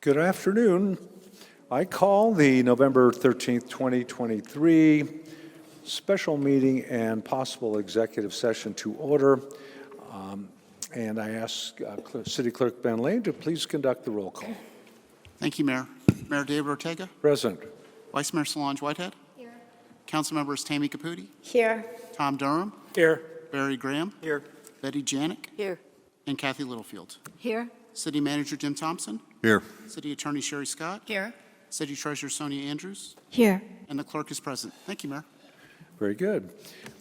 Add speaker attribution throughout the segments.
Speaker 1: Good afternoon. I call the November 13th, 2023 special meeting and possible executive session to order. And I ask City Clerk Ben Lane to please conduct the roll call.
Speaker 2: Thank you, Mayor. Mayor David Ortega.
Speaker 1: Present.
Speaker 2: Vice Mayor Solange Whitehead.
Speaker 3: Here.
Speaker 2: Council members Tammy Caputi.
Speaker 3: Here.
Speaker 2: Tom Durham.
Speaker 1: Here.
Speaker 2: Barry Graham.
Speaker 1: Here.
Speaker 2: Betty Janik.
Speaker 3: Here.
Speaker 2: And Kathy Littlefield.
Speaker 3: Here.
Speaker 2: City Manager Jim Thompson.
Speaker 4: Here.
Speaker 2: City Attorney Sherry Scott.
Speaker 3: Here.
Speaker 2: City Treasurer Sonia Andrews.
Speaker 3: Here.
Speaker 2: And the clerk is present. Thank you, Mayor.
Speaker 1: Very good.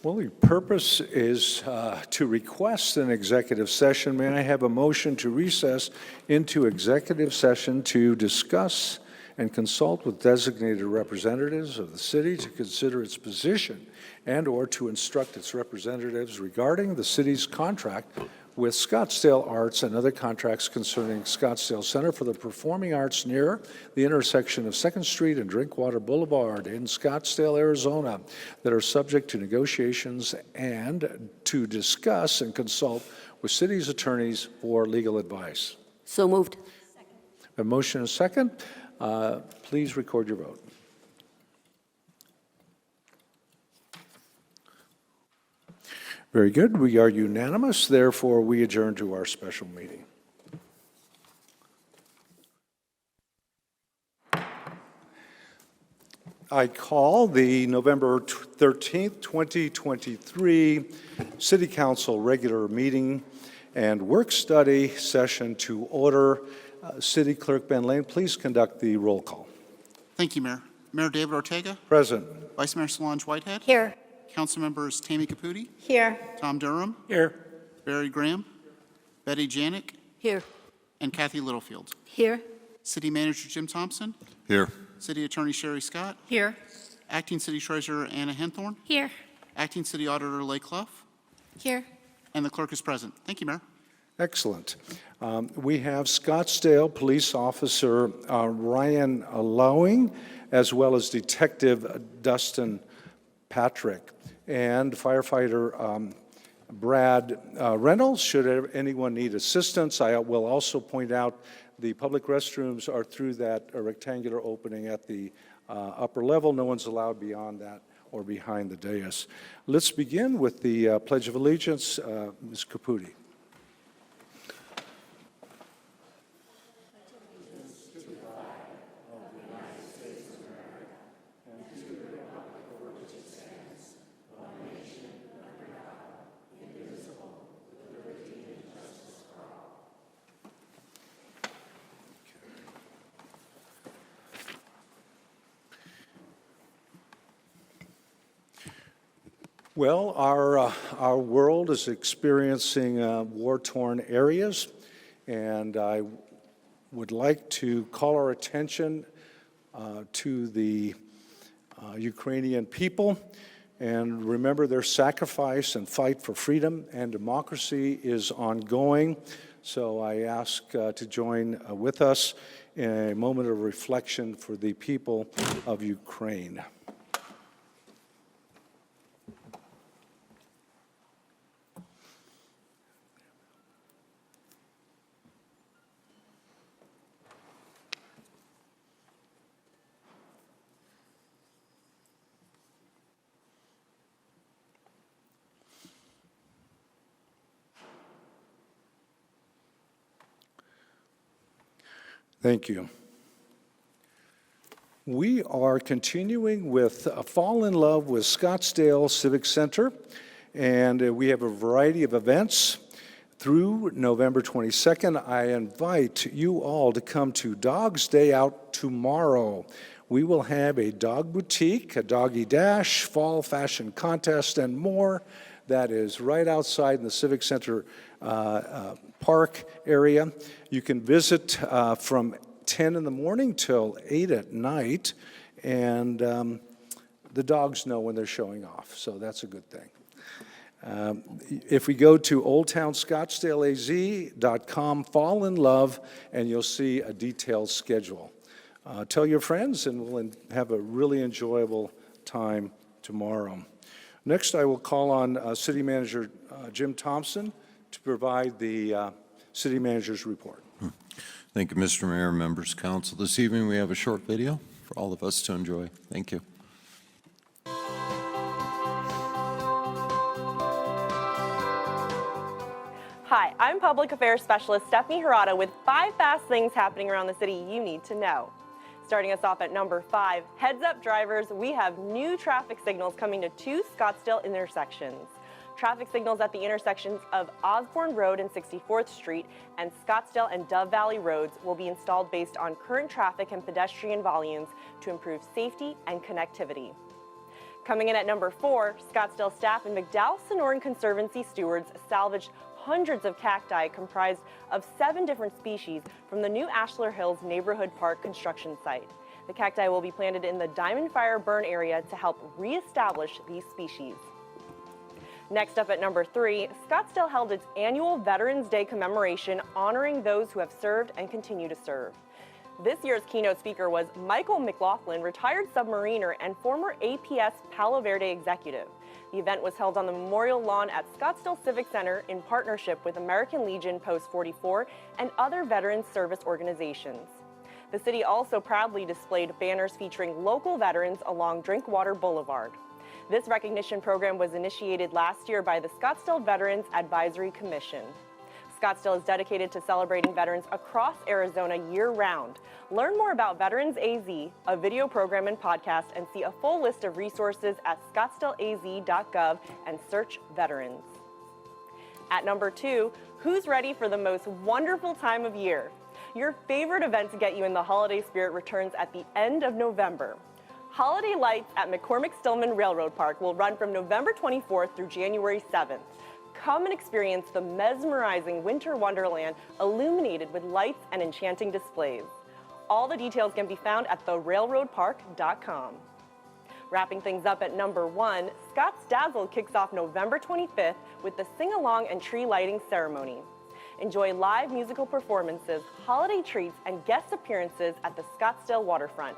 Speaker 1: Well, the purpose is to request an executive session. May I have a motion to recess into executive session to discuss and consult with designated representatives of the city to consider its position and/or to instruct its representatives regarding the city's contract with Scottsdale Arts and other contracts concerning Scottsdale Center for the Performing Arts near the intersection of 2nd Street and Drinkwater Boulevard in Scottsdale, Arizona, that are subject to negotiations, and to discuss and consult with city's attorneys for legal advice.
Speaker 3: So moved.
Speaker 1: A motion and a second. Please record your vote. Very good. We are unanimous. Therefore, we adjourn to our special meeting. I call the November 13th, 2023 City Council regular meeting and work study session to order. City Clerk Ben Lane, please conduct the roll call.
Speaker 2: Thank you, Mayor. Mayor David Ortega.
Speaker 1: Present.
Speaker 2: Vice Mayor Solange Whitehead.
Speaker 3: Here.
Speaker 2: Council members Tammy Caputi.
Speaker 3: Here.
Speaker 2: Tom Durham.
Speaker 1: Here.
Speaker 2: Barry Graham. Betty Janik.
Speaker 3: Here.
Speaker 2: And Kathy Littlefield.
Speaker 3: Here.
Speaker 2: City Manager Jim Thompson.
Speaker 4: Here.
Speaker 2: City Attorney Sherry Scott.
Speaker 3: Here.
Speaker 2: Acting City Treasurer Anna Henthorn.
Speaker 3: Here.
Speaker 2: Acting City Auditor Leigh Clough.
Speaker 3: Here.
Speaker 2: And the clerk is present. Thank you, Mayor.
Speaker 1: Excellent. We have Scottsdale Police Officer Ryan Allowing, as well as Detective Dustin Patrick, and Firefighter Brad Reynolds, should anyone need assistance. I will also point out the public restrooms are through that rectangular opening at the upper level. No one's allowed beyond that or behind the dais. Let's begin with the Pledge of Allegiance. Ms. Caputi. Well, our world is experiencing war-torn areas, and I would like to call our attention to the Ukrainian people and remember their sacrifice and fight for freedom and democracy is ongoing. So I ask to join with us in a moment of reflection for the people of Ukraine. Thank you. We are continuing with Fall in Love with Scottsdale Civic Center, and we have a variety of events through November 22nd. I invite you all to come to Dog's Day Out tomorrow. We will have a dog boutique, a doggy dash, fall fashion contest, and more. That is right outside in the Civic Center park area. You can visit from 10 in the morning till 8 at night, and the dogs know when they're showing off, so that's a good thing. If we go to oldtownscottsdaleaz.com, fall in love, and you'll see a detailed schedule. Tell your friends, and we'll have a really enjoyable time tomorrow. Next, I will call on City Manager Jim Thompson to provide the City Manager's report.
Speaker 3: Thank you, Mr. Mayor, members of council. This evening we have a short video for all of us to enjoy. Thank you.
Speaker 4: Hi, I'm Public Affairs Specialist Stephanie Hirata with 5 fast things happening around the city you need to know. Starting us off at number 5, heads up drivers, we have new traffic signals coming to 2 Scottsdale intersections. Traffic signals at the intersections of Osborne Road and 64th Street and Scottsdale and Dove Valley Roads will be installed based on current traffic and pedestrian volumes to improve safety and connectivity. Coming in at number 4, Scottsdale staff and McDowell Sonoran Conservancy stewards salvaged hundreds of cacti comprised of 7 different species from the new Ashler Hills Neighborhood Park construction site. The cacti will be planted in the Diamond Fire Burn area to help reestablish these species. Next up at number 3, Scottsdale held its annual Veterans Day commemoration honoring those who have served and continue to serve. This year's keynote speaker was Michael McLaughlin, retired submariner and former APS Palo Verde executive. The event was held on the Memorial Lawn at Scottsdale Civic Center in partnership with American Legion Post 44 and other veterans service organizations. The city also proudly displayed banners featuring local veterans along Drinkwater Boulevard. This recognition program was initiated last year by the Scottsdale Veterans Advisory Commission. Scottsdale is dedicated to celebrating veterans across Arizona year-round. Learn more about Veterans AZ, a video program and podcast, and see a full list of resources at scottsdaleaz.gov and search veterans. At number 2, who's ready for the most wonderful time of year? Your favorite event to get you in the holiday spirit returns at the end of November. Holiday lights at McCormick-Stillman Railroad Park will run from November 24th through January 7th. Come and experience the mesmerizing winter wonderland illuminated with lights and enchanting displays. All the details can be found at therailroadpark.com. Wrapping things up at number 1, Scott's Dazzle kicks off November 25th with the sing-along and tree lighting ceremony. Enjoy live musical performances, holiday treats, and guest appearances at the Scottsdale waterfront.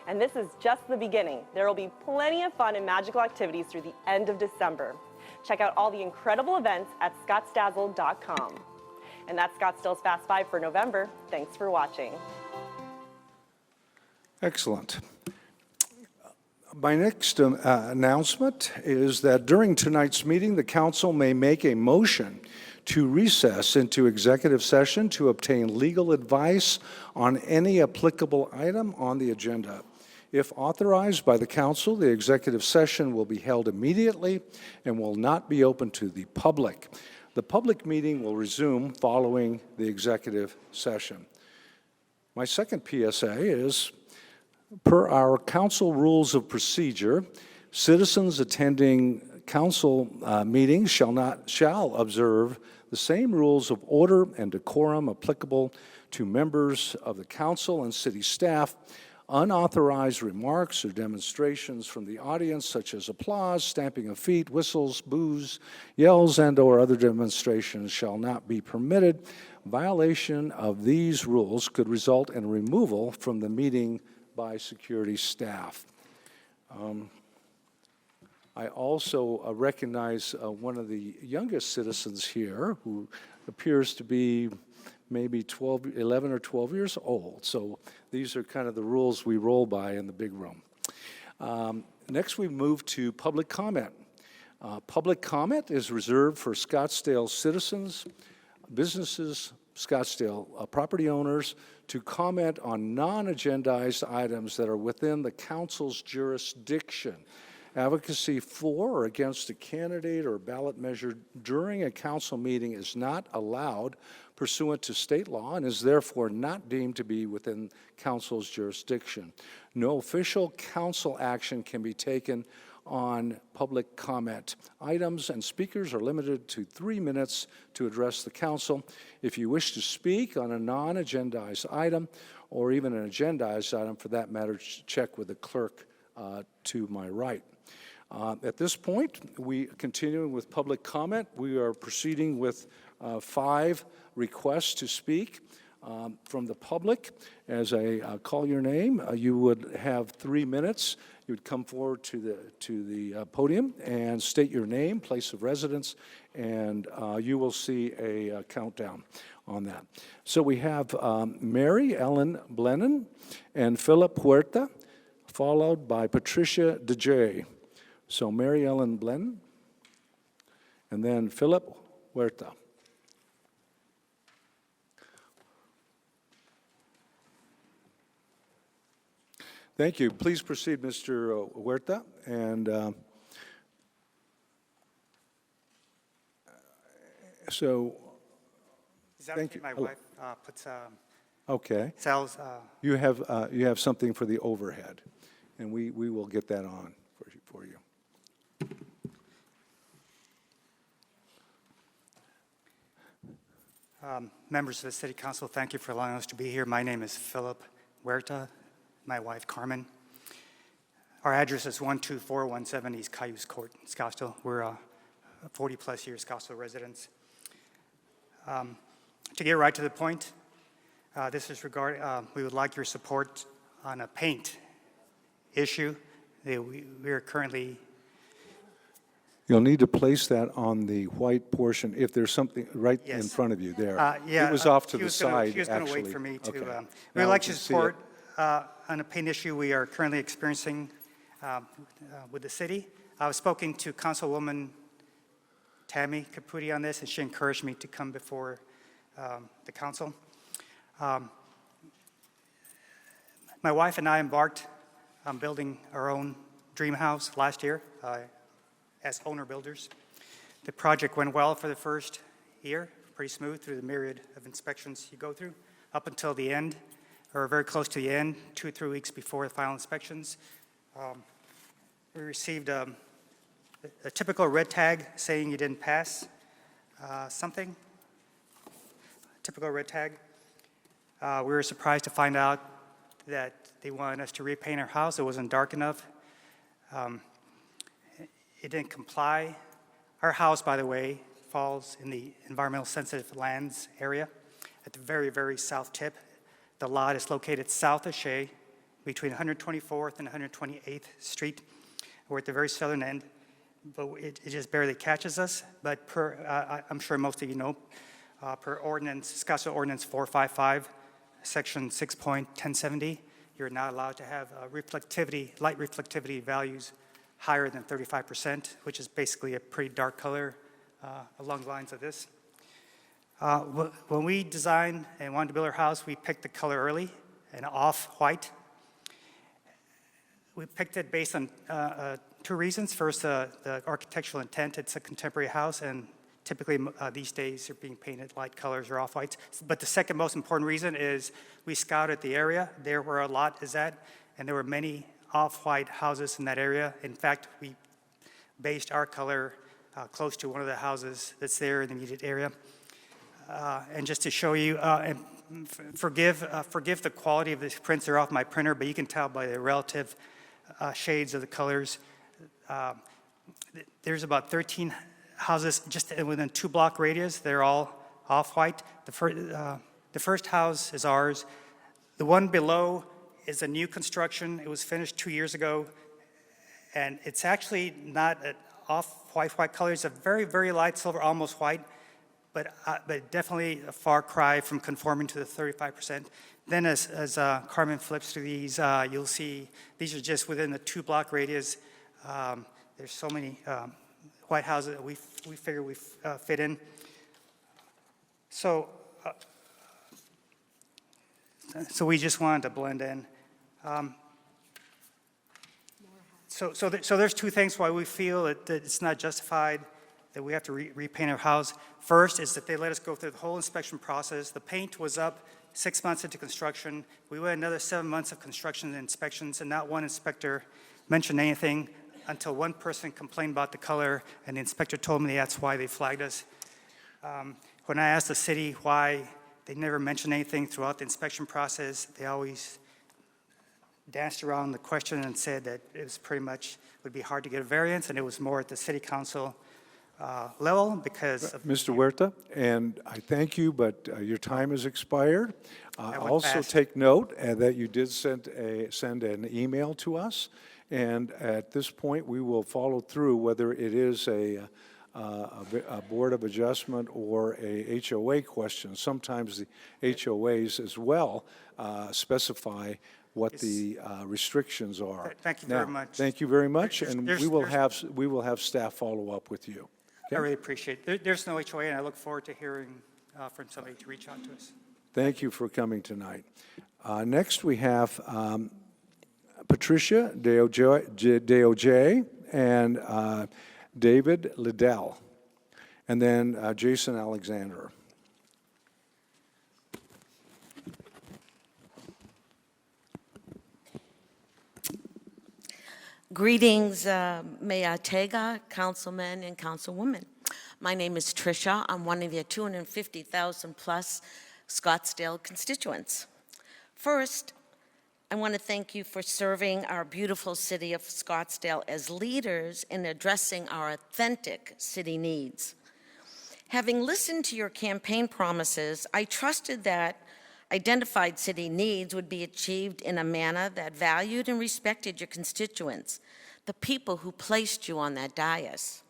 Speaker 4: And this is just the beginning. There will be plenty of fun and magical activities through the end of December. Check out all the incredible events at scottsdazzle.com. And that's Scottsdale's Fast 5 for November. Thanks for watching.
Speaker 1: Excellent. My next announcement is that during tonight's meeting, the council may make a motion to recess into executive session to obtain legal advice on any applicable item on the agenda. If authorized by the council, the executive session will be held immediately and will not be open to the public. The public meeting will resume following the executive session. My second PSA is, per our council rules of procedure, citizens attending council meetings shall observe the same rules of order and decorum applicable to members of the council and city staff. Unauthorized remarks or demonstrations from the audience, such as applause, stamping of feet, whistles, boos, yells, and/or other demonstrations shall not be permitted. Violation of these rules could result in removal from the meeting by security staff. I also recognize one of the youngest citizens here who appears to be maybe 11 or 12 years old. So these are kind of the rules we roll by in the big room. Next, we move to public comment. Public comment is reserved for Scottsdale citizens, businesses, Scottsdale property owners to comment on non-agendized items that are within the council's jurisdiction. Advocacy for or against a candidate or ballot measure during a council meeting is not allowed pursuant to state law and is therefore not deemed to be within council's jurisdiction. No official council action can be taken on public comment. Items and speakers are limited to 3 minutes to address the council. If you wish to speak on a non-agendized item or even an agendized item for that matter, check with the clerk to my right. At this point, we continuing with public comment. We are proceeding with 5 requests to speak from the public. As I call your name, you would have 3 minutes. You would come forward to the podium and state your name, place of residence, and you will see a countdown. on that. So we have Mary Ellen Blennon and Philip Huerta, followed by Patricia DeJay. So Mary Ellen Blennon, and then Philip Huerta. Thank you. Please proceed, Mr. Huerta. And so,
Speaker 5: Is that
Speaker 1: thank
Speaker 5: okay?
Speaker 1: you.
Speaker 5: My
Speaker 1: Hello.
Speaker 5: wife puts
Speaker 1: Okay.
Speaker 5: sells.
Speaker 1: You have something for the overhead, and we will get that on for you.
Speaker 5: Members of the City Council, thank you for allowing us to be here. My name is Philip Huerta, my wife Carmen. Our address is 12417 East Cayuse Court, Scottsdale. We're 40-plus year Scottsdale residents. To get right to the point, this is regarding, we would like your support on a paint issue that we are currently.
Speaker 1: You'll need to place that on the white portion, if there's something right in
Speaker 5: Yes.
Speaker 1: front of you there.
Speaker 5: Yeah,
Speaker 1: It was off to
Speaker 5: she
Speaker 1: the
Speaker 5: was gonna-
Speaker 1: side,
Speaker 5: She was going to
Speaker 1: actually.
Speaker 5: wait for me to.
Speaker 1: Okay.
Speaker 5: We
Speaker 1: Now
Speaker 5: would like
Speaker 1: we
Speaker 5: to
Speaker 1: can see it.
Speaker 5: support on a paint issue we are currently experiencing with the city. I was speaking to Councilwoman Tammy Caputi on this, and she encouraged me to come before the council. My wife and I embarked on building our own dream house last year as owner builders. The project went well for the first year, pretty smooth through the myriad of inspections you go through, up until the end, or very close to the end, 2 or 3 weeks before the final inspections. We received a typical red tag saying you didn't pass something, typical red tag. We were surprised to find out that they wanted us to repaint our house. It wasn't dark enough. It didn't comply. Our house, by the way, falls in the environmental sensitive lands area at the very, very south tip. The lot is located south of Shea, between 124th and 128th Street. We're at the very southern end, but it just barely catches us. But I'm sure most of you know, per ordinance, Scottsdale Ordinance 455, Section 6.1070, you're not allowed to have light reflectivity values higher than 35%, which is basically a pretty dark color along the lines of this. When we designed and wanted to build our house, we picked the color early, an off-white. We picked it based on 2 reasons. First, the architectural intent. It's a contemporary house, and typically these days they're being painted light colors or off-whites. But the second most important reason is we scouted the area there where our lot is at, and there were many off-white houses in that area. In fact, we based our color close to one of the houses that's there in the immediate area. And just to show you, and forgive the quality of these prints. They're off my printer, but you can tell by the relative shades of the colors. There's about 13 houses just within 2-block radius. They're all off-white. The first house is ours. The one below is a new construction. It was finished 2 years ago, and it's actually not an off-white color. It's a very, very light silver, almost white, but definitely a far cry from conforming to the 35%. Then as Carmen flips through these, you'll see these are just within the 2-block radius. There's so many white houses that we figure we fit in. So we just wanted to blend in. So there's 2 things why we feel that it's not justified that we have to repaint our house. First is that they let us go through the whole inspection process. The paint was up 6 months into construction. We went another 7 months of construction and inspections, and not one inspector mentioned anything until one person complained about the color, and the inspector told me that's why they flagged us. When I asked the city why they never mentioned anything throughout the inspection process, they always danced around the question and said that it was pretty much, would be hard to get a variance, and it was more at the city council level because of.
Speaker 1: Mr. Huerta, and I thank you, but your time has expired.
Speaker 5: went
Speaker 1: Also
Speaker 5: fast.
Speaker 1: take note that you did send an email to us, and at this point, we will follow through whether it is a a Board of Adjustment or a HOA question. Sometimes the HOAs as well specify what the restrictions are.
Speaker 5: Thank you
Speaker 1: Now,
Speaker 5: very much.
Speaker 1: Thank you very much, and
Speaker 5: There's-
Speaker 1: we will have staff follow up with you.
Speaker 5: I really appreciate it. There's no HOA, and I look forward to hearing from somebody to reach out to us.
Speaker 1: Thank you for coming tonight. Next, we have Patricia DeOJ and David Liddell, and then Jason Alexander.
Speaker 6: Greetings, Mayor Tega, councilmen and councilwomen. My name is Tricia. I'm one of your 250,000 plus Scottsdale constituents. First, I want to thank you for serving our beautiful city of Scottsdale as leaders in addressing our authentic city needs. Having listened to your campaign promises, I trusted that identified city needs would be achieved in a manner that valued and respected your constituents, the people who placed you on that dais.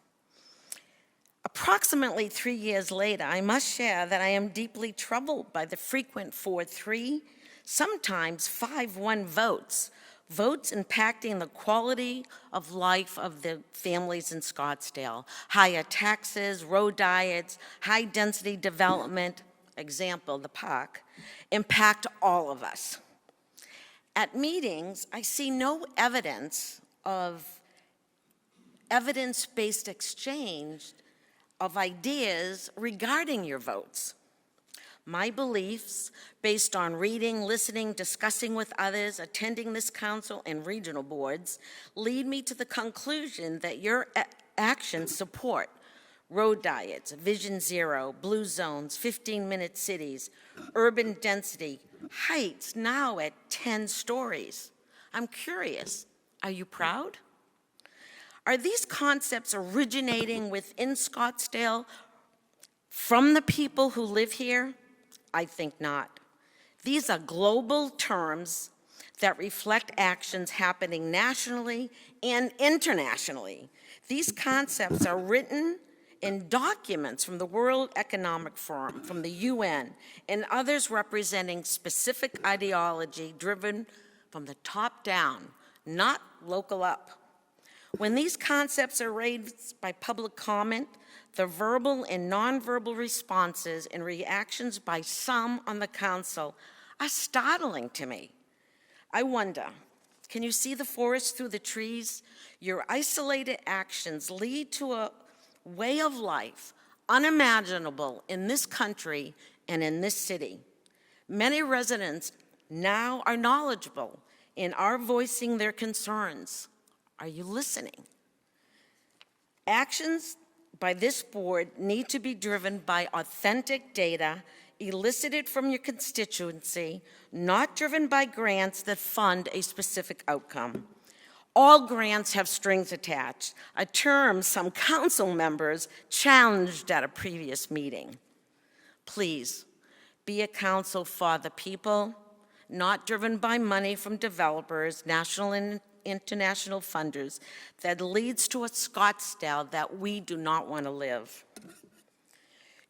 Speaker 6: Approximately 3 years later, I must share that I am deeply troubled by the frequent 4-3, sometimes 5-1 votes impacting the quality of life of the families in Scottsdale. Higher taxes, road diets, high-density development, example, the park, impact all of us. At meetings, I see no evidence of evidence-based exchange of ideas regarding your votes. My beliefs, based on reading, listening, discussing with others, attending this council and regional boards, lead me to the conclusion that your actions support road diets, Vision Zero, blue zones, 15-minute cities, urban density, heights now at 10 stories. I'm curious, are you proud? Are these concepts originating within Scottsdale from the people who live here? I think not. These are global terms that reflect actions happening nationally and internationally. These concepts are written in documents from the World Economic Forum, from the UN, and others representing specific ideology driven from the top down, not local up. When these concepts are raised by public comment, the verbal and nonverbal responses and reactions by some on the council are startling to me. I wonder, can you see the forest through the trees? Your isolated actions lead to a way of life unimaginable in this country and in this city. Many residents now are knowledgeable and are voicing their concerns. Are you listening? Actions by this board need to be driven by authentic data elicited from your constituency, not driven by grants that fund a specific outcome. All grants have strings attached, a term some council members challenged at a previous meeting. Please, be a council for the people, not driven by money from developers, national and international funders, that leads to a Scottsdale that we do not want to live.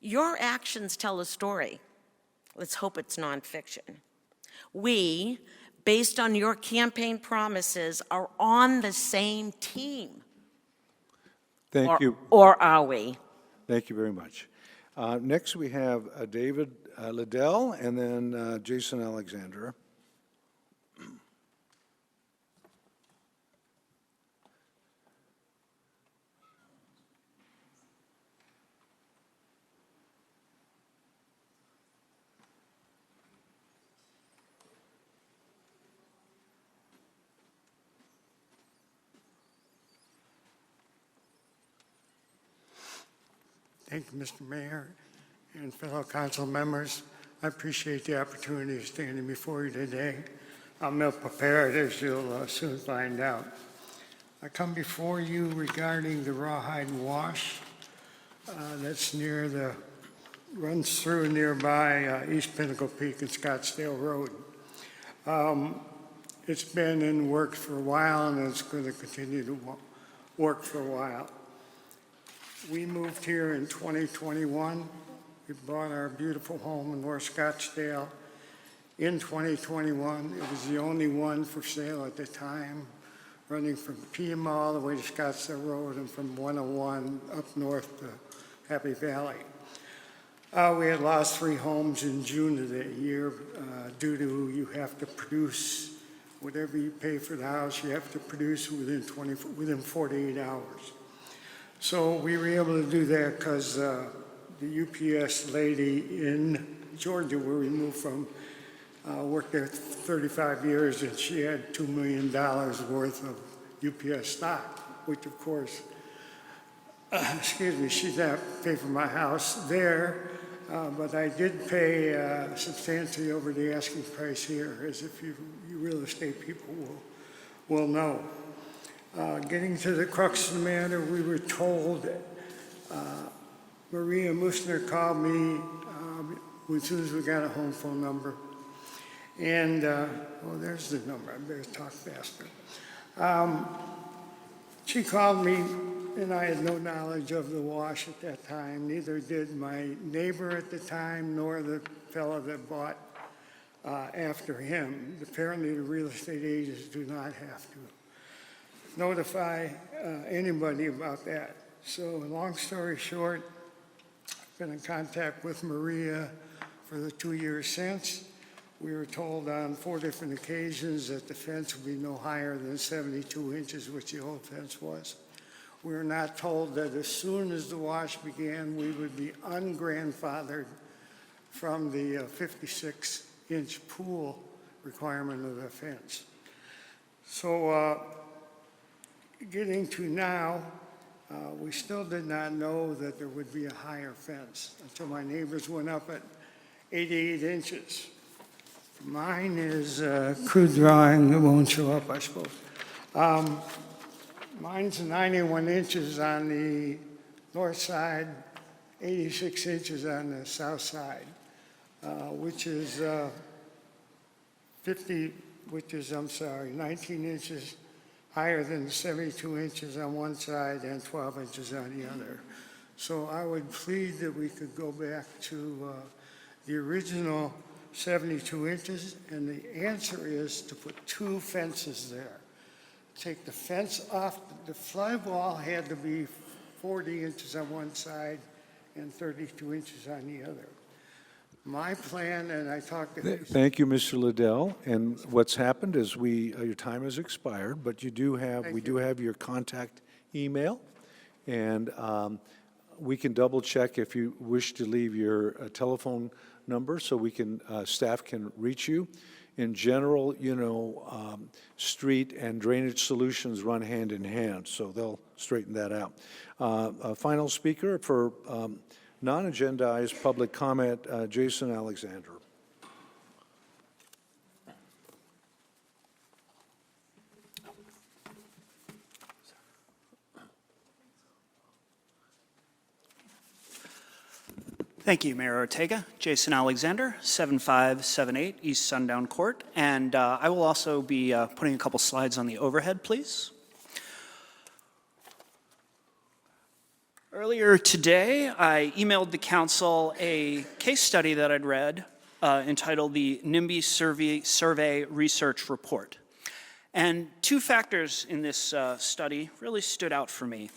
Speaker 6: Your actions tell a story. Let's hope it's nonfiction. We, based on your campaign promises, are on the same team.
Speaker 1: Thank you.
Speaker 6: Or are we?
Speaker 1: Thank you very much. Next, we have David Liddell and then Jason Alexander.
Speaker 7: Thank you, Mr. Mayor and fellow council members. I appreciate the opportunity of standing before you today. I'm ill prepared, as you'll soon find out. I come before you regarding the Rawhide Wash that's runs through nearby East Pinnacle Peak and Scottsdale Road. It's been in works for a while, and it's going to continue to work for a while. We moved here in 2021. We bought our beautiful home in North Scottsdale in 2021. It was the only one for sale at the time, running from Pima all the way to Scottsdale Road and from 101 up north to Happy Valley. We had lost 3 homes in June of that year due to you have to produce whatever you pay for the house, you have to produce within 48 hours. So we were able to do that because the UPS lady in Georgia, where we moved from, worked there 35 years, and she had $2 million worth of UPS stock, which of course, excuse me, she did not pay for my house there, but I did pay substantially over the asking price here, as if you real estate people will know. Getting to the crux of the matter, we were told, Maria Musner called me as soon as we got a home phone number. And, well, there's the number. I better talk faster. She called me, and I had no knowledge of the wash at that time. Neither did my neighbor at the time, nor the fellow that bought after him. Apparently, the real estate agents do not have to notify anybody about that. So long story short, I've been in contact with Maria for the 2 years since. We were told on 4 different occasions that the fence would be no higher than 72 inches, which the old fence was. We were not told that as soon as the wash began, we would be ungrandfathered from the 56-inch pool requirement of the fence. So getting to now, we still did not know that there would be a higher fence until my neighbors went up at 88 inches. Mine is a crude drawing that won't show up, I suppose. Mine's 91 inches on the north side, 86 inches on the south side, which is 19 inches higher than 72 inches on one side and 12 inches on the other. So I would plead that we could go back to the original 72 inches, and the answer is to put 2 fences there. Take the fence off. The fly wall had to be 40 inches on one side and 32 inches on the other. My plan, and I talked to...
Speaker 1: Thank you, Mr. Liddell. And what's happened is your time has expired, but we do have your contact email, and we can double check if you wish to leave your telephone number so staff can reach you. In general, street and drainage solutions run hand in hand, so they'll straighten that out. A final speaker for non-agendized public comment, Jason Alexander.
Speaker 8: Thank you, Mayor Ortega. Jason Alexander, 7578 East Sundown Court. And I will also be putting a couple slides on the overhead, please. Earlier today, I emailed the council a case study that I'd read entitled the NIMBY Survey Research Report. And 2 factors in this study really stood out for me.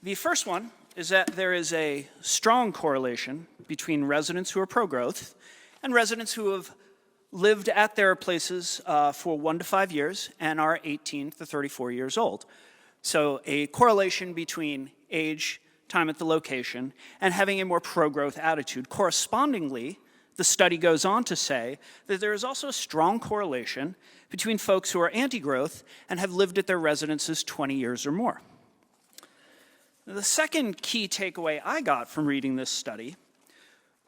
Speaker 8: The first one is that there is a strong correlation between residents who are pro-growth and residents who have lived at their places for 1 to 5 years and are 18 to 34 years old. So a correlation between age, time at the location, and having a more pro-growth attitude. Correspondingly, the study goes on to say that there is also a strong correlation between folks who are anti-growth and have lived at their residences 20 years or more. The second key takeaway I got from reading this study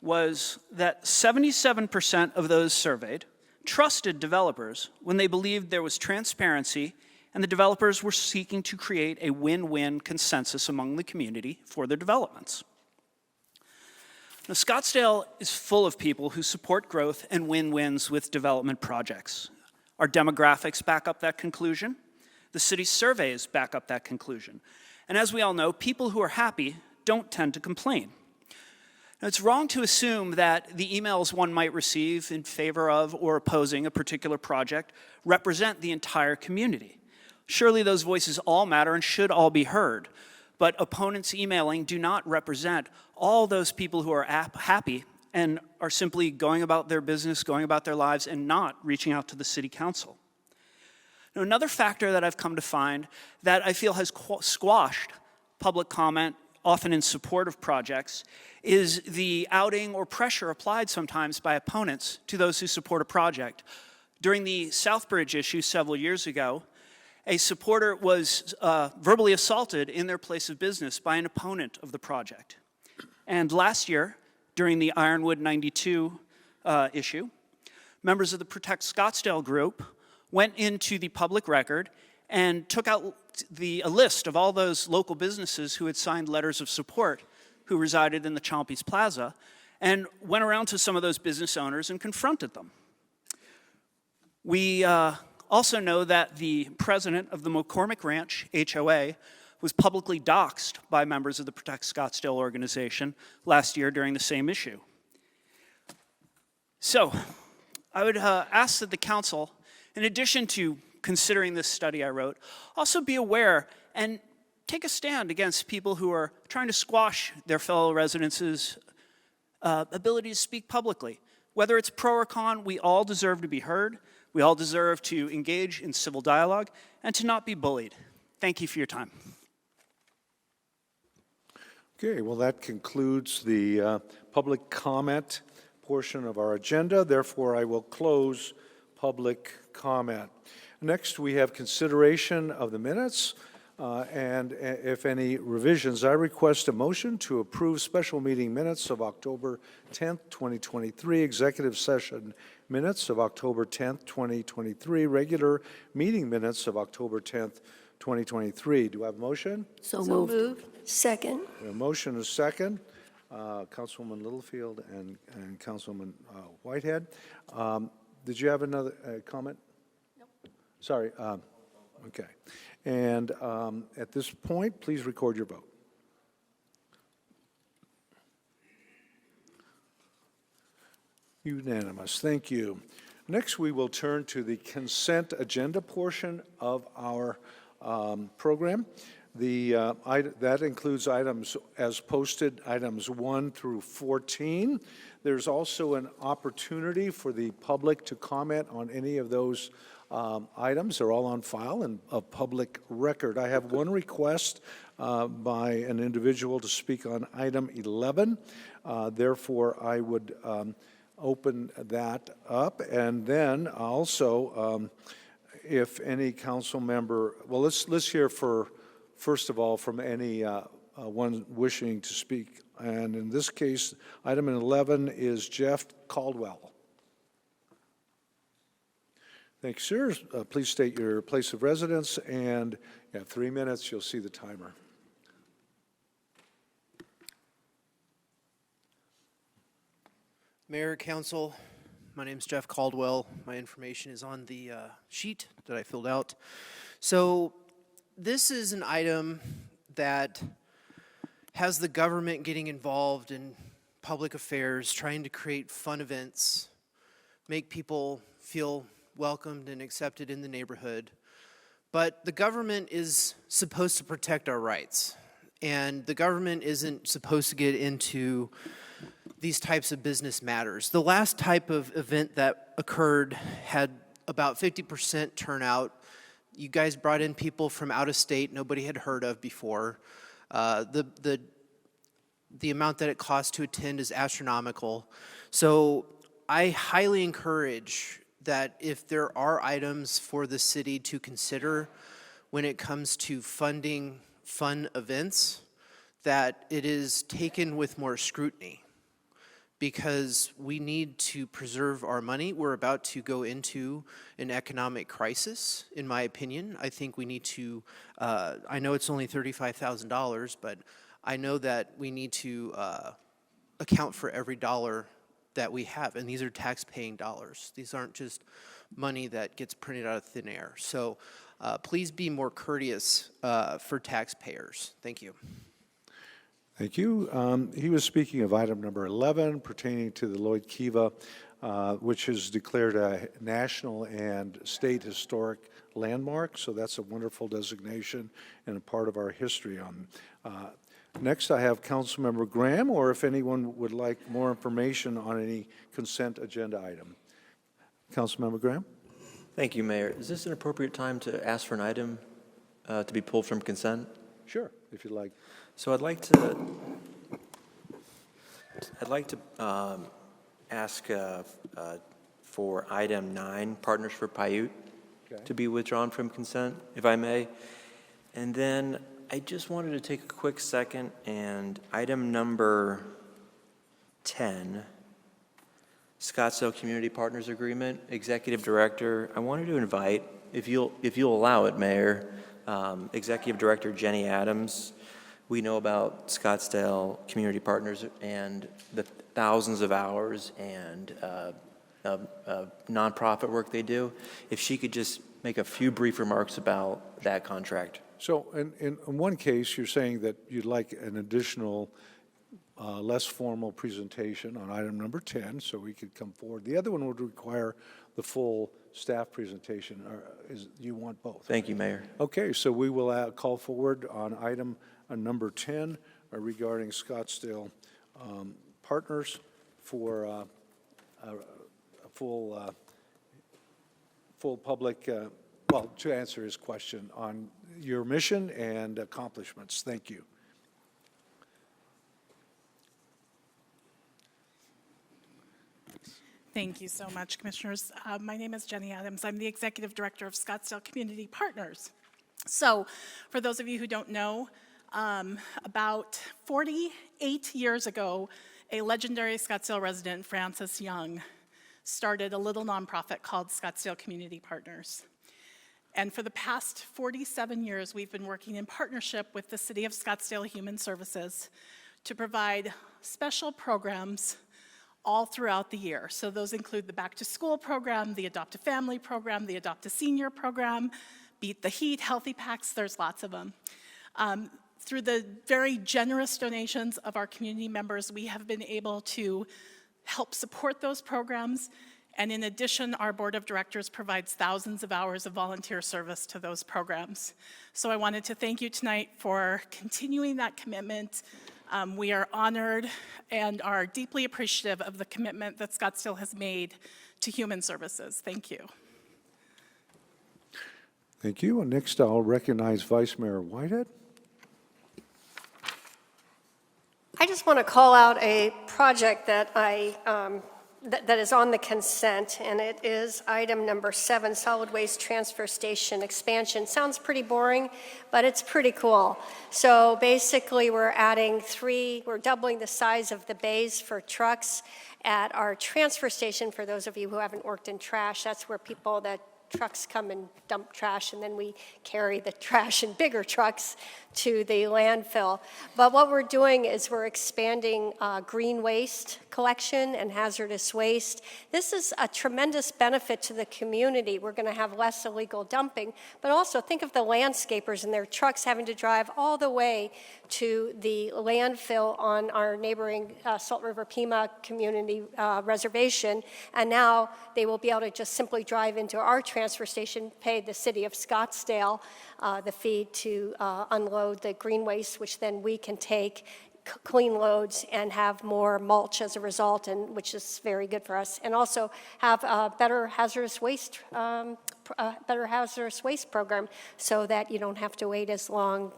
Speaker 8: was that 77% of those surveyed trusted developers when they believed there was transparency and the developers were seeking to create a win-win consensus among the community for their developments. Now, Scottsdale is full of people who support growth and win-wins with development projects. Our demographics back up that conclusion. The city's surveys back up that conclusion. And as we all know, people who are happy don't tend to complain. Now, it's wrong to assume that the emails one might receive in favor of or opposing a particular project represent the entire community. Surely those voices all matter and should all be heard, but opponents emailing do not represent all those people who are happy and are simply going about their business, going about their lives, and not reaching out to the city council. Now, another factor that I've come to find that I feel has squashed public comment, often in support of projects, is the outing or pressure applied sometimes by opponents to those who support a project. During the Southbridge issue several years ago, a supporter was verbally assaulted in their place of business by an opponent of the project. And last year, during the Ironwood 92 issue, members of the Protect Scottsdale group went into the public record and took out a list of all those local businesses who had signed letters of support who resided in the Chompey's Plaza, and went around to some of those business owners and confronted them. We also know that the president of the McCormick Ranch HOA was publicly doxxed by members of the Protect Scottsdale organization last year during the same issue. So, I would ask that the council, in addition to considering this study I wrote, also be aware and take a stand against people who are trying to squash their fellow residents' ability to speak publicly. Whether it's pro or con, we all deserve to be heard. We all deserve to engage in civil dialogue and to not be bullied. Thank you for your time.
Speaker 1: Okay, well, that concludes the public comment portion of our agenda. Therefore, I will close public comment. Next, we have consideration of the minutes, and if any revisions, I request a motion to approve special meeting minutes of October 10th, 2023, executive session minutes of October 10th, 2023, regular meeting minutes of October 10th, 2023. Do I have a motion?
Speaker 9: So moved. Second.
Speaker 1: A motion is second. Councilwoman Littlefield and Councilwoman Whitehead. Did you have another comment? Nope. Sorry. Okay. And at this point, please record your vote. Unanimous. Thank you. Next, we will turn to the consent agenda portion of our program. That includes items as posted, items 1 through 14. There's also an opportunity for the public to comment on any of those items. They're all on file and a public record. I have one request by an individual to speak on item 11. Therefore, I would open that up. And then also, if any council member, well, let's hear first of all from any one wishing to speak. And in this case, item 11 is Jeff Caldwell. Thank you, sir. Please state your place of residence, and you have 3 minutes. You'll see the timer.
Speaker 10: Mayor, Council, my name is Jeff Caldwell. My information is on the sheet that I filled out. So this is an item that has the government getting involved in public affairs, trying to create fun events, make people feel welcomed and accepted in the neighborhood. But the government is supposed to protect our rights, and the government isn't supposed to get into these types of business matters. The last type of event that occurred had about 50% turnout. You guys brought in people from out of state nobody had heard of before. The amount that it costs to attend is astronomical. So I highly encourage that if there are items for the city to consider when it comes to funding fun events, that it is taken with more scrutiny, because we need to preserve our money. We're about to go into an economic crisis, in my opinion. I think we need to, I know it's only $35,000, but I know that we need to account for every dollar that we have, and these are tax-paying dollars. These aren't just money that gets printed out of thin air. So please be more courteous for taxpayers. Thank you.
Speaker 1: Thank you. He was speaking of item number 11 pertaining to the Lloyd Kiva, which is declared a national and state historic landmark. So that's a wonderful designation and a part of our history. Next, I have Councilmember Graham, or if anyone would like more information on any consent agenda item. Councilmember Graham?
Speaker 11: Thank you, Mayor. Is this an appropriate time to ask for an item to be pulled from consent?
Speaker 1: Sure, if you'd like.
Speaker 11: So I'd like to ask for item 9, Partners for Paiute, to be withdrawn from consent, if I may. And then I just wanted to take a quick second and item number 10, Scottsdale Community Partners Agreement, Executive Director. I wanted to invite, if you'll allow it, Mayor, Executive Director Jenny Adams. We know about Scottsdale Community Partners and the thousands of hours and nonprofit work they do. If she could just make a few brief remarks about that contract.
Speaker 1: So in one case, you're saying that you'd like an additional less formal presentation on item number 10, so we could come forward. The other one would require the full staff presentation. You want both?
Speaker 11: Thank you, Mayor.
Speaker 1: Okay, so we will call forward on item number 10 regarding Scottsdale Partners for a full public, well, to answer his question on your mission and accomplishments. Thank you.
Speaker 12: Thank you so much, Commissioners. My name is Jenny Adams. I'm the Executive Director of Scottsdale Community Partners. So, for those of you who don't know, about 48 years ago, a legendary Scottsdale resident, Frances Young, started a little nonprofit called Scottsdale Community Partners. And for the past 47 years, we've been working in partnership with the City of Scottsdale Human Services to provide special programs all throughout the year. So those include the Back to School program, the Adopt a Family program, the Adopt a Senior program, Beat the Heat, Healthy Packs, there's lots of them. Through the very generous donations of our community members, we have been able to help support those programs. And in addition, our board of directors provides thousands of hours of volunteer service to those programs. So I wanted to thank you tonight for continuing that commitment. We are honored and are deeply appreciative of the commitment that Scottsdale has made to human services. Thank you.
Speaker 1: Thank you. And next, I'll recognize Vice Mayor Whitehead.
Speaker 9: I just want to call out a project that that is on the consent, and it is item number 7, Solid Waste Transfer Station Expansion. Sounds pretty boring, but it's pretty cool. So basically, we're doubling the size of the bays for trucks at our transfer station. For those of you who haven't worked in trash, that's where trucks come and dump trash, and then we carry the trash in bigger trucks to the landfill. But what we're doing is we're expanding green waste collection and hazardous waste. This is a tremendous benefit to the community. We're going to have less illegal dumping, but also think of the landscapers and their trucks having to drive all the way to the landfill on our neighboring Salt River Pima community reservation, and now they will be able to just simply drive into our transfer station, pay the city of Scottsdale the fee to unload the green waste, which then we can take, clean loads, and have more mulch as a result, and which is very good for us, and also have a better hazardous waste program, so that you don't have to wait as long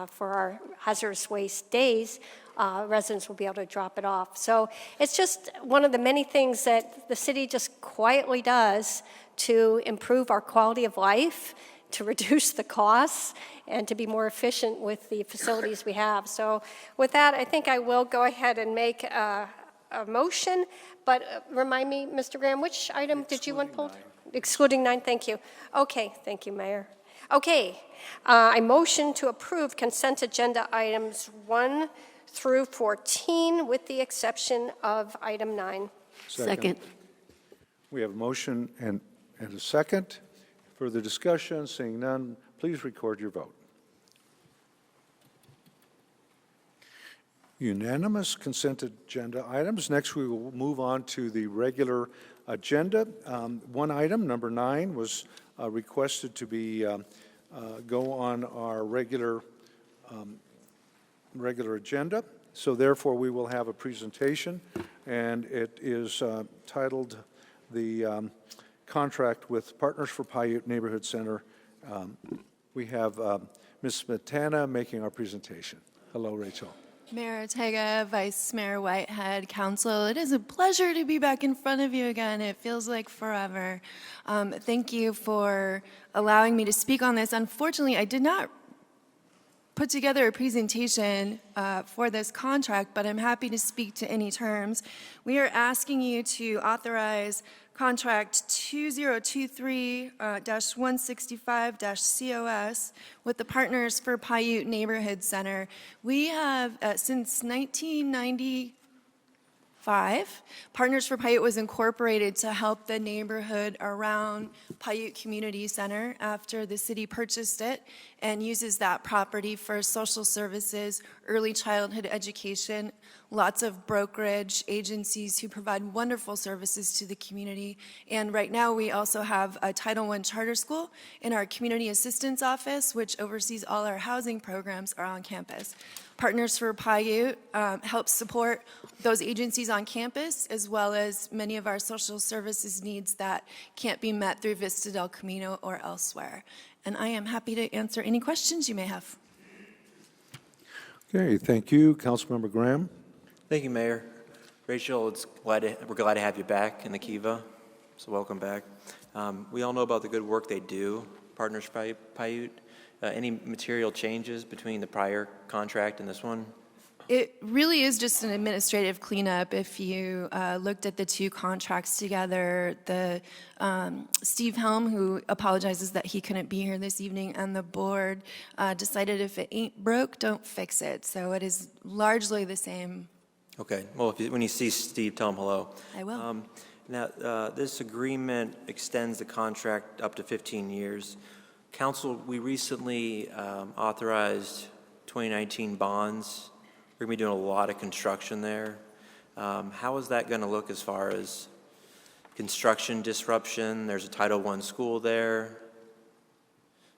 Speaker 9: for our hazardous waste days. Residents will be able to drop it off. So it's just one of the many things that the city just quietly does to improve our quality of life, to reduce the costs, and to be more efficient with the facilities we have. So with that, I think I will go ahead and make a motion, but remind me, Mr. Graham, which item did you want pulled? 9. Excluding 9, thank you. Okay, thank you, Mayor. Okay, I motion to approve consent agenda items 1 through 14 with the exception of item 9. Second.
Speaker 1: We have a motion and a second. Further discussion, seeing none, please record your vote. Unanimous consent agenda items. Next, we will move on to the regular agenda. One item, number 9, was requested to be go on our regular agenda. So therefore, we will have a presentation, and it is titled the contract with Partners for Paiute Neighborhood Center. We have Ms. Smetana making our presentation. Hello, Rachel.
Speaker 13: Mayor Ortega, Vice Mayor Whitehead, Council, it is a pleasure to be back in front of you again. It feels like forever. Thank you for allowing me to speak on this. Unfortunately, I did not put together a presentation for this contract, but I'm happy to speak to any terms. We are asking you to authorize Contract 2023-165-COS with the Partners for Paiute Neighborhood Center. We have, since 1995, Partners for Paiute was incorporated to help the neighborhood around Paiute Community Center after the city purchased it and uses that property for social services, early childhood education, lots of brokerage agencies who provide wonderful services to the community. And right now we also have a Title I charter school in our community assistance office, which oversees all our housing programs are on campus. Partners for Paiute helps support those agencies on campus, as well as many of our social services needs that can't be met through Vista del Camino or elsewhere. And I am happy to answer any questions you may have.
Speaker 1: Okay, thank you. Councilmember Graham.
Speaker 11: Thank you, Mayor. Rachel, we're glad to have you back in the Kiva, so welcome back. We all know about the good work they do, Partners for Paiute. Any material changes between the prior contract and this one?
Speaker 13: It really is just an administrative cleanup. If you looked at the two contracts together, the Steve Helm, who apologizes that he couldn't be here this evening, and the board decided if it ain't broke, don't fix it. So it is largely the same.
Speaker 11: Okay. Well, when you see Steve, tell him hello.
Speaker 13: I will.
Speaker 11: Now, this agreement extends the contract up to 15 years. Council, we recently authorized 2019 bonds. We're going to be doing a lot of construction there. How is that going to look as far as construction disruption? There's a Title I school there.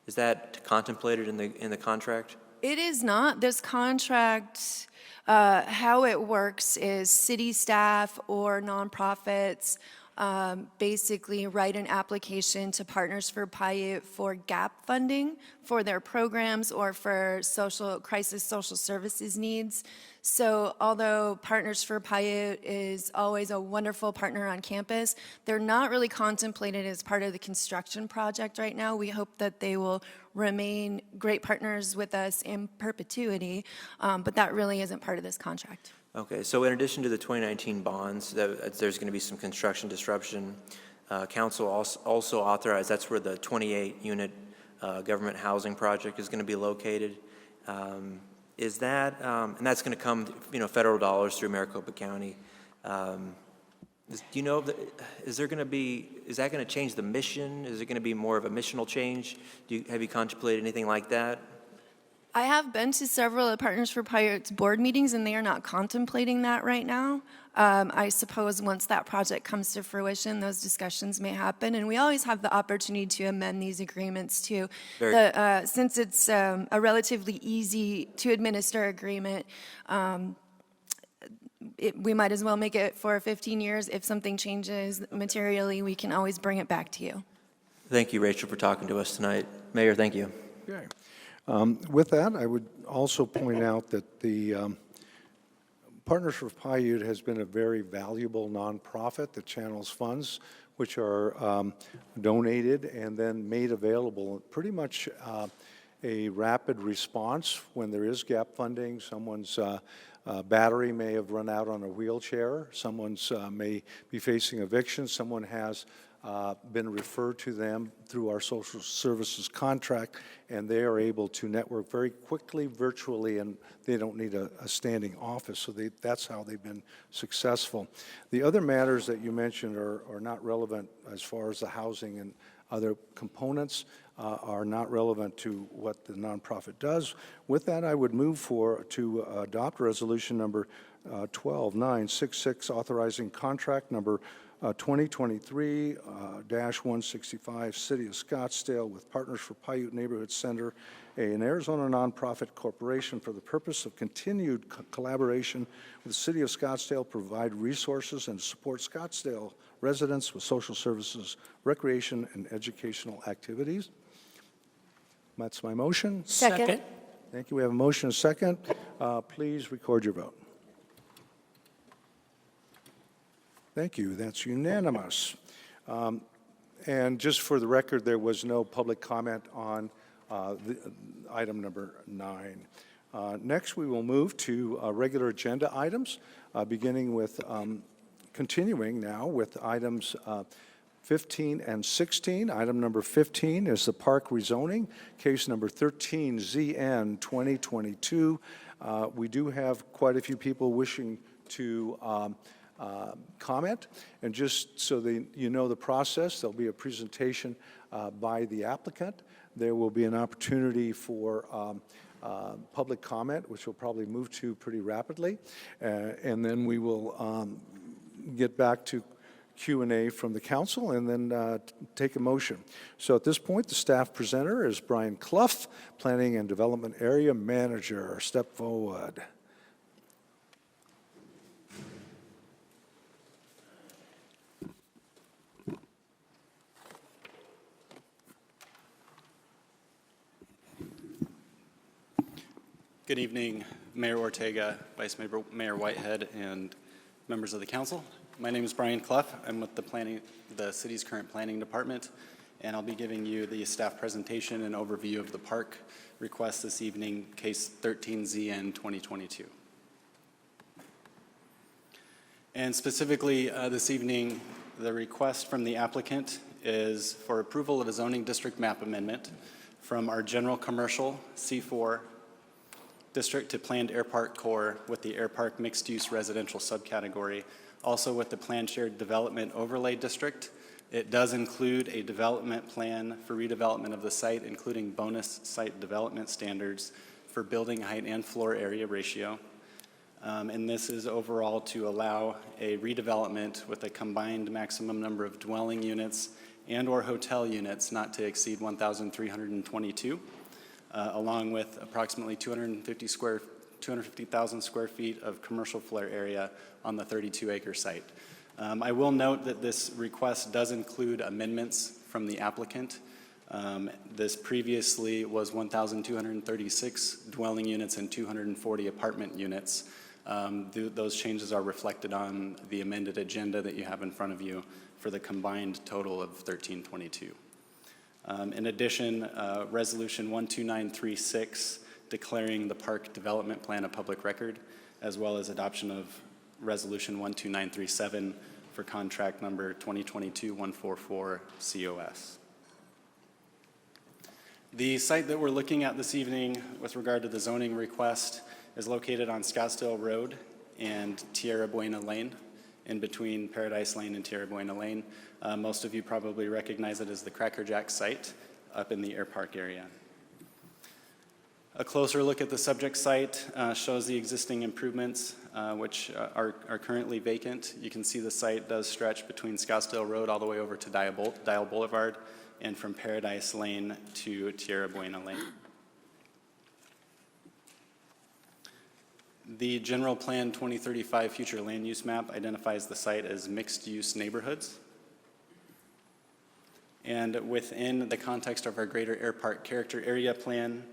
Speaker 11: Is that contemplated in the contract?
Speaker 13: It is not. This contract, how it works is city staff or nonprofits basically write an application to Partners for Paiute for gap funding for their programs or for crisis social services needs. So although Partners for Paiute is always a wonderful partner on campus, they're not really contemplated as part of the construction project right now. We hope that they will remain great partners with us in perpetuity, but that really isn't part of this contract.
Speaker 11: Okay, so in addition to the 2019 bonds, there's going to be some construction disruption. Council also authorized, that's where the 28-unit government housing project is going to be located. Is that, and that's going to come, federal dollars through Maricopa County. Do you know, is that going to change the mission? Is it going to be more of a missional change? Have you contemplated anything like that?
Speaker 13: I have been to several of Partners for Paiute's board meetings, and they are not contemplating that right now. I suppose once that project comes to fruition, those discussions may happen, and we always have the opportunity to amend these agreements too. Since it's a relatively easy to administer agreement, we might as well make it for 15 years. If something changes materially, we can always bring it back to you.
Speaker 11: Thank you, Rachel, for talking to us tonight. Mayor, thank you.
Speaker 1: Okay. With that, I would also point out that the Partners for Paiute has been a very valuable nonprofit that channels funds which are donated and then made available. Pretty much a rapid response when there is gap funding. Someone's battery may have run out on a wheelchair. Someone's may be facing eviction. Someone has been referred to them through our social services contract, and they are able to network very quickly virtually, and they don't need a standing office, so that's how they've been successful. The other matters that you mentioned are not relevant as far as the housing and other components are not relevant to what the nonprofit does. With that, I would move to adopt resolution number 12966, authorizing contract number 2023-165, City of Scottsdale with Partners for Paiute Neighborhood Center, an Arizona nonprofit corporation for the purpose of continued collaboration with the City of Scottsdale, provide resources and support Scottsdale residents with social services, recreation, and educational activities. That's my motion.
Speaker 9: Second.
Speaker 1: Thank you. We have a motion and a second. Please record your vote. Thank you. That's unanimous. And just for the record, there was no public comment on item number 9. Next, we will move to regular agenda items, beginning with, continuing now with items 15 and 16. Item number 15 is the park rezoning, case number 13ZN 2022. We do have quite a few people wishing to comment, and just so you know the process, there'll be a presentation by the applicant. There will be an opportunity for public comment, which we'll probably move to pretty rapidly, and then we will get back to Q&A from the council and then take a motion. So at this point, the staff presenter is Brian Clough, Planning and Development Area Manager. Step forward.
Speaker 14: Good evening, Mayor Ortega, Vice Mayor Whitehead, and members of the council. My name is Brian Clough. I'm with the city's current planning department, and I'll be giving you the staff presentation and overview of the park request this evening, case 13ZN 2022. And specifically this evening, the request from the applicant is for approval of a zoning district map amendment from our general commercial C4 district to planned air park core with the air park mixed use residential subcategory. Also with the planned shared development overlay district. It does include a development plan for redevelopment of the site, including bonus site development standards for building height and floor area ratio. And this is overall to allow a redevelopment with a combined maximum number of dwelling units and or hotel units not to exceed 1,322, along with approximately 250,000 square feet of commercial floor area on the 32-acre site. I will note that this request does include amendments from the applicant. This previously was 1,236 dwelling units and 240 apartment units. Those changes are reflected on the amended agenda that you have in front of you for the combined total of 1322. In addition, Resolution 12936 declaring the park development plan a public record, as well as adoption of Resolution 12937 for contract number 2022-144 COS. The site that we're looking at this evening with regard to the zoning request is located on Scottsdale Road and Tierra Buena Lane, in between Paradise Lane and Tierra Buena Lane. Most of you probably recognize it as the Cracker Jack site up in the air park area. A closer look at the subject site shows the existing improvements, which are currently vacant. You can see the site does stretch between Scottsdale Road all the way over to Dial Boulevard and from Paradise Lane to Tierra Buena Lane. The General Plan 2035 Future Land Use Map identifies the site as mixed-use neighborhoods. And within the context of our Greater Air Park Character Area Plan,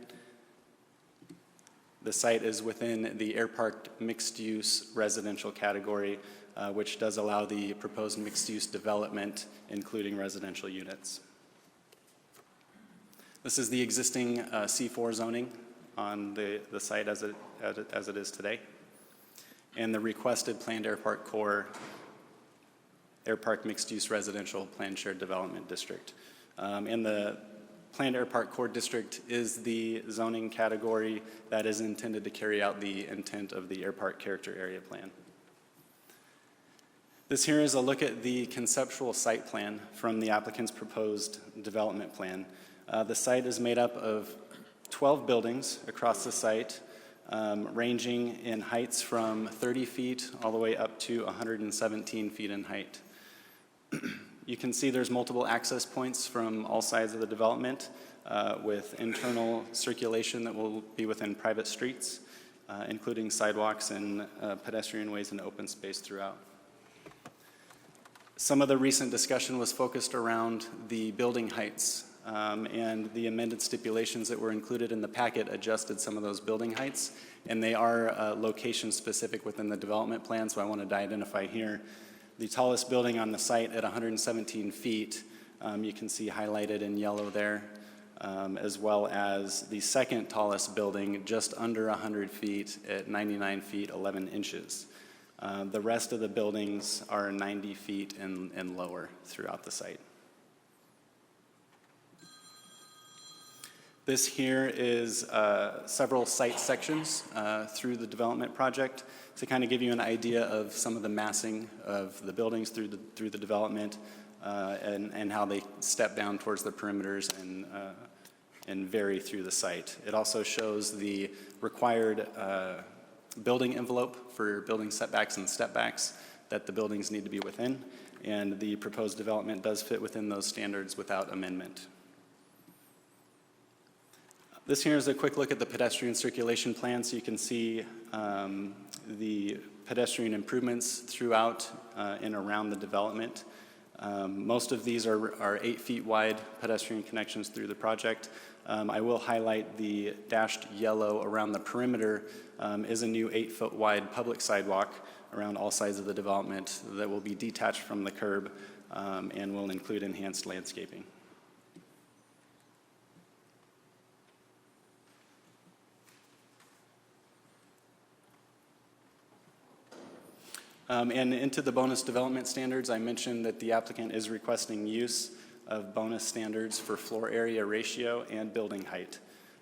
Speaker 14: the site is within the Air Park mixed-use residential category, which does allow the proposed mixed-use development, including residential units. This is the existing C4 zoning on the site as it is today. And the requested planned air park core Air Park Mixed-Use Residential Planned Shared Development District. And the Planned Air Park Core District is the zoning category that is intended to carry out the intent of the Air Park Character Area Plan. This here is a look at the conceptual site plan from the applicant's proposed development plan. The site is made up of 12 buildings across the site, ranging in heights from 30 feet all the way up to 117 feet in height. You can see there's multiple access points from all sides of the development with internal circulation that will be within private streets, including sidewalks and pedestrian ways and open space throughout. Some of the recent discussion was focused around the building heights, and the amended stipulations that were included in the packet adjusted some of those building heights, and they are location specific within the development plan, so I wanted to identify here the tallest building on the site at 117 feet, you can see highlighted in yellow there, as well as the second tallest building just under 100 feet at 99 feet 11 inches. The rest of the buildings are 90 feet and lower throughout the site. This here is several site sections through the development project to kind of give you an idea of some of the massing of the buildings through the development and how they step down towards the perimeters and vary through the site. It also shows the required building envelope for building setbacks and stepbacks that the buildings need to be within, and the proposed development does fit within those standards without amendment. This here is a quick look at the pedestrian circulation plan, so you can see the pedestrian improvements throughout and around the development. Most of these are 8 feet wide pedestrian connections through the project. I will highlight the dashed yellow around the perimeter is a new 8-foot wide public sidewalk around all sides of the development that will be detached from the curb and will include enhanced landscaping. And into the bonus development standards, I mentioned that the applicant is requesting use of bonus standards for floor area ratio and building height.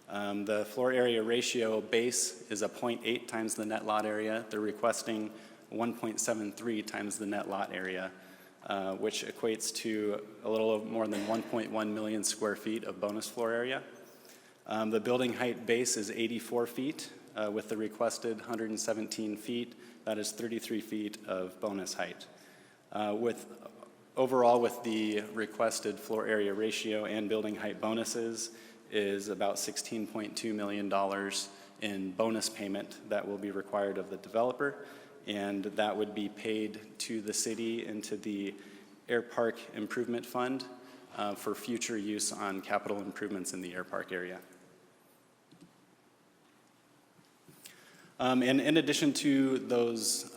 Speaker 14: The floor area ratio base is a 0.8 times the net lot area. They're requesting 1.73 times the net lot area, which equates to a little more than 1.1 million square feet of bonus floor area. The building height base is 84 feet with the requested 117 feet. That is 33 feet of bonus height. Overall, with the requested floor area ratio and building height bonuses is about $16.2 million in bonus payment that will be required of the developer, and that would be paid to the city into the Air Park Improvement Fund for future use on capital improvements in the Air Park area. And in addition to those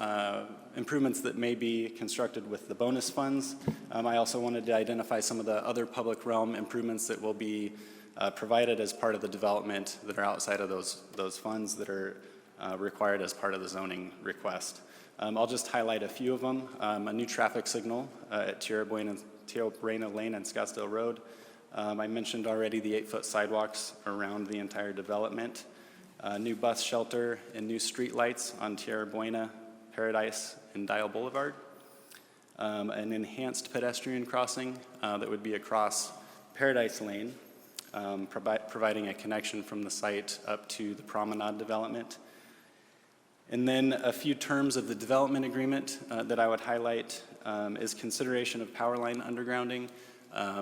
Speaker 14: improvements that may be constructed with the bonus funds, I also wanted to identify some of the other public realm improvements that will be provided as part of the development that are outside of those funds that are required as part of the zoning request. I'll just highlight a few of them. A new traffic signal at Tierra Buena Lane and Scottsdale Road. I mentioned already the 8-foot sidewalks around the entire development. New bus shelter and new street lights on Tierra Buena, Paradise, and Dial Boulevard. An enhanced pedestrian crossing that would be across Paradise Lane, providing a connection from the site up to the promenade development. And then a few terms of the development agreement that I would highlight is consideration of power line undergrounding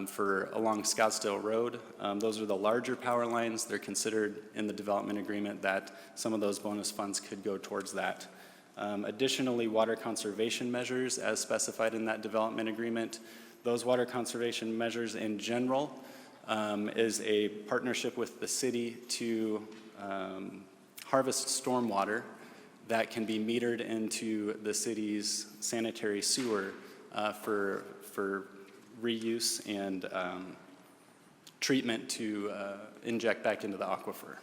Speaker 14: for along Scottsdale Road. Those are the larger power lines. They're considered in the development agreement that some of those bonus funds could go towards that. Additionally, water conservation measures as specified in that development agreement. Those water conservation measures in general is a partnership with the city to harvest stormwater that can be metered into the city's sanitary sewer for reuse and treatment to inject back into the aquifer.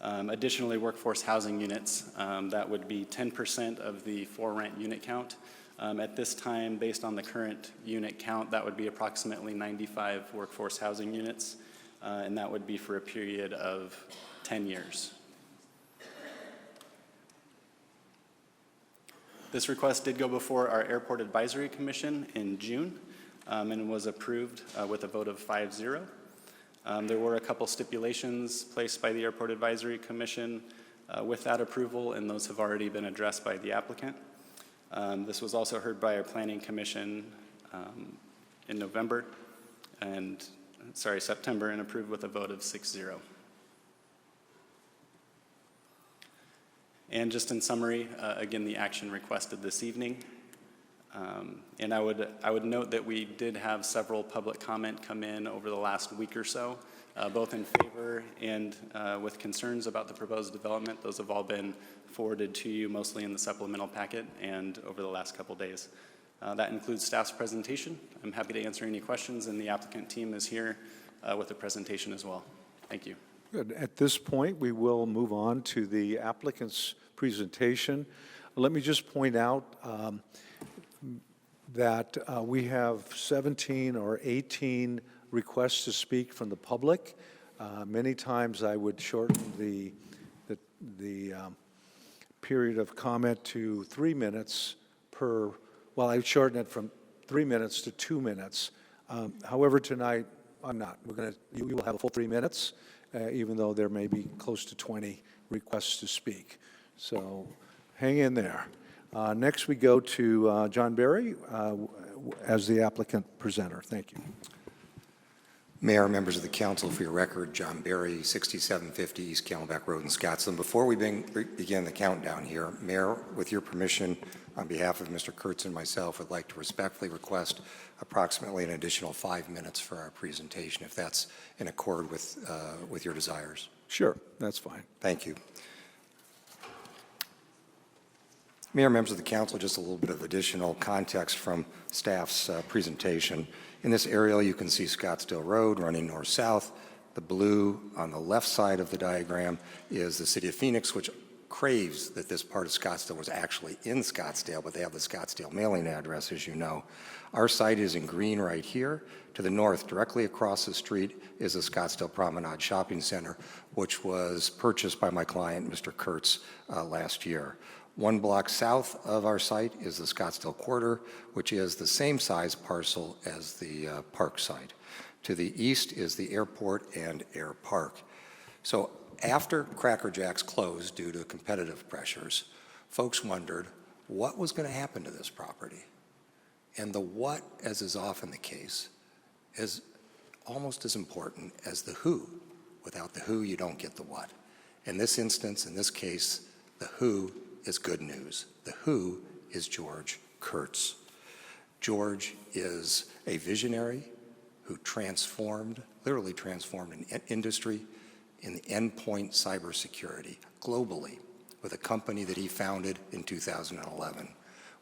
Speaker 14: Additionally, workforce housing units, that would be 10% of the for rent unit count At this time, based on the current unit count, that would be approximately 95 workforce housing units, and that would be for a period of 10 years. This request did go before our Airport Advisory Commission in June and was approved with a vote of 5-0. There were a couple stipulations placed by the Airport Advisory Commission with that approval, and those have already been addressed by the applicant. This was also heard by our Planning Commission in September, and approved with a vote of 6-0. And just in summary, again, the action requested this evening. And I would note that we did have several public comment come in over the last week or so, both in favor and with concerns about the proposed development. Those have all been forwarded to you, mostly in the supplemental packet and over the last couple days. That includes staff's presentation. I'm happy to answer any questions, and the applicant team is here with a presentation as well. Thank you.
Speaker 1: Good. At this point, we will move on to the applicant's presentation. Let me just point out that we have 17 or 18 requests to speak from the public. Many times I would shorten the period of comment to 3 minutes per, well, I would shorten it from 3 minutes to 2 minutes. However, tonight, I'm not. You will have a full 3 minutes, even though there may be close to 20 requests to speak. So hang in there. Next, we go to John Berry as the applicant presenter. Thank you.
Speaker 15: Mayor, members of the council, for your record, John Berry, 6750 East Camelback Road in Scottsdale. Before we begin the countdown here, Mayor, with your permission, on behalf of Mr. Kurtz and myself, would like to respectfully request approximately an additional 5 minutes for our presentation, if that's in accord with your desires.
Speaker 1: Sure, that's fine.
Speaker 15: Thank you. Mayor, members of the council, just a little bit of additional context from staff's presentation. In this aerial, you can see Scottsdale Road running north-south. The blue on the left side of the diagram is the city of Phoenix, which craves that this part of Scottsdale was actually in Scottsdale, but they have the Scottsdale mailing address, as you know. Our site is in green right here. To the north, directly across the street, is the Scottsdale Promenade Shopping Center, which was purchased by my client, Mr. Kurtz, last year. 1 block south of our site is the Scottsdale Quarter, which is the same size parcel as the park site. To the east is the airport and air park. So after Cracker Jack's closed due to competitive pressures, folks wondered what was going to happen to this property. And the what, as is often the case, is almost as important as the who. Without the who, you don't get the what. In this instance, in this case, the who is good news. The who is George Kurtz. George is a visionary who literally transformed an industry in the endpoint cybersecurity globally with a company that he founded in 2011,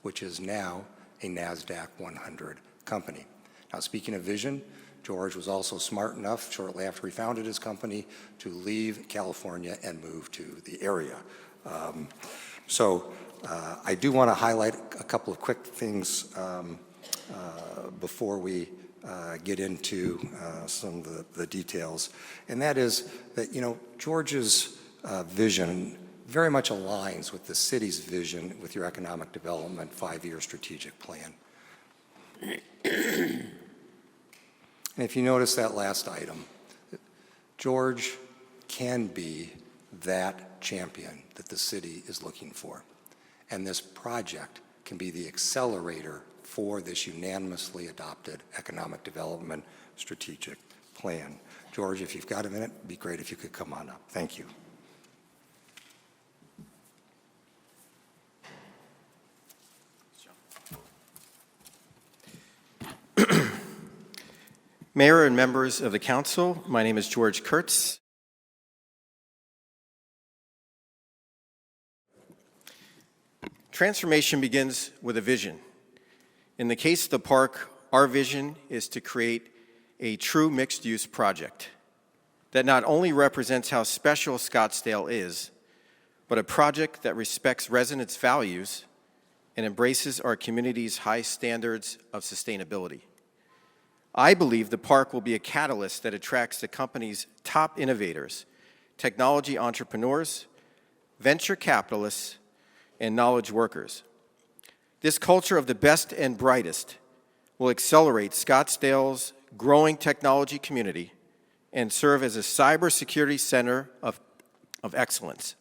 Speaker 15: which is now a NASDAQ 100 company. Now, speaking of vision, George was also smart enough, shortly after he founded his company, to leave California and move to the area. I do want to highlight a couple of quick things before we get into some of the details. And that is that, George's vision very much aligns with the city's vision with your economic development 5-year strategic plan. And if you notice that last item, George can be that champion that the city is looking for. And this project can be the accelerator for this unanimously adopted economic development strategic plan. George, if you've got a minute, it'd be great if you could come on up. Thank you.
Speaker 16: Mayor and members of the council, my name is George Kurtz. Transformation begins with a vision. In the case of the park, our vision is to create a true mixed-use project that not only represents how special Scottsdale is, but a project that respects residents' values and embraces our community's high standards of sustainability. I believe the park will be a catalyst that attracts the company's top innovators, technology entrepreneurs, venture capitalists, and knowledge workers. This culture of the best and brightest will accelerate Scottsdale's growing technology community and serve as a cybersecurity center of excellence.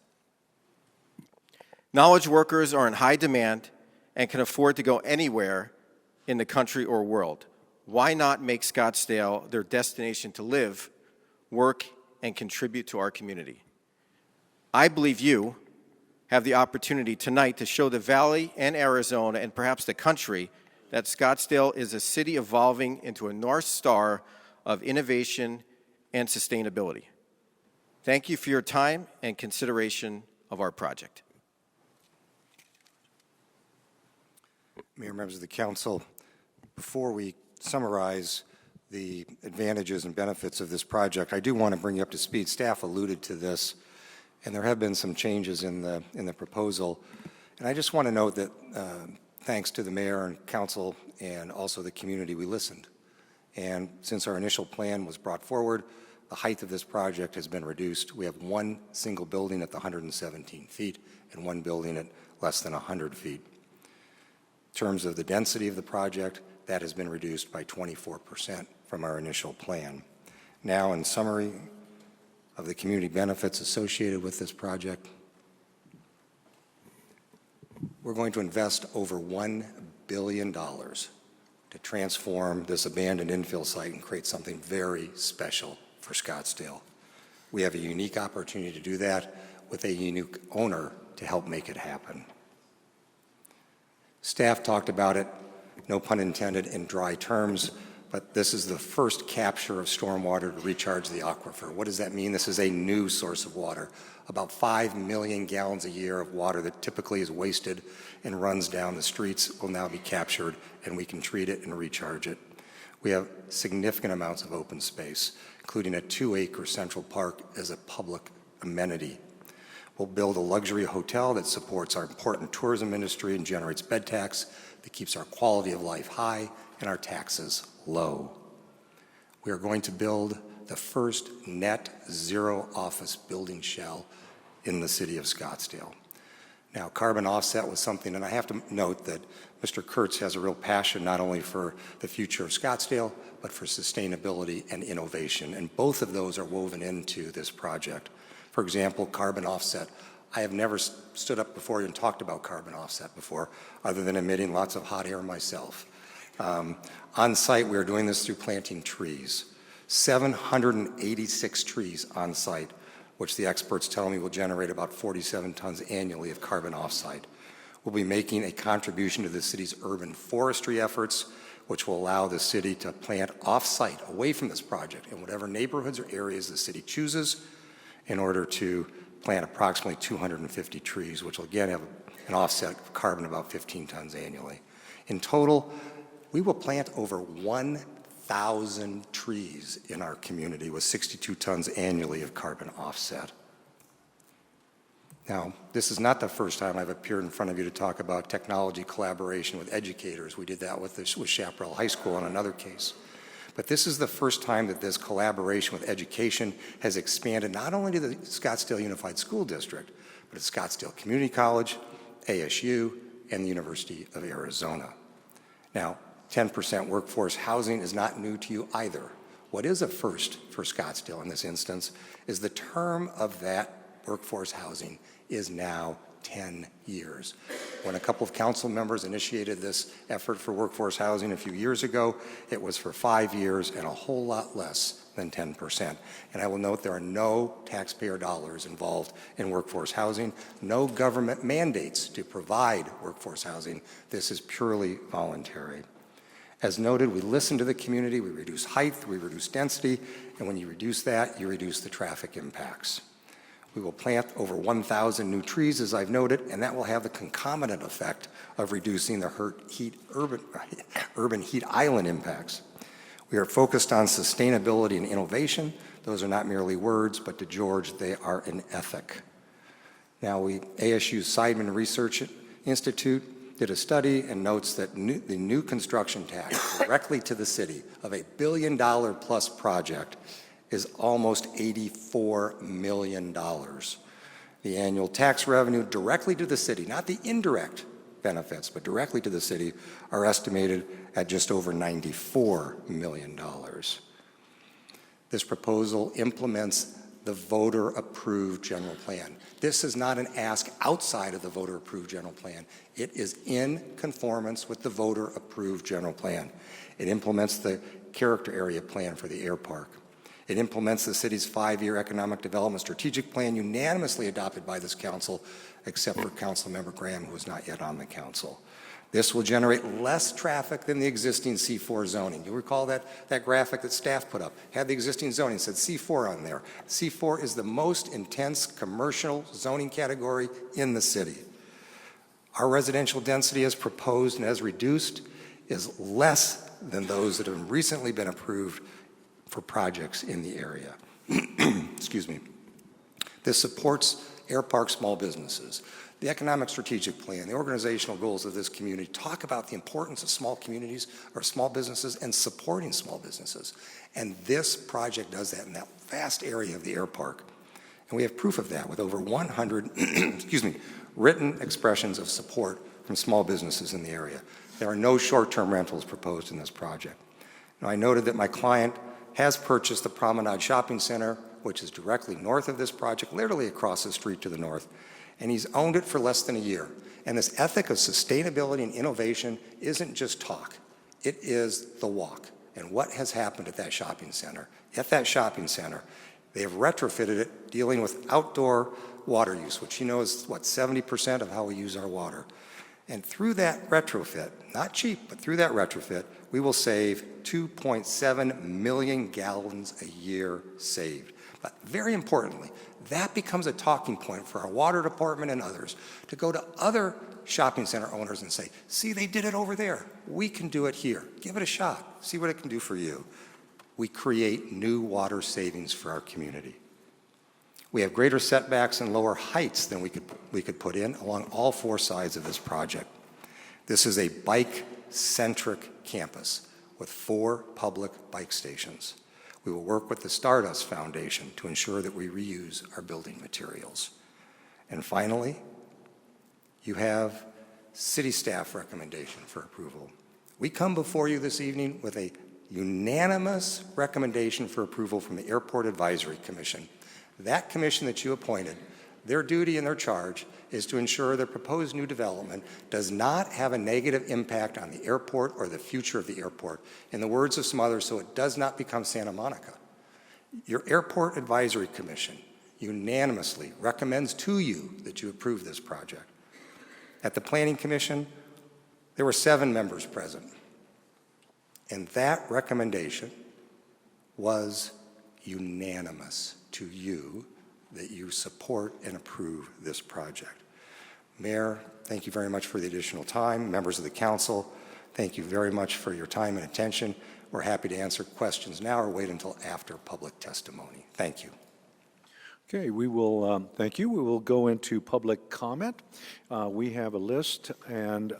Speaker 16: Knowledge workers are in high demand and can afford to go anywhere in the country or world. Why not make Scottsdale their destination to live, work, and contribute to our community? I believe you have the opportunity tonight to show the Valley and Arizona and perhaps the country that Scottsdale is a city evolving into a North Star of innovation and sustainability. Thank you for your time and consideration of our project.
Speaker 15: Mayor, members of the council, before we summarize the advantages and benefits of this project, I do want to bring you up to speed. Staff alluded to this, and there have been some changes in the proposal. And I just want to note that thanks to the mayor and council and also the community, we listened. And since our initial plan was brought forward, the height of this project has been reduced. We have one single building at the 117 feet and one building at less than 100 feet. In terms of the density of the project, that has been reduced by 24% from our initial plan. Now, in summary of the community benefits associated with this project, we're going to invest over $1 billion to transform this abandoned infill site and create something very special for Scottsdale. We have a unique opportunity to do that with a unique owner to help make it happen. Staff talked about it, no pun intended, in dry terms, but this is the first capture of stormwater to recharge the aquifer. What does that mean? This is a new source of water. About 5 million gallons a year of water that typically is wasted and runs down the streets will now be captured, and we can treat it and recharge it. We have significant amounts of open space, including a 2-acre central park as a public amenity. We'll build a luxury hotel that supports our important tourism industry and generates bed tax that keeps our quality of life high and our taxes low. We are going to build the first net zero office building shell in the city of Scottsdale. Now, carbon offset was something, and I have to note that Mr. Kurtz has a real passion not only for the future of Scottsdale, but for sustainability and innovation, and both of those are woven into this project. For example, carbon offset. I have never stood up before and talked about carbon offset before, other than emitting lots of hot air myself. On site, we are doing this through planting trees. 786 trees on site, which the experts tell me will generate about 47 tons annually of carbon offsite. We'll be making a contribution to the city's urban forestry efforts, which will allow the city to plant off-site, away from this project, in whatever neighborhoods or areas the city chooses, in order to plant approximately 250 trees, which will again have an offset of carbon about 15 tons annually. In total, we will plant over 1,000 trees in our community with 62 tons annually of carbon offset. Now, this is not the first time I've appeared in front of you to talk about technology collaboration with educators. We did that with Chaparral High School in another case. But this is the first time that this collaboration with education has expanded not only to the Scottsdale Unified School District, but at Scottsdale Community College, ASU, and the University of Arizona. Now, 10% workforce housing is not new to you either. What is a first for Scottsdale in this instance is the term of that workforce housing is now 10 years. When a couple of council members initiated this effort for workforce housing a few years ago, it was for 5 years and a whole lot less than 10%. And I will note there are no taxpayer dollars involved in workforce housing, no government mandates to provide workforce housing. This is purely voluntary. As noted, we listen to the community, we reduce height, we reduce density, and when you reduce that, you reduce the traffic impacts. We will plant over 1,000 new trees, as I've noted, and that will have the concomitant effect of reducing the urban heat island impacts. We are focused on sustainability and innovation. Those are not merely words, but to George, they are an ethic. Now, ASU's Seidman Research Institute did a study and notes that the new construction tax directly to the city of a $1 billion plus project is almost $84 million. The annual tax revenue directly to the city, not the indirect benefits, but directly to the city, are estimated at just over $94 million. This proposal implements the voter-approved general plan. This is not an ask outside of the voter-approved general plan. It is in conformance with the voter-approved general plan. It implements the character area plan for the air park. It implements the city's 5-year economic development strategic plan unanimously adopted by this council, except for Councilmember Graham, who is not yet on the council. This will generate less traffic than the existing C4 zoning. You'll recall that graphic that staff put up, had the existing zoning, said C4 on there. C4 is the most intense commercial zoning category in the city. Our residential density as proposed and as reduced is less than those that have recently been approved for projects in the area. Excuse me. This supports air park small businesses. The economic strategic plan, the organizational goals of this community talk about the importance of small communities or small businesses and supporting small businesses. And this project does that in that vast area of the air park. And we have proof of that with over 100 excuse me, written expressions of support from small businesses in the area. There are no short-term rentals proposed in this project. Now, I noted that my client has purchased the Promenade Shopping Center, which is directly north of this project, literally across the street to the north. And he's owned it for less than a year. And this ethic of sustainability and innovation isn't just talk. It is the walk. And what has happened at that shopping center? At that shopping center, they have retrofitted it dealing with outdoor water use, which you know is, 70% of how we use our water. And through that retrofit, not cheap, but through that retrofit, we will save 2.7 million gallons a year saved. But very importantly, that becomes a talking point for our water department and others to go to other shopping center owners and say, see, they did it over there. We can do it here. Give it a shot. See what it can do for you. We create new water savings for our community. We have greater setbacks and lower heights than we could put in along all 4 sides of this project. This is a bike-centric campus with 4 public bike stations. We will work with the Stardust Foundation to ensure that we reuse our building materials. And finally, you have city staff recommendation for approval. We come before you this evening with a unanimous recommendation for approval from the Airport Advisory Commission. That commission that you appointed, their duty and their charge is to ensure the proposed new development does not have a negative impact on the airport or the future of the airport. In the words of some others, so it does not become Santa Monica. Your Airport Advisory Commission unanimously recommends to you that you approve this project. At the Planning Commission, there were 7 members present. And that recommendation was unanimous to you that you support and approve this project. Mayor, thank you very much for the additional time. Members of the council, thank you very much for your time and attention. We're happy to answer questions now or wait until after public testimony. Thank you.
Speaker 1: Okay, we will, thank you. We will go into public comment. We have a list, and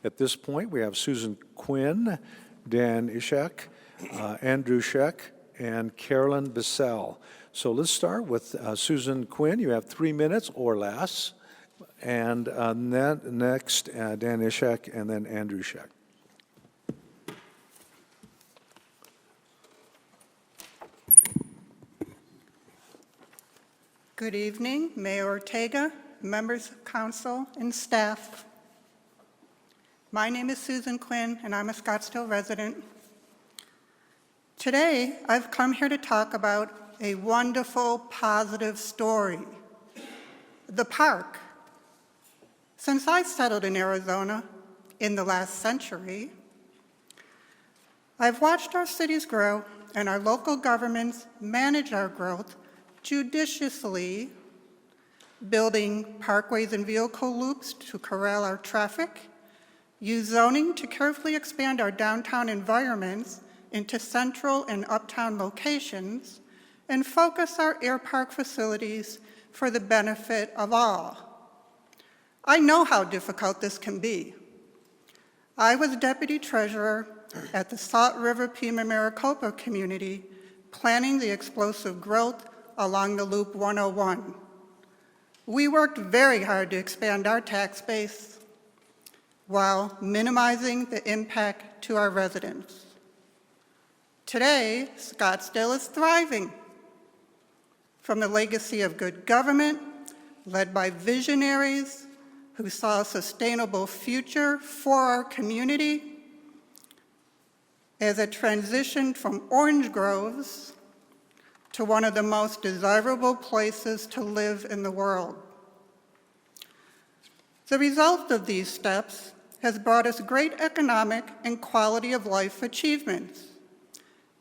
Speaker 1: at this point, we have Susan Quinn, Dan Ishak, Andrew Sheck, and Carolyn Bissell. So let's start with Susan Quinn. You have 3 minutes or less. And next, Dan Ishak, and then Andrew Sheck.
Speaker 17: Good evening, Mayor Ortega, members of council, and staff. My name is Susan Quinn, and I'm a Scottsdale resident. Today, I've come here to talk about a wonderful, positive story, the park. Since I settled in Arizona in the last century, I've watched our cities grow and our local governments manage our growth judiciously, building parkways and vehicle loops to corral our traffic, use zoning to carefully expand our downtown environments into central and uptown locations, and focus our air park facilities for the benefit of all. I know how difficult this can be. I was deputy treasurer at the Salt River Pima Maricopa community, planning the explosive growth along the Loop 101. We worked very hard to expand our tax base while minimizing the impact to our residents. Today, Scottsdale is thriving. From the legacy of good government, led by visionaries who saw a sustainable future for our community, as it transitioned from orange groves to one of the most desirable places to live in the world. The result of these steps has brought us great economic and quality of life achievements.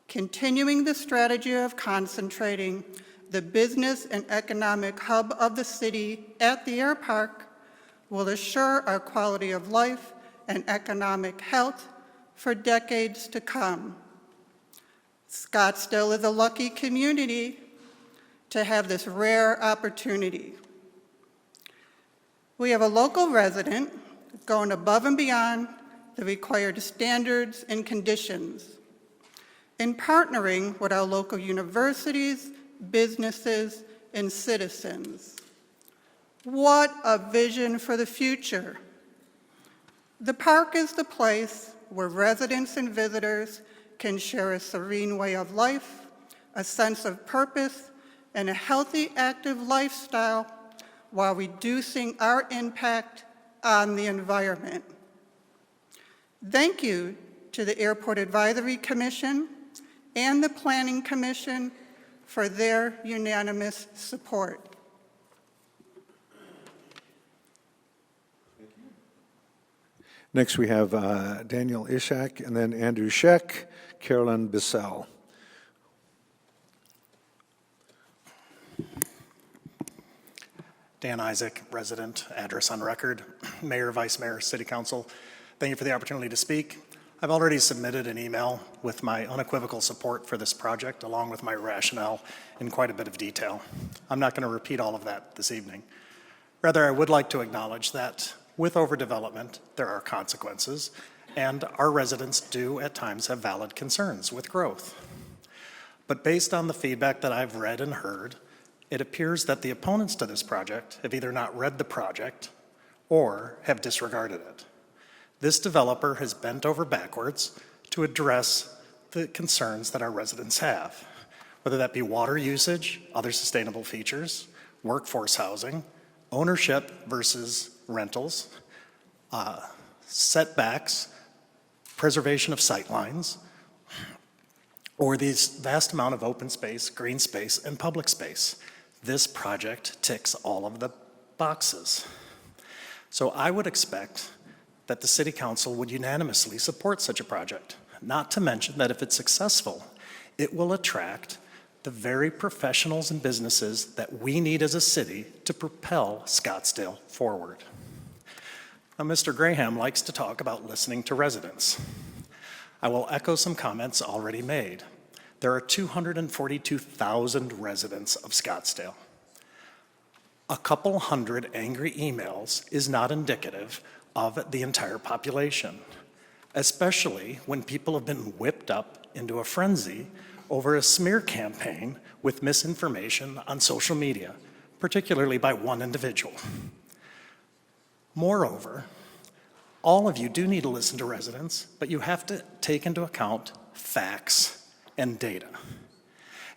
Speaker 17: Continuing the strategy of concentrating the business and economic hub of the city at the air park will assure our quality of life and economic health for decades to come. Scottsdale is a lucky community to have this rare opportunity. We have a local resident going above and beyond the required standards and conditions in partnering with our local universities, businesses, and citizens. What a vision for the future. The park is the place where residents and visitors can share a serene way of life, a sense of purpose, and a healthy, active lifestyle while reducing our impact on the environment. Thank you to the Airport Advisory Commission and the Planning Commission for their unanimous support.
Speaker 1: Next, we have Daniel Ishak, and then Andrew Scheck, Carolyn Bissell.
Speaker 18: Dan Isaac, resident, address on record, Mayor, Vice Mayor, City Council. Thank you for the opportunity to speak. I've already submitted an email with my unequivocal support for this project, along with my rationale in quite a bit of detail. I'm not going to repeat all of that this evening. Rather, I would like to acknowledge that with overdevelopment, there are consequences, and our residents do at times have valid concerns with growth. But based on the feedback that I've read and heard, it appears that the opponents to this project have either not read the project or have disregarded it. This developer has bent over backwards to address the concerns that our residents have, whether that be water usage, other sustainable features, workforce housing, ownership versus rentals, setbacks, preservation of sightlines, or this vast amount of open space, green space, and public space. This project ticks all of the boxes. So I would expect that the City Council would unanimously support such a project, not to mention that if it's successful, it will attract the very professionals and businesses that we need as a city to propel Scottsdale forward. Now, Mr. Graham likes to talk about listening to residents. I will echo some comments already made. There are 242,000 residents of Scottsdale. A couple hundred angry emails is not indicative of the entire population, especially when people have been whipped up into a frenzy over a smear campaign with misinformation on social media, particularly by one individual. Moreover, all of you do need to listen to residents, but you have to take into account facts and data.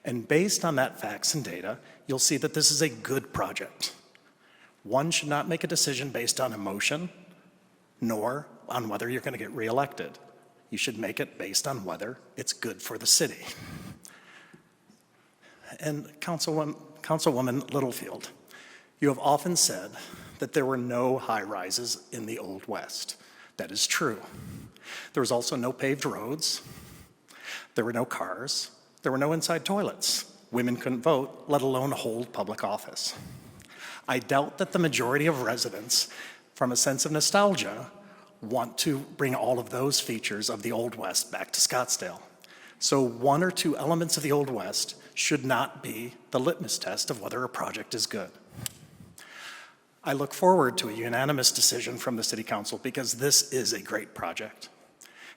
Speaker 18: And based on that facts and data, you'll see that this is a good project. One should not make a decision based on emotion, nor on whether you're going to get reelected. You should make it based on whether it's good for the city. And Councilwoman Littlefield, you have often said that there were no high-rises in the Old West. That is true. There was also no paved roads. There were no cars. There were no inside toilets. Women couldn't vote, let alone hold public office. I doubt that the majority of residents, from a sense of nostalgia, want to bring all of those features of the Old West back to Scottsdale. So one or two elements of the Old West should not be the litmus test of whether a project is good. I look forward to a unanimous decision from the City Council because this is a great project.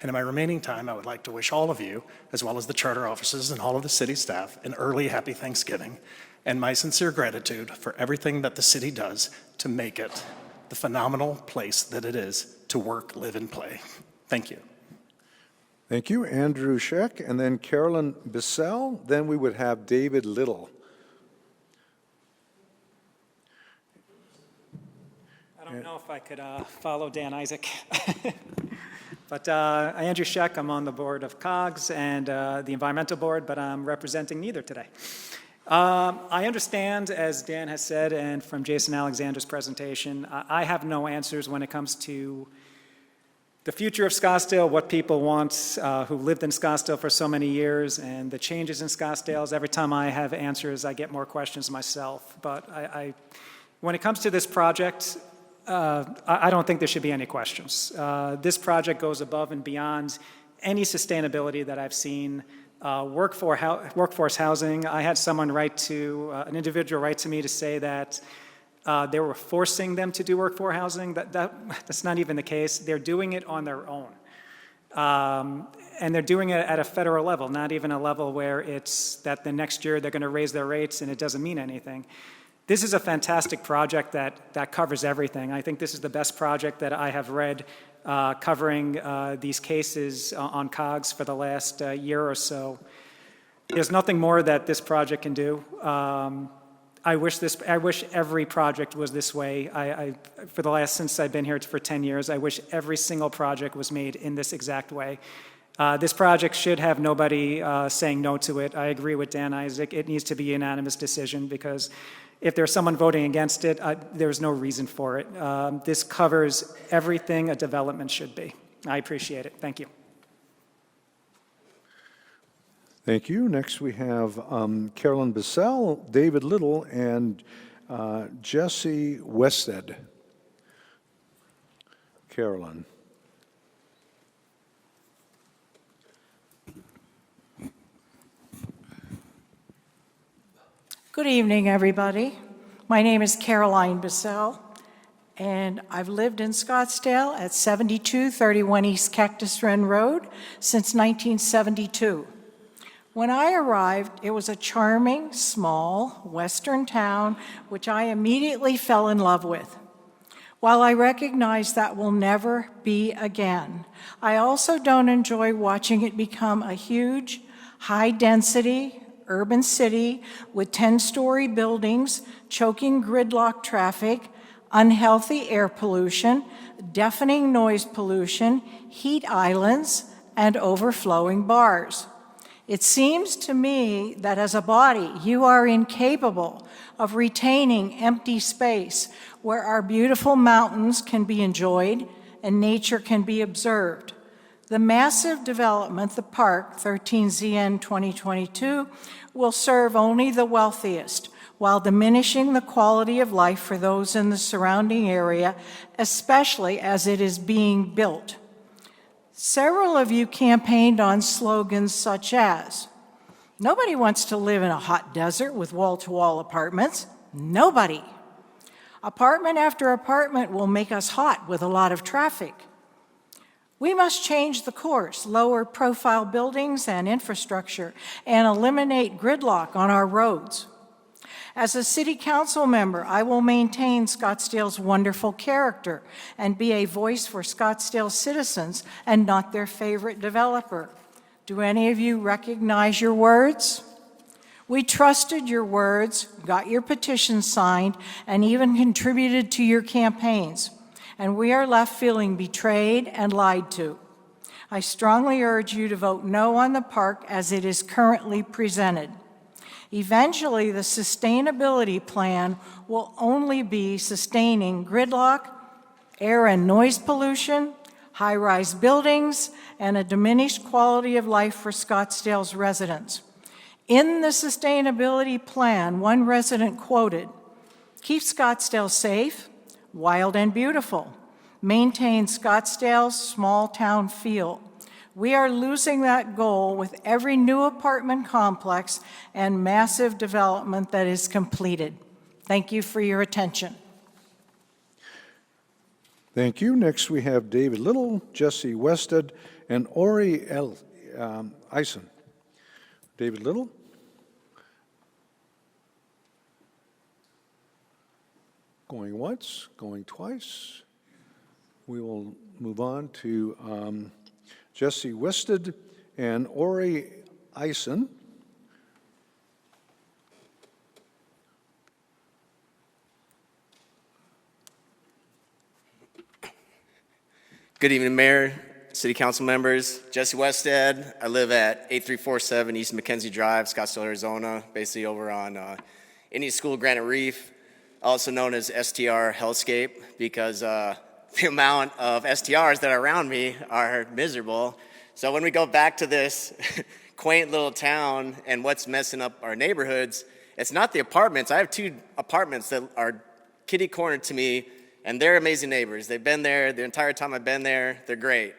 Speaker 18: And in my remaining time, I would like to wish all of you, as well as the charter officers and all of the city staff, an early happy Thanksgiving and my sincere gratitude for everything that the city does to make it the phenomenal place that it is to work, live, and play. Thank you.
Speaker 1: Thank you, Andrew Scheck, and then Carolyn Bissell. Then we would have David Little.
Speaker 19: I don't know if I could follow Dan Isaac. But Andrew Scheck, I'm on the board of COGS and the Environmental Board, but I'm representing neither today. I understand, as Dan has said, and from Jason Alexander's presentation, I have no answers when it comes to the future of Scottsdale, what people want who lived in Scottsdale for so many years, and the changes in Scottsdale. Every time I have answers, I get more questions myself. But when it comes to this project, I don't think there should be any questions. This project goes above and beyond any sustainability that I've seen. Workforce housing, I had someone an individual write to me to say that they were forcing them to do workforce housing. That's not even the case. They're doing it on their own. And they're doing it at a federal level, not even a level where it's that the next year they're going to raise their rates and it doesn't mean anything. This is a fantastic project that covers everything. I think this is the best project that I have read covering these cases on COGS for the last year or so. There's nothing more that this project can do. I wish every project was this way. Since I've been here for 10 years, I wish every single project was made in this exact way. This project should have nobody saying no to it. I agree with Dan Isaac. It needs to be a unanimous decision because if there's someone voting against it, there's no reason for it. This covers everything a development should be. I appreciate it. Thank you.
Speaker 1: Thank you. Next we have Carolyn Bissell, David Little, and Jesse Wested. Carolyn.
Speaker 20: Good evening, everybody. My name is Caroline Bissell, and I've lived in Scottsdale at 7231 East Cactus Run Road since 1972. When I arrived, it was a charming, small, western town, which I immediately fell in love with. While I recognize that will never be again, I also don't enjoy watching it become a huge, high-density, urban city with 10-story buildings, choking gridlock traffic, unhealthy air pollution, deafening noise pollution, heat islands, and overflowing bars. It seems to me that as a body, you are incapable of retaining empty space where our beautiful mountains can be enjoyed and nature can be observed. The massive development, the park, 13ZN 2022, will serve only the wealthiest while diminishing the quality of life for those in the surrounding area, especially as it is being built. Several of you campaigned on slogans such as, "Nobody wants to live in a hot desert with wall-to-wall apartments. Nobody. Apartment after apartment will make us hot with a lot of traffic. We must change the course, lower profile buildings and infrastructure, and eliminate gridlock on our roads. As a city council member, I will maintain Scottsdale's wonderful character and be a voice for Scottsdale citizens and not their favorite developer. Do any of you recognize your words? We trusted your words, got your petitions signed, and even contributed to your campaigns. And we are left feeling betrayed and lied to. I strongly urge you to vote no on the park as it is currently presented. Eventually, the sustainability plan will only be sustaining gridlock, air and noise pollution, high-rise buildings, and a diminished quality of life for Scottsdale's residents. In the sustainability plan, one resident quoted, "Keep Scottsdale safe, wild and beautiful. Maintain Scottsdale's small town feel." We are losing that goal with every new apartment complex and massive development that is completed. Thank you for your attention.
Speaker 1: Thank you. Next, we have David Little, Jesse Wested, and Ori Eisen. David Little. Going once, going twice. We will move on to Jesse Wested and Ori Eisen.
Speaker 21: Good evening, Mayor, City Council members. Jesse Wested. I live at 8347 East Mackenzie Drive, Scottsdale, Arizona, basically over on Indian School, Granite Reef, also known as STR Hellscape, because the amount of STRs that are around me are miserable. So when we go back to this quaint little town and what's messing up our neighborhoods, it's not the apartments. I have 2 apartments that are kitty-cornered to me, and they're amazing neighbors. They've been there the entire time I've been there. They're great.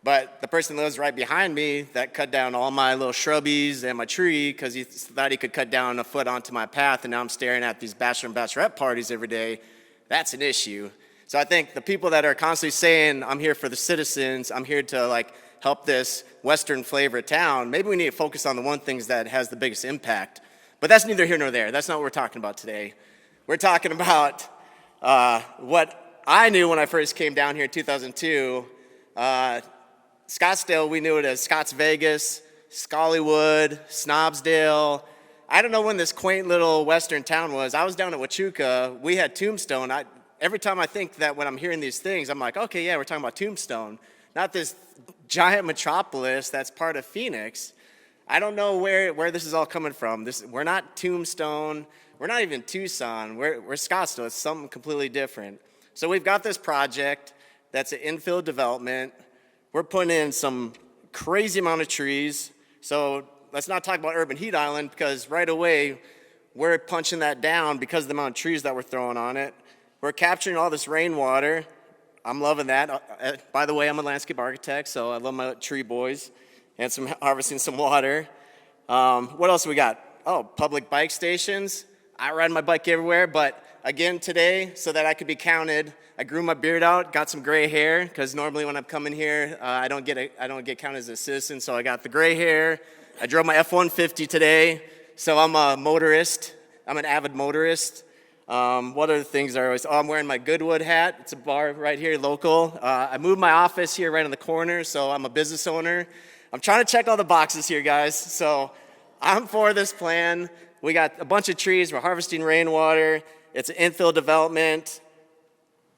Speaker 21: But the person that lives right behind me that cut down all my little shrubbies and my tree because he thought he could cut down a foot onto my path, and now I'm staring at these bachelor and bachelorette parties every day, that's an issue. So I think the people that are constantly saying, I'm here for the citizens, I'm here to help this Western flavor town, maybe we need to focus on the one thing that has the biggest impact. But that's neither here nor there. That's not what we're talking about today. We're talking about what I knew when I first came down here in 2002. Scottsdale, we knew it as Scotts Vegas, Scollywood, Snobsdale. I don't know when this quaint little western town was. I was down at Huachuca. We had Tombstone. Every time I think that when I'm hearing these things, I'm like, okay, yeah, we're talking about Tombstone, not this giant metropolis that's part of Phoenix. I don't know where this is all coming from. We're not Tombstone. We're not even Tucson. We're Scottsdale. It's something completely different. So we've got this project that's an infill development. We're putting in some crazy amount of trees. So let's not talk about urban heat island, because right away we're punching that down because of the amount of trees that we're throwing on it. We're capturing all this rainwater. I'm loving that. By the way, I'm a landscape architect, so I love my tree boys and harvesting some water. What else we got? Oh, public bike stations. I ride my bike everywhere, but again today, so that I could be counted, I grew my beard out, got some gray hair, because normally when I'm coming here, I don't get counted as a citizen, so I got the gray hair. I drove my F-150 today, so I'm a motorist. I'm an avid motorist. What other things are always? Oh, I'm wearing my Goodwood hat. It's a bar right here, local. I moved my office here right in the corner, so I'm a business owner. I'm trying to check all the boxes here, guys, so I'm for this plan. We got a bunch of trees. We're harvesting rainwater. It's an infill development.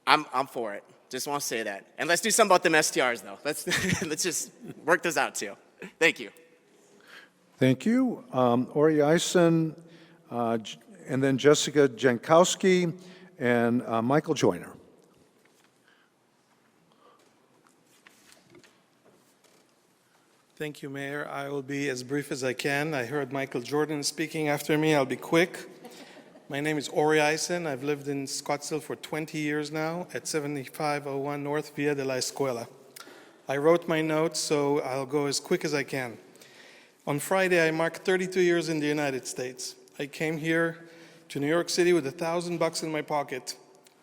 Speaker 21: I'm for it. Just want to say that. And let's do something about them STRs, though. Let's just work this out, too. Thank you.
Speaker 1: Thank you. Ori Eisen, and then Jessica Jankowski, and Michael Joyner.
Speaker 22: Thank you, Mayor. I will be as brief as I can. I heard Michael Jordan speaking after me. I'll be quick. My name is Ori Eisen. I've lived in Scottsdale for 20 years now at 7501 North Via de la Escuela. I wrote my notes, so I'll go as quick as I can. On Friday, I marked 32 years in the United States. I came here to New York City with $1,000 in my pocket.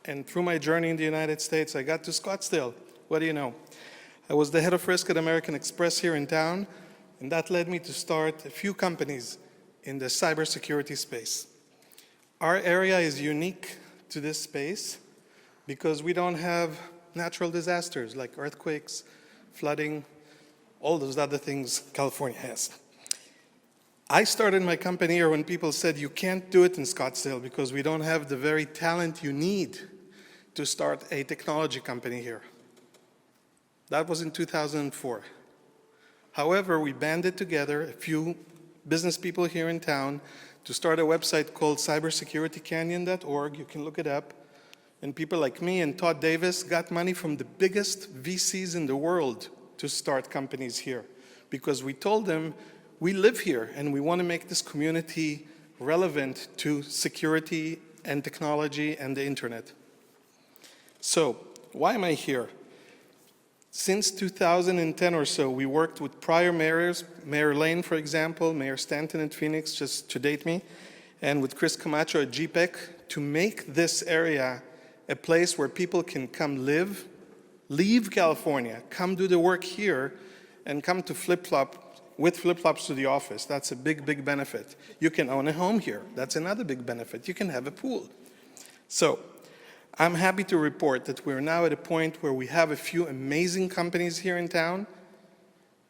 Speaker 22: And through my journey in the United States, I got to Scottsdale. What do you know? I was the head of risk at American Express here in town, and that led me to start a few companies in the cybersecurity space. Our area is unique to this space because we don't have natural disasters like earthquakes, flooding, all those other things California has. I started my company here when people said you can't do it in Scottsdale because we don't have the very talent you need to start a technology company here. That was in 2004. However, we banded together a few business people here in town to start a website called cybersecuritycanyon.org. You can look it up. And people like me and Todd Davis got money from the biggest VCs in the world to start companies here because we told them we live here and we want to make this community relevant to security and technology and the internet. So, why am I here? Since 2010 or so, we worked with prior mayors, Mayor Lane, for example, Mayor Stanton at Phoenix, just to date me, and with Chris Camacho at GPEC to make this area a place where people can come live, leave California, come do the work here, and come to with flip-flops to the office. That's a big, big benefit. You can own a home here. That's another big benefit. You can have a pool. So I'm happy to report that we're now at a point where we have a few amazing companies here in town,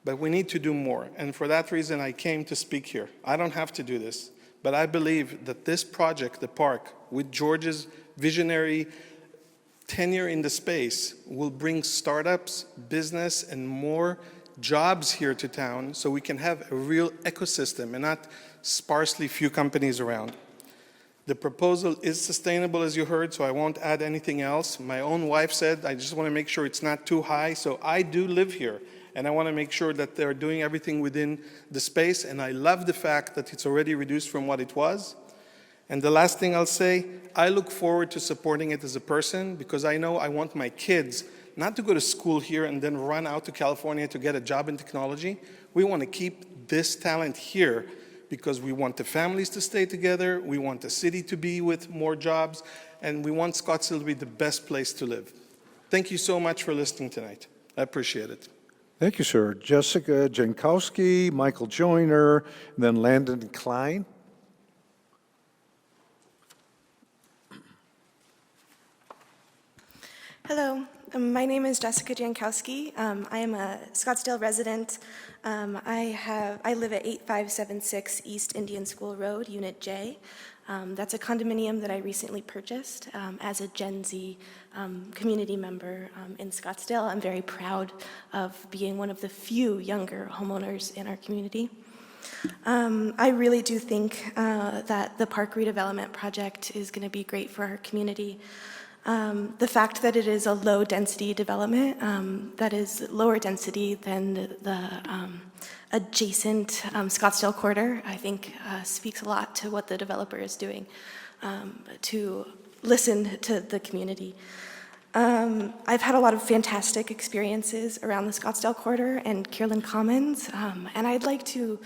Speaker 22: but we need to do more. And for that reason, I came to speak here. I don't have to do this, but I believe that this project, the park, with George's visionary tenure in the space, will bring startups, business, and more jobs here to town so we can have a real ecosystem and not sparsely few companies around. The proposal is sustainable, as you heard, so I won't add anything else. My own wife said, I just want to make sure it's not too high, so I do live here, and I want to make sure that they're doing everything within the space, and I love the fact that it's already reduced from what it was. And the last thing I'll say, I look forward to supporting it as a person because I know I want my kids not to go to school here and then run out to California to get a job in technology. We want to keep this talent here because we want the families to stay together, we want the city to be with more jobs, and we want Scottsdale to be the best place to live. Thank you so much for listening tonight. I appreciate it.
Speaker 1: Thank you, sir. Jessica Jankowski, Michael Joyner, and then Landon Klein.
Speaker 2: Hello, my name is Jessica Jankowski. I am a Scottsdale resident. I live at 8576 East Indian School Road, Unit J. That's a condominium that I recently purchased as a Gen Z community member in Scottsdale. I'm very proud of being one of the few younger homeowners in our community. I really do think that the park redevelopment project is going to be great for our community. The fact that it is a low-density development, that is lower density than the adjacent Scottsdale corridor, I think speaks a lot to what the developer is doing to listen to the community. I've had a lot of fantastic experiences around the Scottsdale corridor and Kierland Commons, and I'd like to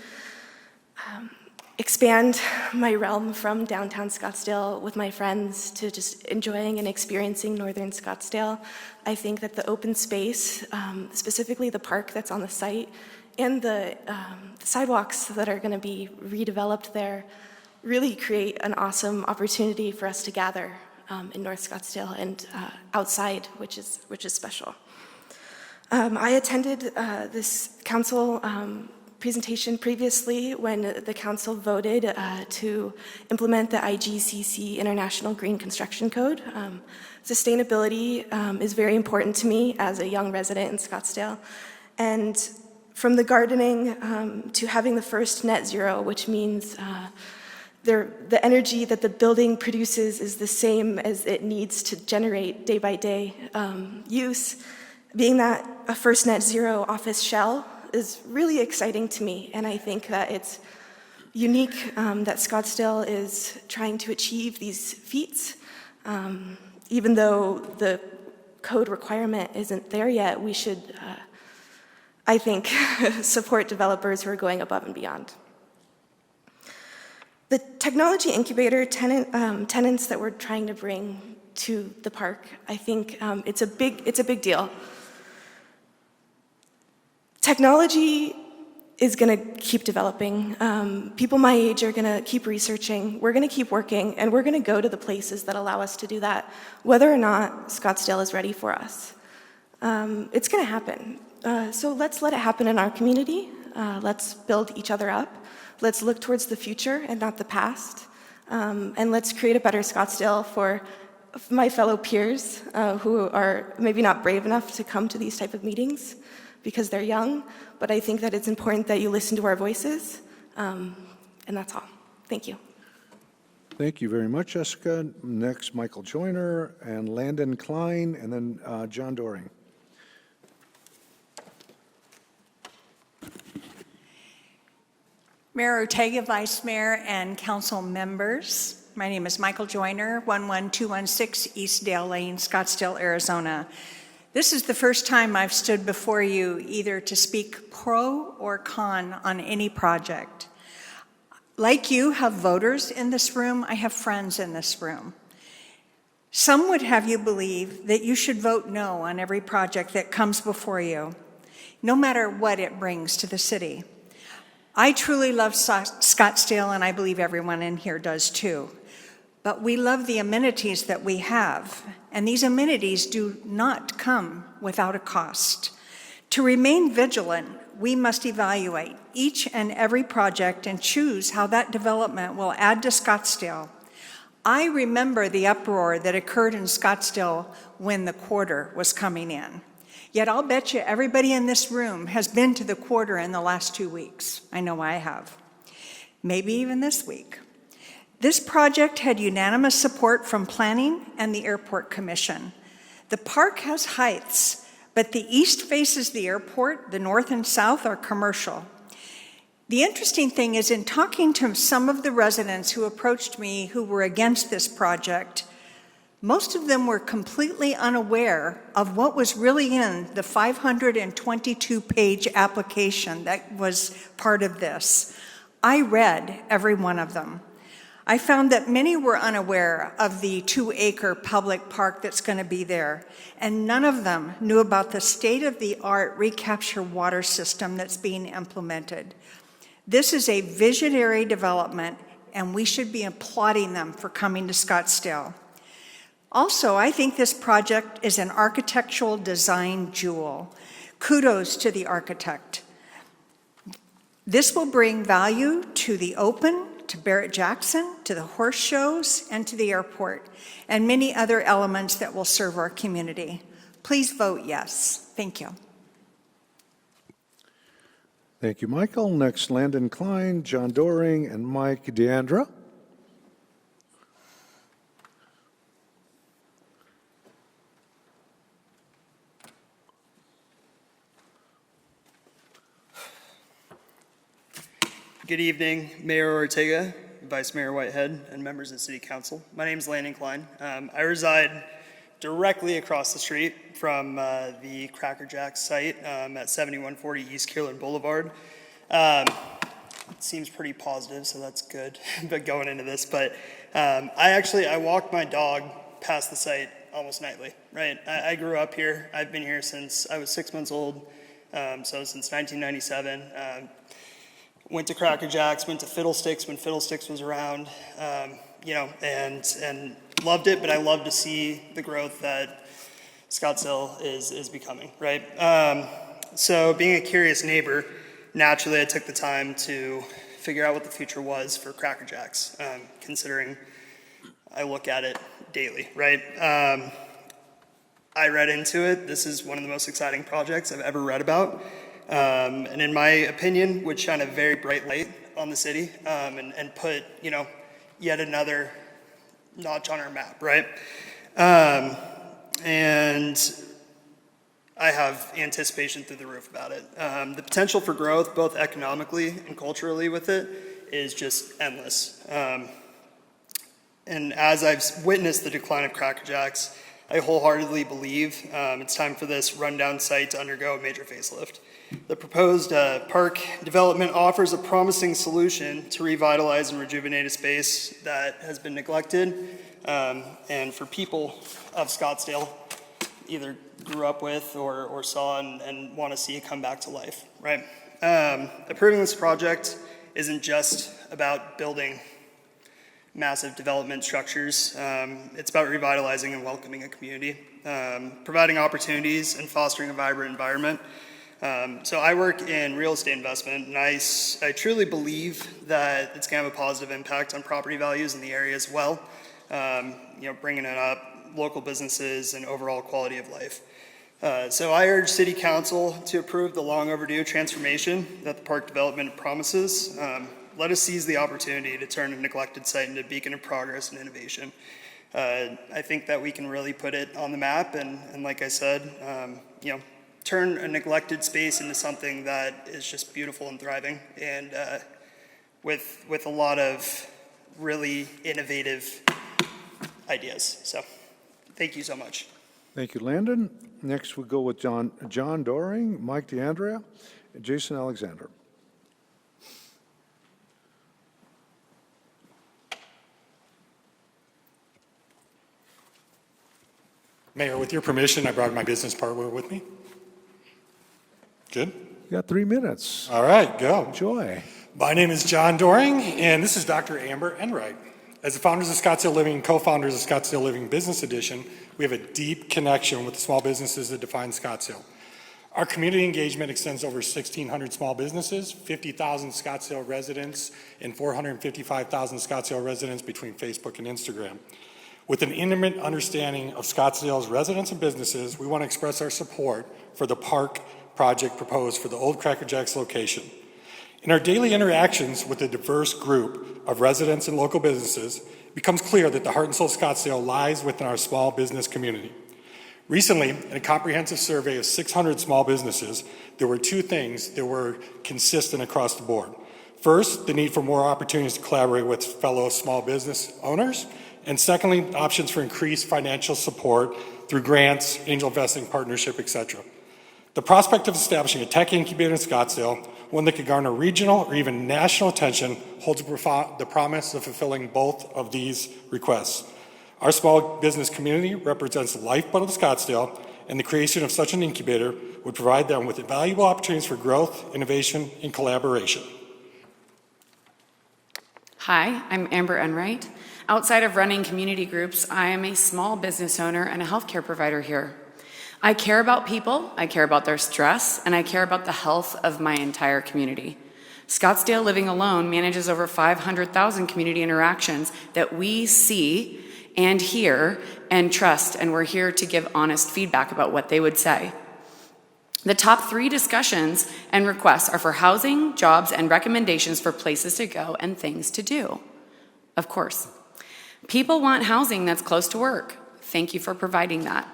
Speaker 2: expand my realm from downtown Scottsdale with my friends to just enjoying and experiencing northern Scottsdale. I think that the open space, specifically the park that's on the site, and the sidewalks that are going to be redeveloped there really create an awesome opportunity for us to gather in North Scottsdale and outside, which is special. I attended this council presentation previously when the council voted to implement the IGCC International Green Construction Code. Sustainability is very important to me as a young resident in Scottsdale. And from the gardening to having the first net zero, which means the energy that the building produces is the same as it needs to generate day by day use, being that a first net zero office shell is really exciting to me, and I think that it's unique that Scottsdale is trying to achieve these feats. Even though the code requirement isn't there yet, we should, I think, support developers who are going above and beyond. The technology incubator tenants that we're trying to bring to the park, I think it's a big deal. Technology is going to keep developing. People my age are going to keep researching. We're going to keep working, and we're going to go to the places that allow us to do that, whether or not Scottsdale is ready for us. It's going to happen. So let's let it happen in our community. Let's build each other up. Let's look towards the future and not the past. And let's create a better Scottsdale for my fellow peers who are maybe not brave enough to come to these type of meetings because they're young, but I think that it's important that you listen to our voices, and that's all. Thank you.
Speaker 1: Thank you very much, Jessica. Next, Michael Joyner and Landon Klein, and then John Doring.
Speaker 20: Mayor Ortega, Vice Mayor, and council members. My name is Michael Joyner, 11216 East Dale Lane, Scottsdale, Arizona. This is the first time I've stood before you either to speak pro or con on any project. Like you have voters in this room, I have friends in this room.
Speaker 3: Some would have you believe that you should vote no on every project that comes before you, no matter what it brings to the city. I truly love Scottsdale, and I believe everyone in here does too. But we love the amenities that we have, and these amenities do not come without a cost. To remain vigilant, we must evaluate each and every project and choose how that development will add to Scottsdale. I remember the uproar that occurred in Scottsdale when the quarter was coming in. Yet I'll bet you everybody in this room has been to the quarter in the last 2 weeks. I know I have. Maybe even this week. This project had unanimous support from Planning and the Airport Commission. The park has heights, but the east faces the airport, the north and south are commercial. The interesting thing is, in talking to some of the residents who approached me who were against this project, most of them were completely unaware of what was really in the 522-page application that was part of this. I read every one of them. I found that many were unaware of the 2-acre public park that's going to be there, and none of them knew about the state-of-the-art recapture water system that's being implemented. This is a visionary development, and we should be applauding them for coming to Scottsdale. Also, I think this project is an architectural design jewel. Kudos to the architect. This will bring value to the Open, to Barrett-Jackson, to the horse shows, and to the airport, and many other elements that will serve our community. Please vote yes. Thank you.
Speaker 1: Thank you, Michael. Next, Landon Klein, John Doring, and Mike DeAndra.
Speaker 4: Good evening, Mayor Ortega, Vice Mayor Whitehead, and members of the City Council. My name is Landon Klein. I reside directly across the street from the Cracker Jack site at 7140 East Kierland Boulevard. It seems pretty positive, so that's good but going into this. But I walk my dog past the site almost nightly, right? I grew up here. I've been here since I was 6 months old, so since 1997. Went to Cracker Jacks, went to Fiddlesticks when Fiddlesticks was around, and loved it, but I love to see the growth that Scottsdale is becoming, right? So being a curious neighbor, naturally I took the time to figure out what the future was for Cracker Jacks, considering I look at it daily, right? I read into it. This is one of the most exciting projects I've ever read about. And in my opinion, would shine a very bright light on the city and put, yet another notch on our map, right? And I have anticipation through the roof about it. The potential for growth, both economically and culturally with it, is just endless. And as I've witnessed the decline of Cracker Jacks, I wholeheartedly believe it's time for this rundown site to undergo a major facelift. The proposed park development offers a promising solution to revitalize and rejuvenate a space that has been neglected, and for people of Scottsdale either grew up with or saw and want to see it come back to life, right? Approving this project isn't just about building massive development structures. It's about revitalizing and welcoming a community, providing opportunities and fostering a vibrant environment. So I work in real estate investment, and I truly believe that it's going to have a positive impact on property values in the area as well, bringing it up, local businesses, and overall quality of life. So I urge City Council to approve the long overdue transformation that the park development promises. Let us seize the opportunity to turn a neglected site into a beacon of progress and innovation. I think that we can really put it on the map, and like I said, turn a neglected space into something that is just beautiful and thriving, and with a lot of really innovative ideas. So thank you so much.
Speaker 1: Thank you, Landon. Next, we'll go with John Doring, Mike DeAndrea, and Jason Alexander.
Speaker 5: Mayor, with your permission, I brought my business partner with me. Good?
Speaker 1: You got 3 minutes.
Speaker 5: All right, go.
Speaker 1: Enjoy.
Speaker 5: My name is John Doring, and this is Dr. Amber Enright. As the founders of Scottsdale Living and co-founders of Scottsdale Living Business Edition, we have a deep connection with the small businesses that define Scottsdale. Our community engagement extends over 1,600 small businesses, 50,000 Scottsdale residents, and 455,000 Scottsdale residents between Facebook and Instagram. With an intimate understanding of Scottsdale's residents and businesses, we want to express our support for the park project proposed for the old Cracker Jacks location. In our daily interactions with a diverse group of residents and local businesses, it becomes clear that the heart and soul of Scottsdale lies within our small business community. Recently, in a comprehensive survey of 600 small businesses, there were 2 things that were consistent across the board. First, the need for more opportunities to collaborate with fellow small business owners, and secondly, options for increased financial support through grants, angel investing, partnership, etc. The prospect of establishing a tech incubator in Scottsdale, one that could garner regional or even national attention, holds the promise of fulfilling both of these requests. Our small business community represents the lifeblood of Scottsdale, and the creation of such an incubator would provide them with valuable opportunities for growth, innovation, and collaboration.
Speaker 6: Hi, I'm Amber Enright. Outside of running community groups, I am a small business owner and a healthcare provider here. I care about people, I care about their stress, and I care about the health of my entire community. Scottsdale Living alone manages over 500,000 community interactions that we see and hear and trust, and we're here to give honest feedback about what they would say. The top 3 discussions and requests are for housing, jobs, and recommendations for places to go and things to do. Of course. People want housing that's close to work. Thank you for providing that.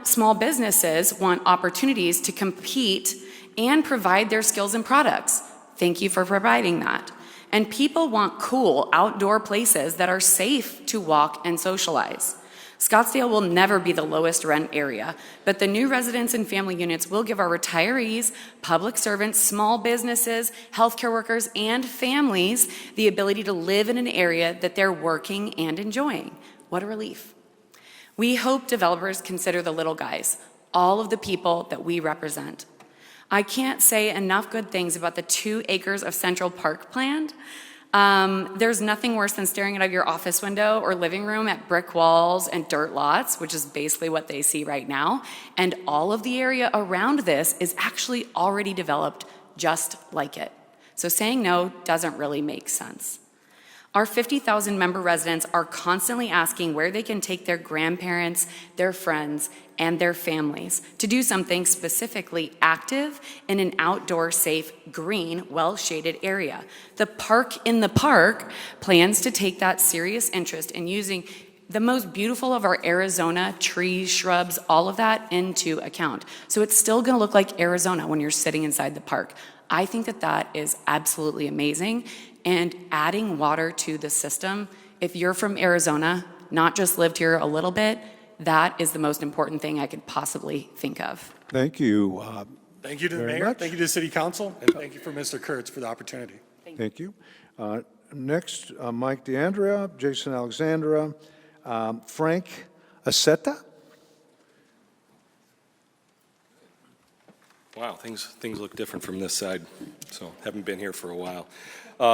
Speaker 6: Small businesses want opportunities to compete and provide their skills and products. Thank you for providing that. And people want cool outdoor places that are safe to walk and socialize. Scottsdale will never be the lowest rent area, but the new residence and family units will give our retirees, public servants, small businesses, healthcare workers, and families the ability to live in an area that they're working and enjoying. What a relief. We hope developers consider the little guys, all of the people that we represent. I can't say enough good things about the 2 acres of Central Park planned. There's nothing worse than staring out of your office window or living room at brick walls and dirt lots, which is basically what they see right now. And all of the area around this is actually already developed just like it. So saying no doesn't really make sense. Our 50,000 member residents are constantly asking where they can take their grandparents, their friends, and their families to do something specifically active in an outdoor, safe, green, well-shaded area. The Park in the Park plans to take that serious interest in using the most beautiful of our Arizona trees, shrubs, all of that into account. So it's still gonna look like Arizona when you're sitting inside the park. I think that that is absolutely amazing. And adding water to the system, if you're from Arizona, not just lived here a little bit, that is the most important thing I could possibly think of.
Speaker 1: Thank you.
Speaker 5: Thank you to the
Speaker 1: very
Speaker 5: mayor,
Speaker 1: much.
Speaker 5: thank you to the city council, and thank you for Mr. Kurtz for the opportunity.
Speaker 1: Thank you. Next, Mike DeAndrea, Jason Alexandra, Frank Aceta.
Speaker 23: Wow, things look different from this side, so haven't been here for a while.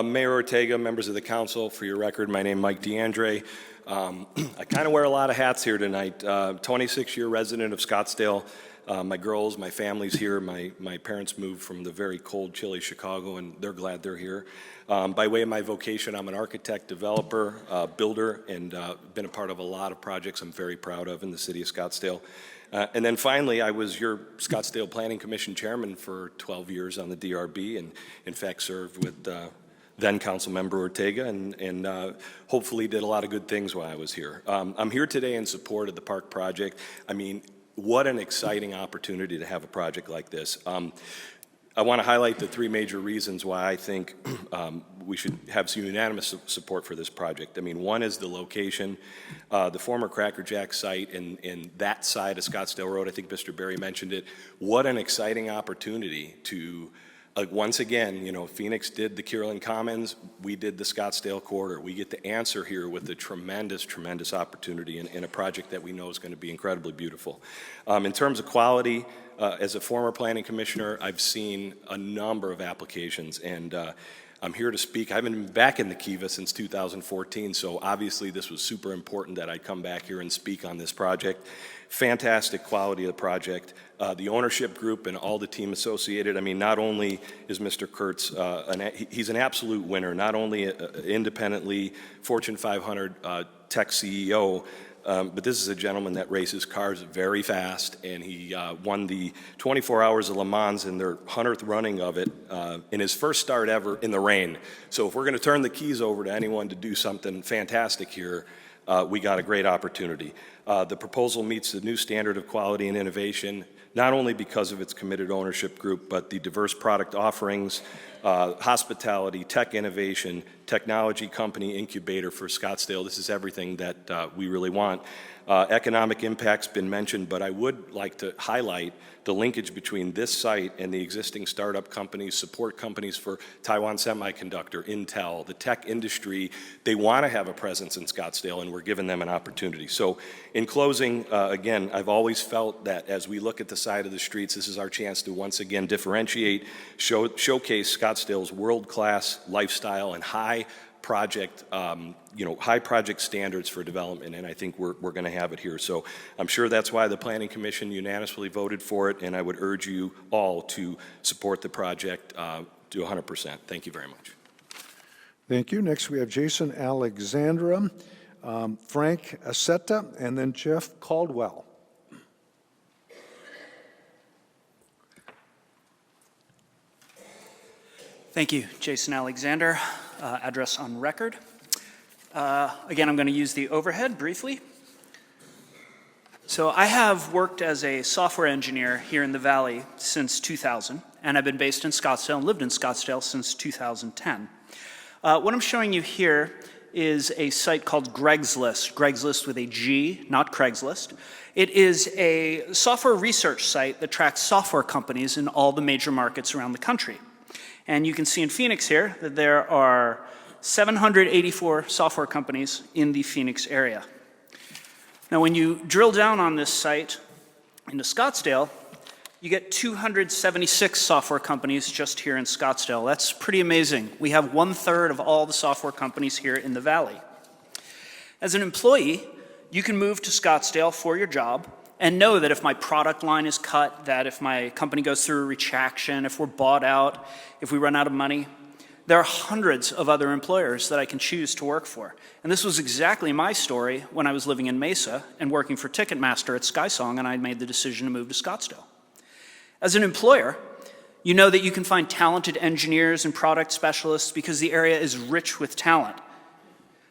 Speaker 23: Mayor Ortega, members of the council, for your record, my name is Mike DeAndre. I kind of wear a lot of hats here tonight. 26-year resident of Scottsdale. My girls, my family's here. My parents moved from the very cold, chilly Chicago, and they're glad they're here. By way of my vocation, I'm an architect, developer, builder, and been a part of a lot of projects I'm very proud of in the city of Scottsdale. And then finally, I was your Scottsdale Planning Commission chairman for 12 years on the DRB, and in fact served with then council member Ortega, and hopefully did a lot of good things while I was here. I'm here today in support of the park project. I mean, what an exciting opportunity to have a project like this. I want to highlight the 3 major reasons why I think we should have some unanimous support for this project. I mean, one is the location, the former Cracker Jack site in that side of Scottsdale Road. I think Mr. Berry mentioned it. What an exciting opportunity to once again, Phoenix did the Kierland Commons, we did the Scottsdale Corridor. We get to answer here with a tremendous, tremendous opportunity in a project that we know is going to be incredibly beautiful. In terms of quality, as a former planning commissioner, I've seen a number of applications, and I'm here to speak. I haven't been back in the Kiva since 2014, so obviously this was super important that I come back here and speak on this project. Fantastic quality of the project. The ownership group and all the team associated. I mean, not only is Mr. Kurtz, he's an absolute winner, not only independently Fortune 500 tech CEO, but this is a gentleman that races cars very fast, and he won the 24 Hours of Le Mans in their 100th running of it in his first start ever in the rain. So if we're going to turn the keys over to anyone to do something fantastic here, we got a great opportunity. The proposal meets the new standard of quality and innovation, not only because of its committed ownership group, but the diverse product offerings, hospitality, tech innovation, technology company incubator for Scottsdale. This is everything that we really want. Economic impact's been mentioned, but I would like to highlight the linkage between this site and the existing startup companies, support companies for Taiwan Semiconductor, Intel, the tech industry. They want to have a presence in Scottsdale, and we're giving them an opportunity. So in closing, again, I've always felt that as we look at the side of the streets, this is our chance to once again differentiate, showcase Scottsdale's world-class lifestyle and high project standards for development, and I think we're going to have it here. So I'm sure that's why the Planning Commission unanimously voted for it, and I would urge you all to support the project to 100%. Thank you very much.
Speaker 1: Thank you. Next, we have Jason Alexandra, Frank Aceta, and then Jeff Caldwell.
Speaker 7: Thank you, Jason Alexander. Address on record. Again, I'm going to use the overhead briefly. So I have worked as a software engineer here in the Valley since 2000, and I've been based in Scottsdale and lived in Scottsdale since 2010. What I'm showing you here is a site called Greg's List with a G, not Craigslist. It is a software research site that tracks software companies in all the major markets around the country. And you can see in Phoenix here that there are 784 software companies in the Phoenix area. Now, when you drill down on this site into Scottsdale, you get 276 software companies just here in Scottsdale. That's pretty amazing. We have 1/3 of all the software companies here in the Valley. As an employee, you can move to Scottsdale for your job and know that if my product line is cut, that if my company goes through a retraction, if we're bought out, if we run out of money, there are hundreds of other employers that I can choose to work for. And this was exactly my story when I was living in Mesa and working for Ticketmaster at SkySong, and I made the decision to move to Scottsdale. As an employer, you know that you can find talented engineers and product specialists because the area is rich with talent.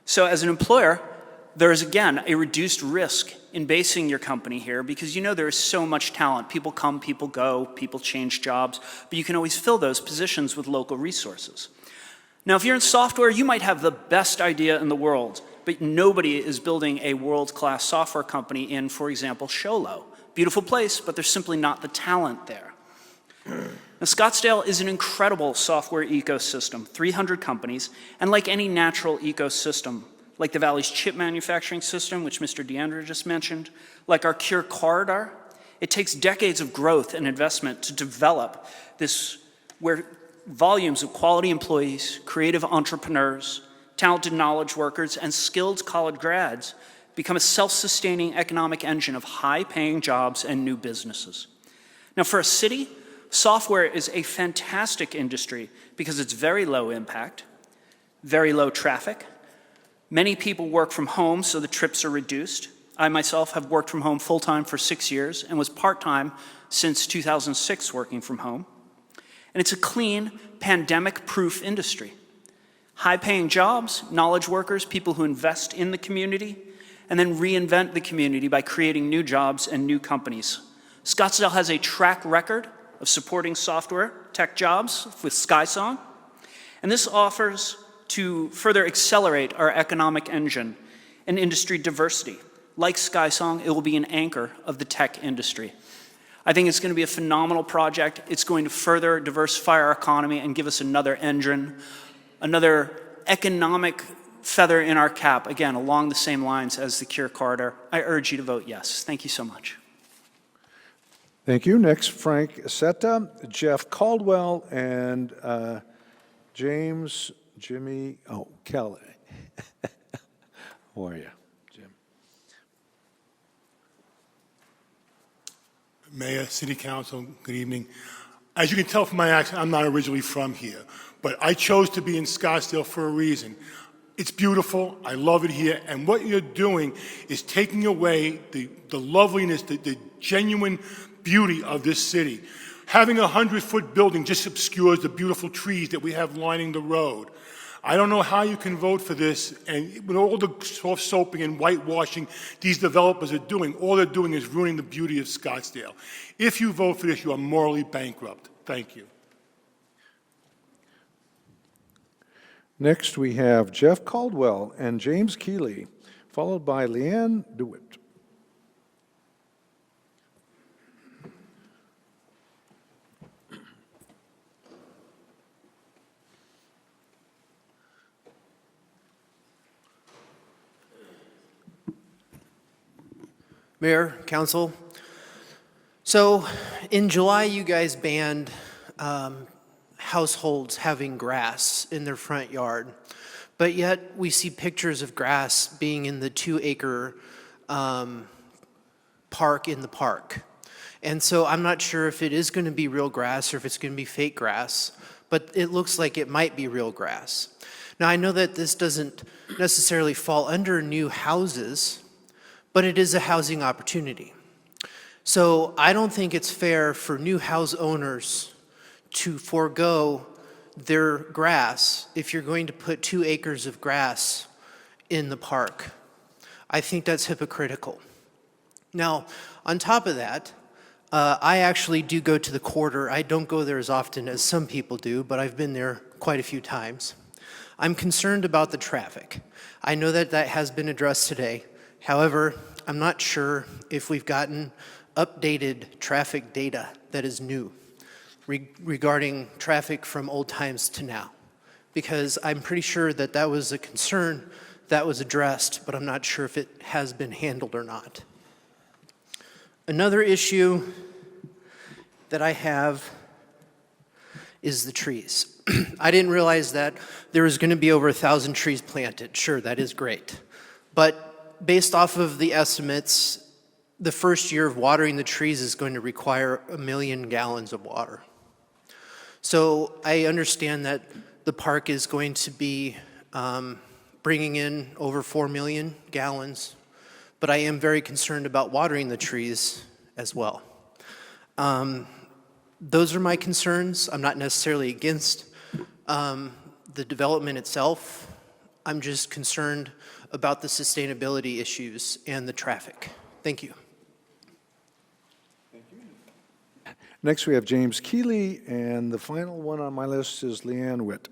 Speaker 7: So as an employer, there is, again, a reduced risk in basing your company here because you know there is so much talent. People come, people go, people change jobs, but you can always fill those positions with local resources. Now, if you're in software, you might have the best idea in the world, but nobody is building a world-class software company in, for example, Show Low. Beautiful place, but there's simply not the talent there. Now, Scottsdale is an incredible software ecosystem, 300 companies, and like any natural ecosystem, like the Valley's chip manufacturing system, which Mr. DeAndre just mentioned, like our Cure Corridor, it takes decades of growth and investment to develop this, where volumes of quality employees, creative entrepreneurs, talented knowledge workers, and skilled college grads become a self-sustaining economic engine of high-paying jobs and new businesses. Now, for a city, software is a fantastic industry because it's very low impact, very low traffic. Many people work from home, so the trips are reduced. I myself have worked from home full-time for 6 years and was part-time since 2006 working from home. And it's a clean, pandemic-proof industry. High-paying jobs, knowledge workers, people who invest in the community, and then reinvent the community by creating new jobs and new companies. Scottsdale has a track record of supporting software tech jobs with SkySong, and this offers to further accelerate our economic engine and industry diversity. Like SkySong, it will be an anchor of the tech industry. I think it's going to be a phenomenal project. It's going to further diversify our economy and give us another engine, another economic feather in our cap, again, along the same lines as the Cure Corridor. I urge you to vote yes. Thank you so much.
Speaker 1: Thank you. Next, Frank Setta, Jeff Caldwell, and Kelly. How are you, Jim?
Speaker 8: Mayor, City Council, good evening. As you can tell from my accent, I'm not originally from here, but I chose to be in Scottsdale for a reason. It's beautiful, I love it here, and what you're doing is taking away the loveliness, the genuine beauty of this city. Having a 100-foot building just obscures the beautiful trees that we have lining the road. I don't know how you can vote for this, and with all the soft soaping and whitewashing these developers are doing, all they're doing is ruining the beauty of Scottsdale. If you vote for this, you are morally bankrupt. Thank you.
Speaker 1: Next, we have Jeff Caldwell and James Keeley, followed by Leanne DeWitt.
Speaker 10: Mayor, Council. So in July, you guys banned households having grass in their front yard, but yet we see pictures of grass being in the 2-acre park in the park. And so I'm not sure if it is going to be real grass or if it's going to be fake grass, but it looks like it might be real grass. Now, I know that this doesn't necessarily fall under new houses, but it is a housing opportunity. So I don't think it's fair for new house owners to forego their grass if you're going to put 2 acres of grass in the park. I think that's hypocritical. Now, on top of that, I actually do go to the corridor. I don't go there as often as some people do, but I've been there quite a few times. I'm concerned about the traffic. I know that that has been addressed today. However, I'm not sure if we've gotten updated traffic data that is new regarding traffic from old times to now, because I'm pretty sure that that was a concern that was addressed, but I'm not sure if it has been handled or not. Another issue that I have is the trees. I didn't realize that there was going to be over 1,000 trees planted. Sure, that is great. But based off of the estimates, the first year of watering the trees is going to require 1 million gallons of water. So I understand that the park is going to be bringing in over 4 million gallons, but I am very concerned about watering the trees as well. Those are my concerns. I'm not necessarily against the development itself. I'm just concerned about the sustainability issues and the traffic. Thank you.
Speaker 1: Next, we have James Keeley, and the final one on my list is Leanne Witt.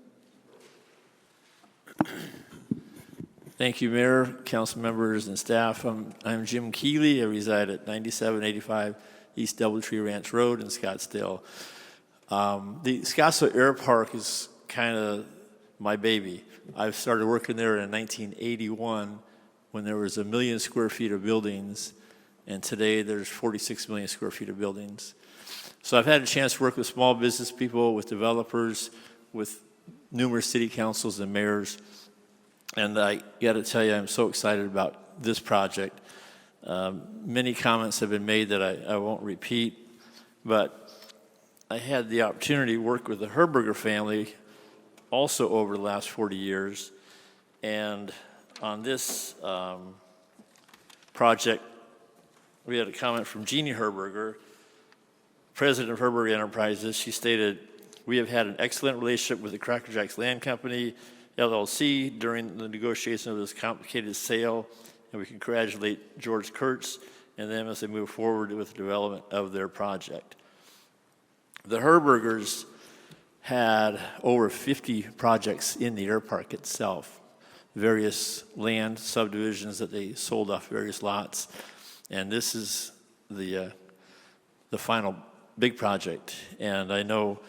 Speaker 12: Thank you, Mayor, council members, and staff. I'm Jim Keeley. I reside at 9785 East Doubletree Ranch Road in Scottsdale. The Scottsdale Air Park is kind of my baby. I started working there in 1981 when there was 1 million square feet of buildings, and today there's 46 million square feet of buildings. So I've had a chance to work with small business people, with developers, with numerous city councils and mayors, and I got to tell you, I'm so excited about this project. Many comments have been made that I won't repeat, but I had the opportunity to work with the Herberger family also over the last 40 years, and on this project, we had a comment from Jeannie Herberger, president of Herberger Enterprises. She stated, "We have had an excellent relationship with the Cracker Jacks Land Company, LLC, during the negotiation of this complicated sale, and we congratulate George Kurtz and them as they move forward with the development of their project." The Herbergers had over 50 projects in the air park itself, various land subdivisions that they sold off various lots, and this is the the final big project. And I know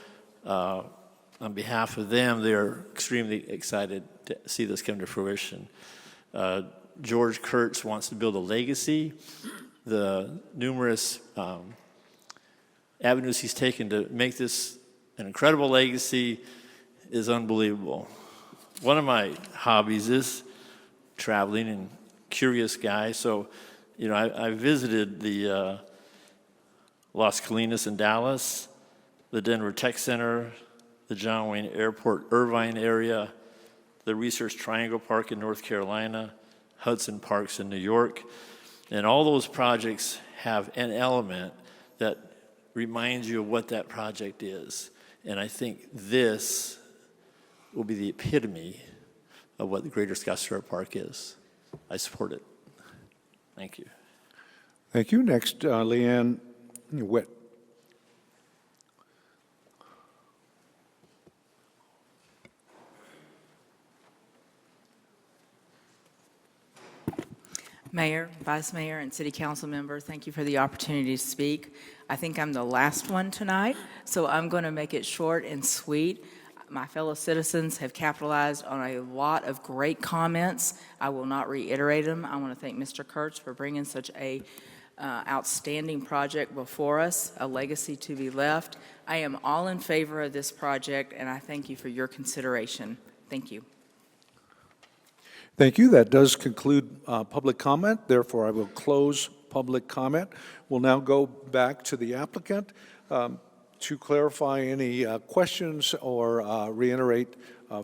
Speaker 12: on behalf of them, they're extremely excited to see this come to fruition. George Kurtz wants to build a legacy. The numerous avenues he's taken to make this an incredible legacy is unbelievable. One of my hobbies is traveling and curious guy. So, you know, I visited the Las Colinas in Dallas, the Denver Tech Center, the John Wayne Airport Irvine area, the Research Triangle Park in North Carolina, Hudson Parks in New York. And all those projects have an element that reminds you of what that project is. And I think this will be the epitome of what the Greater Scottsdale Park is. I support it. Thank you.
Speaker 1: Thank you. Next, Leanne Witt.
Speaker 9: Mayor, Vice Mayor, and City Council member, thank you for the opportunity to speak. I think I'm the last one tonight, so I'm going to make it short and sweet. My fellow citizens have capitalized on a lot of great comments. I will not reiterate them. I want to thank Mr. Kurtz for bringing such a outstanding project before us, a legacy to be left. I am all in favor of this project, and I thank you for your consideration. Thank you.
Speaker 1: Thank you. That does conclude public comment. Therefore, I will close public comment. We'll now go back to the applicant to clarify any questions or reiterate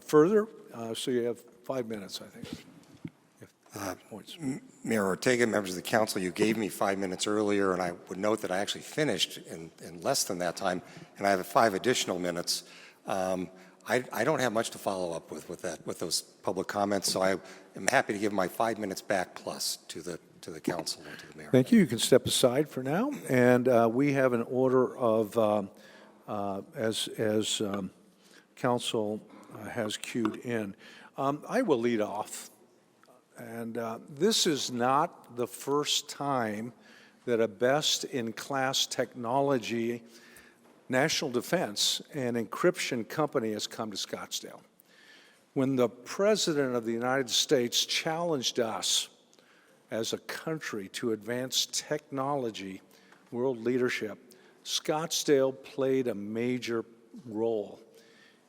Speaker 1: further. So you have 5 minutes, I think.
Speaker 15: Mayor Ortega, members of the council, you gave me 5 minutes earlier, and I would note that I actually finished in less than that time, and I have 5 additional minutes. I don't have much to follow up with those public comments, so I am happy to give my 5 minutes back plus to the council and to the mayor.
Speaker 1: Thank you. You can step aside for now. And we have an order of, as council has queued in. I will lead off. And this is not the first time that a best-in-class technology national defense and encryption company has come to Scottsdale. When the President of the United States challenged us as a country to advance technology, world leadership, Scottsdale played a major role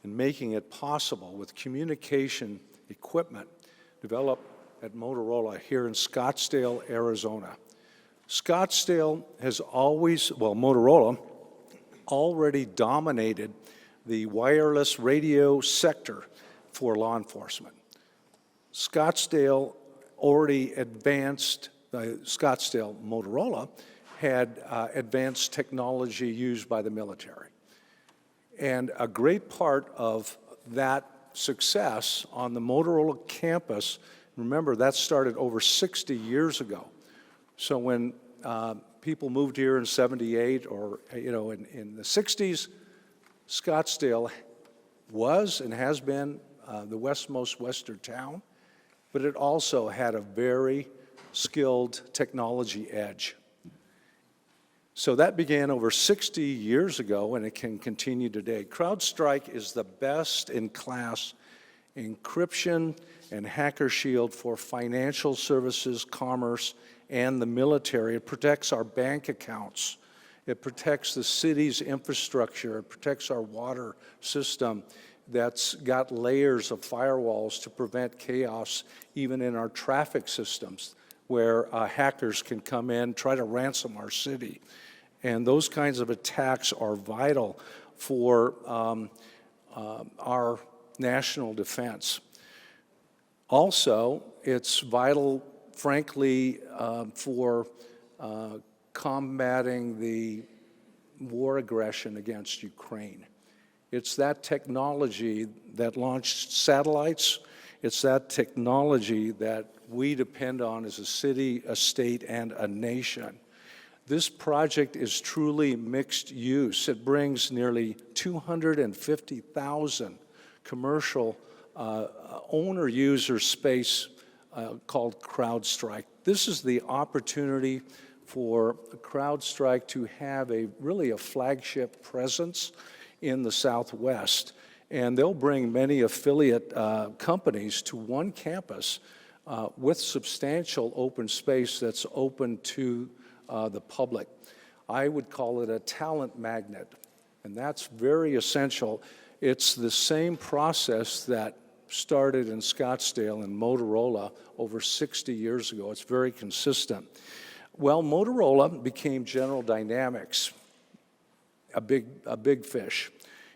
Speaker 1: in making it possible with communication equipment developed at Motorola here in Scottsdale, Arizona. Scottsdale has always, well, Motorola already dominated the wireless radio sector for law enforcement. Scottsdale already advanced, Scottsdale Motorola had advanced technology used by the military. And a great part of that success on the Motorola campus, remember that started over 60 years ago. So when people moved here in 78 or, you know, in the 60s, Scottsdale was and has been the westmost western town, but it also had a very skilled technology edge. So that began over 60 years ago, and it can continue today. CrowdStrike is the best-in-class encryption and hacker shield for financial services, commerce, and the military. It protects our bank accounts. It protects the city's infrastructure. It protects our water system that's got layers of firewalls to prevent chaos even in our traffic systems where hackers can come in, try to ransom our city. And those kinds of attacks are vital for our national defense. Also, it's vital, frankly, for combating the war aggression against Ukraine. It's that technology that launched satellites. It's that technology that we depend on as a city, a state, and a nation. This project is truly mixed use. It brings nearly 250,000 commercial owner-user space called CrowdStrike. This is the opportunity for CrowdStrike to have really a flagship presence in the Southwest. And they'll bring many affiliate companies to one campus with substantial open space that's open to the public. I would call it a talent magnet, and that's very essential. It's the same process that started in Scottsdale and Motorola over 60 years ago. It's very consistent. Well, Motorola became General Dynamics, a big fish.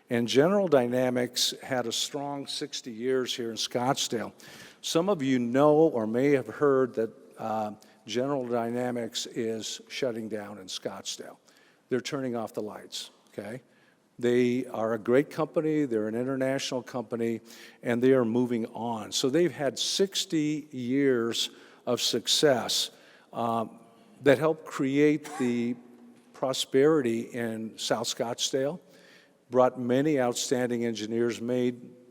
Speaker 1: And General Dynamics had a strong 60 years here in Scottsdale. Some of you know or may have heard that General Dynamics is shutting down in Scottsdale. They're turning off the lights, okay? They are a great company, they're an international company, and they are moving on. So they've had 60 years of success that helped create the prosperity in South Scottsdale, brought many outstanding engineers,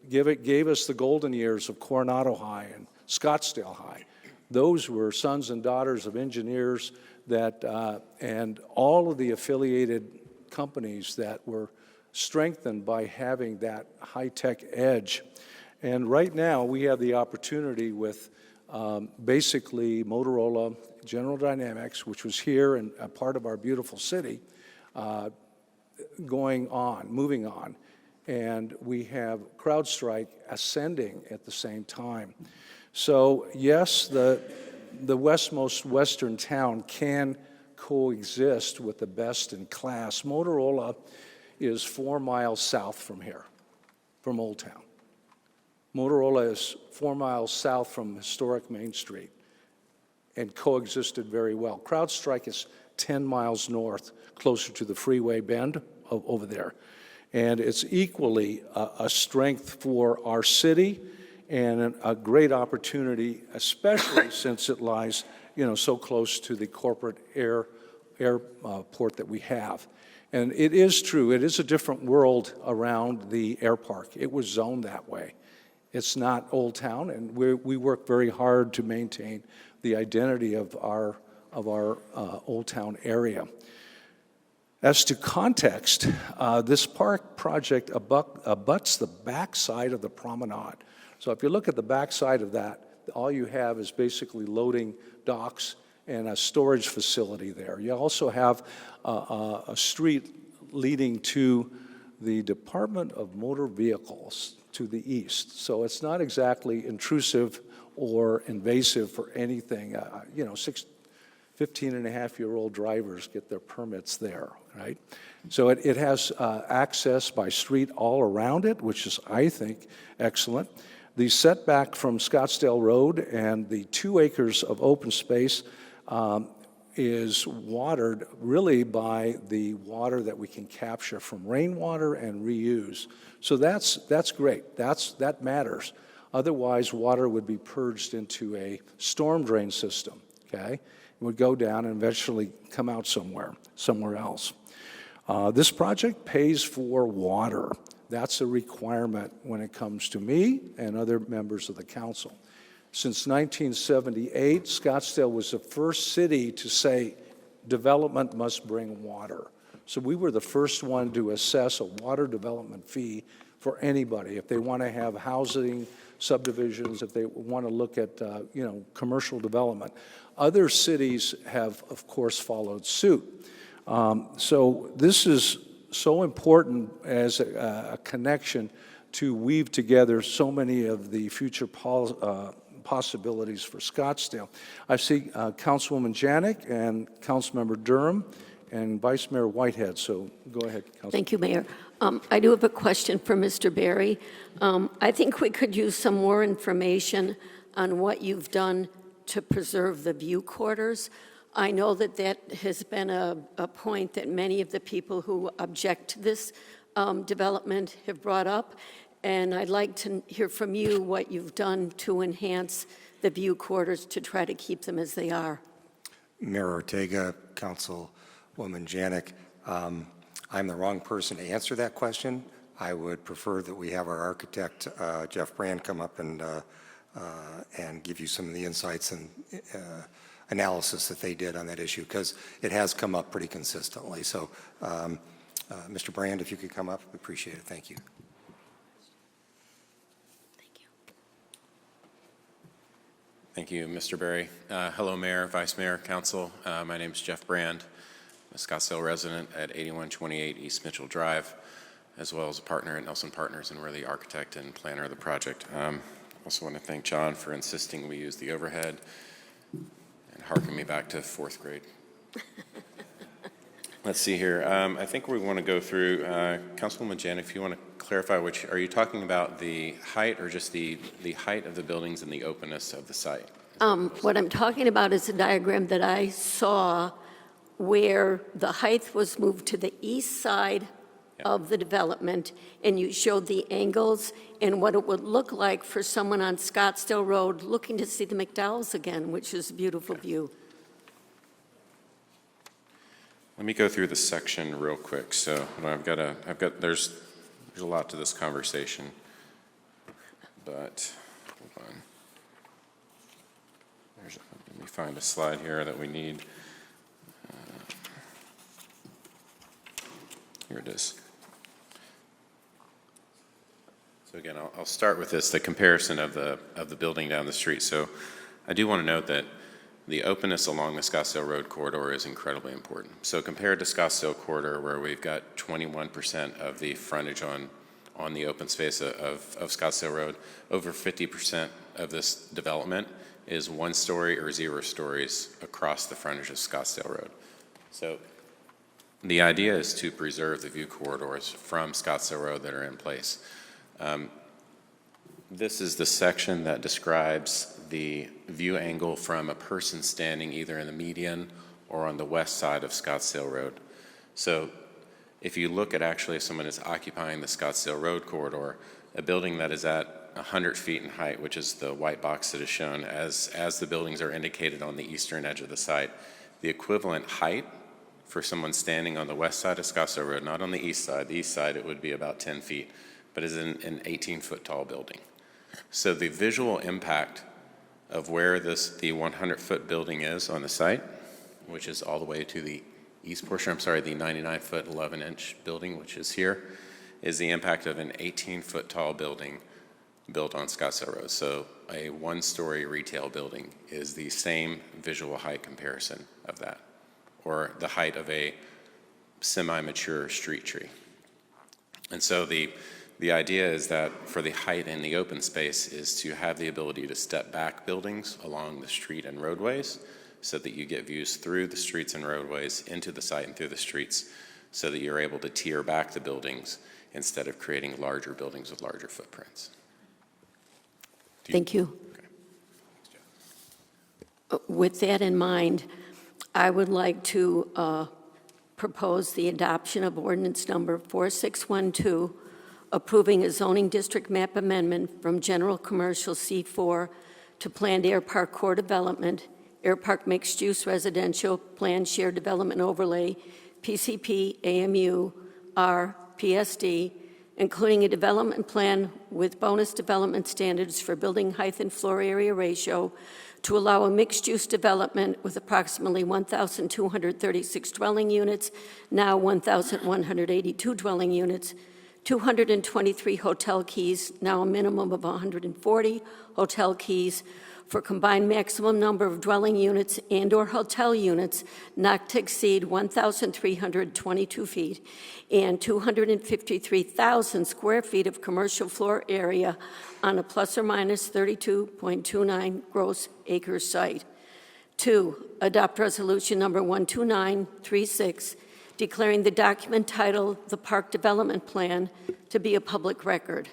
Speaker 1: gave us the golden years of Coronado High and Scottsdale High. Those were sons and daughters of engineers and all of the affiliated companies that were strengthened by having that high-tech edge. And right now, we have the opportunity with basically Motorola, General Dynamics, which was here and a part of our beautiful city, moving on. And we have CrowdStrike ascending at the same time. So yes, the westmost western town can coexist with the best in class. Motorola is 4 miles south from here, from Old Town. Motorola is 4 miles south from historic Main Street and coexisted very well. CrowdStrike is 10 miles north, closer to the freeway bend over there. And it's equally a strength for our city and a great opportunity, especially since it lies, so close to the corporate airport that we have. And it is true, it is a different world around the air park. It was zoned that way. It's not Old Town, and we work very hard to maintain the identity of our Old Town area. As to context, this park project abuts the backside of the promenade. So if you look at the backside of that, all you have is basically loading docks and a storage facility there. You also have a street leading to the Department of Motor Vehicles to the east. So it's not exactly intrusive or invasive for anything. 15-and-a-half-year-old drivers get their permits there, right? So it has access by street all around it, which is, I think, excellent. The setback from Scottsdale Road and the 2 acres of open space is watered really by the water that we can capture from rainwater and reuse. So that's great. That matters. Otherwise, water would be purged into a storm drain system, okay? It would go down and eventually come out somewhere else. This project pays for water. That's a requirement when it comes to me and other members of the council. Since 1978, Scottsdale was the first city to say development must bring water. So we were the first one to assess a water development fee for anybody. If they want to have housing subdivisions, if they want to look at commercial development. Other cities have, of course, followed suit. So this is so important as a connection to weave together so many of the future possibilities for Scottsdale. I see Councilwoman Janik and Councilmember Durham and Vice Mayor Whitehead. So go ahead, Councilman.
Speaker 11: Thank you, Mayor. I do have a question for Mr. Barry. I think we could use some more information on what you've done to preserve the view quarters. I know that has been a point that many of the people who object to this development have brought up, and I'd like to hear from you what you've done to enhance the view quarters to try to keep them as they are.
Speaker 15: Mayor Ortega, Councilwoman Janik, I'm the wrong person to answer that question. I would prefer that we have our architect, Jeff Brand, come up and give you some of the insights and analysis that they did on that issue, because it has come up pretty consistently. So, Mr. Brand, if you could come up, we appreciate it. Thank you.
Speaker 13: Thank you, Mr. Berry. Hello, Mayor, Vice Mayor, Council. My name is Jeff Brand. I'm a Scottsdale resident at 8128 East Mitchell Drive, as well as a partner at Nelson Partners, and we're the architect and planner of the project. Also want to thank John for insisting we use the overhead and harken me back to 4th grade. Let's see here. I think we want to go through, Councilwoman Jan, if you want to clarify, which are you talking about the height or just the height of the buildings and the openness of the site?
Speaker 11: What I'm talking about is a diagram that I saw where the height was moved to the east side of the development, and you showed the angles and what it would look like for someone on Scottsdale Road looking to see the McDowells again, which is a beautiful view.
Speaker 13: Let me go through the section real quick. So there's a lot to this conversation, but hold on. Let me find a slide here that we need. Here it is. So again, I'll start with this, the comparison of the building down the street. So I do want to note that the openness along the Scottsdale Road corridor is incredibly important. So compared to Scottsdale corridor, where we've got 21% of the frontage on the open space of Scottsdale Road, over 50% of this development is 1 story or 0 stories across the frontage of Scottsdale Road. So the idea is to preserve the view corridors from Scottsdale Road that are in place. This is the section that describes the view angle from a person standing either in the median or on the west side of Scottsdale Road. So if you look at actually if someone is occupying the Scottsdale Road corridor, a building that is at 100 feet in height, which is the white box that is shown as the buildings are indicated on the eastern edge of the site, the equivalent height for someone standing on the west side of Scottsdale Road, not on the east side it would be about 10 feet, but is an 18-foot tall building. So the visual impact of where the 100-foot building is on the site, which is all the way to the east portion, the 99-foot, 11-inch building, which is here, is the impact of an 18-foot tall building built on Scottsdale Road. So a 1-story retail building is the same visual height comparison of that, or the height of a semi-mature street tree. And so the idea is that for the height in the open space is to have the ability to step back buildings along the street and roadways so that you get views through the streets and roadways into the site and through the streets so that you're able to tier back the buildings instead of creating larger buildings with larger footprints.
Speaker 11: Thank you. With that in mind, I would like to propose the adoption of ordinance number 4612, approving a zoning district map amendment from general commercial C4 to planned air park core development, air park mixed-use residential, planned shared development overlay, PCP, AMU, R, PSD, including a development plan with bonus development standards for building height and floor area ratio to allow a mixed-use development with approximately 1,236 dwelling units, now 1,182 dwelling units, 223 hotel keys, now a minimum of 140 hotel keys, for combined maximum number of dwelling units and/or hotel units not to exceed 1,322 feet, and 253,000 square feet of commercial floor area on a plus or minus 32.29 gross acre site. 2, adopt resolution number 12936, declaring the document titled the Park Development Plan to be a public record.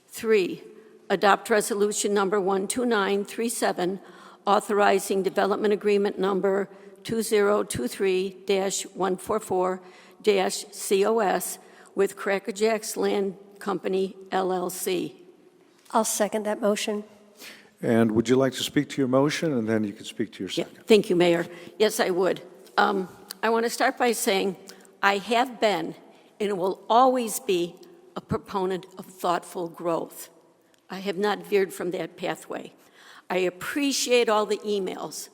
Speaker 11: 3, adopt resolution number 12937, authorizing development agreement number 2023-144-COS with Cracker Jack's Land Company, LLC.
Speaker 14: I'll second that motion.
Speaker 1: And would you like to speak to your motion, and then you can speak to your second?
Speaker 11: Yeah, thank you, Mayor. Yes, I would. I want to start by saying I have been and will always be a proponent of thoughtful growth. I have not veered from that pathway. I appreciate all the emails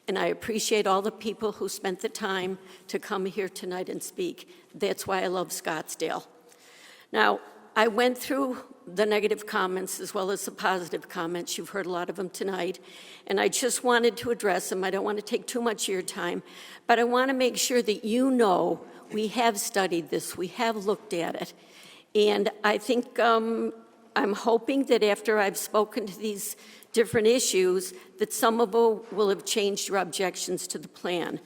Speaker 11: and I appreciate all the people who spent the time to come here tonight and speak. That's why I love Scottsdale. Now, I went through the negative comments as well as the positive comments. You've heard a lot of them tonight, and I just wanted to address them. I don't want to take too much of your time, but I want to make sure that you know we have studied this, we have looked at it, and I think I'm hoping that after I've spoken to these different issues, that some of you will have changed your objections to the plan.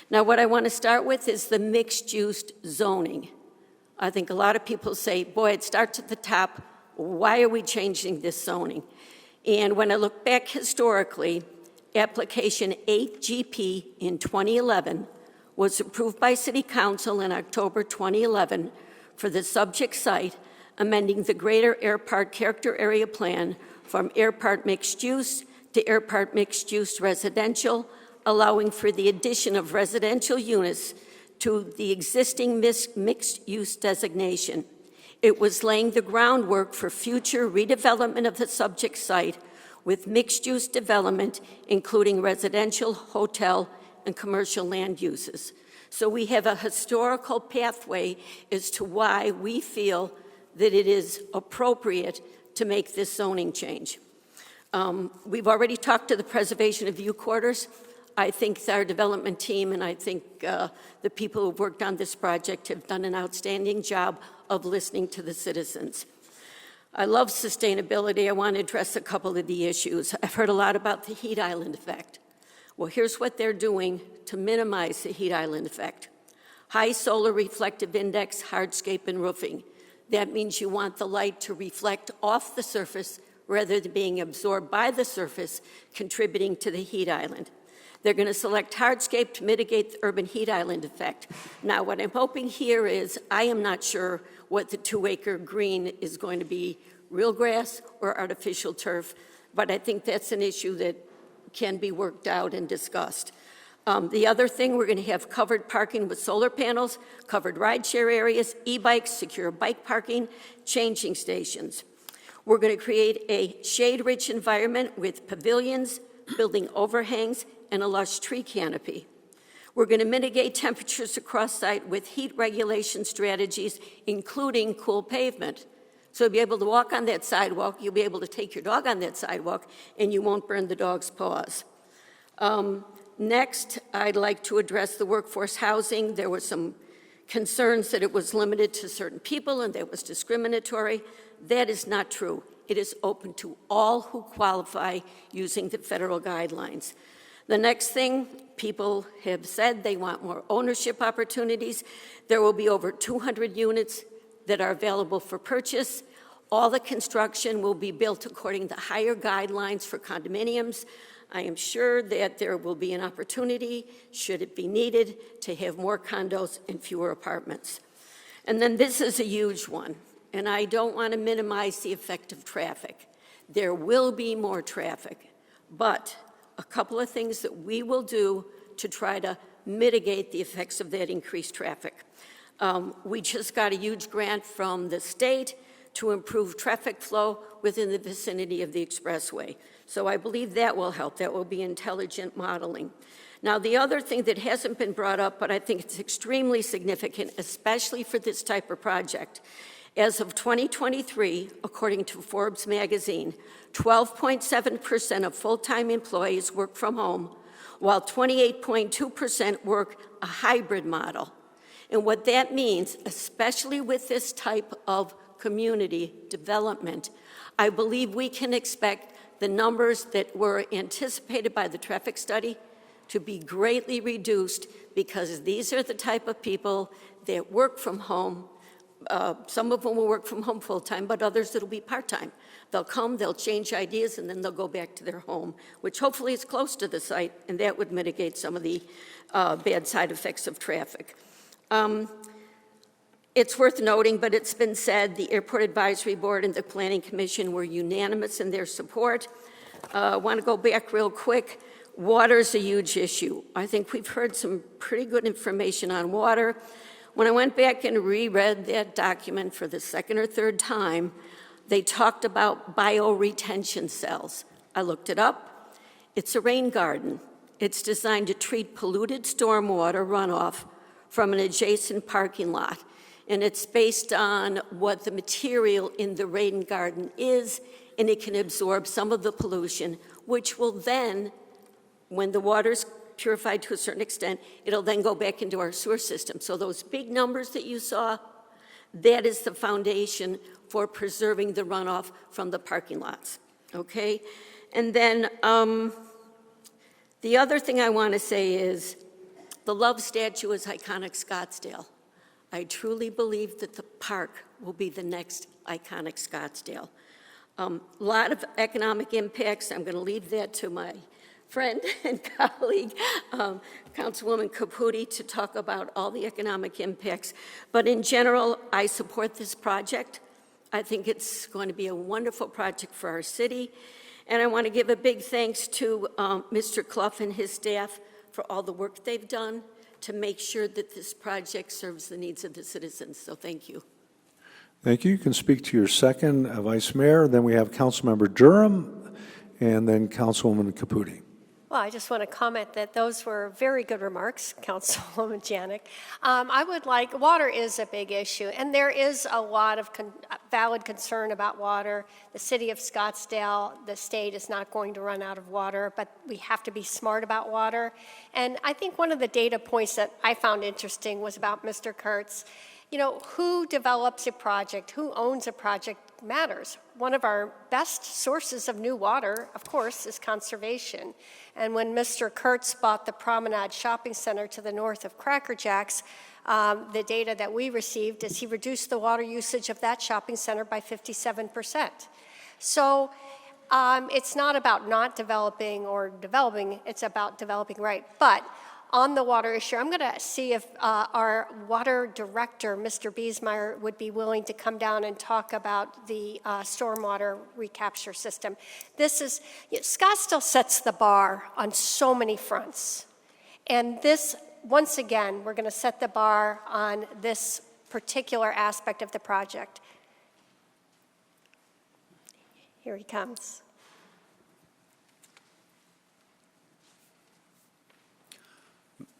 Speaker 11: Now, what I want to start with is the mixed-use zoning. I think a lot of people say, boy, it starts at the top. Why are we changing this zoning? And when I look back historically, application 8GP in 2011 was approved by City Council in October 2011 for the subject site, amending the Greater Air Park Character Area Plan from Air Park Mixed Use to Air Park Mixed Use Residential, allowing for the addition of residential units to the existing mixed use designation. It was laying the groundwork for future redevelopment of the subject site with mixed-use development, including residential, hotel, and commercial land uses. So we have a historical pathway as to why we feel that it is appropriate to make this zoning change. We've already talked to the preservation of view quarters. I think our development team and I think the people who've worked on this project have done an outstanding job of listening to the citizens. I love sustainability. I want to address a couple of the issues. I've heard a lot about the heat island effect. Well, here's what they're doing to minimize the heat island effect. High solar reflective index, hardscape, and roofing. That means you want the light to reflect off the surface rather than being absorbed by the surface, contributing to the heat island. They're going to select hardscape to mitigate the urban heat island effect. Now, what I'm hoping here is, I am not sure what the 2-acre green is going to be, real grass or artificial turf, but I think that's an issue that can be worked out and discussed. The other thing, we're going to have covered parking with solar panels, covered rideshare areas, e-bikes, secure bike parking, changing stations. We're going to create a shade-rich environment with pavilions, building overhangs, and a lush tree canopy. We're going to mitigate temperatures across site with heat regulation strategies, including cool pavement. So you'll be able to walk on that sidewalk, you'll be able to take your dog on that sidewalk, and you won't burn the dog's paws. Next, I'd like to address the workforce housing. There were some concerns that it was limited to certain people and that it was discriminatory. That is not true. It is open to all who qualify using the federal guidelines. The next thing, people have said they want more ownership opportunities. There will be over 200 units that are available for purchase. All the construction will be built according to higher guidelines for condominiums. I am sure that there will be an opportunity, should it be needed, to have more condos and fewer apartments. And then this is a huge one, and I don't want to minimize the effect of traffic. There will be more traffic, but a couple of things that we will do to try to mitigate the effects of that increased traffic. We just got a huge grant from the state to improve traffic flow within the vicinity of the expressway. So I believe that will help. That will be intelligent modeling. Now, the other thing that hasn't been brought up, but I think it's extremely significant, especially for this type of project, as of 2023, according to Forbes magazine, 12.7% of full-time employees work from home, while 28.2% work a hybrid model. And what that means, especially with this type of community development, I believe we can expect the numbers that were anticipated by the traffic study to be greatly reduced, because these are the type of people that work from home. Some of them will work from home full-time, but others it'll be part-time. They'll come, they'll change ideas, and then they'll go back to their home, which hopefully is close to the site, and that would mitigate some of the bad side effects of traffic. It's worth noting, but it's been said, the Airport Advisory Board and the Planning Commission were unanimous in their support. I want to go back real quick. Water is a huge issue. I think we've heard some pretty good information on water. When I went back and reread that document for the second or third time, they talked about bioretention cells. I looked it up. It's a rain garden. It's designed to treat polluted stormwater runoff from an adjacent parking lot. And it's based on what the material in the rain garden is, and it can absorb some of the pollution, which will then, when the water's purified to a certain extent, it'll then go back into our sewer system. So those big numbers that you saw, that is the foundation for preserving the runoff from the parking lots, okay? And then the other thing I want to say is the love statue is iconic Scottsdale. I truly believe that the park will be the next iconic Scottsdale. A lot of economic impacts. I'm going to leave that to my friend and colleague, Councilwoman Caputi, to talk about all the economic impacts. But in general, I support this project. I think it's going to be a wonderful project for our city. And I want to give a big thanks to Mr. Clough and his staff for all the work they've done to make sure that this project serves the needs of the citizens. So thank you.
Speaker 1: Thank you. You can speak to your second, Vice Mayor. Then we have Councilmember Durham, and then Councilwoman Caputi.
Speaker 14: Well, I just want to comment that those were very good remarks, Councilwoman Janik. Water is a big issue, and there is a lot of valid concern about water. The city of Scottsdale, the state is not going to run out of water, but we have to be smart about water. And I think one of the data points that I found interesting was about Mr. Kurtz. You know, who develops a project, who owns a project matters. One of our best sources of new water, of course, is conservation. And when Mr. Kurtz bought the Promenade Shopping Center to the north of Cracker Jacks, the data that we received is he reduced the water usage of that shopping center by 57%. So it's not about not developing or developing, it's about developing right. But on the water issue, I'm going to see if our water director, Mr. Biesmeyer, would be willing to come down and talk about the stormwater recapture system. Scottsdale sets the bar on so many fronts. And this, once again, we're going to set the bar on this particular aspect of the project. Here he comes.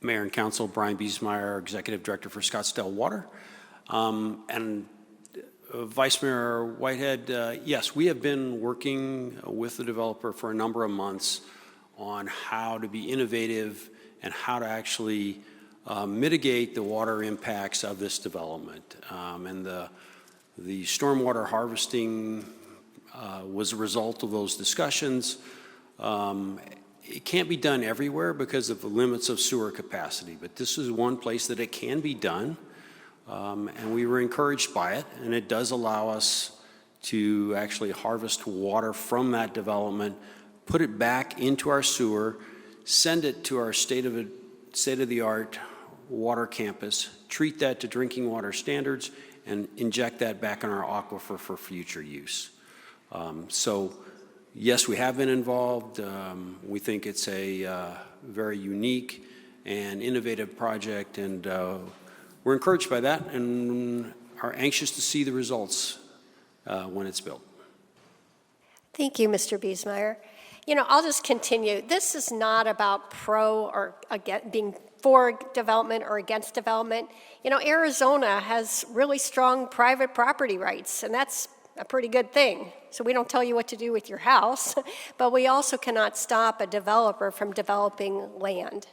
Speaker 16: Mayor and Council, Brian Biesmeyer, Executive Director for Scottsdale Water. And Vice Mayor Whitehead, yes, we have been working with the developer for a number of months on how to be innovative and how to actually mitigate the water impacts of this development. And the stormwater harvesting was a result of those discussions. It can't be done everywhere because of the limits of sewer capacity, but this is one place that it can be done, and we were encouraged by it, and it does allow us to actually harvest water from that development, put it back into our sewer, send it to our state-of-the-art water campus, treat that to drinking water standards, and inject that back in our aquifer for future use. Yes, we have been involved. We think it's a very unique and innovative project, and we're encouraged by that and are anxious to see the results when it's built.
Speaker 14: Thank you, Mr. Biesmeyer. You know, I'll just continue. This is not about pro or against, being for development or against development. You know, Arizona has really strong private property rights, and that's a pretty good thing. So we don't tell you what to do with your house, but we also cannot stop a developer from developing land.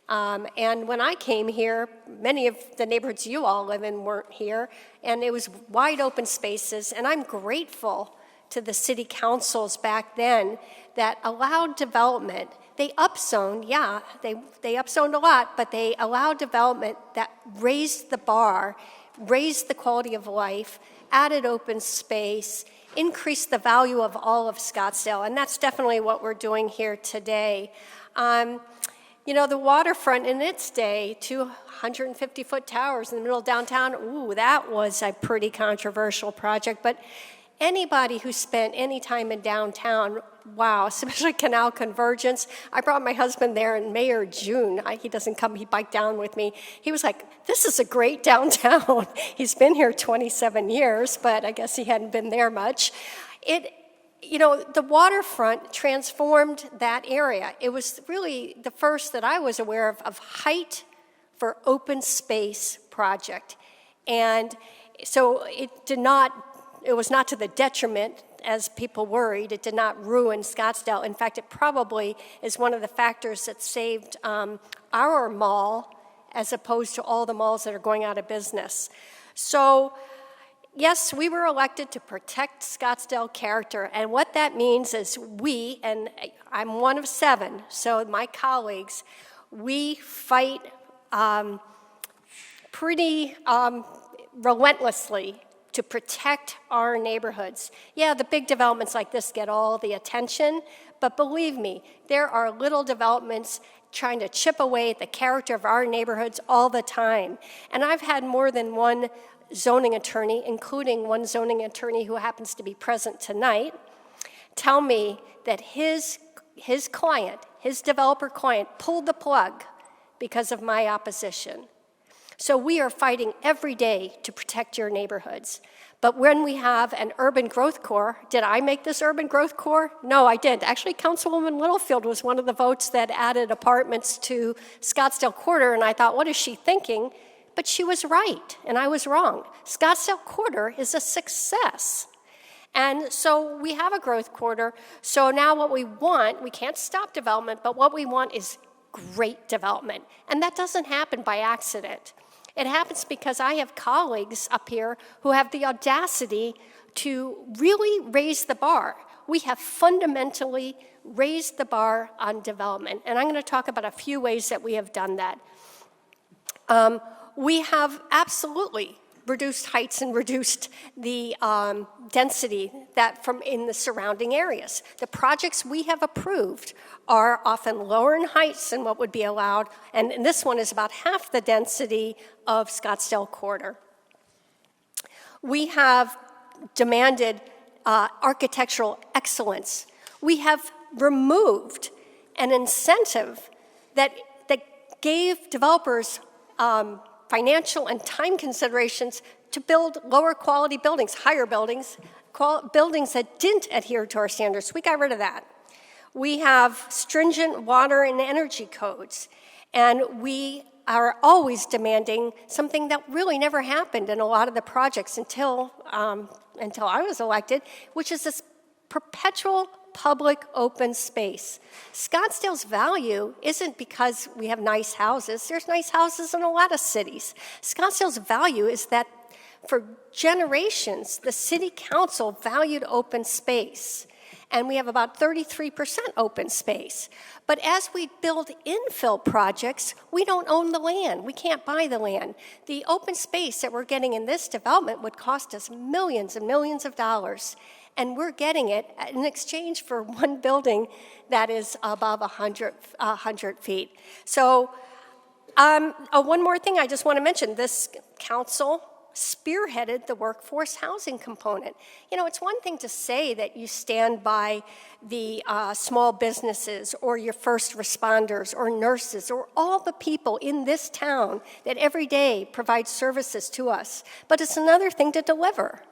Speaker 14: And when I came here, many of the neighborhoods you all live in weren't here, and it was wide open spaces, and I'm grateful to the city councils back then that allowed development. They upzoned, yeah, they upzoned a lot, but they allowed development that raised the bar, raised the quality of life, added open space, increased the value of all of Scottsdale, and that's definitely what we're doing here today. You know, the waterfront in its day, 250-foot towers in the middle of downtown, ooh, that was a pretty controversial project, but anybody who spent any time in downtown, wow, especially Canal Convergence. I brought my husband there in May or June. He doesn't come, he biked down with me. He was like, this is a great downtown. He's been here 27 years, but I guess he hadn't been there much. you know, the waterfront transformed that area. It was really the first that I was aware of height for open space project. And so it was not to the detriment, as people worried. It did not ruin Scottsdale. In fact, it probably is one of the factors that saved our mall as opposed to all the malls that are going out of business. So, yes, we were elected to protect Scottsdale character, and what that means is we, and I'm one of 7, so my colleagues, we fight pretty relentlessly to protect our neighborhoods. Yeah, the big developments like this get all the attention, but believe me, there are little developments trying to chip away at the character of our neighborhoods all the time. And I've had more than one zoning attorney, including one zoning attorney who happens to be present tonight, tell me that his client, his developer client, pulled the plug because of my opposition. So we are fighting every day to protect your neighborhoods. But when we have an urban growth core, did I make this urban growth core? No, I didn't. Actually, Councilwoman Littlefield was one of the votes that added apartments to Scottsdale Quarter, and I thought, what is she thinking? But she was right, and I was wrong. Scottsdale Quarter is a success. And so we have a growth quarter. So now what we want, we can't stop development, but what we want is great development. And that doesn't happen by accident. It happens because I have colleagues up here who have the audacity to really raise the bar. We have fundamentally raised the bar on development. And I'm going to talk about a few ways that we have done that. We have absolutely reduced heights and reduced the density that from in the surrounding areas. The projects we have approved are often lower in heights than what would be allowed, and this one is about half the density of Scottsdale Quarter. We have demanded architectural excellence. We have removed an incentive that gave developers financial and time considerations to build lower quality buildings, higher buildings, buildings that didn't adhere to our standards. We got rid of that. We have stringent water and energy codes, and we are always demanding something that really never happened in a lot of the projects until I was elected, which is this perpetual public open space. Scottsdale's value isn't because we have nice houses. There's nice houses in a lot of cities. Scottsdale's value is that for generations, the city council valued open space. And we have about 33% open space. But as we build infill projects, we don't own the land. We can't buy the land. The open space that we're getting in this development would cost us millions and millions of dollars. And we're getting it in exchange for one building that is above 100 feet. So one more thing I just want to mention. This council spearheaded the workforce housing component. You know, it's one thing to say that you stand by the small businesses or your first responders or nurses or all the people in this town that every day provide services to us. But it's another thing to deliver.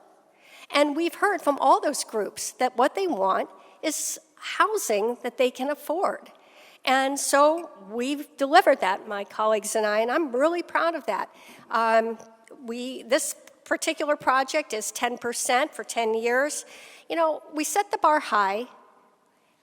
Speaker 14: And we've heard from all those groups that what they want is housing that they can afford. And so we've delivered that, my colleagues and I, and I'm really proud of that. This particular project is 10% for 10 years. You know, we set the bar high,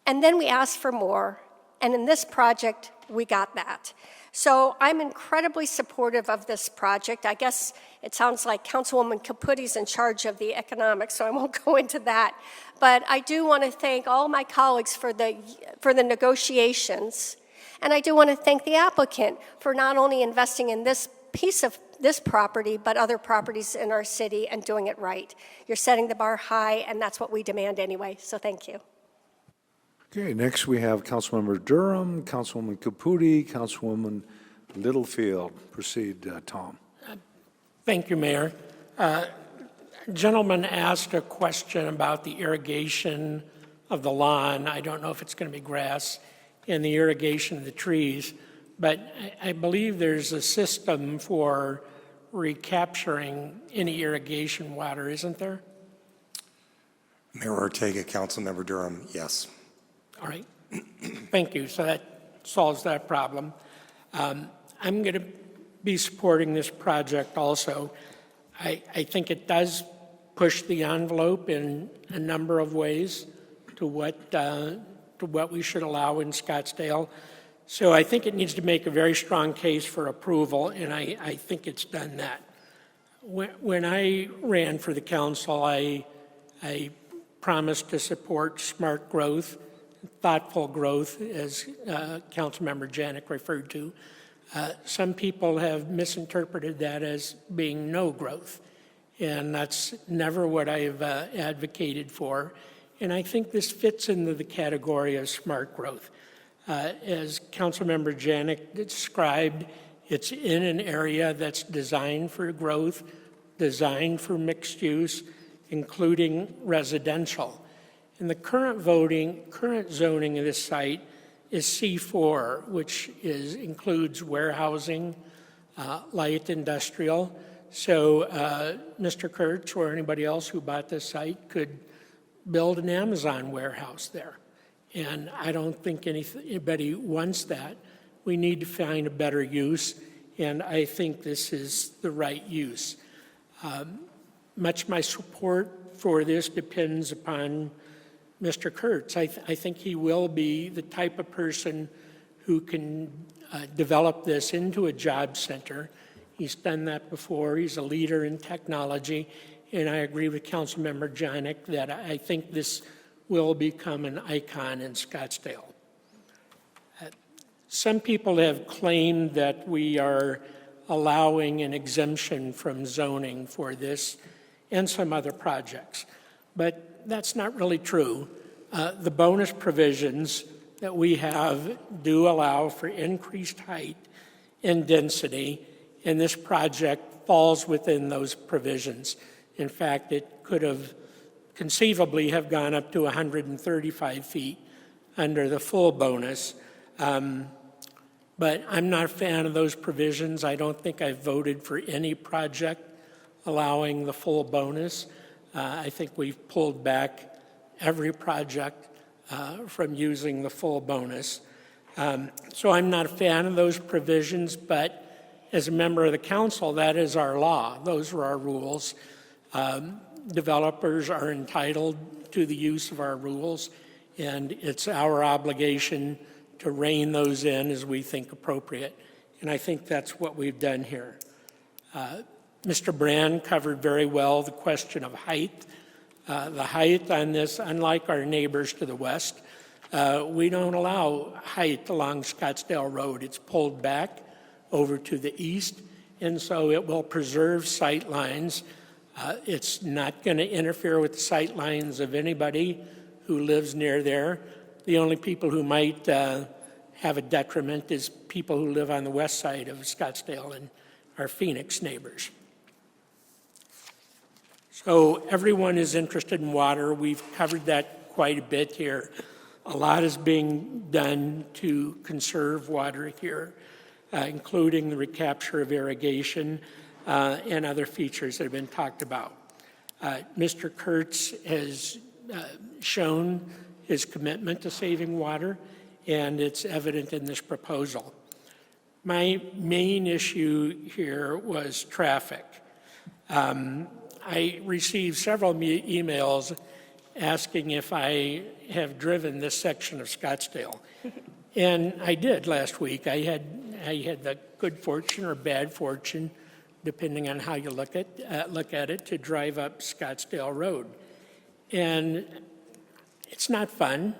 Speaker 14: and then we asked for more, and in this project, we got that. So I'm incredibly supportive of this project. I guess it sounds like Councilwoman Caputti's in charge of the economics, so I won't go into that. But I do want to thank all my colleagues for the negotiations, and I do want to thank the applicant for not only investing in this piece of this property, but other properties in our city and doing it right. You're setting the bar high, and that's what we demand anyway, so thank you.
Speaker 1: Okay, next we have Councilmember Durham, Councilwoman Caputti, Councilwoman Littlefield. Proceed, Tom.
Speaker 17: Thank you, Mayor. Gentleman asked a question about the irrigation of the lawn. I don't know if it's going to be grass, and the irrigation of the trees, but I believe there's a system for recapturing any irrigation water, isn't there?
Speaker 15: Mayor Ortega, Councilmember Durham, yes.
Speaker 17: All right. Thank you. So that solves that problem. I'm going to be supporting this project also. I think it does push the envelope in a number of ways to what we should allow in Scottsdale. So I think it needs to make a very strong case for approval, and I think it's done that. When I ran for the council, I promised to support smart growth, thoughtful growth, as Councilmember Janik referred to. Some people have misinterpreted that as being no growth, and that's never what I've advocated for. And I think this fits into the category of smart growth. As Councilmember Janik described, it's in an area that's designed for growth, designed for mixed use, including residential. And the current zoning of this site is C4, which includes warehousing, light industrial. So Mr. Kurtz or anybody else who bought this site could build an Amazon warehouse there. And I don't think anybody wants that. We need to find a better use, and I think this is the right use. Much my support for this depends upon Mr. Kurtz. I think he will be the type of person who can develop this into a job center. He's done that before. He's a leader in technology, and I agree with Councilmember Janik that I think this will become an icon in Scottsdale. Some people have claimed that we are allowing an exemption from zoning for this and some other projects, but that's not really true. The bonus provisions that we have do allow for increased height and density, and this project falls within those provisions. In fact, it could have conceivably have gone up to 135 feet under the full bonus. But I'm not a fan of those provisions. I don't think I've voted for any project allowing the full bonus. I think we've pulled back every project from using the full bonus. So I'm not a fan of those provisions, but as a member of the council, that is our law. Those are our rules. Developers are entitled to the use of our rules, and it's our obligation to rein those in as we think appropriate. And I think that's what we've done here. Mr. Brand covered very well the question of height. The height on this, unlike our neighbors to the west, we don't allow height along Scottsdale Road. It's pulled back over to the east, and so it will preserve sight lines. It's not going to interfere with the sight lines of anybody who lives near there. The only people who might have a detriment is people who live on the west side of Scottsdale and our Phoenix neighbors. So everyone is interested in water. We've covered that quite a bit here. A lot is being done to conserve water here, including the recapture of irrigation and other features that have been talked about. Mr. Kurtz has shown his commitment to saving water, and it's evident in this proposal. My main issue here was traffic. I received several emails asking if I have driven this section of Scottsdale. And I did last week. I had the good fortune or bad fortune, depending on how you look at it, to drive up Scottsdale Road. And it's not fun.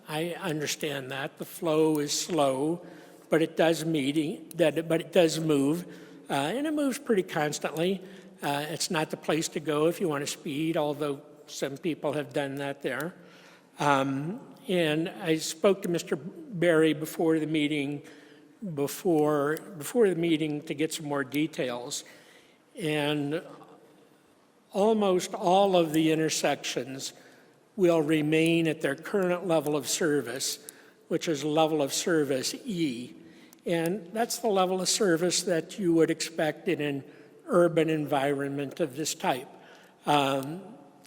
Speaker 17: I understand that. The flow is slow, but it does move, and it moves pretty constantly. It's not the place to go if you want to speed, although some people have done that there. And I spoke to Mr. Berry before the meeting to get some more details. And almost all of the intersections will remain at their current level of service, which is level of service E. And that's the level of service that you would expect in an urban environment of this type.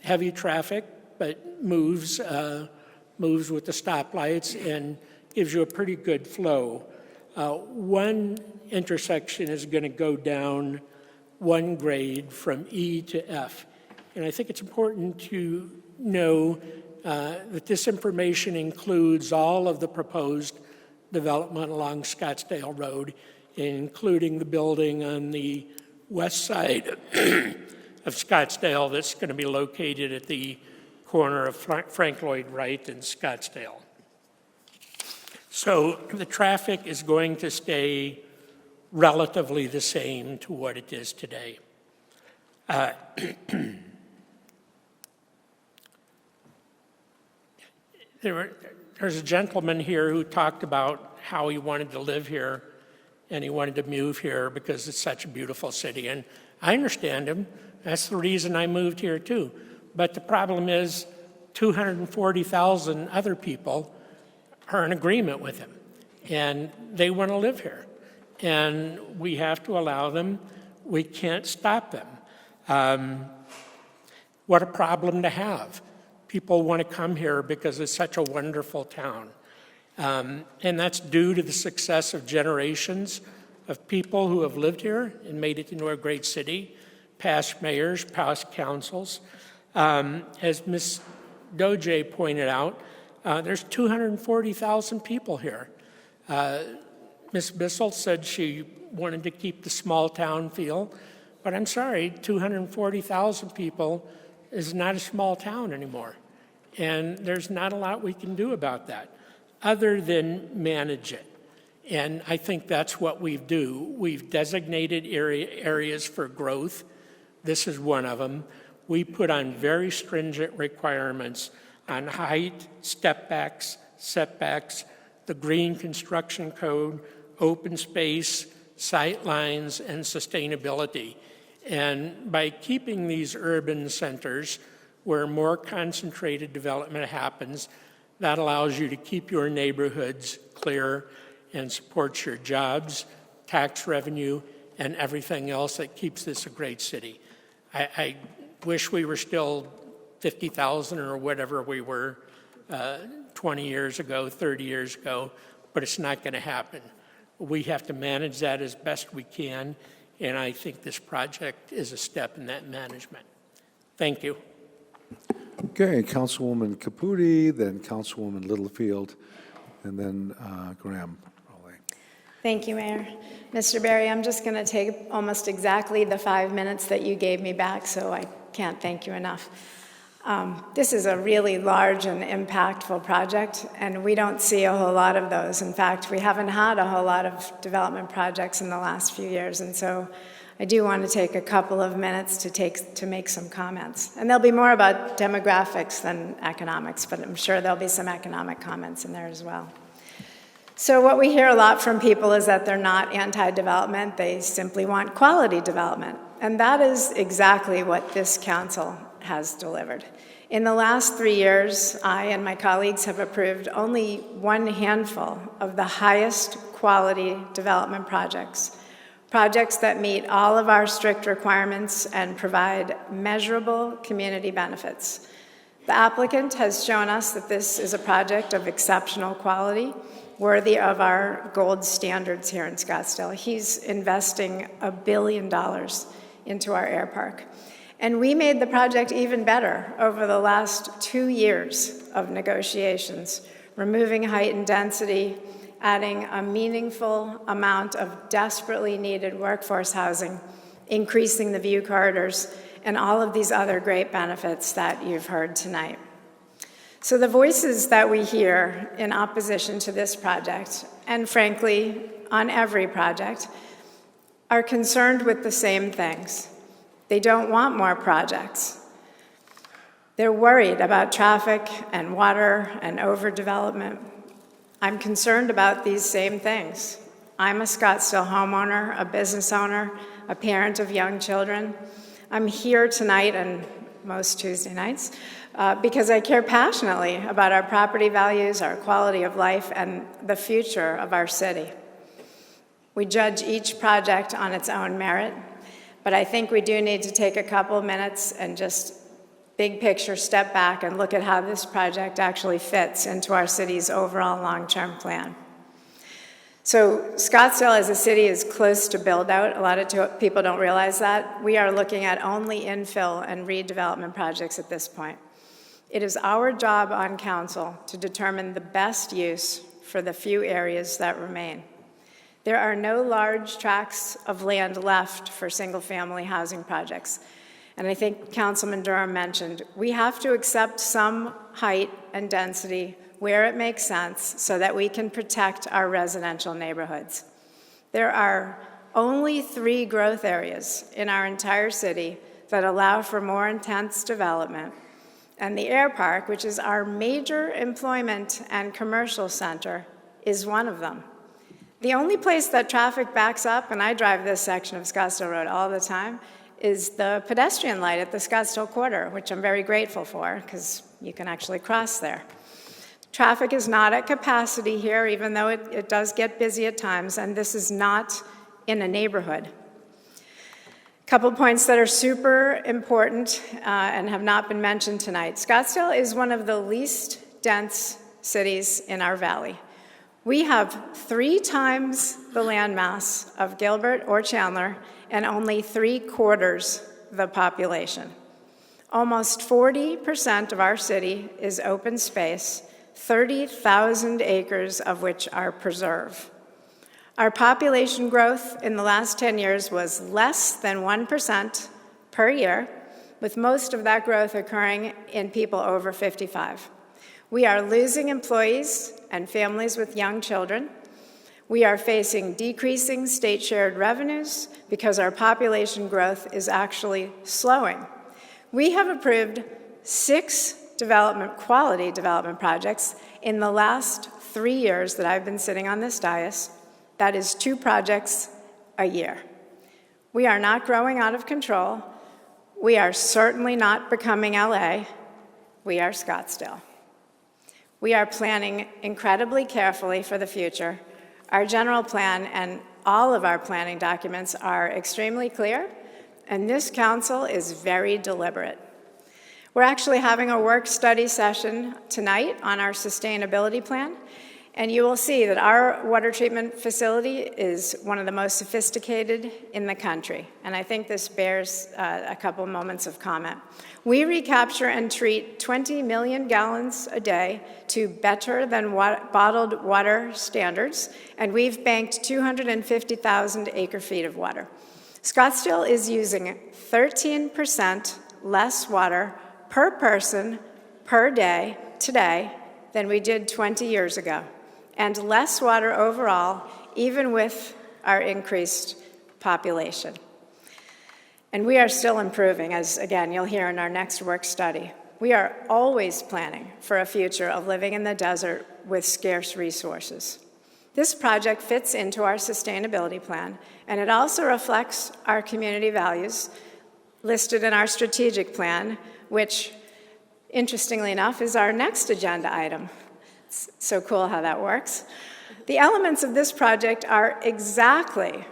Speaker 17: Heavy traffic but moves with the stoplights and gives you a pretty good flow. One intersection is going to go down one grade from E to F. And I think it's important to know that this information includes all of the proposed development along Scottsdale Road, including the building on the west side of Scottsdale that's going to be located at the corner of Frank Lloyd Wright and Scottsdale. So the traffic is going to stay relatively the same to what it is today. There's a gentleman here who talked about how he wanted to live here and he wanted to move here because it's such a beautiful city. And I understand him. That's the reason I moved here too. But the problem is 240,000 other people are in agreement with him and they want to live here. And we have to allow them. We can't stop them. What a problem to have. People want to come here because it's such a wonderful town. And that's due to the success of generations of people who have lived here and made it into a great city, past mayors, past councils. As Ms. Doje pointed out, there's 240,000 people here. Ms. Bissell said she wanted to keep the small town feel, but I'm sorry, 240,000 people is not a small town anymore. And there's not a lot we can do about that other than manage it. And I think that's what we do. We've designated areas for growth. This is one of them. We put on very stringent requirements on height, step backs, setbacks, the green construction code, open space, sight lines, and sustainability. And by keeping these urban centers where more concentrated development happens, that allows you to keep your neighborhoods clear and supports your jobs, tax revenue, and everything else that keeps this a great city. I wish we were still 50,000 or whatever we were 20 years ago, 30 years ago, but it's not going to happen. We have to manage that as best we can, and I think this project is a step in that management. Thank you.
Speaker 1: Okay, Councilwoman Caputi, then Councilwoman Littlefield, and then Graham.
Speaker 18: Thank you, Mayor. Mr. Berry, I'm just going to take almost exactly the 5 minutes that you gave me back, so I can't thank you enough. This is a really large and impactful project, and we don't see a whole lot of those. In fact, we haven't had a whole lot of development projects in the last few years, and so I do want to take a couple of minutes to make some comments. And there'll be more about demographics than economics, but I'm sure there'll be some economic comments in there as well. So what we hear a lot from people is that they're not anti-development, they simply want quality development. And that is exactly what this council has delivered. In the last 3 years, I and my colleagues have approved only one handful of the highest quality development projects that meet all of our strict requirements and provide measurable community benefits. The applicant has shown us that this is a project of exceptional quality, worthy of our gold standards here in Scottsdale. He's investing $1 billion into our air park. And we made the project even better over the last 2 years of negotiations, removing height and density, adding a meaningful amount of desperately needed workforce housing, increasing the view corridors, and all of these other great benefits that you've heard tonight. So the voices that we hear in opposition to this project, and frankly, on every project, are concerned with the same things. They don't want more projects. They're worried about traffic and water and overdevelopment. I'm concerned about these same things. I'm a Scottsdale homeowner, a business owner, a parent of young children. I'm here tonight and most Tuesday nights because I care passionately about our property values, our quality of life, and the future of our city. We judge each project on its own merit, but I think we do need to take a couple minutes and just big picture step back and look at how this project actually fits into our city's overall long-term plan. So Scottsdale as a city is close to build out. A lot of people don't realize that. We are looking at only infill and redevelopment projects at this point. It is our job on council to determine the best use for the few areas that remain. There are no large tracts of land left for single-family housing projects. And I think Councilman Durham mentioned, we have to accept some height and density where it makes sense so that we can protect our residential neighborhoods. There are only 3 growth areas in our entire city that allow for more intense development. And the Air Park, which is our major employment and commercial center, is one of them. The only place that traffic backs up, and I drive this section of Scottsdale Road all the time, is the pedestrian light at the Scottsdale Quarter, which I'm very grateful for because you can actually cross there. Traffic is not at capacity here, even though it does get busy at times, and this is not in a neighborhood. A couple points that are super important and have not been mentioned tonight. Scottsdale is one of the least dense cities in our valley. We have 3 times the landmass of Gilbert or Chandler and only 3/4 the population. Almost 40% of our city is open space, 30,000 acres of which are preserve. Our population growth in the last 10 years was less than 1% per year, with most of that growth occurring in people over 55. We are losing employees and families with young children. We are facing decreasing state shared revenues because our population growth is actually slowing. We have approved 6 quality development projects in the last 3 years that I've been sitting on this dais. That is 2 projects a year. We are not growing out of control. We are certainly not becoming LA. We are Scottsdale. We are planning incredibly carefully for the future. Our general plan and all of our planning documents are extremely clear, and this council is very deliberate. We're actually having a work study session tonight on our sustainability plan, and you will see that our water treatment facility is one of the most sophisticated in the country, and I think this bears a couple moments of comment. We recapture and treat 20 million gallons a day to better than bottled water standards, and we've banked 250,000 acre-feet of water. Scottsdale is using 13% less water per person per day today than we did 20 years ago, and less water overall, even with our increased population. And we are still improving, as again, you'll hear in our next work study. We are always planning for a future of living in the desert with scarce resources. This project fits into our sustainability plan, and it also reflects our community values listed in our strategic plan, which, interestingly enough, is our next agenda item. It's so cool how that works. The elements of this project are exactly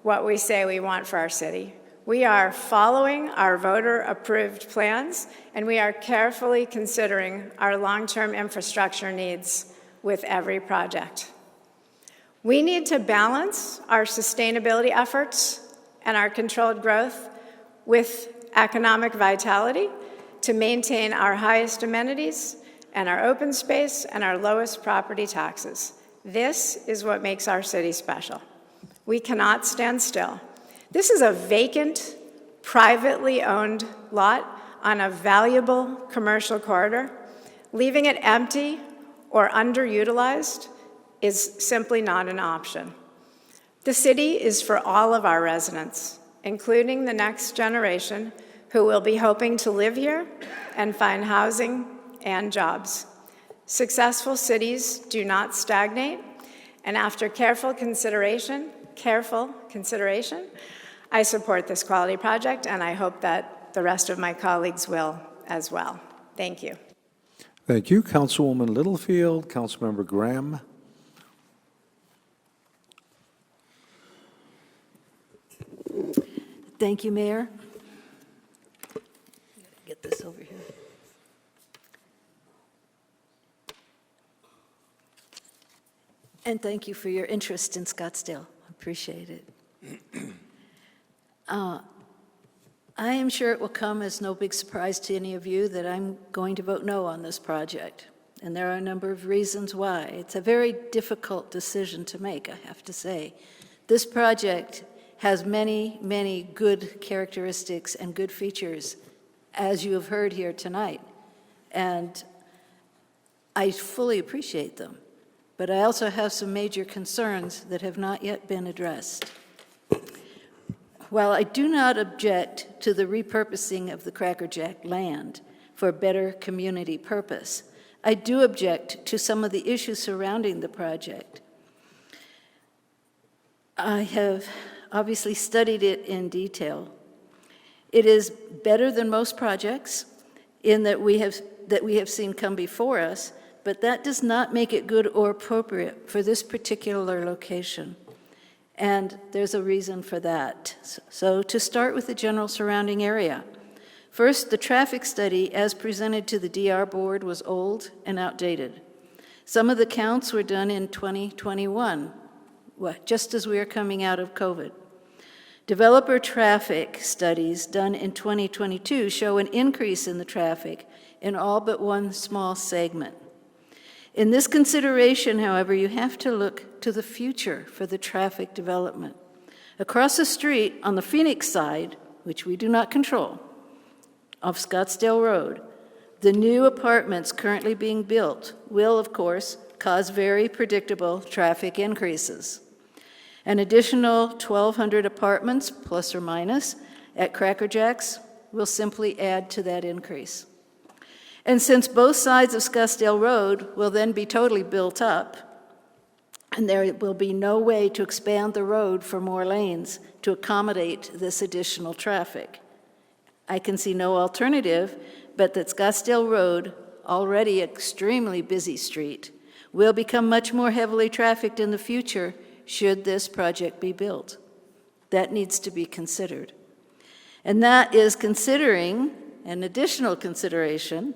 Speaker 18: what we say we want for our city. We are following our voter-approved plans, and we are carefully considering our long-term infrastructure needs with every project. We need to balance our sustainability efforts and our controlled growth with economic vitality to maintain our highest amenities and our open space and our lowest property taxes. This is what makes our city special. We cannot stand still. This is a vacant, privately owned lot on a valuable commercial corridor. Leaving it empty or underutilized is simply not an option. The city is for all of our residents, including the next generation who will be hoping to live here and find housing and jobs. Successful cities do not stagnate, and after careful consideration, I support this quality project, and I hope that the rest of my colleagues will as well. Thank you.
Speaker 1: Thank you, Councilwoman Littlefield. Councilmember Graham.
Speaker 19: Thank you, Mayor. Get this over here. And thank you for your interest in Scottsdale. I appreciate it. I am sure it will come as no big surprise to any of you that I'm going to vote no on this project. And there are a number of reasons why. It's a very difficult decision to make, I have to say. This project has many, many good characteristics and good features, as you have heard here tonight. And I fully appreciate them. But I also have some major concerns that have not yet been addressed. While I do not object to the repurposing of the Cracker Jack land for a better community purpose, I do object to some of the issues surrounding the project. I have obviously studied it in detail. It is better than most projects in that we have seen come before us, but that does not make it good or appropriate for this particular location. And there's a reason for that. So to start with the general surrounding area. First, the traffic study as presented to the DR board was old and outdated. Some of the counts were done in 2021, just as we are coming out of COVID. Developer traffic studies done in 2022 show an increase in the traffic in all but one small segment. In this consideration, however, you have to look to the future for the traffic development. Across the street on the Phoenix side, which we do not control, of Scottsdale Road, the new apartments currently being built will, of course, cause very predictable traffic increases. An additional 1,200 apartments, plus or minus, at Cracker Jack's will simply add to that increase. And since both sides of Scottsdale Road will then be totally built up, and there will be no way to expand the road for more lanes to accommodate this additional traffic, I can see no alternative but that Scottsdale Road, already an extremely busy street, will become much more heavily trafficked in the future should this project be built. That needs to be considered. And that is considering an additional consideration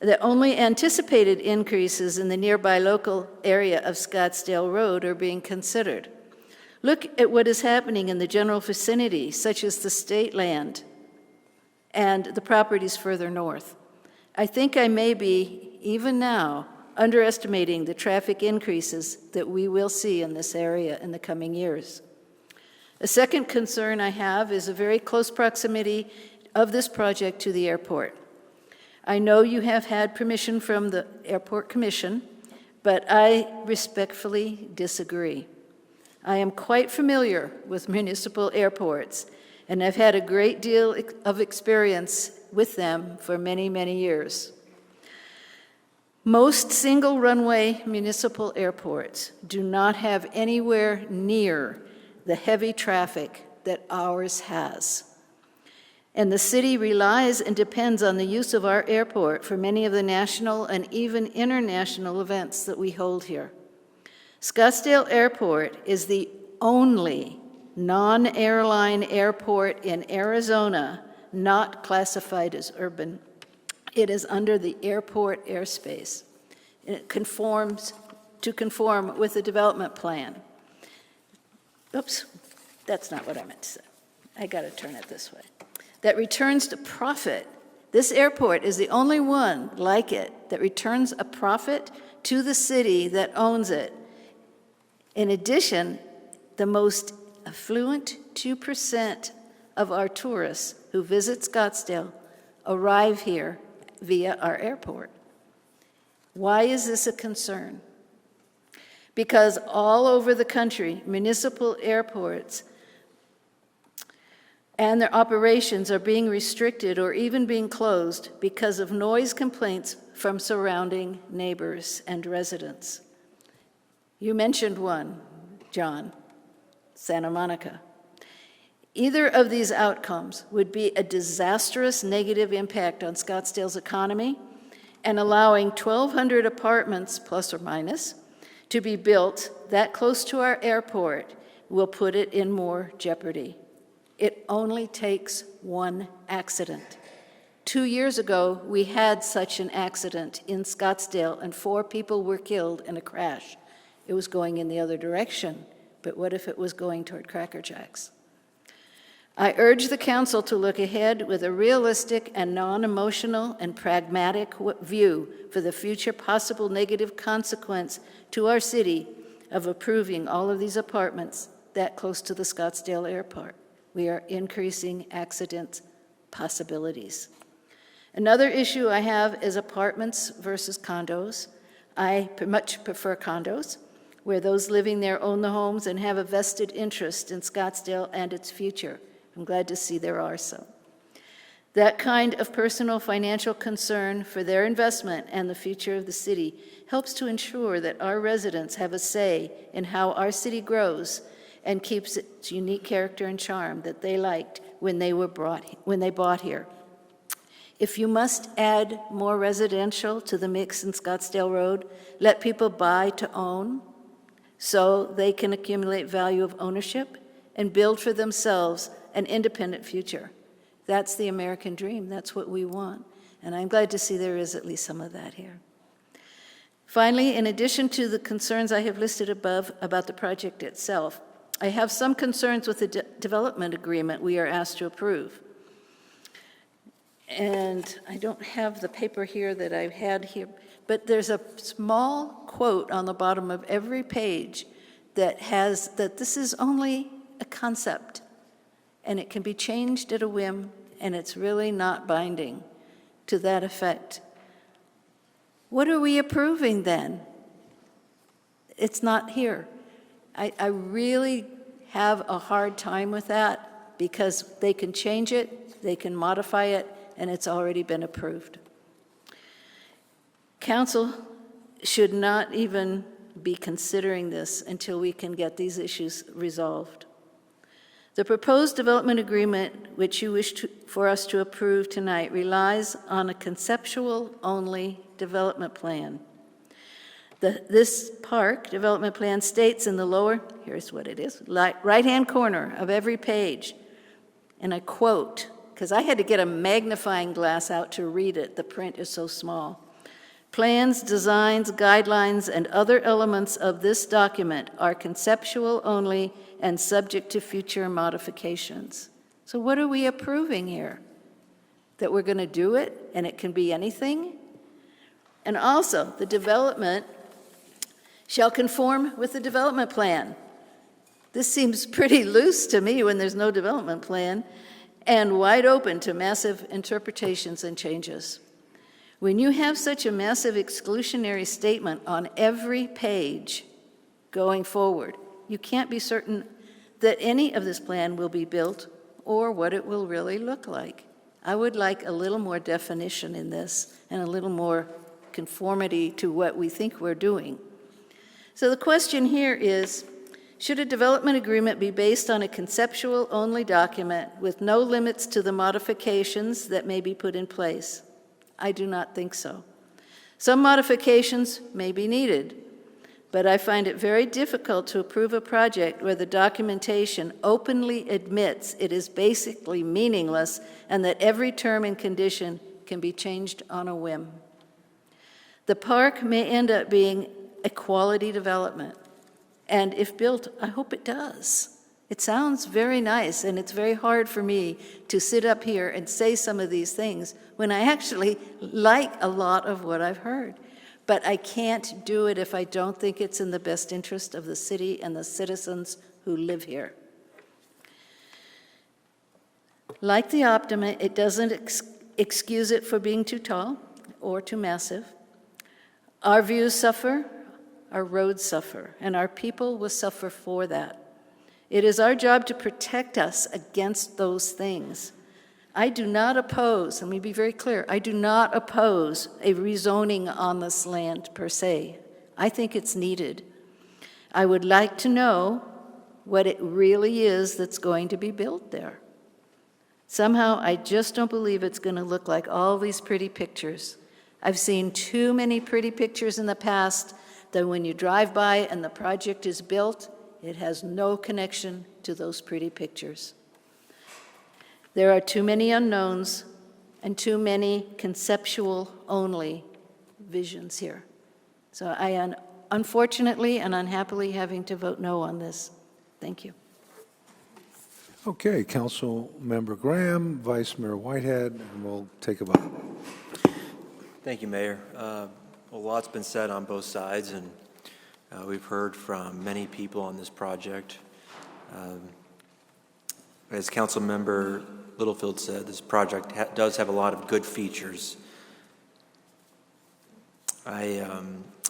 Speaker 19: that only anticipated increases in the nearby local area of Scottsdale Road are being considered. Look at what is happening in the general vicinity, such as the state land and the properties further north. I think I may be, even now, underestimating the traffic increases that we will see in this area in the coming years. A second concern I have is a very close proximity of this project to the airport. I know you have had permission from the Airport Commission, but I respectfully disagree. I am quite familiar with municipal airports, and I've had a great deal of experience with them for many, many years. Most single-runway municipal airports do not have anywhere near the heavy traffic that ours has. And the city relies and depends on the use of our airport for many of the national and even international events that we hold here. Scottsdale Airport is the only non-airline airport in Arizona not classified as urban. It is under the airport airspace. And it conforms with the development plan. Oops, that's not what I meant to say. I got to turn it this way. That returns to profit. This airport is the only one like it that returns a profit to the city that owns it. In addition, the most affluent 2% of our tourists who visit Scottsdale arrive here via our airport. Why is this a concern? Because all over the country, municipal airports and their operations are being restricted or even being closed because of noise complaints from surrounding neighbors and residents. You mentioned one, John, Santa Monica. Either of these outcomes would be a disastrous negative impact on Scottsdale's economy, and allowing 1,200 apartments, plus or minus, to be built that close to our airport will put it in more jeopardy. It only takes one accident. 2 years ago, we had such an accident in Scottsdale, and 4 people were killed in a crash. it was going in the other direction, but what if it was going toward Cracker Jacks? I urge the council to look ahead with a realistic and non-emotional and pragmatic view for the future possible negative consequence to our city of approving all of these apartments that close to the Scottsdale Airport. We are increasing accident possibilities. Another issue I have is apartments versus condos. I much prefer condos, where those living there own the homes and have a vested interest in Scottsdale and its future. I'm glad to see there are some. That kind of personal financial concern for their investment and the future of the city helps to ensure that our residents have a say in how our city grows and keeps its unique character and charm that they liked when they bought here. If you must add more residential to the mix in Scottsdale Road, let people buy to own so they can accumulate value of ownership and build for themselves an independent future. That's the American dream. That's what we want. And I'm glad to see there is at least some of that here. Finally, in addition to the concerns I have listed above about the project itself, I have some concerns with the development agreement we are asked to approve. And I don't have the paper here that I had here, but there's a small quote on the bottom of every page that has that this is only a concept, and it can be changed at a whim, and it's really not binding to that effect. What are we approving then? It's not here. I really have a hard time with that because they can change it, they can modify it, and it's already been approved. Council should not even be considering this until we can get these issues resolved. The proposed development agreement, which you wish for us to approve tonight, relies on a conceptual-only development plan. This park development plan states in the lower, here's what it is, right-hand corner of every page, and I quote, because I had to get a magnifying glass out to read it, the print is so small. Plans, designs, guidelines, and other elements of this document are conceptual only and subject to future modifications. So what are we approving here? That we're going to do it and it can be anything? And also, the development shall conform with the development plan. This seems pretty loose to me when there's no development plan and wide open to massive interpretations and changes. When you have such a massive exclusionary statement on every page going forward, you can't be certain that any of this plan will be built or what it will really look like. I would like a little more definition in this and a little more conformity to what we think we're doing. So the question here is, should a development agreement be based on a conceptual-only document with no limits to the modifications that may be put in place? I do not think so. Some modifications may be needed, but I find it very difficult to approve a project where the documentation openly admits it is basically meaningless and that every term and condition can be changed on a whim. The park may end up being a quality development, and if built, I hope it does. It sounds very nice, and it's very hard for me to sit up here and say some of these things when I actually like a lot of what I've heard. But I can't do it if I don't think it's in the best interest of the city and the citizens who live here. Like the Optima, it doesn't excuse it for being too tall or too massive. Our views suffer, our roads suffer, and our people will suffer for that. It is our job to protect us against those things. I do not oppose, let me be very clear, I do not oppose a rezoning on this land per se. I think it's needed. I would like to know what it really is that's going to be built there. Somehow, I just don't believe it's going to look like all these pretty pictures. I've seen too many pretty pictures in the past that when you drive by and the project is built, it has no connection to those pretty pictures. There are too many unknowns and too many conceptual-only visions here. So I unfortunately and unhappily having to vote no on this. Thank you.
Speaker 1: Okay, Council Member Graham, Vice Mayor Whitehead, and we'll take a vote.
Speaker 2: Thank you, Mayor. A lot's been said on both sides, and we've heard from many people on this project. As Council Member Littlefield said, this project does have a lot of good features. I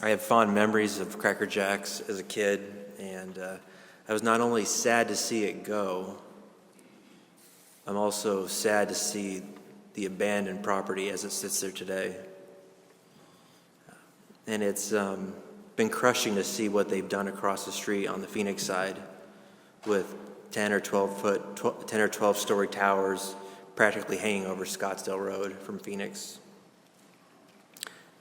Speaker 2: have fond memories of Cracker Jacks as a kid, and I was not only sad to see it go, I'm also sad to see the abandoned property as it sits there today. And it's been crushing to see what they've done across the street on the Phoenix side with 10 or 12 story towers practically hanging over Scottsdale Road from Phoenix.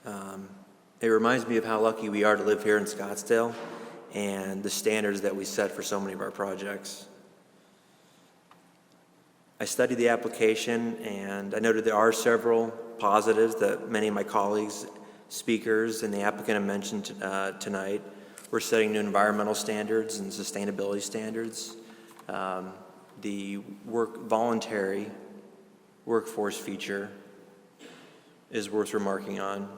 Speaker 2: It reminds me of how lucky we are to live here in Scottsdale and the standards that we set for so many of our projects. I studied the application, and I noted there are several positives that many of my colleagues, speakers, and the applicant have mentioned tonight. We're setting new environmental standards and sustainability standards. The voluntary workforce feature is worth remarking on.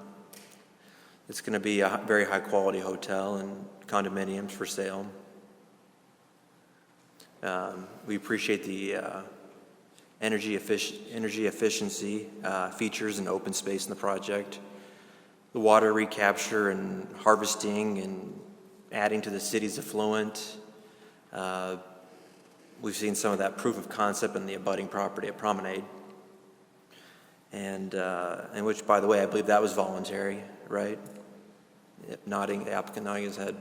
Speaker 2: It's going to be a very high-quality hotel and condominiums for sale. We appreciate the energy efficiency features and open space in the project, the water recapture and harvesting and adding to the city's affluent. We've seen some of that proof of concept in the abutting property at Promenade, and which, by the way, I believe that was voluntary, right? The applicant nodding his head.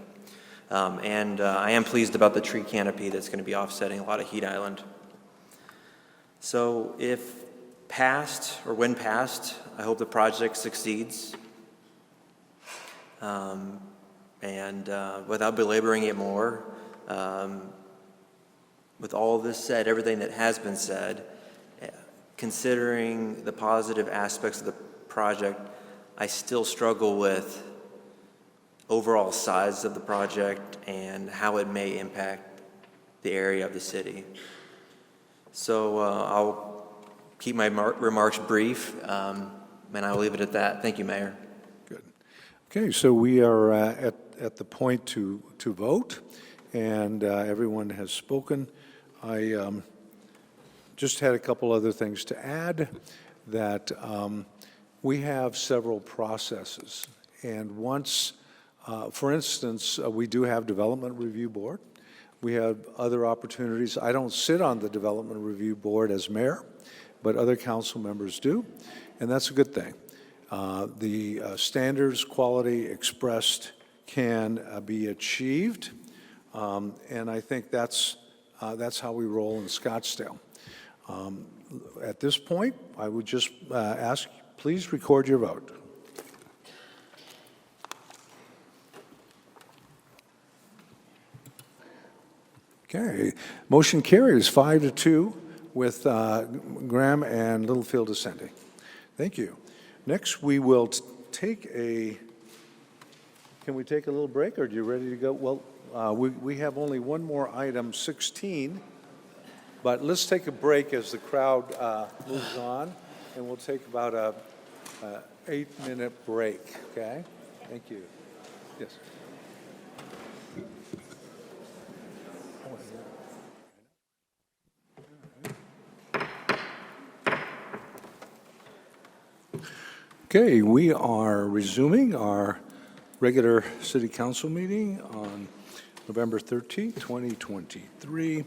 Speaker 2: I am pleased about the tree canopy that's going to be offsetting a lot of heat island. So if passed, or when passed, I hope the project succeeds. Without belaboring it more, with all of this said, everything that has been said, considering the positive aspects of the project, I still struggle with overall size of the project and how it may impact the area of the city. So I'll keep my remarks brief, and I'll leave it at that. Thank you, Mayor.
Speaker 1: Good. Okay, so we are at the point to vote, and everyone has spoken. I just had a couple other things to add, that we have several processes, and once, for instance, we do have Development Review Board. We have other opportunities. I don't sit on the Development Review Board as mayor, but other council members do, and that's a good thing. The standards quality expressed can be achieved, and I think that's how we roll in Scottsdale. At this point, I would just ask, please record your vote. Okay, motion carries 5-2 with Graham and Littlefield dissenting. Thank you. Next, we will take a, can we take a little break, or are you ready to go? Well, we have only one more item, 16, but let's take a break as the crowd moves on, and we'll take about a 8-minute break, okay? Thank you. Yes. Okay, we are resuming our regular city council meeting on November 13th, 2023.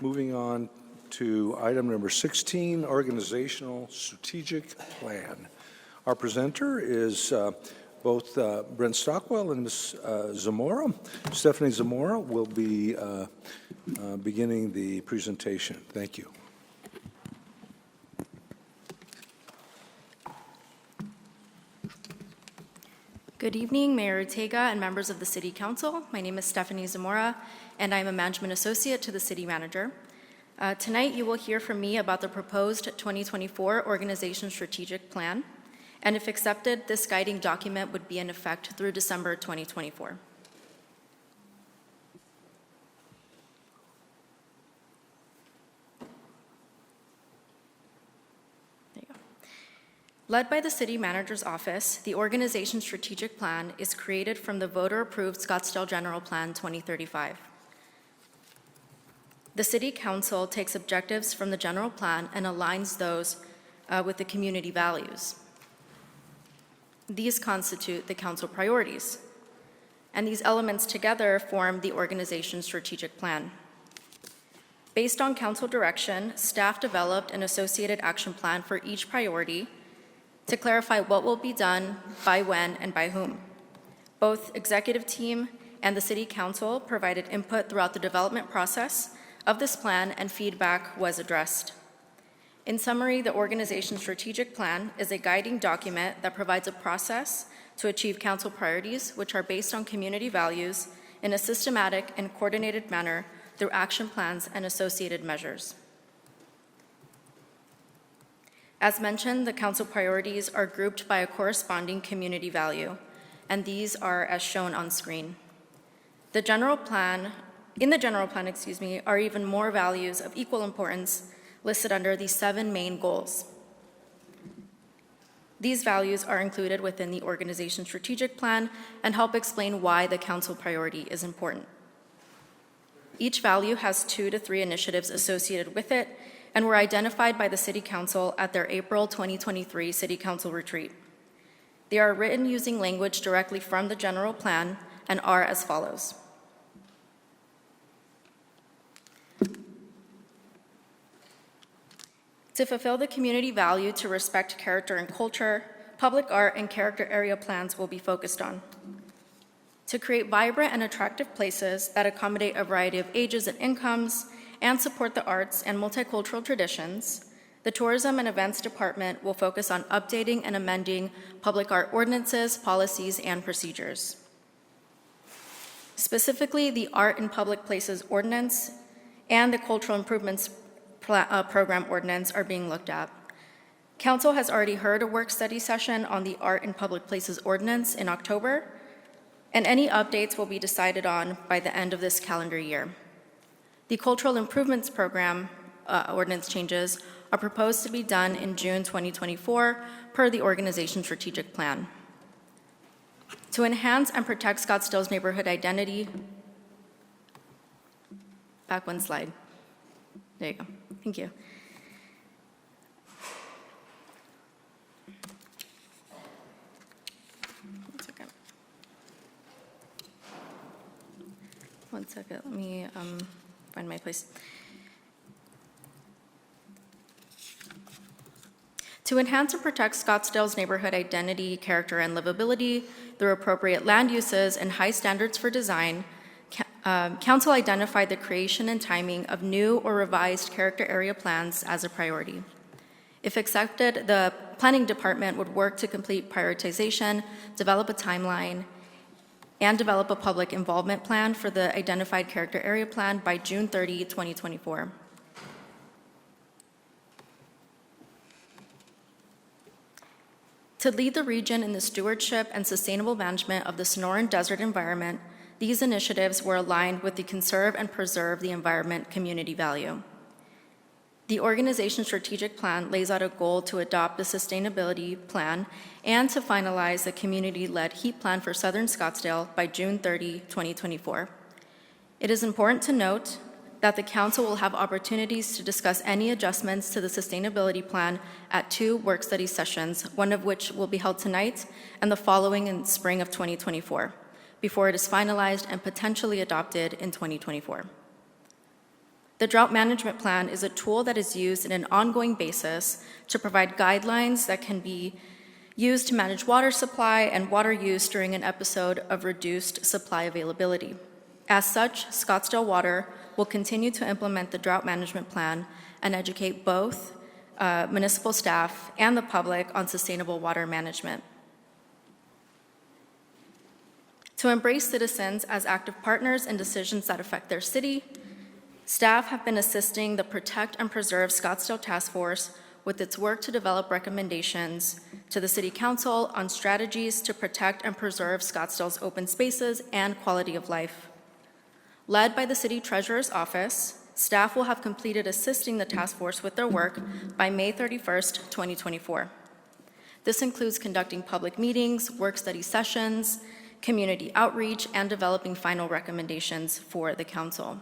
Speaker 1: Moving on to item number 16, organizational strategic plan. Our presenter is both Brent Stockwell and Ms. Zamora. Stephanie Zamora will be beginning the presentation. Thank you.
Speaker 21: Good evening, Mayor Ortega and members of the City Council. My name is Stephanie Zamora, and I'm a Management Associate to the City Manager. Tonight, you will hear from me about the proposed 2024 Organization Strategic Plan, and if accepted, this guiding document would be in effect through December 2024. Led by the City Manager's Office, the organization's strategic plan is created from the voter-approved Scottsdale General Plan 2035. The City Council takes objectives from the general plan and aligns those with the community values. These constitute the council priorities, and these elements together form the organization's strategic plan. Based on council direction, staff developed an associated action plan for each priority to clarify what will be done, by when, and by whom. Both executive team and the City Council provided input throughout the development process of this plan, and feedback was addressed. In summary, the organization's strategic plan is a guiding document that provides a process to achieve council priorities, which are based on community values in a systematic and coordinated manner through action plans and associated measures. As mentioned, the council priorities are grouped by a corresponding community value, and these are as shown on screen. In the general plan, are even more values of equal importance listed under the 7 main goals. These values are included within the organization's strategic plan and help explain why the council priority is important. Each value has 2 to 3 initiatives associated with it and were identified by the City Council at their April 2023 City Council retreat. They are written using language directly from the general plan and are as follows. To fulfill the community value to respect character and culture, public art and character area plans will be focused on. To create vibrant and attractive places that accommodate a variety of ages and incomes and support the arts and multicultural traditions, the Tourism and Events Department will focus on updating and amending public art ordinances, policies, and procedures. Specifically, the Art in Public Places Ordinance and the Cultural Improvements Program Ordinance are being looked at. Council has already heard a work-study session on the Art in Public Places Ordinance in October, and any updates will be decided on by the end of this calendar year. The Cultural Improvements Program ordinance changes are proposed to be done in June 2024 per the organization's strategic plan. To enhance and protect Scottsdale's neighborhood identity, back one slide. There you go. Thank you. One second, let me find my place. To enhance and protect Scottsdale's neighborhood identity, character, and livability through appropriate land uses and high standards for design, Council identified the creation and timing of new or revised character area plans as a priority. If accepted, the Planning Department would work to complete prioritization, develop a timeline, and develop a public involvement plan for the identified character area plan by June 30, 2024. To lead the region in the stewardship and sustainable management of the Sonoran Desert environment, these initiatives were aligned with the Conserve and Preserve the Environment community value. The organization's strategic plan lays out a goal to adopt the sustainability plan and to finalize the community-led heat plan for Southern Scottsdale by June 30, 2024. It is important to note that the Council will have opportunities to discuss any adjustments to the sustainability plan at 2 work-study sessions, one of which will be held tonight and the following in spring of 2024, before it is finalized and potentially adopted in 2024. The Drought Management Plan is a tool that is used in an ongoing basis to provide guidelines that can be used to manage water supply and water use during an episode of reduced supply availability. As such, Scottsdale Water will continue to implement the Drought Management Plan and educate both municipal staff and the public on sustainable water management. To embrace citizens as active partners in decisions that affect their city, staff have been assisting the Protect and Preserve Scottsdale Task Force with its work to develop recommendations to the City Council on strategies to protect and preserve Scottsdale's open spaces and quality of life. Led by the City Treasurer's Office, staff will have completed assisting the task force with their work by May 31st, 2024. This includes conducting public meetings, work study sessions, community outreach, and developing final recommendations for the council.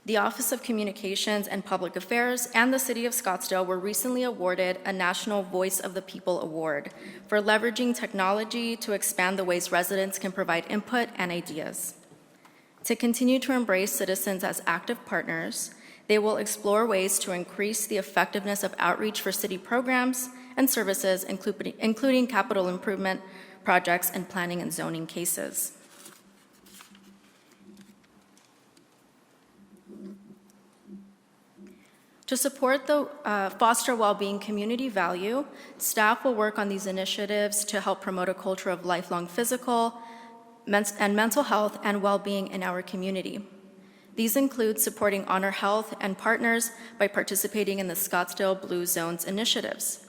Speaker 21: The Office of Communications and Public Affairs and the City of Scottsdale were recently awarded a National Voice of the People Award for leveraging technology to expand the ways residents can provide input and ideas. To continue to embrace citizens as active partners, they will explore ways to increase the effectiveness of outreach for city programs and services, including capital improvement projects and planning and zoning cases. To support the foster well-being community value, staff will work on these initiatives to help promote a culture of lifelong physical and mental health and well-being in our community. These include supporting Honor Health and partners by participating in the Scottsdale Blue Zones initiatives.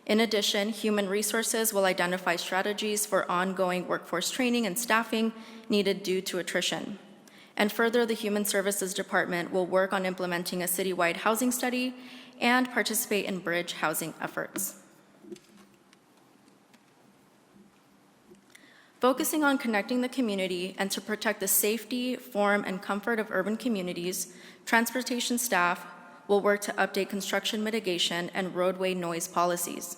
Speaker 21: In addition, Human Resources will identify strategies for ongoing workforce training and staffing needed due to attrition. And further, the Human Services Department will work on implementing a citywide housing study and participate in bridge housing efforts. Focusing on connecting the community and to protect the safety, form, and comfort of urban communities, transportation staff will work to update construction mitigation and roadway noise policies.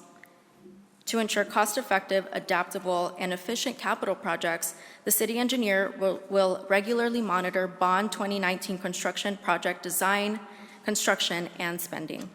Speaker 21: To ensure cost-effective, adaptable, and efficient capital projects, the city engineer will regularly monitor Bond 2019 construction project design, construction, and spending.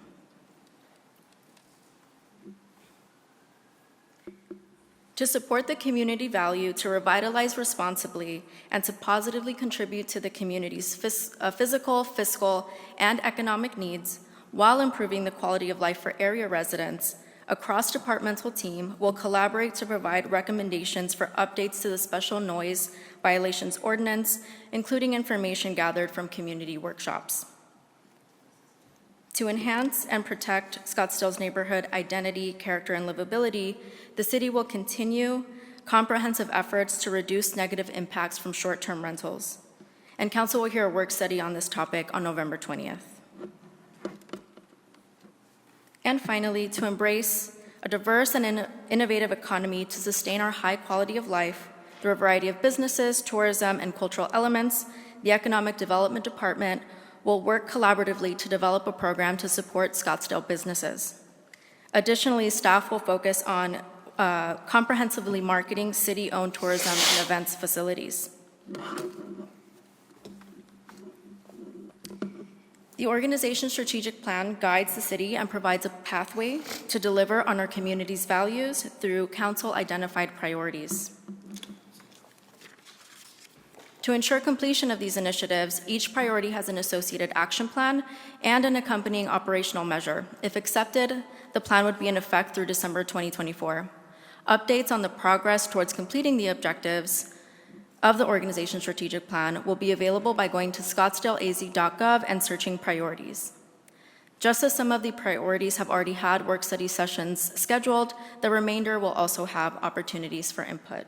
Speaker 21: To support the community value to revitalize responsibly and to positively contribute to the community's physical, fiscal, and economic needs while improving the quality of life for area residents, a cross-departmental team will collaborate to provide recommendations for updates to the special noise violations ordinance, including information gathered from community workshops. To enhance and protect Scottsdale's neighborhood identity, character, and livability, the city will continue comprehensive efforts to reduce negative impacts from short-term rentals. And council will hear a work study on this topic on November 20th. And finally, to embrace a diverse and innovative economy to sustain our high quality of life through a variety of businesses, tourism, and cultural elements, the Economic Development Department will work collaboratively to develop a program to support Scottsdale businesses. Additionally, staff will focus on comprehensively marketing city-owned tourism and events facilities. The organization's strategic plan guides the city and provides a pathway to deliver on our community's values through council-identified priorities. To ensure completion of these initiatives, each priority has an associated action plan and an accompanying operational measure. If accepted, the plan would be in effect through December 2024. Updates on the progress towards completing the objectives of the organization's strategic plan will be available by going to scottsdaleaz.gov and searching priorities. Just as some of the priorities have already had work study sessions scheduled, the remainder will also have opportunities for input.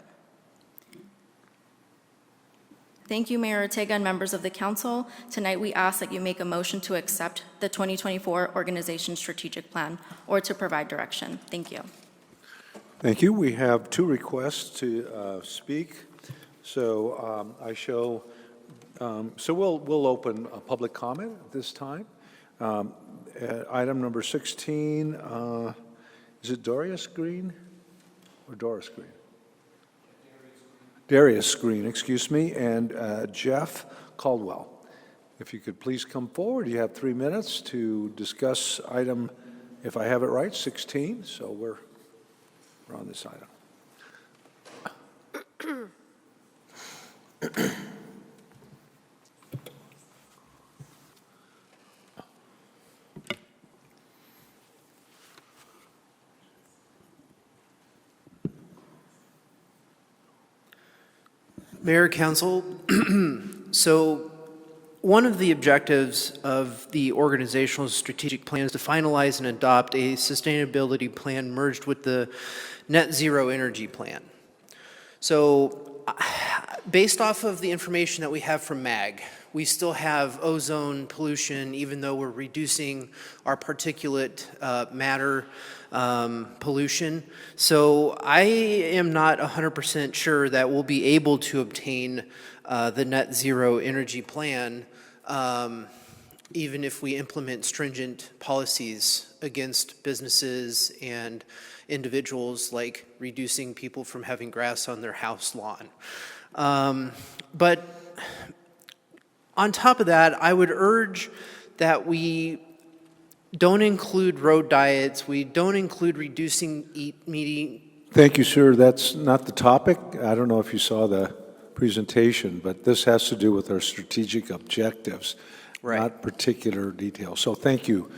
Speaker 21: Thank you, Mayor Ortega and members of the council. Tonight we ask that you make a motion to accept the 2024 organization strategic plan or to provide direction. Thank you.
Speaker 1: Thank you. We have two requests to speak. So we'll open a public comment at this time. Item number 16, is it Darius Green or Doris Green? Darius Green, excuse me, and Jeff Caldwell. If you could please come forward. You have 3 minutes to discuss item, if I have it right, 16. So we're on this item.
Speaker 10: Mayor, Council, so one of the objectives of the organizational strategic plan is to finalize and adopt a sustainability plan merged with the net zero energy plan. So based off of the information that we have from MAG, we still have ozone pollution, even though we're reducing our particulate matter pollution. So I am not 100% sure that we'll be able to obtain the net zero energy plan, even if we implement stringent policies against businesses and individuals, like reducing people from having grass on their house lawn. But on top of that, I would urge that we don't include road diets, we don't include reducing meat.
Speaker 1: Thank you, sir. That's not the topic. I don't know if you saw the presentation, but this has to do with our strategic objectives,
Speaker 10: Right.
Speaker 1: not particular details. So thank you.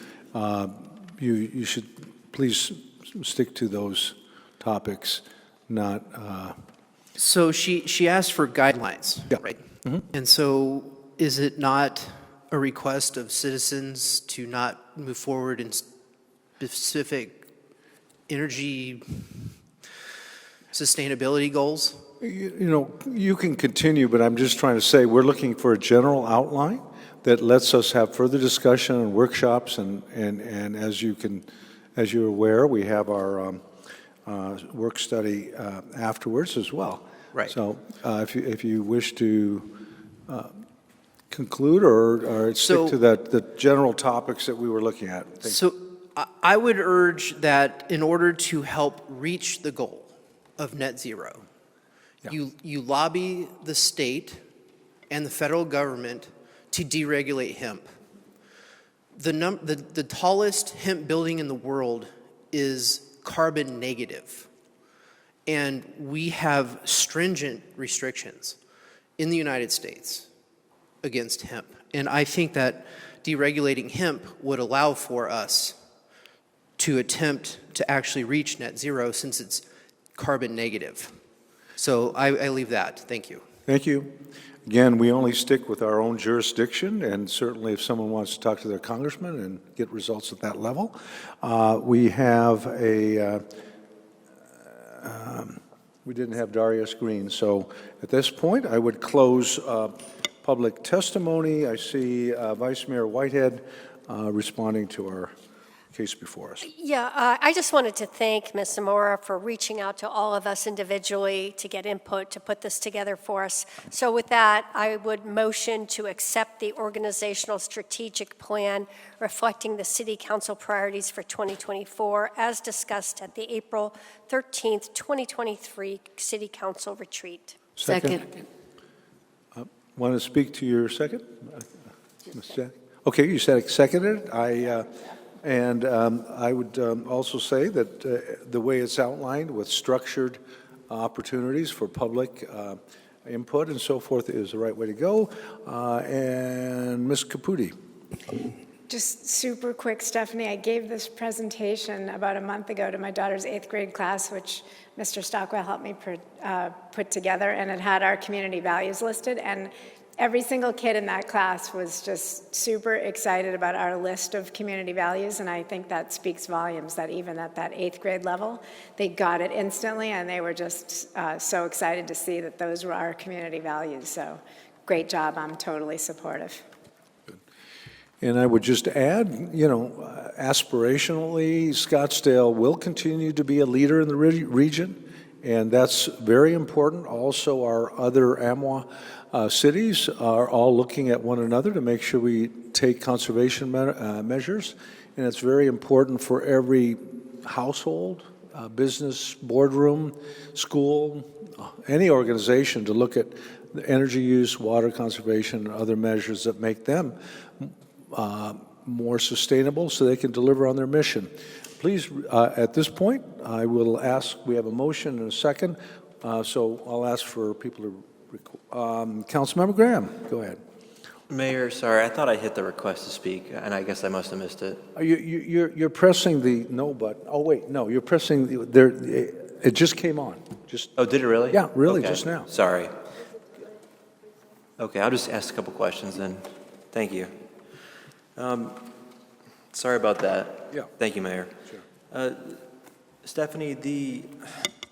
Speaker 1: You should please stick to those topics, not...
Speaker 10: So she asked for guidelines,
Speaker 1: Yeah.
Speaker 10: right? And so is it not a request of citizens to not move forward in specific energy sustainability goals?
Speaker 1: You know, you can continue, but I'm just trying to say we're looking for a general outline that lets us have further discussion and workshops, and as you're aware, we have our work study afterwards as well.
Speaker 10: Right.
Speaker 1: So if you wish to conclude or stick to the general topics that we were looking at.
Speaker 10: So I would urge that in order to help reach the goal of net zero, you lobby the state and the federal government to deregulate hemp. The tallest hemp building in the world is carbon negative. And we have stringent restrictions in the United States against hemp. And I think that deregulating hemp would allow for us to attempt to actually reach net zero since it's carbon negative. So I leave that. Thank you.
Speaker 1: Thank you. Again, we only stick with our own jurisdiction, and certainly if someone wants to talk to their congressman and get results at that level. We have we didn't have Darius Green, so at this point I would close public testimony. I see Vice Mayor Whitehead responding to our case before us.
Speaker 14: Yeah, I just wanted to thank Ms. Zamora for reaching out to all of us individually to get input, to put this together for us. So with that, I would motion to accept the organizational strategic plan reflecting the City Council priorities for 2024 as discussed at the April 13th, 2023 City Council retreat.
Speaker 11: Second.
Speaker 1: Want to speak to your second? Ms. Jack? Okay, you said seconded. And I would also say that the way it's outlined with structured opportunities for public input and so forth is the right way to go. And Ms. Caputi.
Speaker 18: Just super quick, Stephanie, I gave this presentation about a month ago to my daughter's 8th grade class, which Mr. Stockwell helped me put together, and it had our community values listed. And every single kid in that class was just super excited about our list of community values, and I think that speaks volumes that even at that 8th grade level, they got it instantly, and they were just so excited to see that those were our community values. So great job. I'm totally supportive.
Speaker 1: And I would just add, you know, aspirationally, Scottsdale will continue to be a leader in the region, and that's very important. Also, our other AMWA cities are all looking at one another to make sure we take conservation measures, and it's very important for every household, business, boardroom, school, any organization to look at the energy use, water conservation, and other measures that make them more sustainable so they can deliver on their mission. Please, at this point, I will ask, we have a motion and a second, so I'll ask for people to Councilmember Graham, go ahead.
Speaker 2: Mayor, sorry, I thought I hit the request to speak, and I guess I must have missed it.
Speaker 1: You're pressing the no button. Oh, wait, no, you're pressing there. It just came on.
Speaker 2: Oh, did it really?
Speaker 1: Yeah, really,
Speaker 2: Okay.
Speaker 1: just now.
Speaker 2: Sorry. Okay, I'll just ask a couple questions then. Thank you. Sorry about that.
Speaker 1: Yeah.
Speaker 2: Thank you, Mayor.
Speaker 1: Sure.
Speaker 2: Stephanie,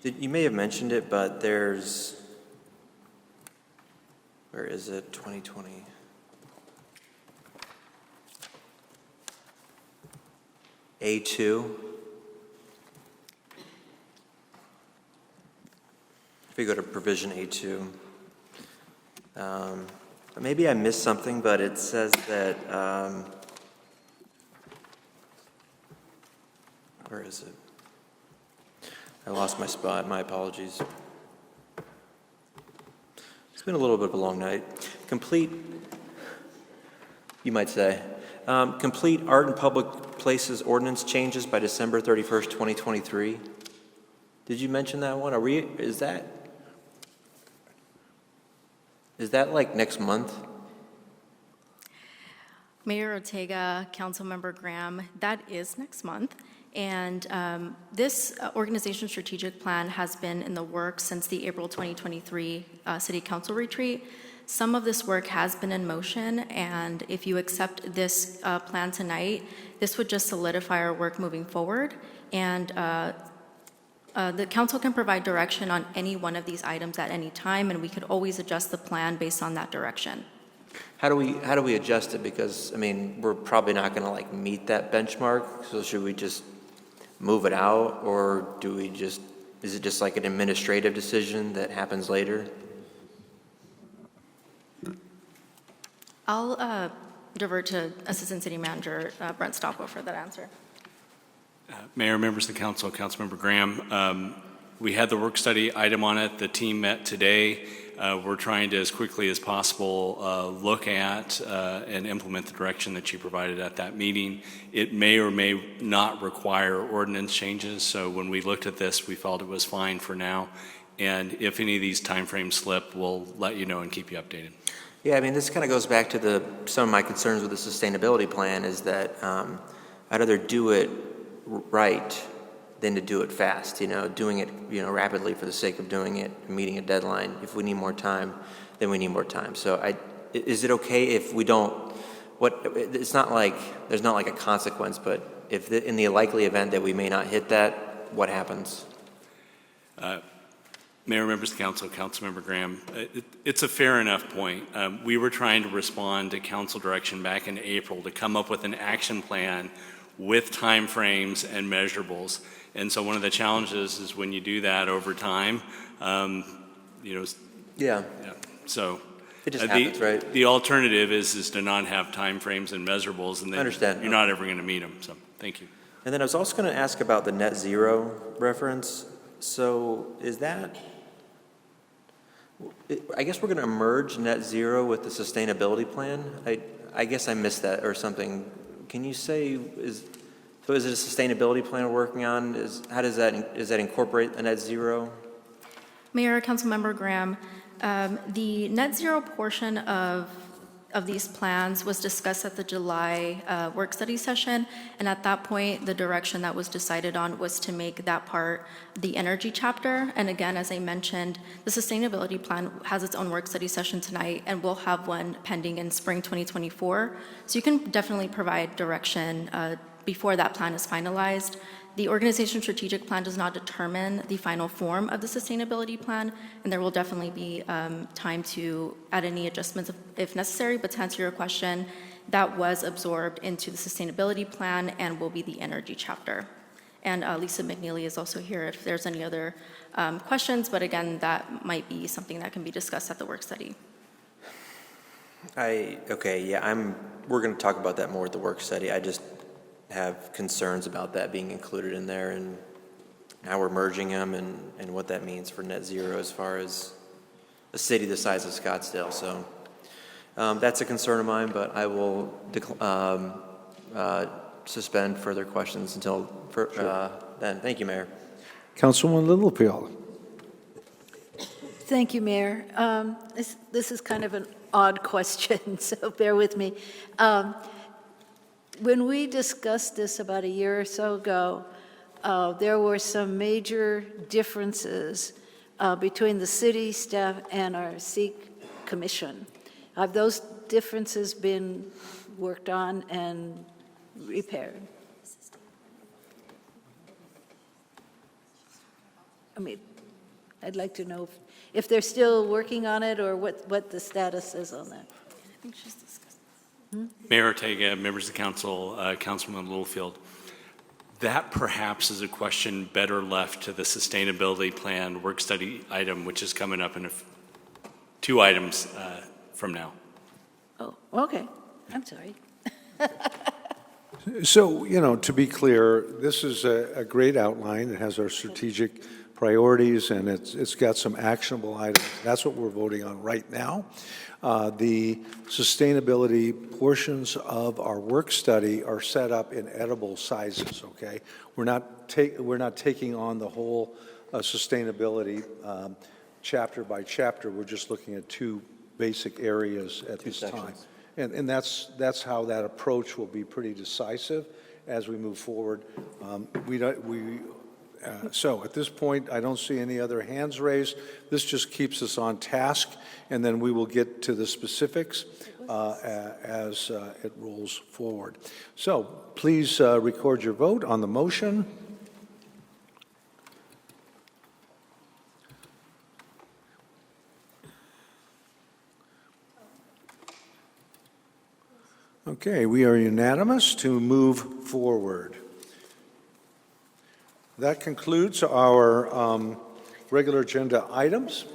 Speaker 2: you may have mentioned it, but there's Where is it? 2020. A2. If we go to provision A2, maybe I missed something, but it says that, where is it? I lost my spot, my apologies. It's been a little bit of a long night. Complete, you might say, complete art and public places ordinance changes by December 31st, 2023. Did you mention that one? Is that like next month?
Speaker 21: Mayor Ortega, Councilmember Graham, that is next month. And this organization strategic plan has been in the works since the April 2023 City Council retreat. Some of this work has been in motion, and if you accept this plan tonight, this would just solidify our work moving forward. And the council can provide direction on any one of these items at any time, and we could always adjust the plan based on that direction.
Speaker 2: How do we adjust it? Because, I mean, we're probably not going to like meet that benchmark, so should we just move it out, or is it just like an administrative decision that happens later?
Speaker 21: I'll divert to Assistant City Manager Brent Stockwell for that answer.
Speaker 3: Mayor, members of the council, Councilmember Graham, we had the work study item on it. The team met today. We're trying to, as quickly as possible, look at and implement the direction that you provided at that meeting. It may or may not require ordinance changes, so when we looked at this, we felt it was fine for now. And if any of these timeframes slip, we'll let you know and keep you updated.
Speaker 2: Yeah, I mean, this kind of goes back to some of my concerns with the sustainability plan is that I'd rather do it right than to do it fast, doing it, rapidly for the sake of doing it, meeting a deadline. If we need more time, then we need more time. So is it okay if we don't, it's not like, there's not like a consequence, but if in the likely event that we may not hit that, what happens?
Speaker 3: Mayor, members of the council, Councilmember Graham, it's a fair enough point. We were trying to respond to council direction back in April to come up with an action plan with timeframes and measurables. And so one of the challenges is when you do that over time,
Speaker 2: Yeah.
Speaker 3: So
Speaker 2: it just happens, right?
Speaker 3: The alternative is to not have timeframes and measurables, and then you're not ever going to meet them. So thank you.
Speaker 2: And then I was also going to ask about the net zero reference. So is that, I guess we're going to merge net zero with the sustainability plan? I guess I missed that or something. Can you say, is it a sustainability plan we're working on? Does that incorporate a net zero?
Speaker 21: Mayor, Councilmember Graham, the net zero portion of these plans was discussed at the July work study session, and at that point, the direction that was decided on was to make that part the energy chapter. And again, as I mentioned, the sustainability plan has its own work study session tonight, and we'll have one pending in spring 2024. So you can definitely provide direction before that plan is finalized. The organization strategic plan does not determine the final form of the sustainability plan, and there will definitely be time to add any adjustments if necessary. But to answer your question, that was absorbed into the sustainability plan and will be the energy chapter. And Lisa McNeely is also here if there's any other questions, but again, that might be something that can be discussed at the work study.
Speaker 2: We're going to talk about that more at the work study. I just have concerns about that being included in there and how we're merging them and what that means for net zero as far as a city the size of Scottsdale. So that's a concern of mine, but I will suspend further questions until then. Thank you, Mayor.
Speaker 1: Councilwoman Littlefield.
Speaker 19: Thank you, Mayor. This is kind of an odd question, so bear with me. When we discussed this about a year or so ago, there were some major differences between the city staff and our SEEK commission. Have those differences been worked on and repaired? I mean, I'd like to know if they're still working on it or what the status is on that.
Speaker 6: I think she's discussing.
Speaker 3: Mayor Ortega, members of the council, Councilman Littlefield, that perhaps is a question better left to the sustainability plan work study item, which is coming up in 2 items from now.
Speaker 19: Oh, okay. I'm sorry.
Speaker 1: So, to be clear, this is a great outline. It has our strategic priorities, and it's got some actionable items. That's what we're voting on right now. The sustainability portions of our work study are set up in edible sizes, okay? We're not taking on the whole sustainability chapter by chapter. We're just looking at 2 basic areas at this time. And that's how that approach will be pretty decisive as we move forward. So at this point, I don't see any other hands raised. This just keeps us on task, and then we will get to the specifics as it rolls forward. So please record your vote on the motion. Okay, we are unanimous to move forward. That concludes our regular agenda items.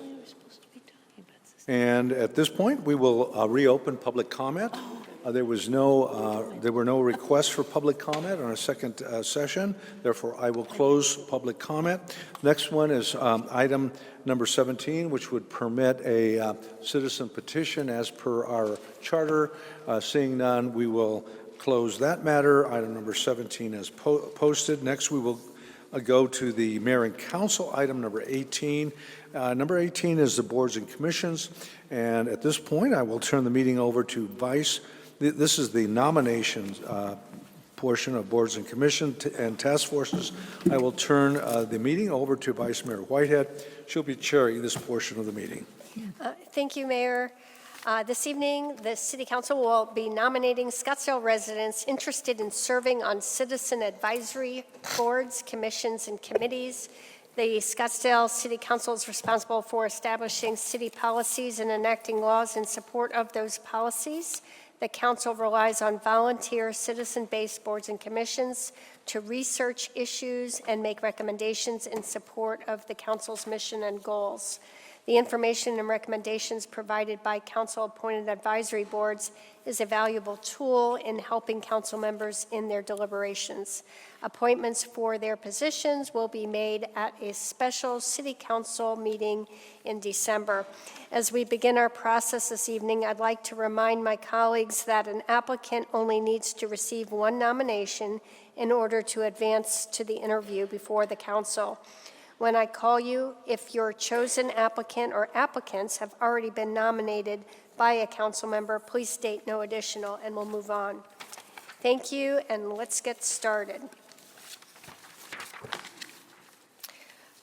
Speaker 1: And at this point, we will reopen public comment. There were no requests for public comment on our second session. Therefore, I will close public comment. Next one is item number 17, which would permit a citizen petition as per our charter. Seeing none, we will close that matter. Item number 17 is posted. Next, we will go to the mayor and council, item number 18. Number 18 is the boards and commissions. And at this point, I will turn the meeting over to this is the nominations portion of boards and commissions and task forces. I will turn the meeting over to Vice Mayor Whitehead. She'll be chairing this portion of the meeting.
Speaker 14: Thank you, Mayor. This evening, the City Council will be nominating Scottsdale residents interested in serving on citizen advisory boards, commissions, and committees. The Scottsdale City Council is responsible for establishing city policies and enacting laws in support of those policies. The council relies on volunteer, citizen-based boards and commissions to research issues and make recommendations in support of the council's mission and goals. The information and recommendations provided by council-appointed advisory boards is a valuable tool in helping council members in their deliberations. Appointments for their positions will be made at a special city council meeting in December. As we begin our process this evening, I'd like to remind my colleagues that an applicant only needs to receive 1 nomination in order to advance to the interview before the council. When I call you, if your chosen applicant or applicants have already been nominated by a council member, please state no additional, and we'll move on. Thank you, and let's get started.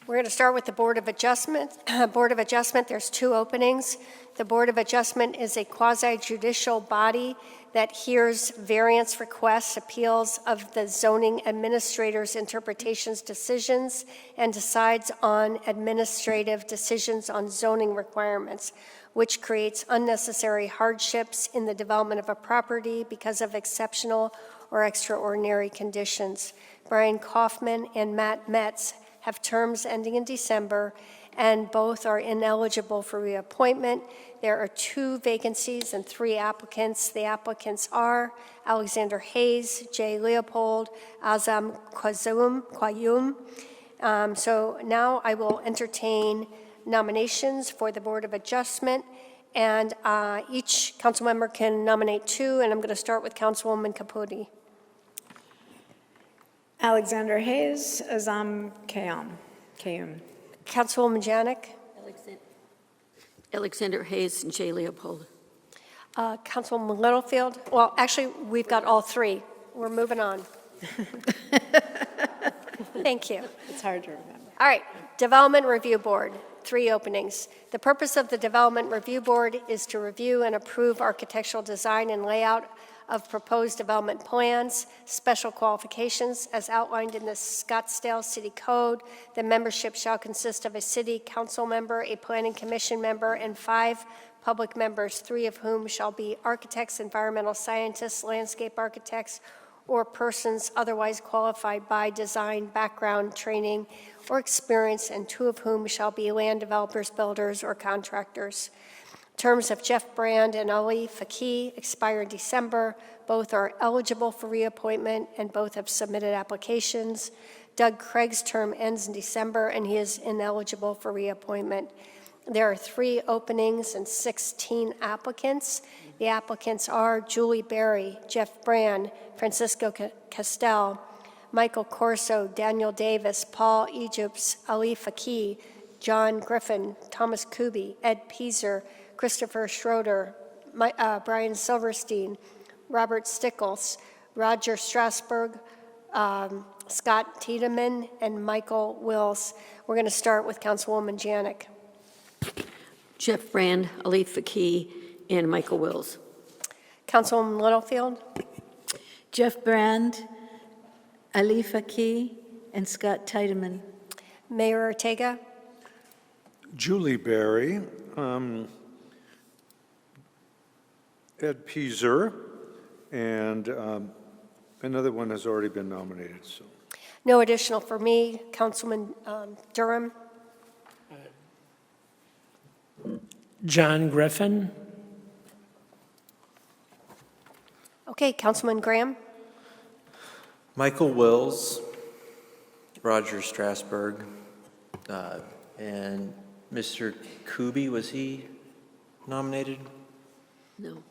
Speaker 14: We're going to start with the Board of Adjustment. Board of Adjustment, there's 2 openings. The Board of Adjustment is a quasi-judicial body that hears variance requests, appeals of the zoning administrator's interpretations decisions, and decides on administrative decisions on zoning requirements, which creates unnecessary hardships in the development of a property because of exceptional or extraordinary conditions. Brian Kaufman and Matt Metz have terms ending in December, and both are ineligible for reappointment. There are 2 vacancies and 3 applicants. The applicants are Alexander Hayes, Jay Leopold, Azam Qayyum. So now I will entertain nominations for the Board of Adjustment, and each council member can nominate 2, and I'm going to start with Councilwoman Caputi.
Speaker 18: Alexander Hayes, Azam Qayyum.
Speaker 14: Councilwoman Janik.
Speaker 11: Alexander Hayes and Jay Leopold.
Speaker 14: Councilwoman Littlefield. Well, actually, we've got all 3. We're moving on. Thank you.
Speaker 18: It's hard to remember.
Speaker 14: All right, Development Review Board. 3 openings. The purpose of the Development Review Board is to review and approve architectural design and layout of proposed development plans, special qualifications as outlined in the Scottsdale City Code. The membership shall consist of a city council member, a planning commission member, and 5 public members, 3 of whom shall be architects, environmental scientists, landscape architects, or persons otherwise qualified by design, background, training, or experience, and 2 of whom shall be land developers, builders, or contractors. Terms of Jeff Brand and Ali Faki expire in December. Both are eligible for reappointment, and both have submitted applications. Doug Craig's term ends in December, and he is ineligible for reappointment. There are 3 openings and 16 applicants. The applicants are Julie Berry, Jeff Brand, Francisco Castell, Michael Corso, Daniel Davis, Paul Egypts, Ali Faki, John Griffin, Thomas Kuby, Ed Pieser, Christopher Schroeder, Brian Silverstein, Robert Stickles, Roger Strasberg, Scott Tiedemann, and Michael Wills. We're going to start with Councilwoman Janik.
Speaker 11: Jeff Brand, Ali Faki, and Michael Wills.
Speaker 14: Councilwoman Littlefield.
Speaker 19: Jeff Brand, Ali Faki, and Scott Tiedemann.
Speaker 14: Mayor Ortega.
Speaker 1: Julie Berry, Ed Pieser, and another one has already been nominated. So,
Speaker 14: No additional for me. Councilman Durham.
Speaker 17: John Griffin.
Speaker 14: Okay, Councilman Graham.
Speaker 2: Michael Wills, Roger Strasberg, and Mr. Kuby, was he nominated?
Speaker 11: No.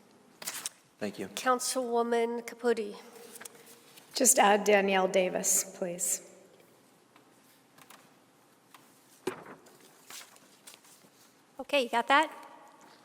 Speaker 2: Thank you.
Speaker 14: Councilwoman Caputi.
Speaker 18: Just add Danielle Davis, please.
Speaker 14: Okay, you got that?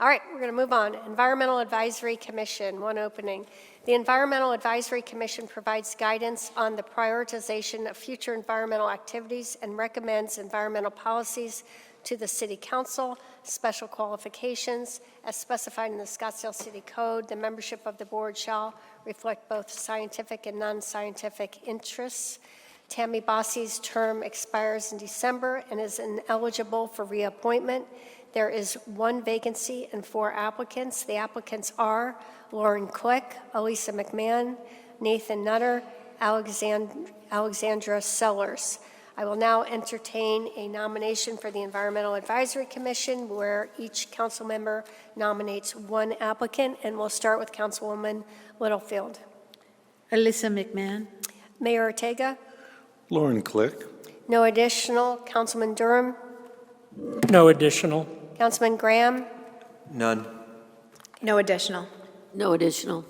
Speaker 14: All right, we're going to move on. Environmental Advisory Commission, 1 opening. The Environmental Advisory Commission provides guidance on the prioritization of future environmental activities and recommends environmental policies to the City Council. Special qualifications as specified in the Scottsdale City Code. The membership of the board shall reflect both scientific and non-scientific interests. Tammy Bossi's term expires in December and is ineligible for reappointment. There is 1 vacancy and 4 applicants. The applicants are Lauren Click, Elisa McMahon, Nathan Nutter, Alexandra Sellers. I will now entertain a nomination for the Environmental Advisory Commission where each council member nominates 1 applicant, and we'll start with Councilwoman Littlefield.
Speaker 19: Alyssa McMahon.
Speaker 14: Mayor Ortega.
Speaker 1: Lauren Click.
Speaker 14: No additional. Councilman Durham.
Speaker 17: No additional.
Speaker 14: Councilman Graham.
Speaker 2: None.
Speaker 18: No additional.
Speaker 11: No additional.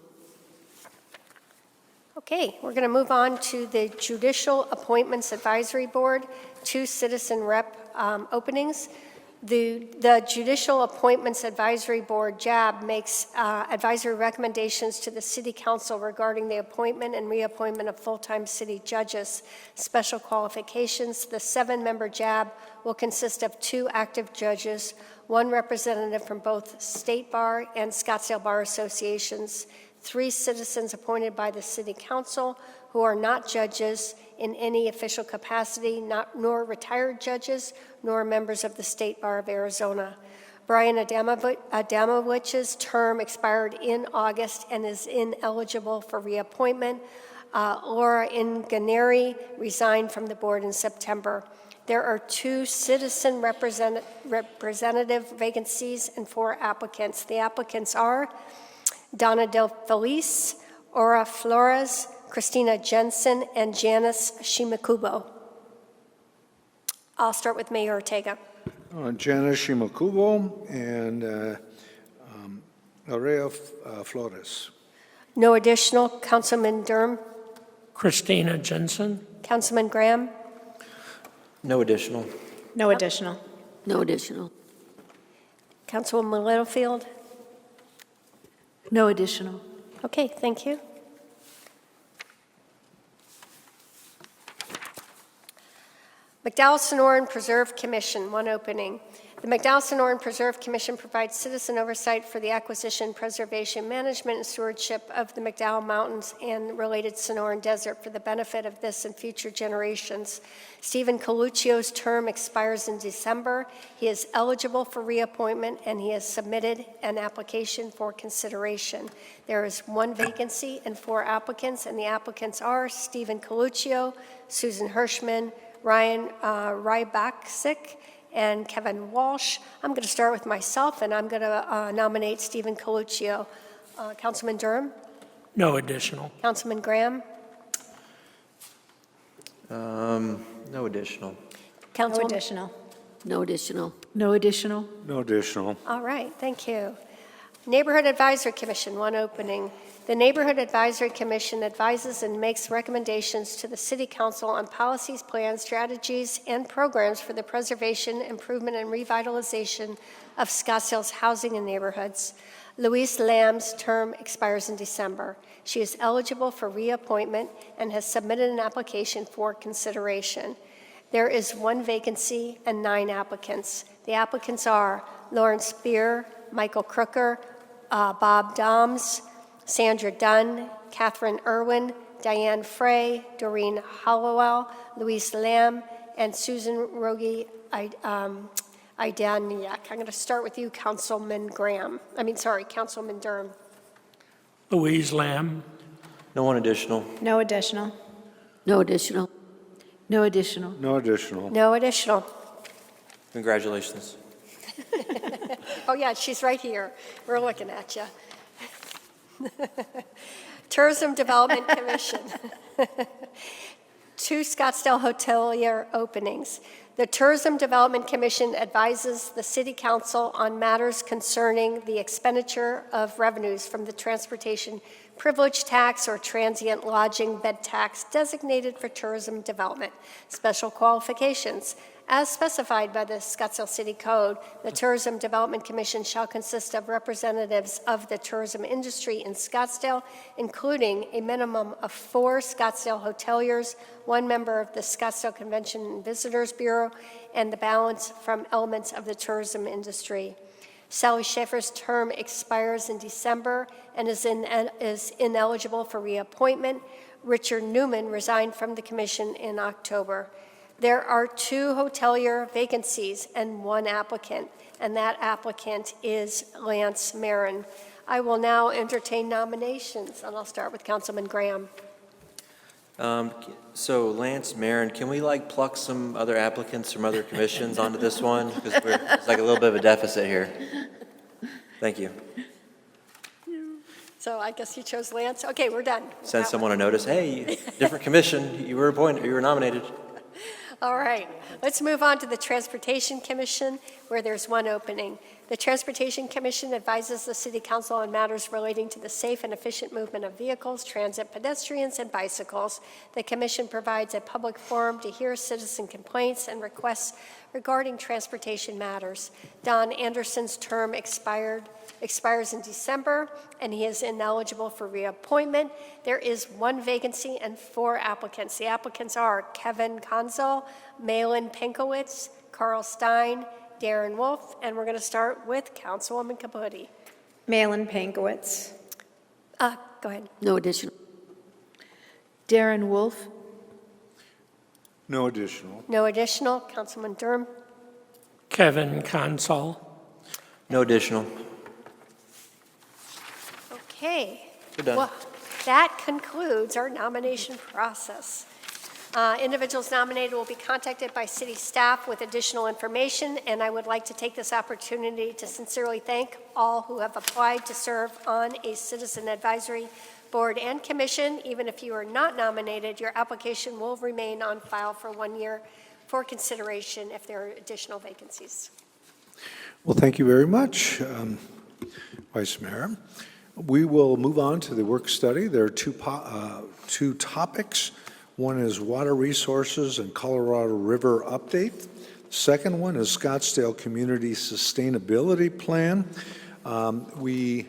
Speaker 14: Okay, we're going to move on to the Judicial Appointments Advisory Board, 2 citizen rep openings. The Judicial Appointments Advisory Board, JAB, makes advisory recommendations to the City Council regarding the appointment and reappointment of full-time city judges. Special qualifications: the 7-member JAB will consist of 2 active judges, 1 representative from both State Bar and Scottsdale Bar Associations, 3 citizens appointed by the City Council who are not judges in any official capacity, nor retired judges, nor members of the State Bar of Arizona. Brian Adamowicz's term expired in August and is ineligible for reappointment. Laura Inganeri resigned from the board in September. There are 2 citizen representative vacancies and 4 applicants. The applicants are Donna Del Felice, Ora Flores, Christina Jensen, and Janice Shimakubo. I'll start with Mayor Ortega.
Speaker 1: Janice Shimakubo and Aurea Flores.
Speaker 14: No additional. Councilman Durham.
Speaker 17: Christina Jensen.
Speaker 14: Councilman Graham.
Speaker 2: No additional.
Speaker 18: No additional.
Speaker 11: No additional.
Speaker 14: Councilwoman Littlefield.
Speaker 19: No additional.
Speaker 14: Okay, thank you. McDowell Sonoran Preserve Commission, 1 opening. The McDowell-Sonoran Preserve Commission provides citizen oversight for the acquisition, preservation, management, and stewardship of the McDowell Mountains and related Sonoran Desert for the benefit of this and future generations. Stephen Coluccio's term expires in December. He is eligible for reappointment, and he has submitted an application for consideration. There is one vacancy and 4 applicants, and the applicants are Stephen Coluccio, Susan Hirschman, Ryan Rybaksik, and Kevin Walsh. I'm going to start with myself, and I'm going to nominate Stephen Coluccio. Councilman Durham?
Speaker 17: No additional.
Speaker 14: Councilman Graham?
Speaker 2: No additional.
Speaker 14: Councilwoman?
Speaker 11: No additional.
Speaker 19: No additional.
Speaker 1: No additional.
Speaker 14: All right, thank you. Neighborhood Advisory Commission, 1 opening. The Neighborhood Advisory Commission advises and makes recommendations to the City Council on policies, plans, strategies, and programs for the preservation, improvement, and revitalization of Scottsdale's housing and neighborhoods. Louise Lamb's term expires in December. She is eligible for reappointment and has submitted an application for consideration. There is 1 vacancy and 9 applicants. The applicants are Lawrence Spear, Michael Crooker, Bob Doms, Sandra Dunn, Catherine Irwin, Diane Frey, Doreen Hollowell, Louise Lamb, and Susan Rogi Idaniak. I'm going to start with you, Councilman Durham.
Speaker 17: Louise Lamb.
Speaker 2: No one additional.
Speaker 18: No additional.
Speaker 19: No additional. No additional.
Speaker 1: No additional.
Speaker 14: No additional.
Speaker 2: Congratulations.
Speaker 14: Oh, yeah, she's right here. We're looking at you. Tourism Development Commission. 2 Scottsdale hotelier openings. The Tourism Development Commission advises the City Council on matters concerning the expenditure of revenues from the transportation privilege tax or transient lodging bed tax designated for tourism development. Special qualifications. As specified by the Scottsdale City Code, the Tourism Development Commission shall consist of representatives of the tourism industry in Scottsdale, including a minimum of 4 Scottsdale hoteliers, 1 member of the Scottsdale Convention and Visitors Bureau, and the balance from elements of the tourism industry. Sally Schaefer's term expires in December and is ineligible for reappointment. Richard Newman resigned from the commission in October. There are 2 hotelier vacancies and 1 applicant, and that applicant is Lance Marin. I will now entertain nominations, and I'll start with Councilman Graham.
Speaker 2: So Lance Marin, can we pluck some other applicants from other commissions onto this one? Because it's like a little bit of a deficit here. Thank you.
Speaker 14: So I guess you chose Lance. Okay, we're done.
Speaker 2: Send someone a notice. Hey, different commission. You were appointed. You were nominated.
Speaker 14: All right, let's move on to the Transportation Commission, where there's 1 opening. The Transportation Commission advises the City Council on matters relating to the safe and efficient movement of vehicles, transit, pedestrians, and bicycles. The Commission provides a public forum to hear citizen complaints and requests regarding transportation matters. Don Anderson's term expires in December, and he is ineligible for reappointment. There is 1 vacancy and 4 applicants. The applicants are Kevin Konzel, Malin Pinkowitz, Carl Stein, Darren Wolf, and we're going to start with Councilwoman Caputi.
Speaker 18: Malin Pankowitz.
Speaker 14: Go ahead.
Speaker 19: No additional. Darren Wolf.
Speaker 1: No additional.
Speaker 14: No additional. Councilman Durham.
Speaker 17: Kevin Consol.
Speaker 2: No additional.
Speaker 14: Okay.
Speaker 2: We're done.
Speaker 14: Well, that concludes our nomination process. Individuals nominated will be contacted by city staff with additional information, and I would like to take this opportunity to sincerely thank all who have applied to serve on a citizen advisory board and commission. Even if you are not nominated, your application will remain on file for 1 year for consideration if there are additional vacancies.
Speaker 1: Well, thank you very much, Vice Mayor. We will move on to the work study. There are 2 topics. One is water resources and Colorado River update. Second one is Scottsdale Community Sustainability Plan. We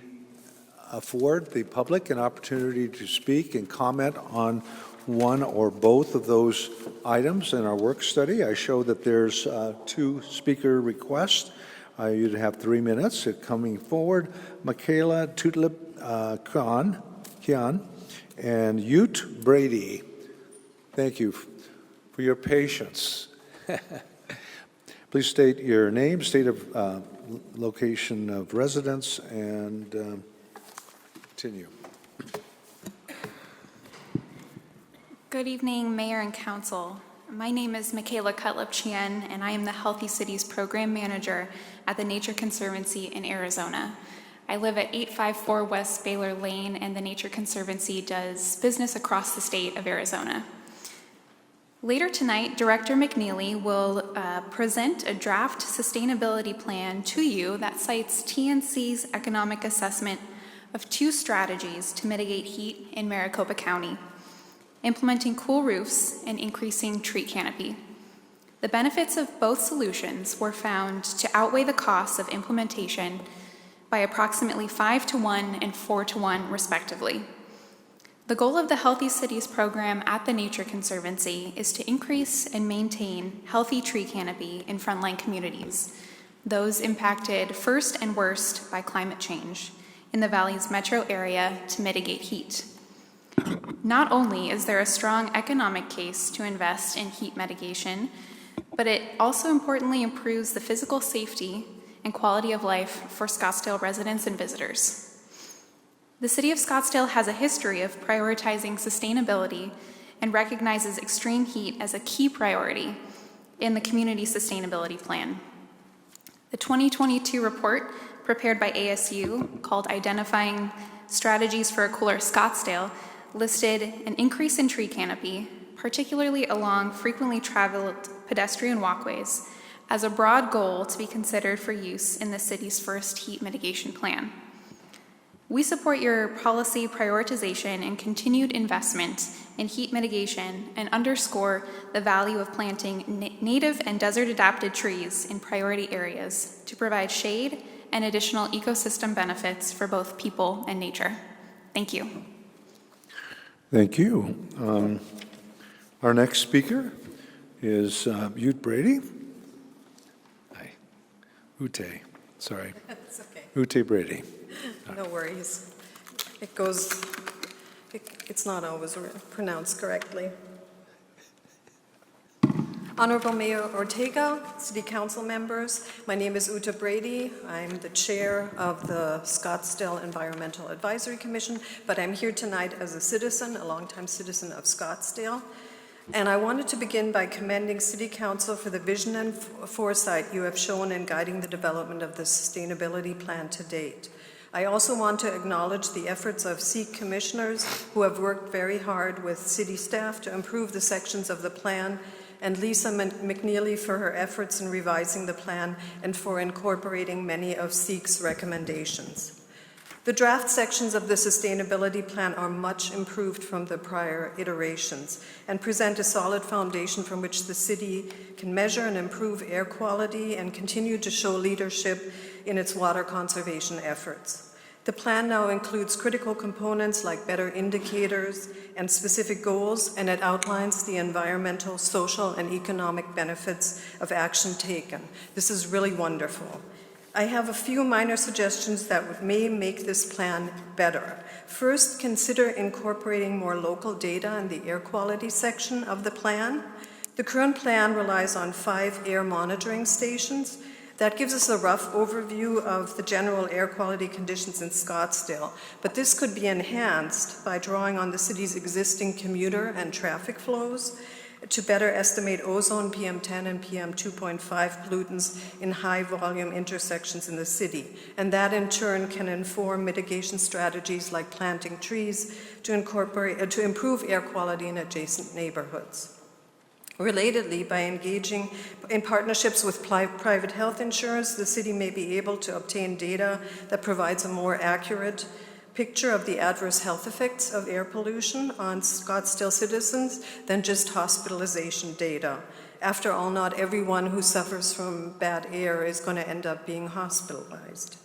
Speaker 1: afford the public an opportunity to speak and comment on one or both of those items in our work study. I show that there's 2 speaker requests. You'd have 3 minutes. Coming forward, Michaela Tutlip Kian and Ute Brady. Thank you for your patience. Please state your name, state of location of residence, and continue.
Speaker 4: Good evening, Mayor and Council. My name is Michaela Cutlip-Chien, and I am the Healthy Cities Program Manager at the Nature Conservancy in Arizona. I live at 854 West Baylor Lane, and the Nature Conservancy does business across the state of Arizona. Later tonight, Director McNeely will present a draft sustainability plan to you that cites TNC's economic assessment of 2 strategies to mitigate heat in Maricopa County: implementing cool roofs and increasing tree canopy. The benefits of both solutions were found to outweigh the costs of implementation by approximately 5-to-1 and 4-to-1 respectively. The goal of the Healthy Cities program at the Nature Conservancy is to increase and maintain healthy tree canopy in frontline communities, those impacted first and worst by climate change in the Valley's metro area, to mitigate heat. Not only is there a strong economic case to invest in heat mitigation, but it also importantly improves the physical safety and quality of life for Scottsdale residents and visitors. The City of Scottsdale has a history of prioritizing sustainability and recognizes extreme heat as a key priority in the Community Sustainability Plan. The 2022 report prepared by ASU, called Identifying Strategies for a Cooler Scottsdale, listed an increase in tree canopy, particularly along frequently traveled pedestrian walkways, as a broad goal to be considered for use in the city's first heat mitigation plan. We support your policy prioritization and continued investment in heat mitigation and underscore the value of planting native and desert-adapted trees in priority areas to provide shade and additional ecosystem benefits for both people and nature. Thank you.
Speaker 1: Thank you. Our next speaker is Ute Brady. Hi. Ute, sorry.
Speaker 20: It's okay.
Speaker 1: Ute Brady.
Speaker 20: No worries. It's not always pronounced correctly. Honorable Mayor Ortega, City Council members, my name is Ute Brady. I'm the chair of the Scottsdale Environmental Advisory Commission, but I'm here tonight as a citizen, a longtime citizen of Scottsdale. And I wanted to begin by commending City Council for the vision and foresight you have shown in guiding the development of the sustainability plan to date. I also want to acknowledge the efforts of SEEK commissioners who have worked very hard with city staff to improve the sections of the plan, and Lisa McNeely for her efforts in revising the plan and for incorporating many of SEEK's recommendations. The draft sections of the sustainability plan are much improved from the prior iterations and present a solid foundation from which the city can measure and improve air quality and continue to show leadership in its water conservation efforts. The plan now includes critical components like better indicators and specific goals, and it outlines the environmental, social, and economic benefits of action taken. This is really wonderful. I have a few minor suggestions that may make this plan better. First, consider incorporating more local data in the air quality section of the plan. The current plan relies on 5 air monitoring stations. That gives us a rough overview of the general air quality conditions in Scottsdale, but this could be enhanced by drawing on the city's existing commuter and traffic flows to better estimate ozone, PM10 and PM2.5 pollutants in high-volume intersections in the city, and that in turn can inform mitigation strategies like planting trees to improve air quality in adjacent neighborhoods. Relatedly, by engaging in partnerships with private health insurers, the city may be able to obtain data that provides a more accurate picture of the adverse health effects of air pollution on Scottsdale citizens than just hospitalization data. After all, not everyone who suffers from bad air is going to end up being hospitalized.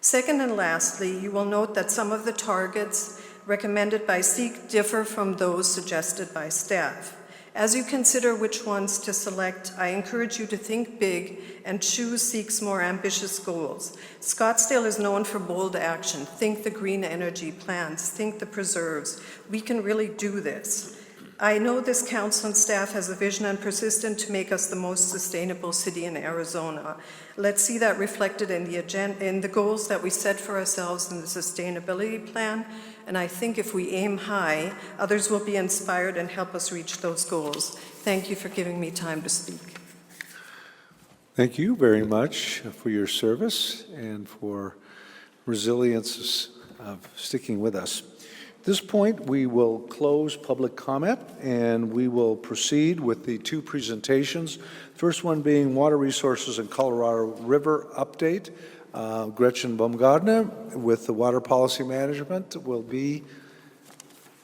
Speaker 20: Second and lastly, you will note that some of the targets recommended by SEEK differ from those suggested by staff. As you consider which ones to select, I encourage you to think big and choose SEEK's more ambitious goals. Scottsdale is known for bold action. Think the green energy plans, think the preserves. We can really do this. I know this council and staff has a vision and persistent to make us the most sustainable city in Arizona. Let's see that reflected in the goals that we set for ourselves in the sustainability plan. And I think if we aim high, others will be inspired and help us reach those goals. Thank you for giving me time to speak.
Speaker 1: Thank you very much for your service and for resilience of sticking with us. At this point, we will close public comment and we will proceed with the two presentations. First one being Water Resources and Colorado River Update. Gretchen Baumgartner with the Water Policy Management will be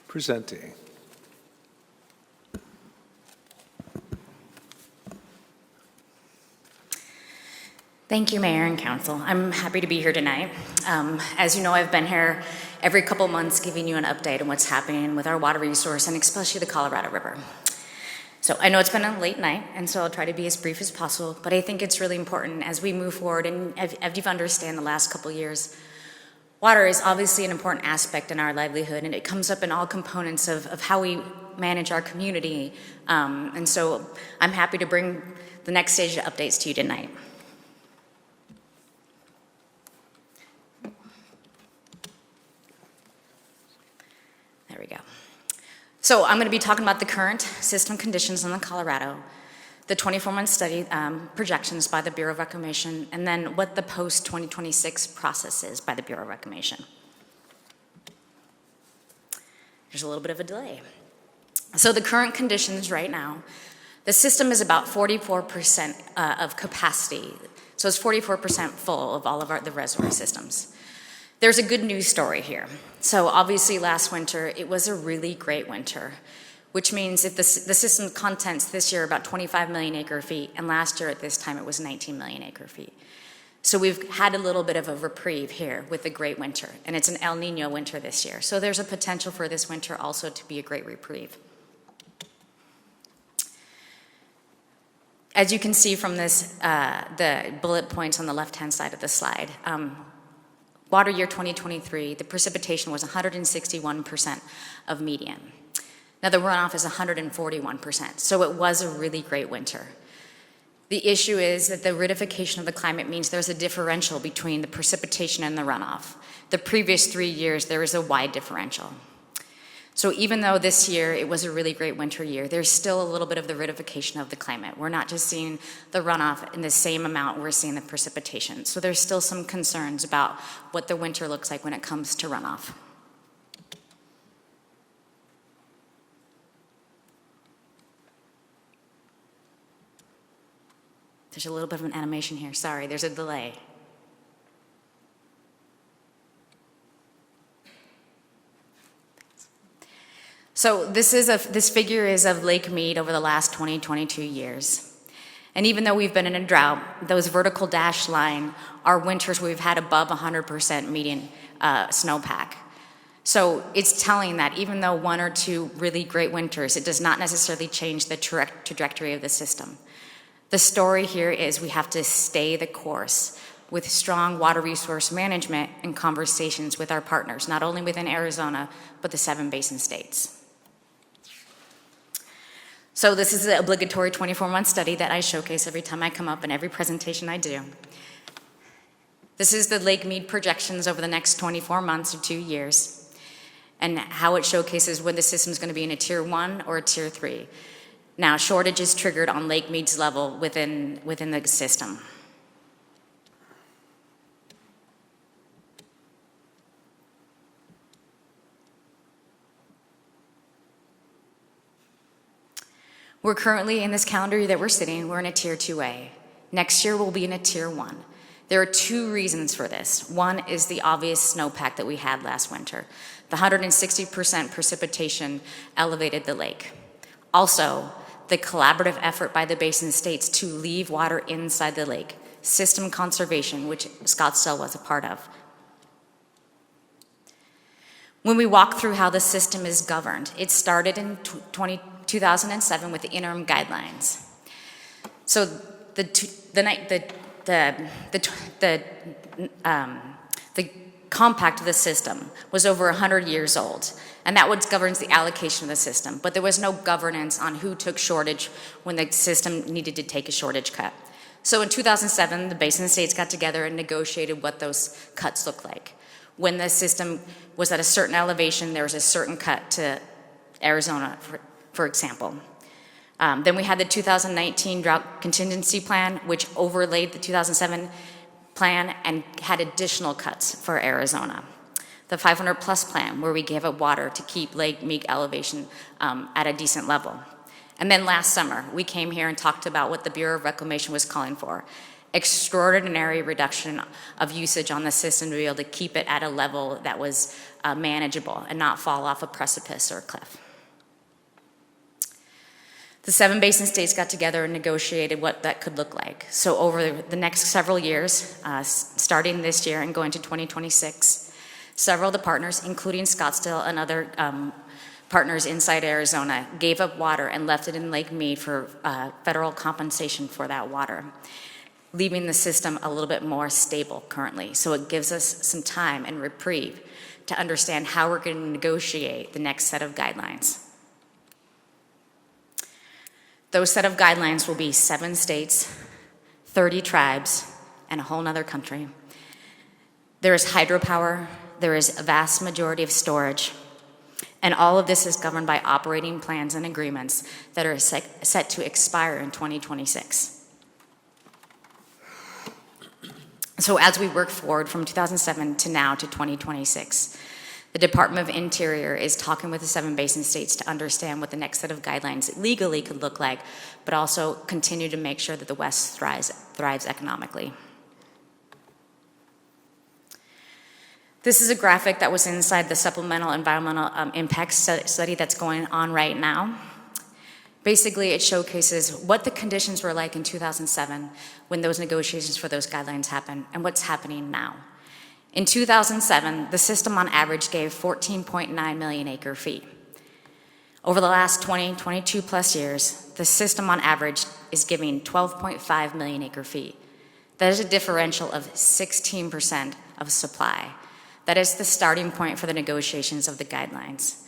Speaker 1: presenting.
Speaker 5: Thank you, Mayor and Council. I'm happy to be here tonight. As you know, I've been here every couple months giving you an update on what's happening with our water resource and especially the Colorado River. So I know it's been a late night, and so I'll try to be as brief as possible, but I think it's really important as we move forward, and as you've understand the last couple of years, water is obviously an important aspect in our livelihood, and it comes up in all components of how we manage our community. And so I'm happy to bring the next stage of updates to you tonight. There we go. So I'm going to be talking about the current system conditions in the Colorado, the 24-month study projections by the Bureau of Reclamation, and then what the post-2026 process is by the Bureau of Reclamation. There's a little bit of a delay. So the current conditions right now, the system is about 44% of capacity. So it's 44% full of all of the reservoir systems. There's a good news story here. So obviously last winter, it was a really great winter, which means if the system contents this year about 25 million acre feet, and last year at this time it was 19 million acre feet. So we've had a little bit of a reprieve here with the great winter, and it's an El Nino winter this year. So there's a potential for this winter also to be a great reprieve. As you can see from this, the bullet points on the left-hand side of the slide, water year 2023, the precipitation was 161% of median. Now the runoff is 141%, so it was a really great winter. The issue is that the aridification of the climate means there's a differential between the precipitation and the runoff. The previous 3 years, there is a wide differential. So even though this year it was a really great winter year, there's still a little bit of the aridification of the climate. We're not just seeing the runoff in the same amount we're seeing the precipitation. So there's still some concerns about what the winter looks like when it comes to runoff. There's a little bit of an animation here. Sorry, there's a delay. So this figure is of Lake Mead over the last 22 years. And even though we've been in a drought, those vertical dashed line are winters where we've had above 100% median snowpack. So it's telling that even though 1 or 2 really great winters, it does not necessarily change the trajectory of the system. The story here is we have to stay the course with strong water resource management and conversations with our partners, not only within Arizona, but the 7 basin states. So this is the obligatory 24-month study that I showcase every time I come up in every presentation I do. This is the Lake Mead projections over the next 24 months or 2 years, and how it showcases when the system is going to be in a tier 1 or a tier 3. Now, shortage is triggered on Lake Mead's level within the system. We're currently in this calendar year that we're sitting, we're in a tier 2A. Next year we'll be in a tier 1. There are 2 reasons for this. One is the obvious snowpack that we had last winter. The 160% precipitation elevated the lake. Also, the collaborative effort by the basin states to leave water inside the lake, system conservation, which Scottsdale was a part of. When we walk through how the system is governed, it started in 2007 with the interim guidelines. So the compact of the system was over 100 years old, and that what governs the allocation of the system. But there was no governance on who took shortage when the system needed to take a shortage cut. So in 2007, the basin states got together and negotiated what those cuts looked like. When the system was at a certain elevation, there was a certain cut to Arizona, for example. Then we had the 2019 drought contingency plan, which overlaid the 2007 plan and had additional cuts for Arizona. The 500 plus plan, where we gave up water to keep Lake Meek elevation at a decent level. And then last summer, we came here and talked about what the Bureau of Reclamation was calling for: extraordinary reduction of usage on the system to be able to keep it at a level that was manageable and not fall off a precipice or a cliff. The 7 basin states got together and negotiated what that could look like. So over the next several years, starting this year and going to 2026, several of the partners, including Scottsdale and other partners inside Arizona, gave up water and left it in Lake Mead for federal compensation for that water, leaving the system a little bit more stable currently. So it gives us some time and reprieve to understand how we're going to negotiate the next set of guidelines. Those set of guidelines will be 7 states, 30 tribes, and a whole nother country. There is hydropower, there is a vast majority of storage, and all of this is governed by operating plans and agreements that are set to expire in 2026. So as we work forward from 2007 to now to 2026, the Department of Interior is talking with the 7 basin states to understand what the next set of guidelines legally could look like, but also continue to make sure that the West thrives economically. This is a graphic that was inside the supplemental environmental impact study that's going on right now. Basically, it showcases what the conditions were like in 2007 when those negotiations for those guidelines happened and what's happening now. In 2007, the system on average gave 14.9 million acre feet. Over the last 22 plus years, the system on average is giving 12.5 million acre feet. That is a differential of 16% of supply. That is the starting point for the negotiations of the guidelines.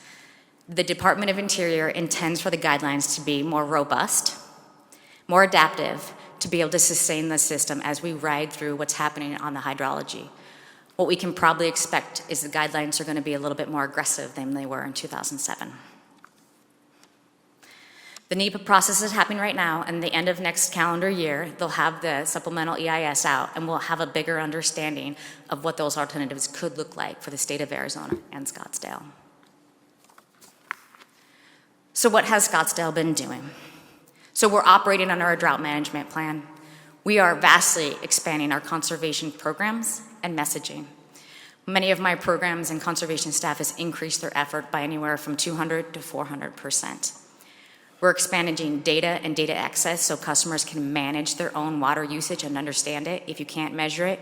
Speaker 5: The Department of Interior intends for the guidelines to be more robust, more adaptive, to be able to sustain the system as we ride through what's happening on the hydrology. What we can probably expect is the guidelines are going to be a little bit more aggressive than they were in 2007. The NEPA process is happening right now, and the end of next calendar year, they'll have the supplemental EIS out, and we'll have a bigger understanding of what those alternatives could look like for the state of Arizona and Scottsdale. So what has Scottsdale been doing? So we're operating under our drought management plan. We are vastly expanding our conservation programs and messaging. Many of my programs and conservation staff has increased their effort by anywhere from 200 to 400%. We're expanding data and data access so customers can manage their own water usage and understand it. If you can't measure it,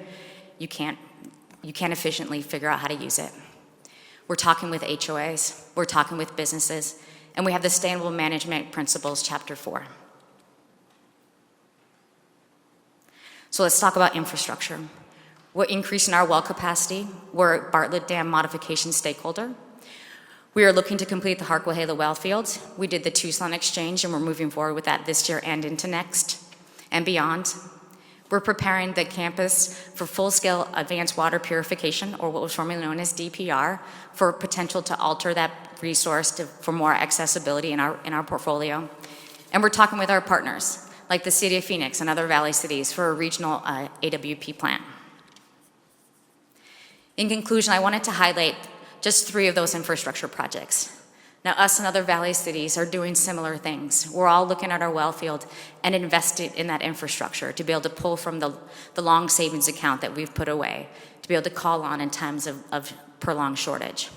Speaker 5: you can't efficiently figure out how to use it. We're talking with HOAs, we're talking with businesses, and we have the Sustainable Management Principles, Chapter 4. So let's talk about infrastructure. We're increasing our well capacity. We're a Bartlett Dam modification stakeholder. We are looking to complete the Harquahala well field. We did the Tucson exchange, and we're moving forward with that this year and into next and beyond. We're preparing the campus for full-scale advanced water purification, or what was formerly known as DPR, for potential to alter that resource for more accessibility in our portfolio. And we're talking with our partners, like the City of Phoenix and other valley cities, for a regional AWP plant. In conclusion, I wanted to highlight just 3 of those infrastructure projects. Now, us and other valley cities are doing similar things. We're all looking at our well field and investing in that infrastructure to be able to pull from the long savings account that we've put away, to be able to call on in times of prolonged shortage.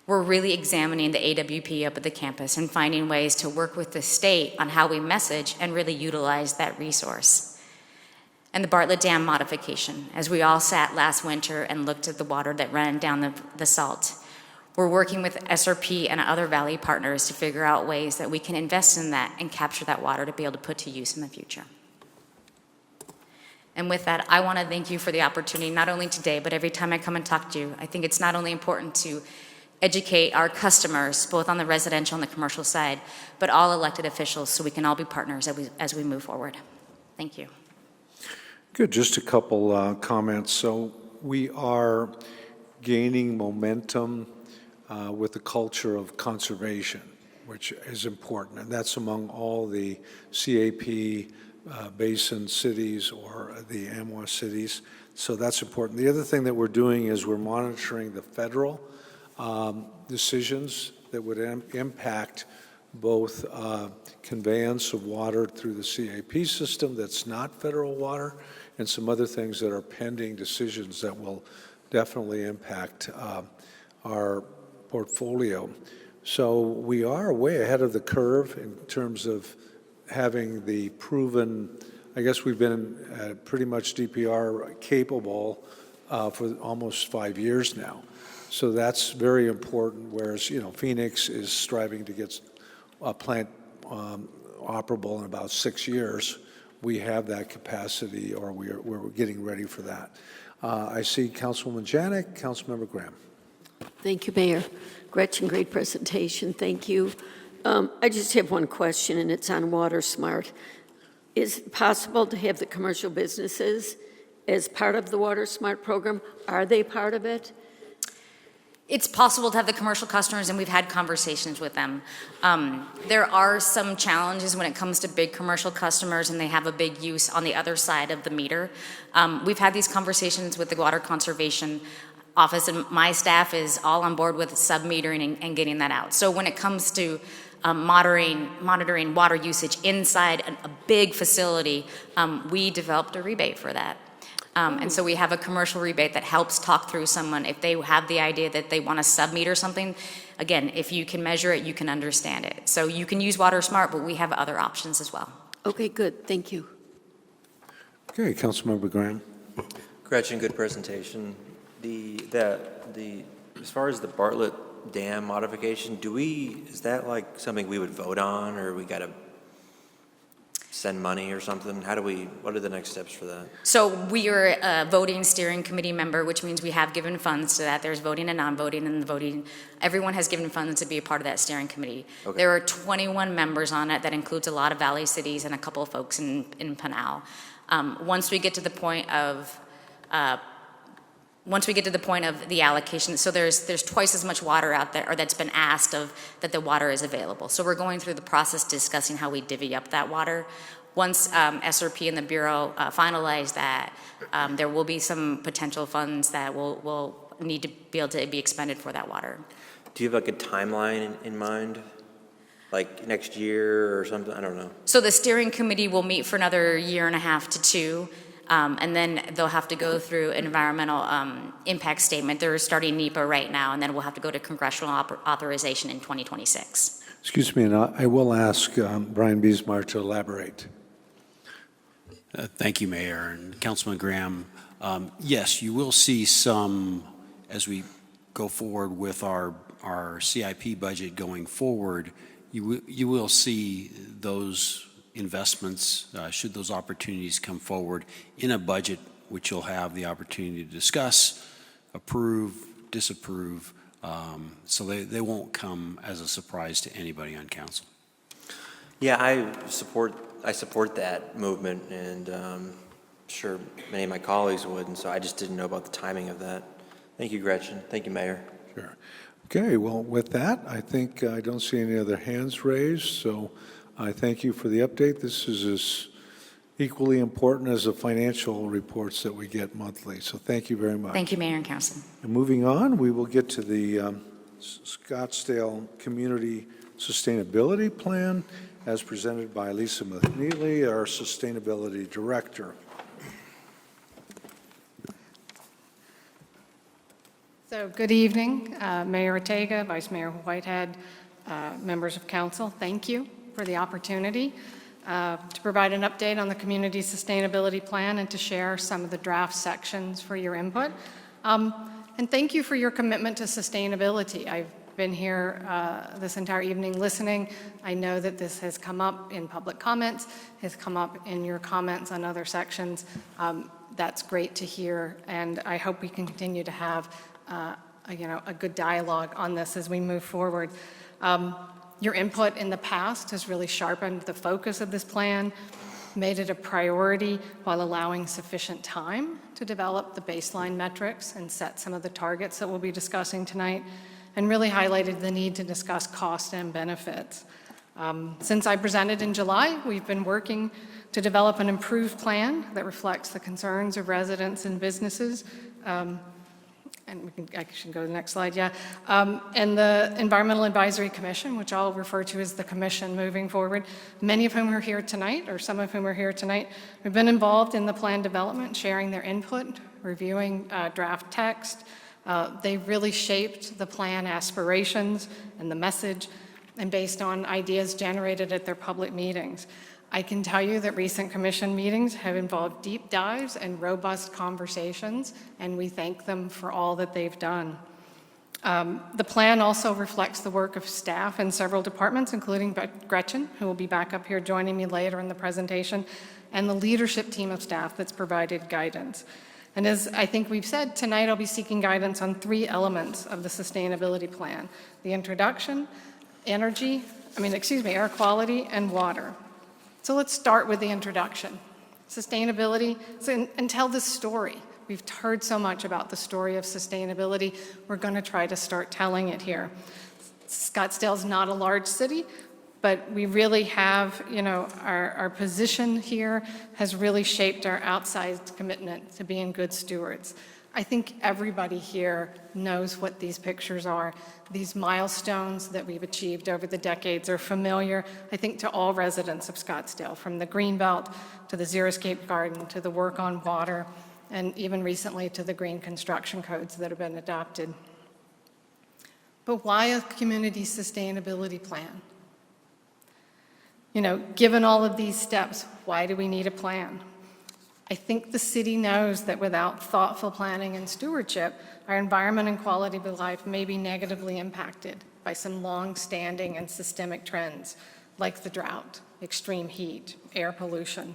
Speaker 5: We're really examining the AWP up at the campus and finding ways to work with the state on how we message and really utilize that resource. And the Bartlett Dam modification. As we all sat last winter and looked at the water that ran down the salt, We're working with SRP and other Valley partners to figure out ways that we can invest in that and capture that water to be able to put to use in the future. And with that, I want to thank you for the opportunity, not only today, but every time I come and talk to you. I think it's not only important to educate our customers, both on the residential and the commercial side, but all elected officials so we can all be partners as we move forward. Thank you.
Speaker 1: Good, just a couple comments. So we are gaining momentum with the culture of conservation, which is important, and that's among all the CAP basin cities or the AMWA cities, so that's important. The other thing that we're doing is we're monitoring the federal decisions that would impact both conveyance of water through the CAP system that's not federal water, and some other things that are pending decisions that will definitely impact our portfolio. So we are way ahead of the curve in terms of having the proven, I guess we've been pretty much DPR capable for almost 5 years now. So that's very important, whereas, Phoenix is striving to get a plant operable in about 6 years. We have that capacity, or we're getting ready for that. I see Councilwoman Janik, Councilmember Graham.
Speaker 11: Thank you, Mayor. Gretchen, great presentation. Thank you. I just have one question, and it's on WaterSmart. Is it possible to have the commercial businesses as part of the WaterSmart program? Are they part of it?
Speaker 5: It's possible to have the commercial customers, and we've had conversations with them. There are some challenges when it comes to big commercial customers, and they have a big use on the other side of the meter. We've had these conversations with the Water Conservation Office, and my staff is all on board with sub-metering and getting that out. So when it comes to monitoring water usage inside a big facility, we developed a rebate for that. And so we have a commercial rebate that helps talk through someone if they have the idea that they want to sub-meter something. Again, if you can measure it, you can understand it. So you can use WaterSmart, but we have other options as well.
Speaker 11: Okay, good. Thank you.
Speaker 1: Okay, Councilmember Graham.
Speaker 2: Gretchen, good presentation. As far as the Bartlett Dam modification, is that like something we would vote on, or we got to send money or something? What are the next steps for that?
Speaker 5: So we are a voting steering committee member, which means we have given funds to that. There's voting and non-voting, and the voting, everyone has given funds to be a part of that steering committee. Okay. There are 21 members on it. That includes a lot of Valley cities and a couple of folks in Pinal. Once we get to the point of the allocation, so there's twice as much water out there, or that's been asked of, that the water is available. So we're going through the process discussing how we divvy up that water. Once SRP and the Bureau finalize that, there will be some potential funds that will need to be able to be expended for that water.
Speaker 2: Do you have like a timeline in mind? Like next year or something? I don't know.
Speaker 5: So the steering committee will meet for another 1.5 to 2 years. And then they'll have to go through an environmental impact statement. They're starting NEPA right now, and then we'll have to go to congressional authorization in 2026.
Speaker 1: Excuse me, and I will ask Brian Biesmeyer to elaborate.
Speaker 16: Thank you, Mayor and Councilman Graham. Yes, you will see some, as we go forward with our CIP budget going forward, you will see those investments, should those opportunities come forward in a budget, which you'll have the opportunity to discuss, approve, disapprove, so they won't come as a surprise to anybody on council.
Speaker 2: Yeah, I support that movement, and I'm sure many of my colleagues would, and so I just didn't know about the timing of that. Thank you, Gretchen. Thank you, Mayor.
Speaker 1: Sure. Okay, well, with that, I think I don't see any other hands raised, so I thank you for the update. This is as equally important as the financial reports that we get monthly, so thank you very much.
Speaker 5: Thank you, Mayor and Council.
Speaker 1: And moving on, we will get to the Scottsdale Community Sustainability Plan as presented by Lisa McNeely, our Sustainability Director.
Speaker 7: So good evening, Mayor Ortega, Vice Mayor Whitehead, members of council. Thank you for the opportunity to provide an update on the Community Sustainability Plan and to share some of the draft sections for your input. And thank you for your commitment to sustainability. I've been here this entire evening listening. I know that this has come up in public comments, has come up in your comments on other sections. That's great to hear, and I hope we can continue to have a good dialogue on this as we move forward. Your input in the past has really sharpened the focus of this plan, made it a priority while allowing sufficient time to develop the baseline metrics and set some of the targets that we'll be discussing tonight, and really highlighted the need to discuss cost and benefits. Since I presented in July, we've been working to develop an improved plan that reflects the concerns of residents and businesses. I should go to the next slide, yeah. And the Environmental Advisory Commission, which I'll refer to as the commission moving forward, many of whom are here tonight, or some of whom are here tonight, have been involved in the plan development, sharing their input, reviewing draft text. They've really shaped the plan aspirations and the message, and based on ideas generated at their public meetings. I can tell you that recent commission meetings have involved deep dives and robust conversations, and we thank them for all that they've done. The plan also reflects the work of staff in several departments, including Gretchen, who will be back up here joining me later in the presentation, and the leadership team of staff that's provided guidance. And as I think we've said, tonight I'll be seeking guidance on 3 elements of the sustainability plan: the introduction, air quality, and water. So let's start with the introduction. Sustainability, and tell this story. We've heard so much about the story of sustainability. We're going to try to start telling it here. Scottsdale's not a large city, but we really have, our position here has really shaped our outsized commitment to being good stewards. I think everybody here knows what these pictures are. These milestones that we've achieved over the decades are familiar, I think, to all residents of Scottsdale, from the Greenbelt to the Xeriscape Garden to the work on water, and even recently to the green construction codes that have been adopted. But why a community sustainability plan? Given all of these steps, why do we need a plan? I think the city knows that without thoughtful planning and stewardship, our environment and quality of life may be negatively impacted by some long-standing and systemic trends, like the drought, extreme heat, air pollution.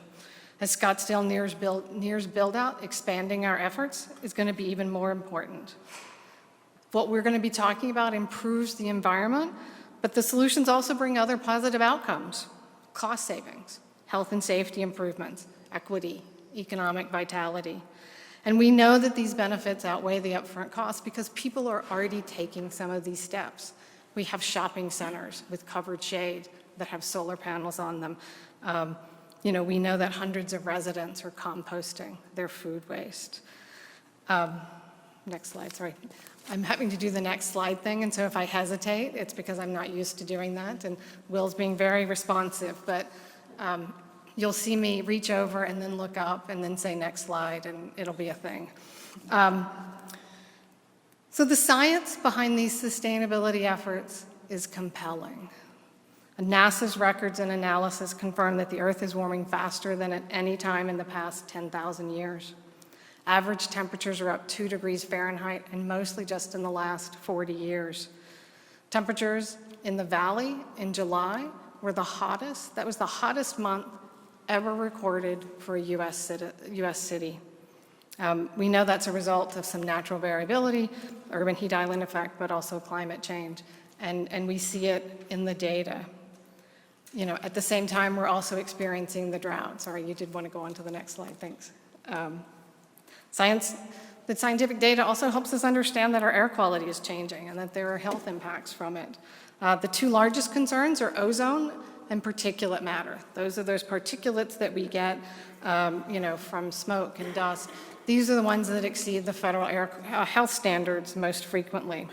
Speaker 7: As Scottsdale nears build-out, expanding our efforts is going to be even more important. What we're going to be talking about improves the environment, but the solutions also bring other positive outcomes: cost savings, health and safety improvements, equity, economic vitality. And we know that these benefits outweigh the upfront costs because people are already taking some of these steps. We have shopping centers with covered shade that have solar panels on them. We know that hundreds of residents are composting their food waste. Next slide, sorry. I'm having to do the next slide thing, and so if I hesitate, it's because I'm not used to doing that, and Will's being very responsive, but you'll see me reach over and then look up and then say next slide, and it'll be a thing. So the science behind these sustainability efforts is compelling. NASA's records and analysis confirm that the Earth is warming faster than at any time in the past 10,000 years. Average temperatures are up 2 degrees Fahrenheit, and mostly just in the last 40 years. Temperatures in the valley in July were the hottest. That was the hottest month ever recorded for a U.S. city. We know that's a result of some natural variability, urban heat island effect, but also climate change. And we see it in the data. At the same time, we're also experiencing the drought. Sorry, you did want to go on to the next slide, thanks. The scientific data also helps us understand that our air quality is changing and that there are health impacts from it. The 2 largest concerns are ozone and particulate matter. Those are those particulates that we get, from smoke and dust. These are the ones that exceed the federal air health standards most frequently.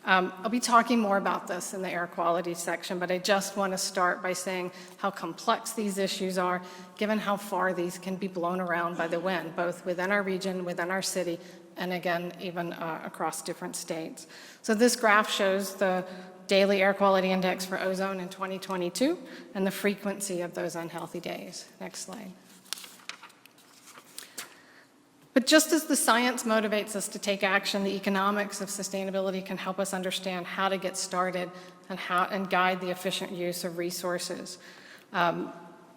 Speaker 7: I'll be talking more about this in the air quality section, but I just want to start by saying how complex these issues are, given how far these can be blown around by the wind, both within our region, within our city, and again, even across different states. So this graph shows the daily air quality index for ozone in 2022 and the frequency of those unhealthy days. Next slide. But just as the science motivates us to take action, the economics of sustainability can help us understand how to get started and guide the efficient use of resources. There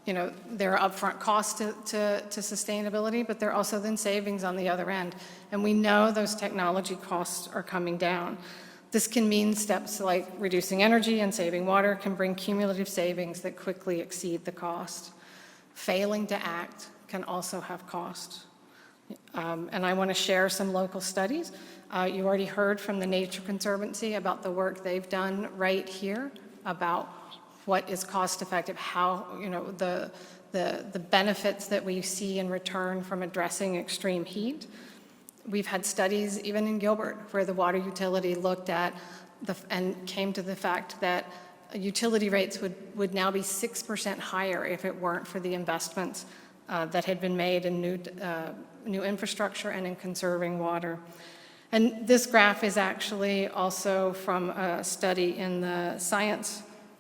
Speaker 7: are upfront costs to sustainability, but there are also then savings on the other end. And we know those technology costs are coming down. This can mean steps like reducing energy and saving water can bring cumulative savings that quickly exceed the cost. Failing to act can also have costs. And I want to share some local studies. You already heard from the Nature Conservancy about the work they've done right here about what is cost effective, how, the benefits that we see in return from addressing extreme heat. We've had studies even in Gilbert where the water utility looked at and came to the fact that utility rates would now be 6% higher if it weren't for the investments that had been made in new infrastructure and in conserving water. And this graph is actually also from a study in the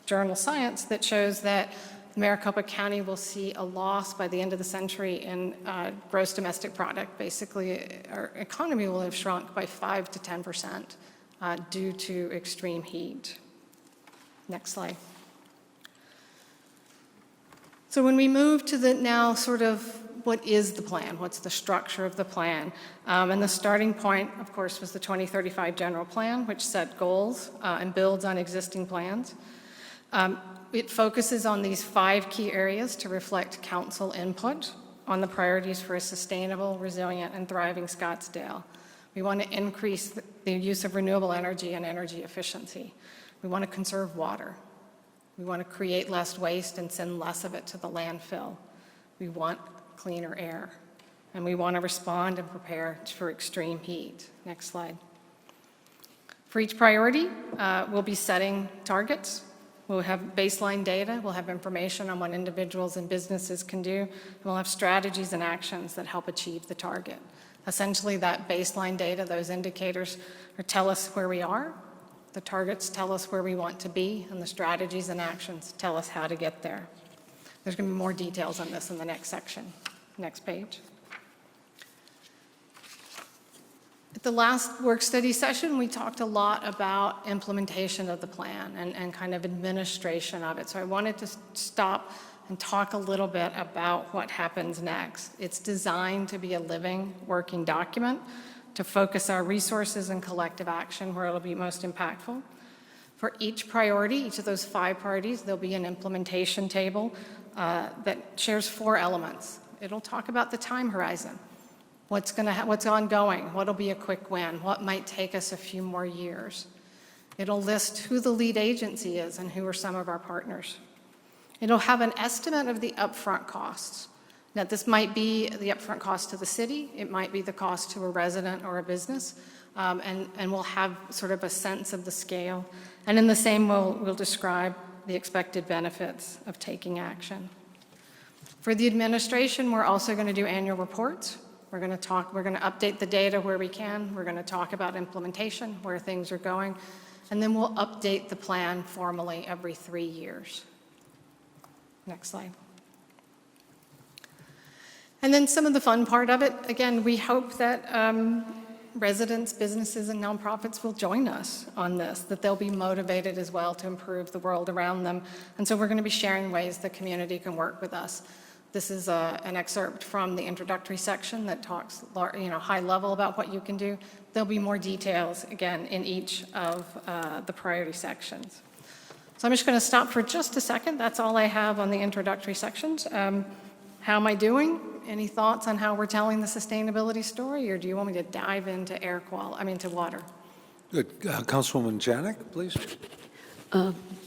Speaker 7: journal Science that shows that Maricopa County will see a loss by the end of the century in gross domestic product. Basically, our economy will have shrunk by 5 to 10% due to extreme heat. Next slide. So when we move to the now sort of what is the plan? What's the structure of the plan? And the starting point, of course, was the 2035 General Plan, which set goals and builds on existing plans. It focuses on these 5 key areas to reflect council input on the priorities for a sustainable, resilient, and thriving Scottsdale. We want to increase the use of renewable energy and energy efficiency. We want to conserve water. We want to create less waste and send less of it to the landfill. We want cleaner air. And we want to respond and prepare for extreme heat. Next slide. For each priority, we'll be setting targets. We'll have baseline data, we'll have information on what individuals and businesses can do, and we'll have strategies and actions that help achieve the target. Essentially, that baseline data, those indicators, tell us where we are, the targets tell us where we want to be, and the strategies and actions tell us how to get there. There's going to be more details on this in the next section. Next page. At the last work study session, we talked a lot about implementation of the plan and kind of administration of it. So I wanted to stop and talk a little bit about what happens next. It's designed to be a living, working document to focus our resources and collective action where it'll be most impactful. For each priority, each of those 5 priorities, there'll be an implementation table that shares 4 elements. It'll talk about the time horizon. What's ongoing? What'll be a quick win? What might take us a few more years? It'll list who the lead agency is and who are some of our partners. It'll have an estimate of the upfront costs. Now, this might be the upfront cost to the city. It might be the cost to a resident or a business. And we'll have sort of a sense of the scale. And in the same, we'll describe the expected benefits of taking action. For the administration, we're also going to do annual reports. We're going to update the data where we can. We're going to talk about implementation, where things are going. And then we'll update the plan formally every 3 years. Next slide. And then some of the fun part of it, again, we hope that residents, businesses, and nonprofits will join us on this, that they'll be motivated as well to improve the world around them. And so we're going to be sharing ways the community can work with us. This is an excerpt from the introductory section that talks high level about what you can do. There'll be more details, again, in each of the priority sections. So I'm just going to stop for just a second. That's all I have on the introductory sections. How am I doing? Any thoughts on how we're telling the sustainability story, or do you want me to dive into to water?
Speaker 1: Good. Councilwoman Janik, please.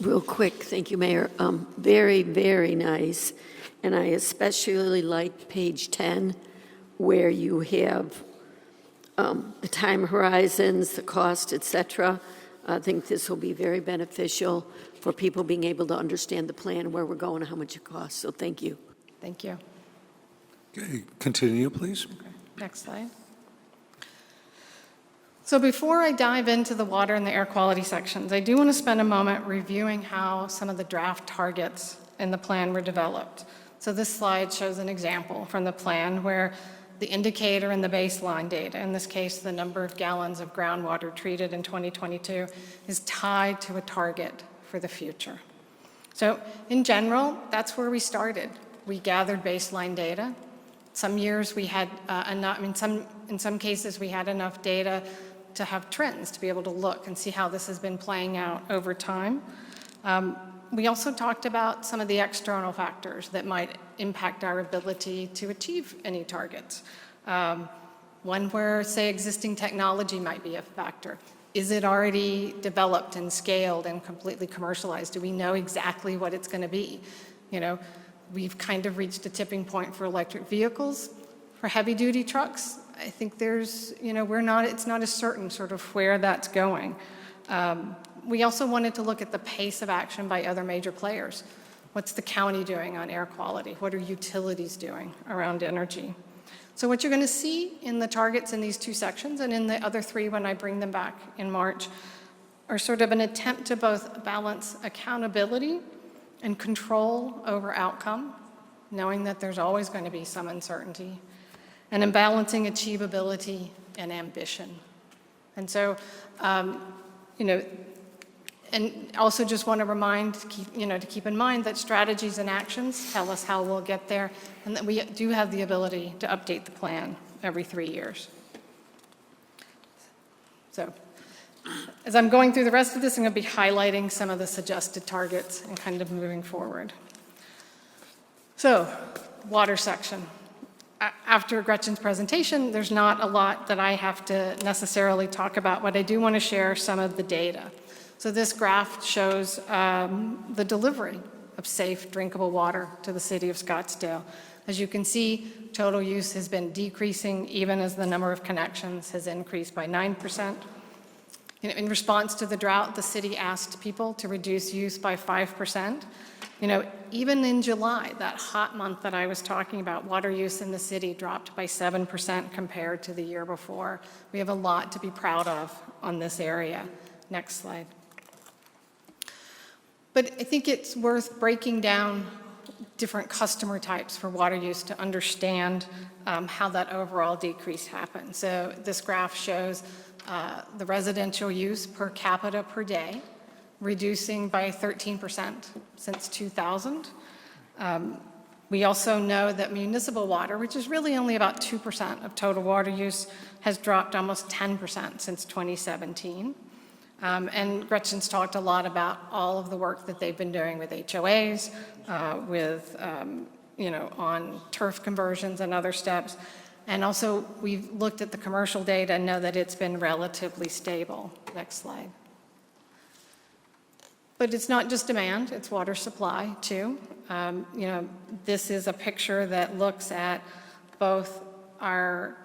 Speaker 11: Real quick, thank you, Mayor. Very, very nice. And I especially like page 10, where you have the time horizons, the cost, et cetera. I think this will be very beneficial for people being able to understand the plan, where we're going, and how much it costs. So thank you.
Speaker 7: Thank you.
Speaker 1: Okay, continue, please.
Speaker 7: Okay. Next slide. So before I dive into the water and the air quality sections, I do want to spend a moment reviewing how some of the draft targets in the plan were developed. So this slide shows an example from the plan where the indicator and the baseline data, in this case, the number of gallons of groundwater treated in 2022, is tied to a target for the future. So in general, that's where we started. We gathered baseline data. Some years we had enough, in some cases we had enough data to have trends, to be able to look and see how this has been playing out over time. We also talked about some of the external factors that might impact our ability to achieve any targets. One where, say, existing technology might be a factor. Is it already developed and scaled and completely commercialized? Do we know exactly what it's going to be? You know, we've kind of reached a tipping point for electric vehicles. For heavy-duty trucks, I think there's, you know, it's not as certain sort of where that's going. We also wanted to look at the pace of action by other major players. What's the county doing on air quality? What are utilities doing around energy? So what you're going to see in the targets in these two sections and in the other three when I bring them back in March are sort of an attempt to both balance accountability and control over outcome, knowing that there's always going to be some uncertainty, and in balancing achievability and ambition. And so, you know, and also just want to remind, to keep in mind that strategies and actions tell us how we'll get there, and that we do have the ability to update the plan every 3 years. So, as I'm going through the rest of this, I'm going to be highlighting some of the suggested targets and kind of moving forward. So, water section. After Gretchen's presentation, there's not a lot that I have to necessarily talk about, but I do want to share some of the data. So this graph shows the delivery of safe, drinkable water to the city of Scottsdale. As you can see, total use has been decreasing even as the number of connections has increased by 9%. In response to the drought, the city asked people to reduce use by 5%. Even in July, that hot month that I was talking about, water use in the city dropped by 7% compared to the year before. We have a lot to be proud of on this area. Next slide. But I think it's worth breaking down different customer types for water use to understand how that overall decrease happened. So this graph shows the residential use per capita per day, reducing by 13% since 2000. We also know that municipal water, which is really only about 2% of total water use, has dropped almost 10% since 2017. And Gretchen's talked a lot about all of the work that they've been doing with HOAs, on turf conversions and other steps. And also, we've looked at the commercial data and know that it's been relatively stable. Next slide. But it's not just demand, it's water supply too. This is a picture that looks at both our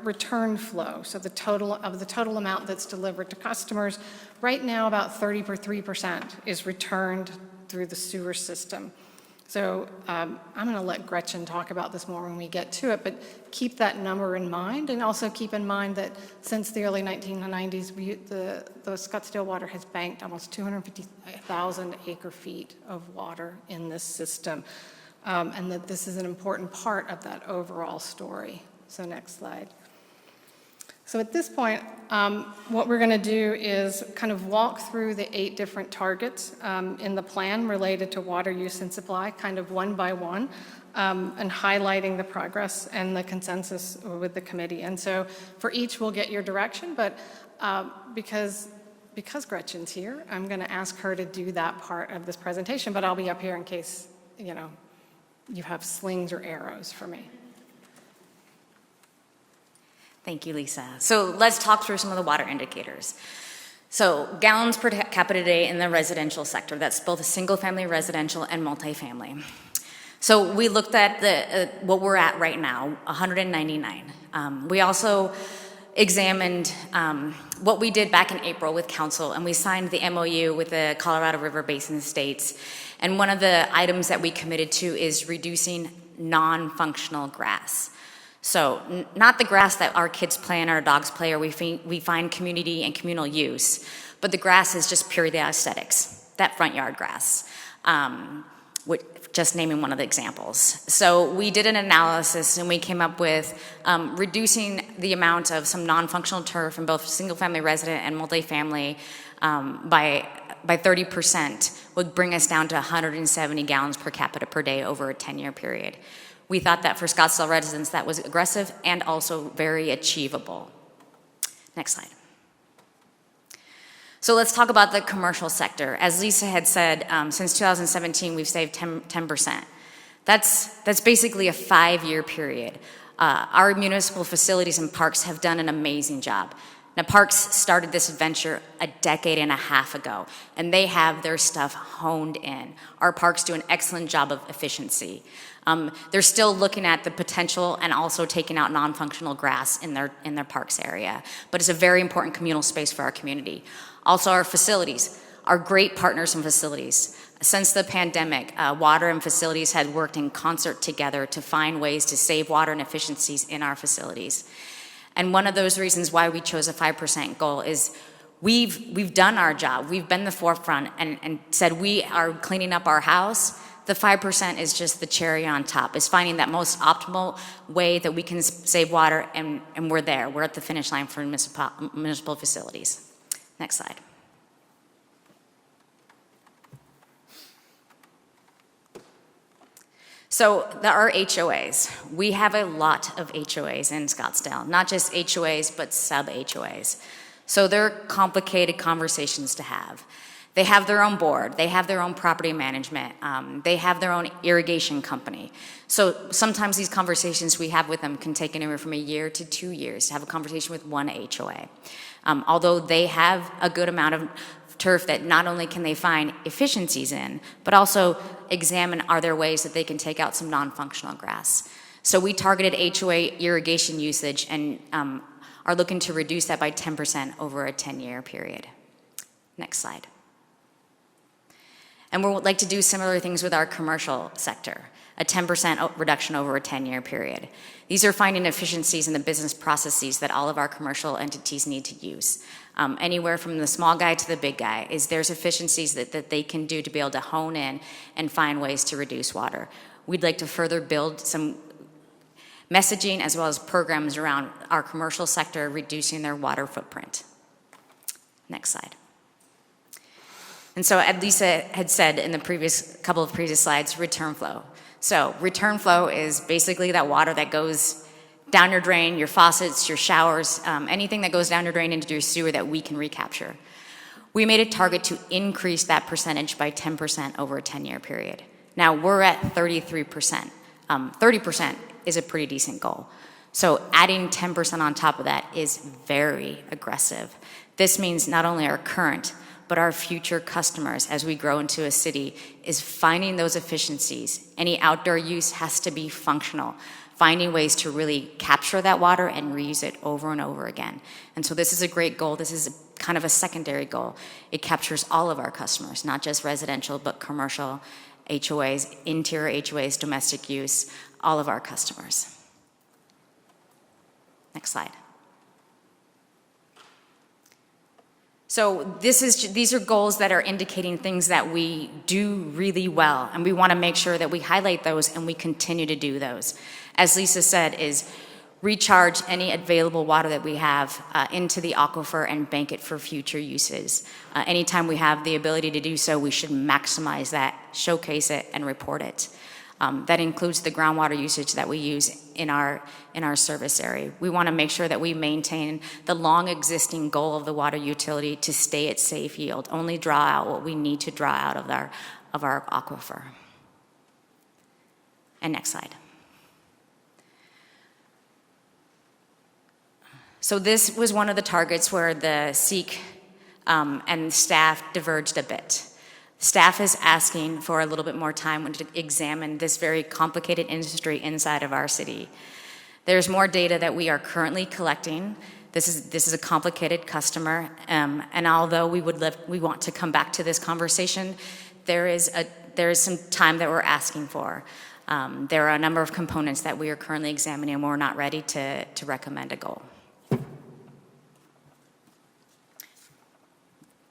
Speaker 7: return flow, so the total amount that's delivered to customers. Right now, about 33% is returned through the sewer system. So I'm going to let Gretchen talk about this more when we get to it, but keep that number in mind, and also keep in mind that since the early 1990s, the Scottsdale Water has banked almost 250,000 acre-feet of water in this system, and that this is an important part of that overall story. So next slide. So at this point, what we're going to do is kind of walk through the 8 different targets in the plan related to water use and supply, kind of one by one, and highlighting the progress and the consensus with the committee. And so for each, we'll get your direction, but because Gretchen's here, I'm going to ask her to do that part of this presentation, but I'll be up here in case, you have slings or arrows for me.
Speaker 5: Thank you, Lisa. So let's talk through some of the water indicators. So gallons per capita day in the residential sector. That's both a single-family residential and multifamily. So we looked at what we're at right now, 199. We also examined what we did back in April with council, and we signed the MOU with the Colorado River Basin states. And one of the items that we committed to is reducing non-functional grass. So not the grass that our kids play and our dogs play, or we find community and communal use, but the grass is just purely aesthetics, that front yard grass. just naming one of the examples. So we did an analysis and we came up with reducing the amount of some non-functional turf in both single-family resident and multifamily by 30% would bring us down to 170 gallons per capita per day over a 10-year period. We thought that for Scottsdale residents that was aggressive and also very achievable. Next slide. So let's talk about the commercial sector. As Lisa had said, since 2017, we've saved 10%. That's basically a 5-year period. Our municipal facilities and parks have done an amazing job. Now, parks started this venture a decade and a half ago, and they have their stuff honed in. Our parks do an excellent job of efficiency. They're still looking at the potential and also taking out non-functional grass in their parks area, but it's a very important communal space for our community. Also, our facilities are great partners in facilities. Since the pandemic, water and facilities had worked in concert together to find ways to save water and efficiencies in our facilities. And one of those reasons why we chose a 5% goal is we've done our job. We've been the forefront and said we are cleaning up our house. The 5% is just the cherry on top. It's finding that most optimal way that we can save water, and we're there. We're at the finish line for municipal facilities. Next slide. So there are HOAs. We have a lot of HOAs in Scottsdale, not just HOAs, but sub-HOAs. So they're complicated conversations to have. They have their own board. They have their own property management. They have their own irrigation company. So sometimes these conversations we have with them can take anywhere from a year to 2 years to have a conversation with one HOA. Although they have a good amount of turf that not only can they find efficiencies in, but also examine are there ways that they can take out some non-functional grass. So we targeted HOA irrigation usage and are looking to reduce that by 10% over a 10-year period. Next slide. And we would like to do similar things with our commercial sector, a 10% reduction over a 10-year period. These are finding efficiencies in the business processes that all of our commercial entities need to use. Anywhere from the small guy to the big guy, there's efficiencies that they can do to be able to hone in and find ways to reduce water. We'd like to further build some messaging as well as programs around our commercial sector reducing their water footprint. Next slide. And so, as Lisa had said in the couple of previous slides, return flow. So return flow is basically that water that goes down your drain, your faucets, your showers, anything that goes down your drain into your sewer that we can recapture. We made a target to increase that percentage by 10% over a 10-year period. Now we're at 33%. 30% is a pretty decent goal. So adding 10% on top of that is very aggressive. This means not only our current, but our future customers as we grow into a city is finding those efficiencies. Any outdoor use has to be functional, finding ways to really capture that water and reuse it over and over again. And so this is a great goal. This is kind of a secondary goal. It captures all of our customers, not just residential, but commercial, HOAs, interior HOAs, domestic use, all of our customers. Next slide. So these are goals that are indicating things that we do really well, and we want to make sure that we highlight those and we continue to do those. As Lisa said, is recharge any available water that we have into the aquifer and bank it for future uses. Anytime we have the ability to do so, we should maximize that, showcase it, and report it. That includes the groundwater usage that we use in our service area. We want to make sure that we maintain the long existing goal of the water utility to stay at safe yield, only draw out what we need to draw out of our aquifer. And next slide. So this was one of the targets where the SEEK and staff diverged a bit. Staff is asking for a little bit more time to examine this very complicated industry inside of our city. There's more data that we are currently collecting. This is a complicated customer, and although we want to come back to this conversation, there is some time that we're asking for. There are a number of components that we are currently examining, and we're not ready to recommend a goal.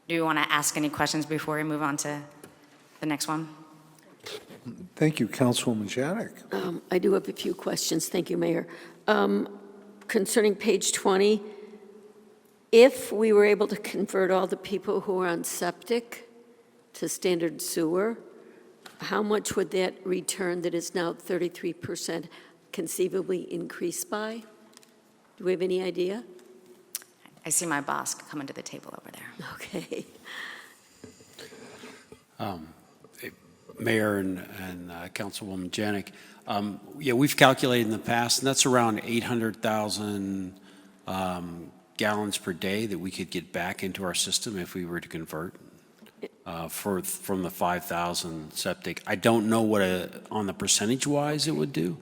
Speaker 5: Do you want to ask any questions before we move on to the next one?
Speaker 1: Thank you, Councilwoman Janik.
Speaker 11: I do have a few questions. Thank you, Mayor. Concerning page 20, if we were able to convert all the people who are on septic to standard sewer, how much would that return that is now 33% conceivably increase by? Do we have any idea?
Speaker 5: I see my boss coming to the table over there.
Speaker 11: Okay.
Speaker 16: Mayor and Councilwoman Janik, yeah, we've calculated in the past, and that's around 800,000 gallons per day that we could get back into our system if we were to convert from the 5,000 septic. I don't know what on the percentage-wise it would do.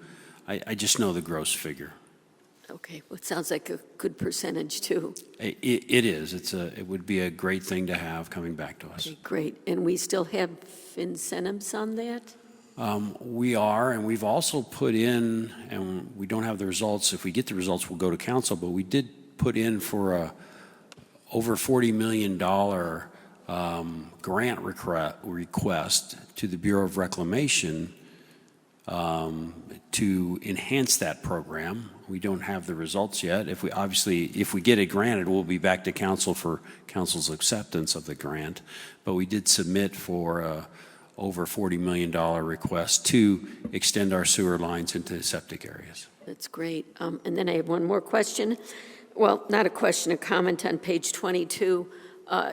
Speaker 16: I just know the gross figure.
Speaker 11: Okay, well, it sounds like a good percentage, too.
Speaker 16: It is. It would be a great thing to have coming back to us.
Speaker 11: Okay, great. And we still have incentives on that?
Speaker 16: We are, and we've also put in, and we don't have the results. If we get the results, we'll go to council, but we did put in for a over $40 million grant request to the Bureau of Reclamation to enhance that program. We don't have the results yet. If we get it granted, we'll be back to council for council's acceptance of the grant. But we did submit for over $40 million request to extend our sewer lines into septic areas.
Speaker 11: That's great. And then I have one more question. Well, not a question, a comment on page 22.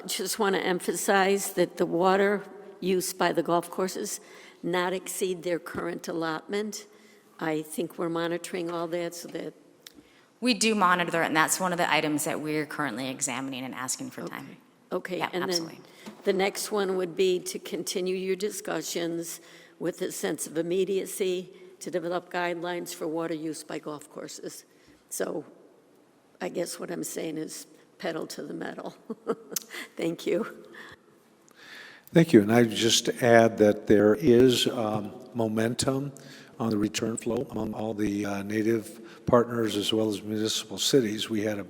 Speaker 11: Just want to emphasize that the water use by the golf courses not exceed their current allotment. I think we're monitoring all that so that...
Speaker 5: We do monitor it, and that's one of the items that we're currently examining and asking for time.
Speaker 11: Okay,
Speaker 5: Yeah,
Speaker 11: and
Speaker 5: absolutely.
Speaker 11: then the next one would be to continue your discussions with a sense of immediacy to develop guidelines for water use by golf courses. So I guess what I'm saying is pedal to the metal. Thank you.
Speaker 1: Thank you. And I just add that there is momentum on the return flow among all the native partners as well as municipal cities. We had a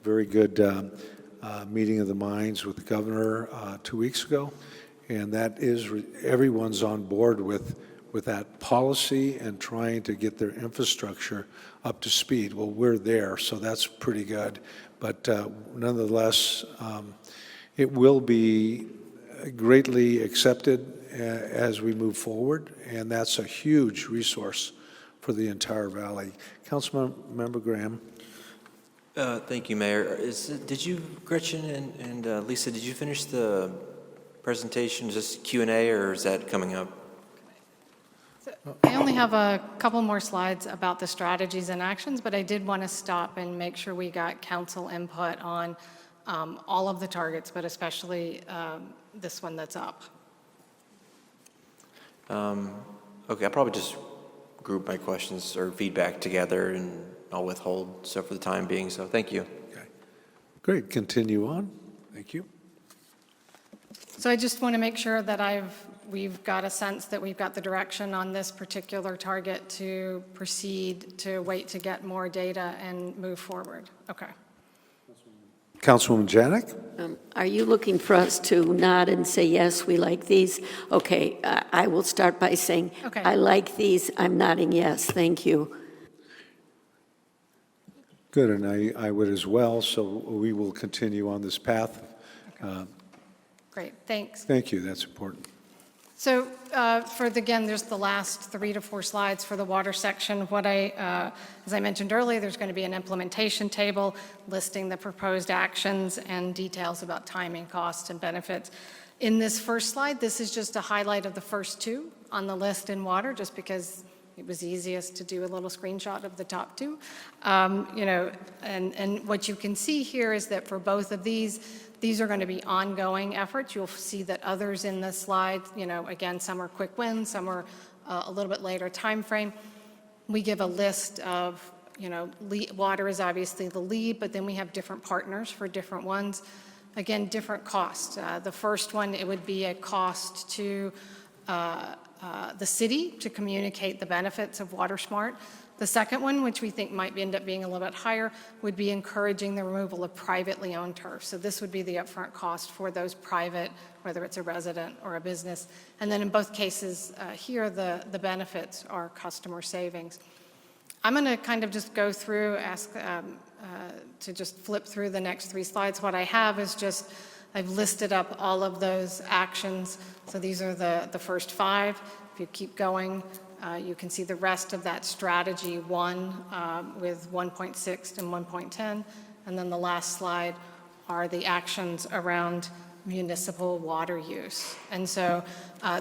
Speaker 1: very good meeting of the minds with the governor 2 weeks ago, and that is everyone's on board with that policy and trying to get their infrastructure up to speed. Well, we're there, so that's pretty good. But nonetheless, it will be greatly accepted as we move forward, and that's a huge resource for the entire valley. Councilmember Graham.
Speaker 2: Thank you, Mayor. Did you, Gretchen and Lisa, did you finish the presentation, just Q&A, or is that coming up?
Speaker 7: I only have a couple more slides about the strategies and actions, but I did want to stop and make sure we got council input on all of the targets, but especially this one that's up.
Speaker 2: Okay, I'll probably just group my questions or feedback together, and I'll withhold so for the time being, so thank you.
Speaker 1: Okay. Great, continue on. Thank you.
Speaker 7: So I just want to make sure that we've got a sense that we've got the direction on this particular target to proceed, to wait to get more data and move forward. Okay.
Speaker 1: Councilwoman Janik?
Speaker 11: Are you looking for us to nod and say, yes, we like these? Okay, I will start by saying,
Speaker 7: okay.
Speaker 11: I like these. I'm nodding yes. Thank you.
Speaker 1: Good, and I would as well, so we will continue on this path.
Speaker 7: Okay. Great, thanks.
Speaker 1: Thank you, that's important.
Speaker 7: So again, there's the last 3 to 4 slides for the water section. As I mentioned earlier, there's going to be an implementation table listing the proposed actions and details about timing, costs, and benefits. In this first slide, this is just a highlight of the first 2 on the list in water, just because it was easiest to do a little screenshot of the top 2. And what you can see here is that for both of these are going to be ongoing efforts. You'll see that others in this slide, again, some are quick wins, some are a little bit later time frame. We give a list of, water is obviously the lead, but then we have different partners for different ones. Again, different costs. The first one, it would be a cost to the city to communicate the benefits of WaterSmart. The second one, which we think might end up being a little bit higher, would be encouraging the removal of privately owned turf. So this would be the upfront cost for those private, whether it's a resident or a business. And then in both cases here, the benefits are customer savings. I'm going to kind of just go through, to just flip through the next 3 slides. What I have is just, I've listed up all of those actions. So these are the first 5. If you keep going, you can see the rest of that strategy 1 with 1.6 and 1.10. And then the last slide are the actions around municipal water use. And so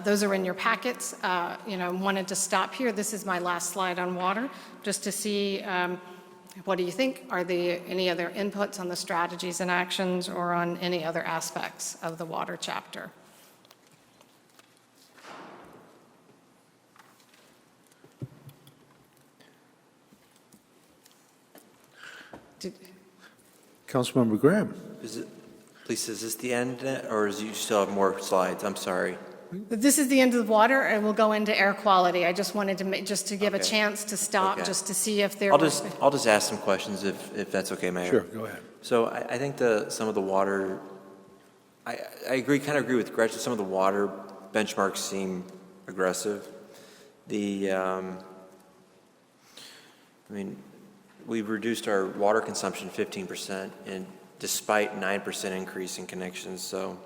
Speaker 7: those are in your packets. Wanted to stop here. This is my last slide on water, just to see what do you think? Are there any other inputs on the strategies and actions or on any other aspects of the water chapter?
Speaker 1: Councilmember Graham.
Speaker 2: Lisa, is this the end, or do you still have more slides? I'm sorry.
Speaker 7: This is the end of the water, and we'll go into air quality. I just wanted to give a chance to stop, just to see if there.
Speaker 2: I'll just ask some questions if that's okay, Mayor.
Speaker 1: Sure, go ahead.
Speaker 2: So I think some of the water, I kind of agree with Gretchen. Some of the water benchmarks seem aggressive. We've reduced our water consumption 15%, and despite 9% increase in connections. So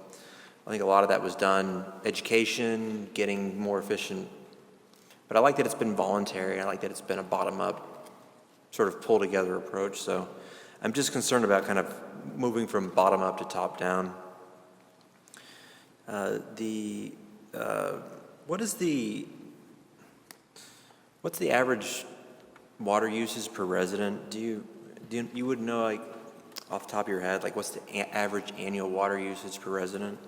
Speaker 2: I think a lot of that was done, education, getting more efficient. But I like that it's been voluntary. I like that it's been a bottom-up, sort of pull-together approach. So I'm just concerned about kind of moving from bottom-up to top-down. What's the average water usage per resident? You would know, like, off the top of your head, like, what's the average annual water usage per resident?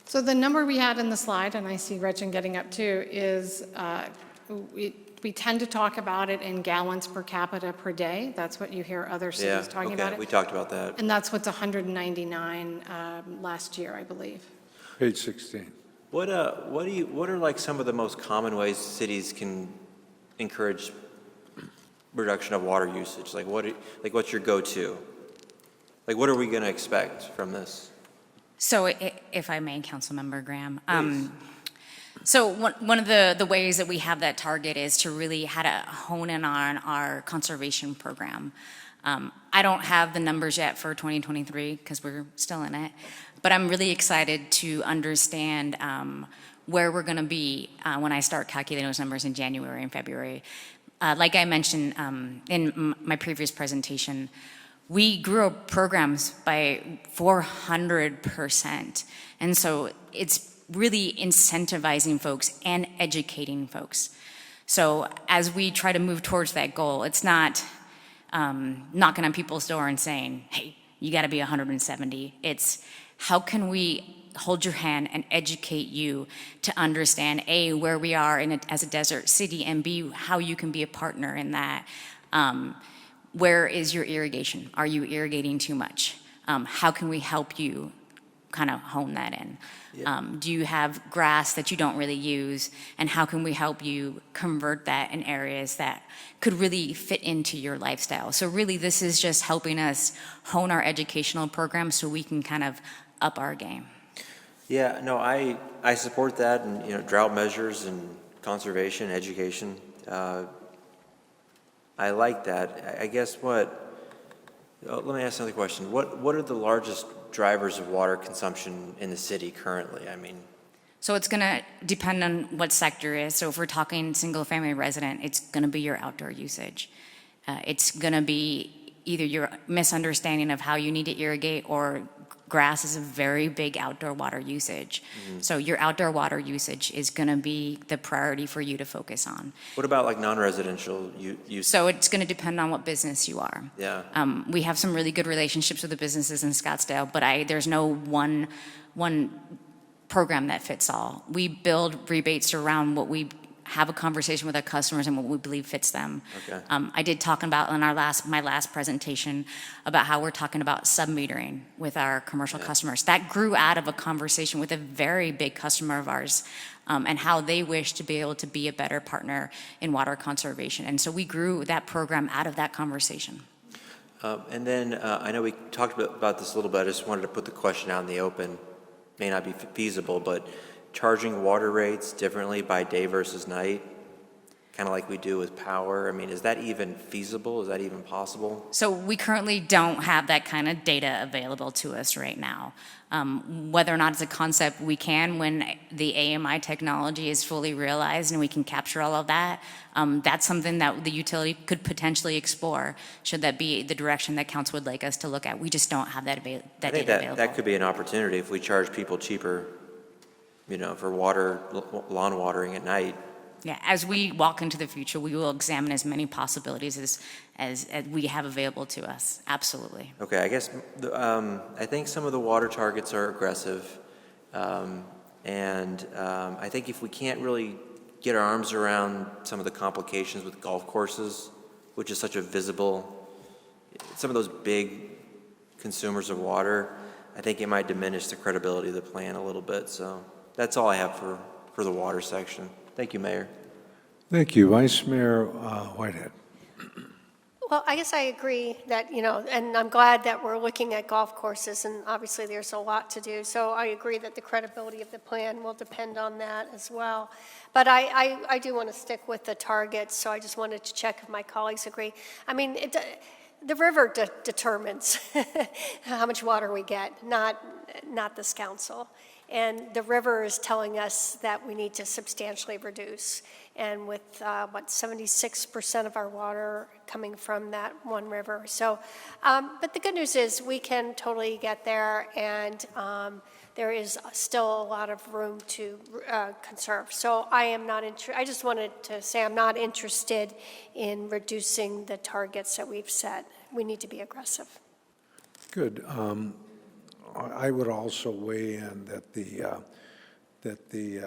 Speaker 7: So the number we had in the slide, and I see Gretchen getting up too, is we tend to talk about it in gallons per capita per day. That's what you hear other cities talking about it.
Speaker 2: We talked about that.
Speaker 7: And that's what's 199 last year, I believe.
Speaker 1: Page 16.
Speaker 2: What are like some of the most common ways cities can encourage reduction of water usage? What's your go-to? Like, what are we going to expect from this?
Speaker 5: So if I may, Councilmember Graham. So one of the ways that we have that target is to really how to hone in on our conservation program. I don't have the numbers yet for 2023 because we're still in it, but I'm really excited to understand where we're going to be when I start calculating those numbers in January and February. Like I mentioned in my previous presentation, we grew our programs by 400%. And so it's really incentivizing folks and educating folks. So as we try to move towards that goal, it's not knocking on people's door and saying, hey, you got to be 170. It's how can we hold your hand and educate you to understand, A, where we are as a desert city, and B, how you can be a partner in that. Where is your irrigation? Are you irrigating too much? How can we help you kind of hone that in? Do you have grass that you don't really use? And how can we help you convert that in areas that could really fit into your lifestyle? So really, this is just helping us hone our educational program so we can kind of up our game.
Speaker 2: Yeah, no, I support that, and drought measures and conservation, education. I like that. I guess let me ask another question. What are the largest drivers of water consumption in the city currently?
Speaker 5: So it's going to depend on what sector it is. So if we're talking single-family resident, it's going to be your outdoor usage. It's going to be either your misunderstanding of how you need to irrigate, or grass is a very big outdoor water usage. Mm-hmm. So your outdoor water usage is going to be the priority for you to focus on.
Speaker 2: What about like non-residential use?
Speaker 5: So it's going to depend on what business you are.
Speaker 2: Yeah.
Speaker 5: We have some really good relationships with the businesses in Scottsdale, but there's no one program that fits all. We build rebates around what we have a conversation with our customers and what we believe fits them.
Speaker 2: Okay.
Speaker 5: I did talk about in my last presentation about how we're talking about sub-metering with our commercial customers. That grew out of a conversation with a very big customer of ours, and how they wish to be able to be a better partner in water conservation. And so we grew that program out of that conversation.
Speaker 2: And then I know we talked about this a little bit. I just wanted to put the question out in the open. May not be feasible, but charging water rates differently by day versus night, kind of like we do with power. I mean, is that even feasible? Is that even possible?
Speaker 5: So we currently don't have that kind of data available to us right now. Whether or not it's a concept we can when the AMI technology is fully realized and we can capture all of that, that's something that the utility could potentially explore, should that be the direction that council would like us to look at. We just don't have that data available.
Speaker 2: That could be an opportunity if we charge people cheaper, for lawn watering at night.
Speaker 5: Yeah, as we walk into the future, we will examine as many possibilities as we have available to us. Absolutely.
Speaker 2: Okay, I guess I think some of the water targets are aggressive, and I think if we can't really get our arms around some of the complications with golf courses, which is such a visible, some of those big consumers of water, I think it might diminish the credibility of the plan a little bit. So that's all I have for the water section. Thank you, Mayor.
Speaker 1: Thank you. Vice Mayor Whitehead.
Speaker 14: Well, I guess I agree that, and I'm glad that we're looking at golf courses, and obviously there's a lot to do. So I agree that the credibility of the plan will depend on that as well. But I do want to stick with the targets, so I just wanted to check if my colleagues agree. I mean, the river determines how much water we get, not this council. And the river is telling us that we need to substantially reduce. And with, 76% of our water coming from that one river. So, but the good news is we can totally get there, and there is still a lot of room to conserve. So I just wanted to say I'm not interested in reducing the targets that we've set. We need to be aggressive.
Speaker 1: Good. I would also weigh in that the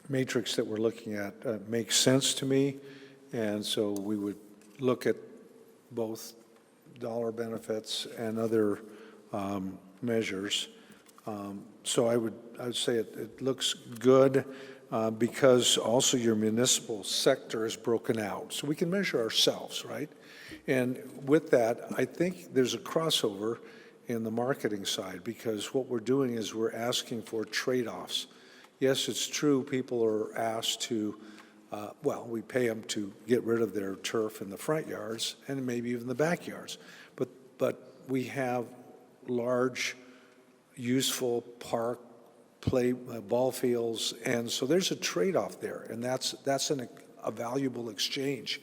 Speaker 1: matrix that we're looking at makes sense to me, and so we would look at both dollar benefits and other measures. So I would say it looks good because also your municipal sector is broken out, so we can measure ourselves, right? And with that, I think there's a crossover in the marketing side, because what we're doing is we're asking for trade-offs. Yes, it's true, people are asked to, we pay them to get rid of their turf in the front yards and maybe even the backyards. But we have large, useful park, ball fields, and so there's a trade-off there, and that's a valuable exchange.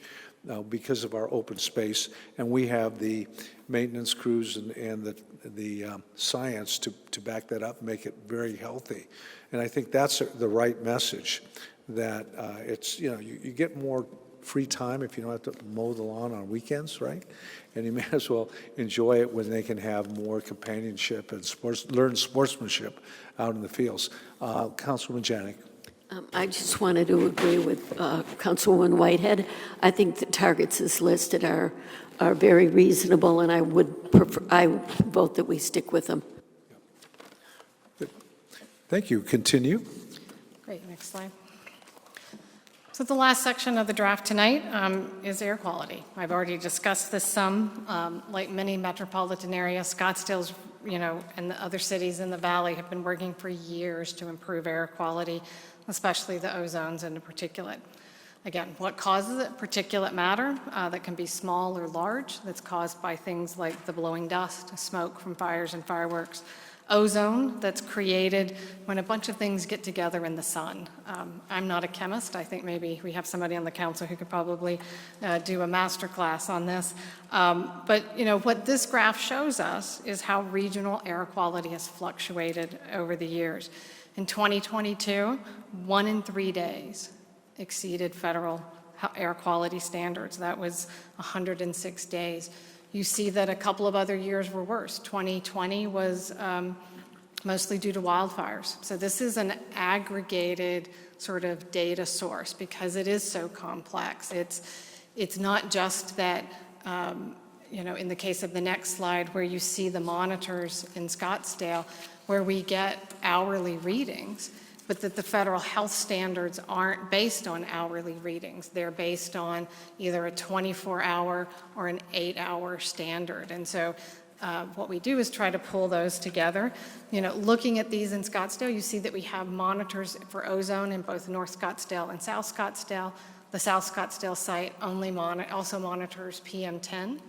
Speaker 1: Because of our open space, and we have the maintenance crews and the science to back that up and make it very healthy. And I think that's the right message, that it's, you get more free time if you don't have to mow the lawn on weekends, right? And you may as well enjoy it when they can have more companionship and learn sportsmanship out in the fields. Councilman Janik.
Speaker 11: I just wanted to agree with Councilwoman Whitehead. I think the targets as listed are very reasonable, and I vote that we stick with them.
Speaker 1: Good. Thank you. Continue.
Speaker 7: Great. Next slide. So the last section of the draft tonight is air quality. I've already discussed this some. Like many metropolitan areas, Scottsdale's, and the other cities in the valley have been working for years to improve air quality, especially the ozones and the particulate. Again, what causes it? Particulate matter that can be small or large, that's caused by things like the blowing dust, smoke from fires and fireworks. Ozone that's created when a bunch of things get together in the sun. I'm not a chemist. I think maybe we have somebody on the council who could probably do a master class on this. But what this graph shows us is how regional air quality has fluctuated over the years. In 2022, 1 in 3 days exceeded federal air quality standards. That was 106 days. You see that a couple of other years were worse. 2020 was mostly due to wildfires. So this is an aggregated sort of data source because it is so complex. It's not just that, in the case of the next slide where you see the monitors in Scottsdale, where we get hourly readings, but that the federal health standards aren't based on hourly readings. They're based on either a 24-hour or an 8-hour standard. And so what we do is try to pull those together. Looking at these in Scottsdale, you see that we have monitors for ozone in both North Scottsdale and South Scottsdale. The South Scottsdale site also monitors PM10.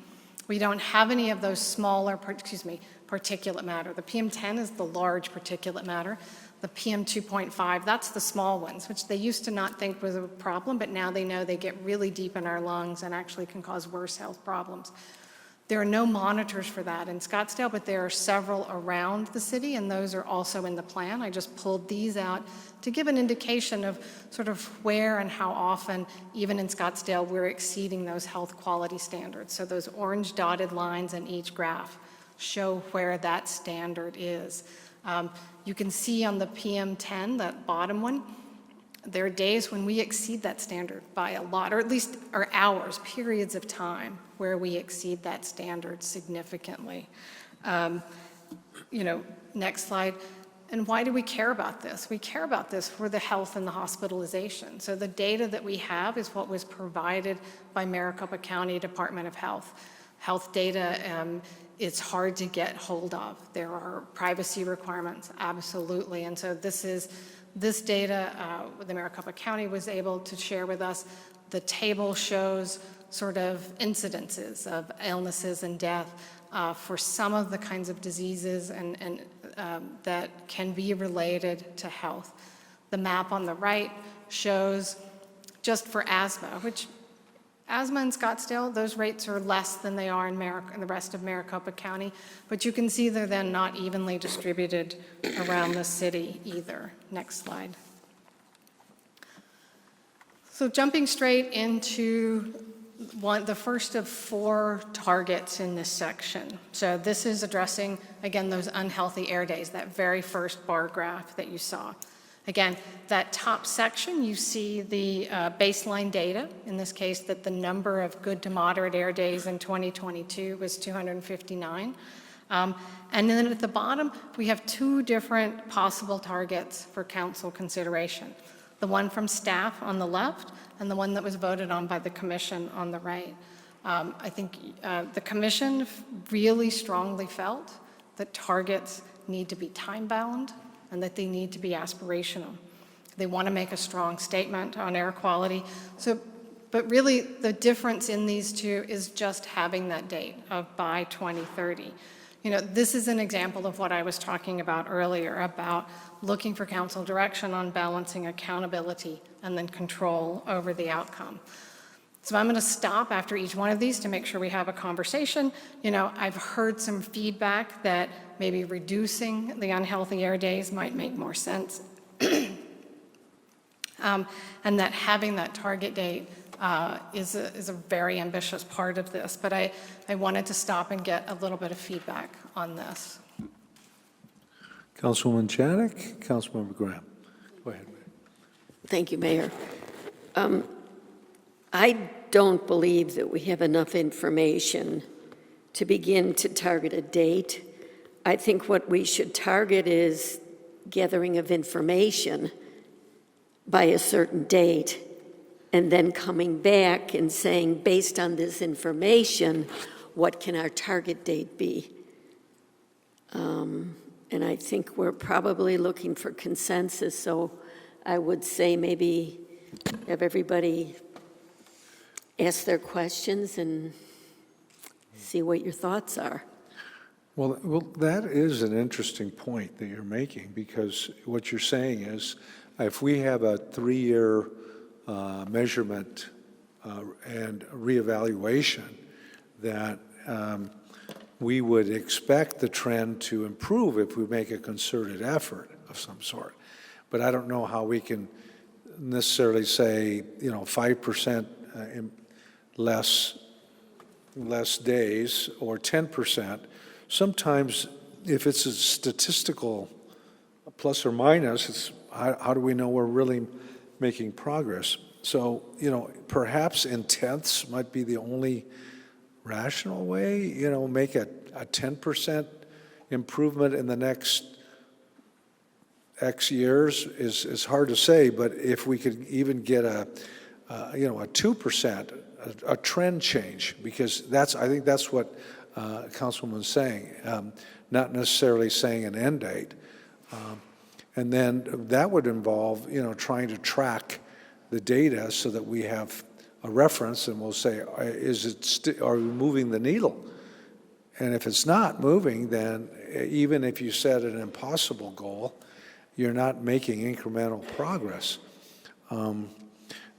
Speaker 7: We don't have any of those smaller, particulate matter. The PM10 is the large particulate matter. The PM2.5, that's the small ones, which they used to not think was a problem, but now they know they get really deep in our lungs and actually can cause worse health problems. There are no monitors for that in Scottsdale, but there are several around the city, and those are also in the plan. I just pulled these out to give an indication of sort of where and how often, even in Scottsdale, we're exceeding those health quality standards. So those orange dotted lines in each graph show where that standard is. You can see on the PM10, that bottom one, there are days when we exceed that standard by a lot, or at least our hours, periods of time where we exceed that standard significantly. Next slide. And why do we care about this? We care about this for the health and the hospitalization. So the data that we have is what was provided by Maricopa County Department of Health. Health data, it's hard to get hold of. There are privacy requirements, absolutely. And so this data, the Maricopa County was able to share with us. The table shows sort of incidences of illnesses and death for some of the kinds of diseases and that can be related to health. The map on the right shows just for asthma, which asthma in Scottsdale, those rates are less than they are in the rest of Maricopa County, but you can see they're then not evenly distributed around the city either. Next slide. So jumping straight into the first of 4 targets in this section. So this is addressing, again, those unhealthy air days, that very first bar graph that you saw. Again, that top section, you see the baseline data, in this case, that the number of good to moderate air days in 2022 was 259. And then at the bottom, we have 2 different possible targets for council consideration. The one from staff on the left and the one that was voted on by the commission on the right. I think the commission really strongly felt that targets need to be time-bound and that they need to be aspirational. They want to make a strong statement on air quality. But really, the difference in these two is just having that date of by 2030. This is an example of what I was talking about earlier, about looking for council direction on balancing accountability and then control over the outcome. So I'm going to stop after each one of these to make sure we have a conversation. I've heard some feedback that maybe reducing the unhealthy air days might make more sense. And that having that target date is a very ambitious part of this. But I wanted to stop and get a little bit of feedback on this.
Speaker 1: Councilwoman Janik, Councilmember Graham. Go ahead.
Speaker 11: Thank you, Mayor. I don't believe that we have enough information to begin to target a date. I think what we should target is gathering of information by a certain date and then coming back and saying, based on this information, what can our target date be? And I think we're probably looking for consensus, so I would say maybe have everybody ask their questions and see what your thoughts are.
Speaker 1: Well, that is an interesting point that you're making, because what you're saying is if we have a 3-year measurement and reevaluation, that we would expect the trend to improve if we make a concerted effort of some sort. But I don't know how we can necessarily say, 5% less days or 10%. Sometimes if it's a statistical plus or minus, it's how do we know we're really making progress? So, perhaps in tenths might be the only rational way, make a 10% improvement in the next X years is hard to say, but if we could even get a 2%, a trend change, because I think that's what Councilwoman's saying, not necessarily saying an end date. And then that would involve, trying to track the data so that we have a reference and we'll say, are we moving the needle? And if it's not moving, then even if you set an impossible goal, you're not making incremental progress.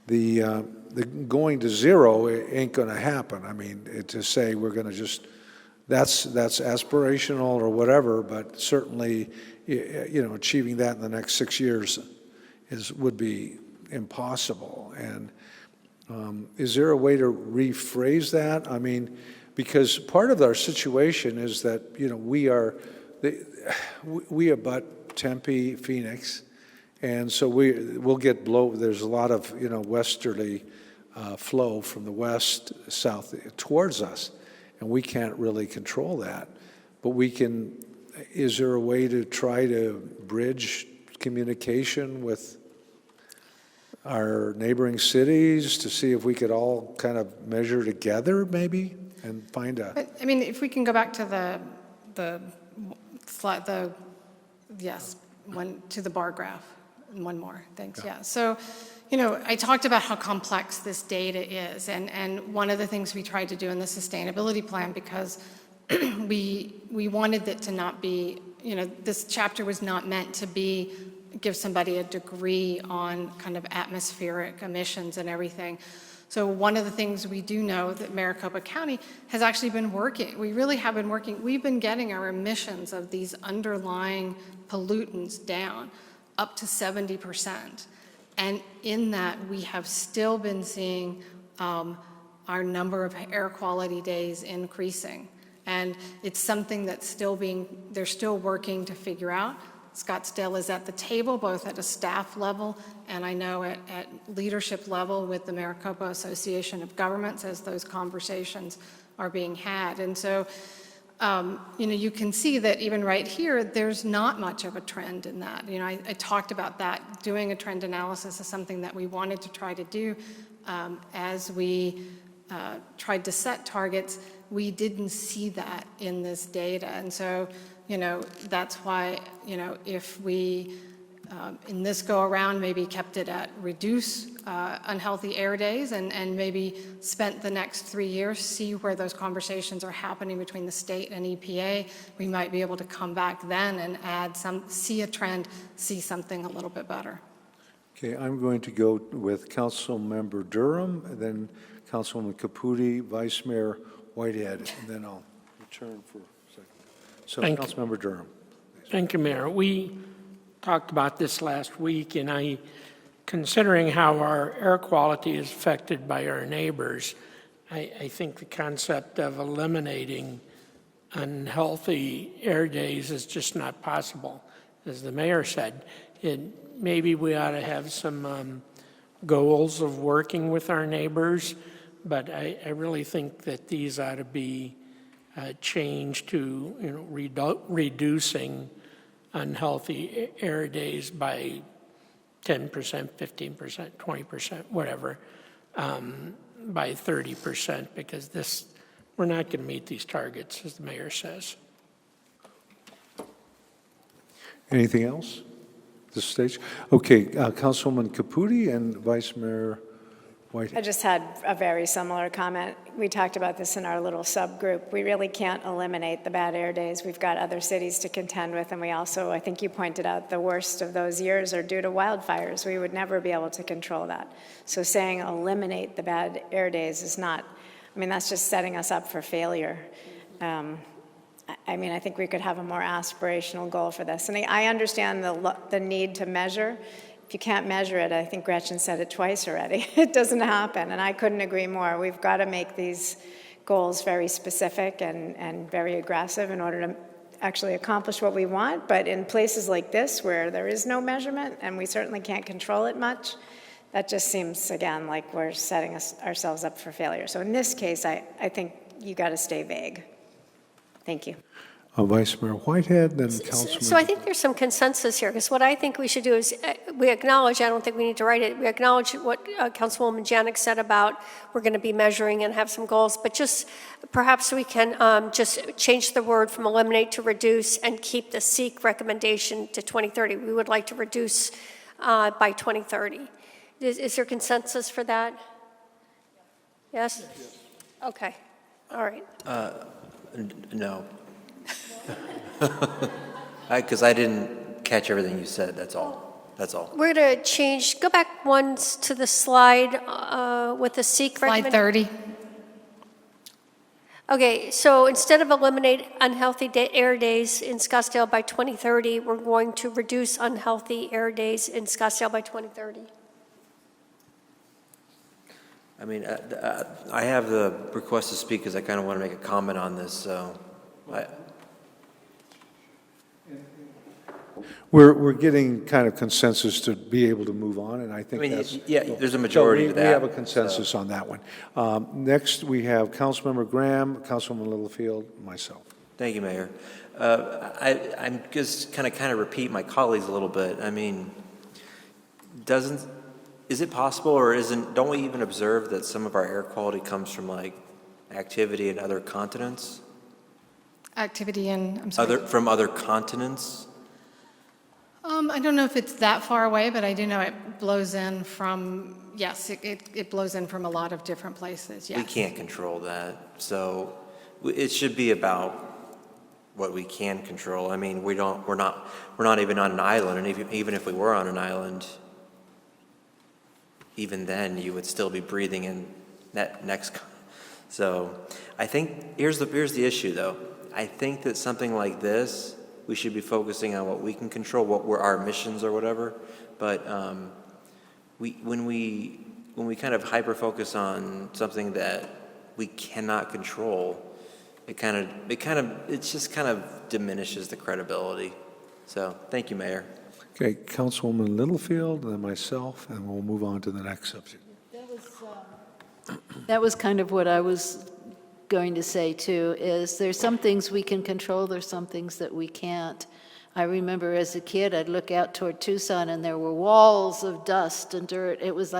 Speaker 1: The going to zero ain't going to happen. I mean, to say we're going to just, that's aspirational or whatever, but certainly, achieving that in the next 6 years would be impossible. And is there a way to rephrase that? I mean, because part of our situation is that, we abut Tempe, Phoenix, and so we'll get there's a lot of, westerly flow from the west, south towards us, and we can't really control that. But is there a way to try to bridge communication with our neighboring cities to see if we could all kind of measure together maybe and find a...
Speaker 7: But, I mean, if we can go back to the slide, yes, to the bar graph. And one more, thanks, yeah. So, I talked about how complex this data is, and one of the things we tried to do in the sustainability plan, because we wanted it to not be, this chapter was not meant to give somebody a degree on kind of atmospheric emissions and everything. So one of the things we do know that Maricopa County has actually been working. We really have been working. We've been getting our emissions of these underlying pollutants down up to 70%. And in that, we have still been seeing our number of air quality days increasing. And it's something that's they're still working to figure out. Scottsdale is at the table, both at a staff level and I know at leadership level with the Maricopa Association of Governments as those conversations are being had. And so, you can see that even right here, there's not much of a trend in that. I talked about that. Doing a trend analysis is something that we wanted to try to do as we tried to set targets. We didn't see that in this data. And so, that's why, if we, in this go around, maybe kept it at reduce unhealthy air days and maybe spent the next 3 years, see where those conversations are happening between the state and EPA, we might be able to come back then and see a trend, see something a little bit better.
Speaker 1: Okay, I'm going to go with Councilmember Durham, and then Councilwoman Caputi, Vice Mayor Whitehead, and then I'll return for a second. So, Councilmember Durham.
Speaker 17: Thank you, Mayor. We talked about this last week, and considering how our air quality is affected by our neighbors, I think the concept of eliminating unhealthy air days is just not possible. As the mayor said, maybe we ought to have some goals of working with our neighbors, but I really think that these ought to be changed to reducing unhealthy air days by 10%, 15%, 20%, whatever, by 30%, because we're not going to meet these targets, as the mayor says.
Speaker 1: Anything else at this stage? Okay, Councilwoman Caputi and Vice Mayor Whitehead.
Speaker 18: I just had a very similar comment. We talked about this in our little subgroup. We really can't eliminate the bad air days. We've got other cities to contend with, and we also, I think you pointed out, the worst of those years are due to wildfires. We would never be able to control that. So saying eliminate the bad air days is not, that's just setting us up for failure. I think we could have a more aspirational goal for this. And I understand the need to measure. If you can't measure it, I think Gretchen said it twice already, it doesn't happen, and I couldn't agree more. We've got to make these goals very specific and very aggressive in order to actually accomplish what we want. But in places like this where there is no measurement and we certainly can't control it much, that just seems, again, like we're setting ourselves up for failure. So in this case, I think you got to stay vague. Thank you.
Speaker 1: Vice Mayor Whitehead, then Councilman.
Speaker 14: So I think there's some consensus here, because what I think we should do is we acknowledge, I don't think we need to write it, we acknowledge what Councilwoman Janik said about we're going to be measuring and have some goals, but just perhaps we can just change the word from eliminate to reduce and keep the SEEK recommendation to 2030. We would like to reduce by 2030. Is there consensus for that? Yes? Okay. All right.
Speaker 2: No. Because I didn't catch everything you said, that's all.
Speaker 14: We're going to change, go back once to the slide with the SEEK
Speaker 7: Slide
Speaker 14: recommendation.
Speaker 7: 30.
Speaker 14: Okay, so instead of eliminate unhealthy air days in Scottsdale by 2030, we're going to reduce unhealthy air days in Scottsdale by 2030.
Speaker 2: I mean, I have the request to speak because I kind of want to make a comment on this, so
Speaker 1: We're getting kind of consensus to be able to move on, and I think that's...
Speaker 2: yeah, there's a majority
Speaker 1: so
Speaker 2: to that.
Speaker 1: We have a consensus on that one. Next, we have Councilmember Graham, Councilwoman Littlefield, myself.
Speaker 2: Thank you, Mayor. I'm just kind of repeat my colleagues a little bit. I mean, is it possible, or don't we even observe that some of our air quality comes from like activity in other continents?
Speaker 7: Activity in, I'm sorry.
Speaker 2: From other continents?
Speaker 7: I don't know if it's that far away, but I do know it blows in from, yes, it blows in from a lot of different places, yes.
Speaker 2: We can't control that. So it should be about what we can control. I mean, we're not even on an island, and even if we were on an island, even then you would still be breathing in that next. So I think here's the issue though. I think that something like this, we should be focusing on what we can control, what were our missions or whatever. But when we kind of hyper focus on something that we cannot control, it just kind of diminishes the credibility. So thank you, Mayor.
Speaker 1: Okay, Councilwoman Littlefield, and then myself, and we'll move on to the next subject.
Speaker 19: That was kind of what I was going to say too, is there's some things we can control, there's some things that we can't. I remember as a kid, I'd look out toward Tucson and there were walls of dust and dirt. It was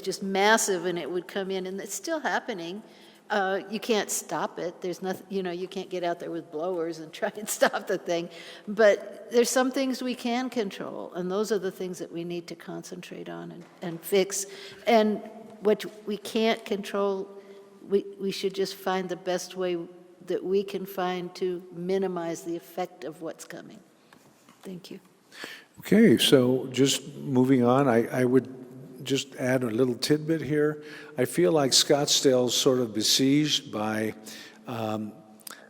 Speaker 19: just massive, and it would come in, and it's still happening. You can't stop it. There's nothing, you can't get out there with blowers and try and stop the thing. But there's some things we can control, and those are the things that we need to concentrate on and fix. And what we can't control, we should just find the best way that we can find to minimize the effect of what's coming. Thank you.
Speaker 1: Okay, so just moving on, I would just add a little tidbit here. I feel like Scottsdale's sort of besieged by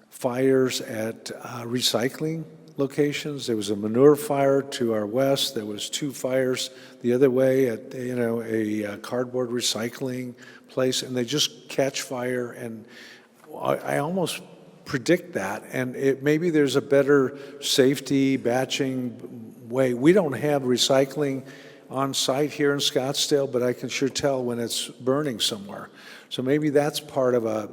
Speaker 1: fires at recycling locations. There was a manure fire to our west. There was 2 fires the other way at a cardboard recycling place, and they just catch fire. And I almost predict that. And maybe there's a better safety batching way. We don't have recycling on site here in Scottsdale, but I can sure tell when it's burning somewhere. So maybe that's part of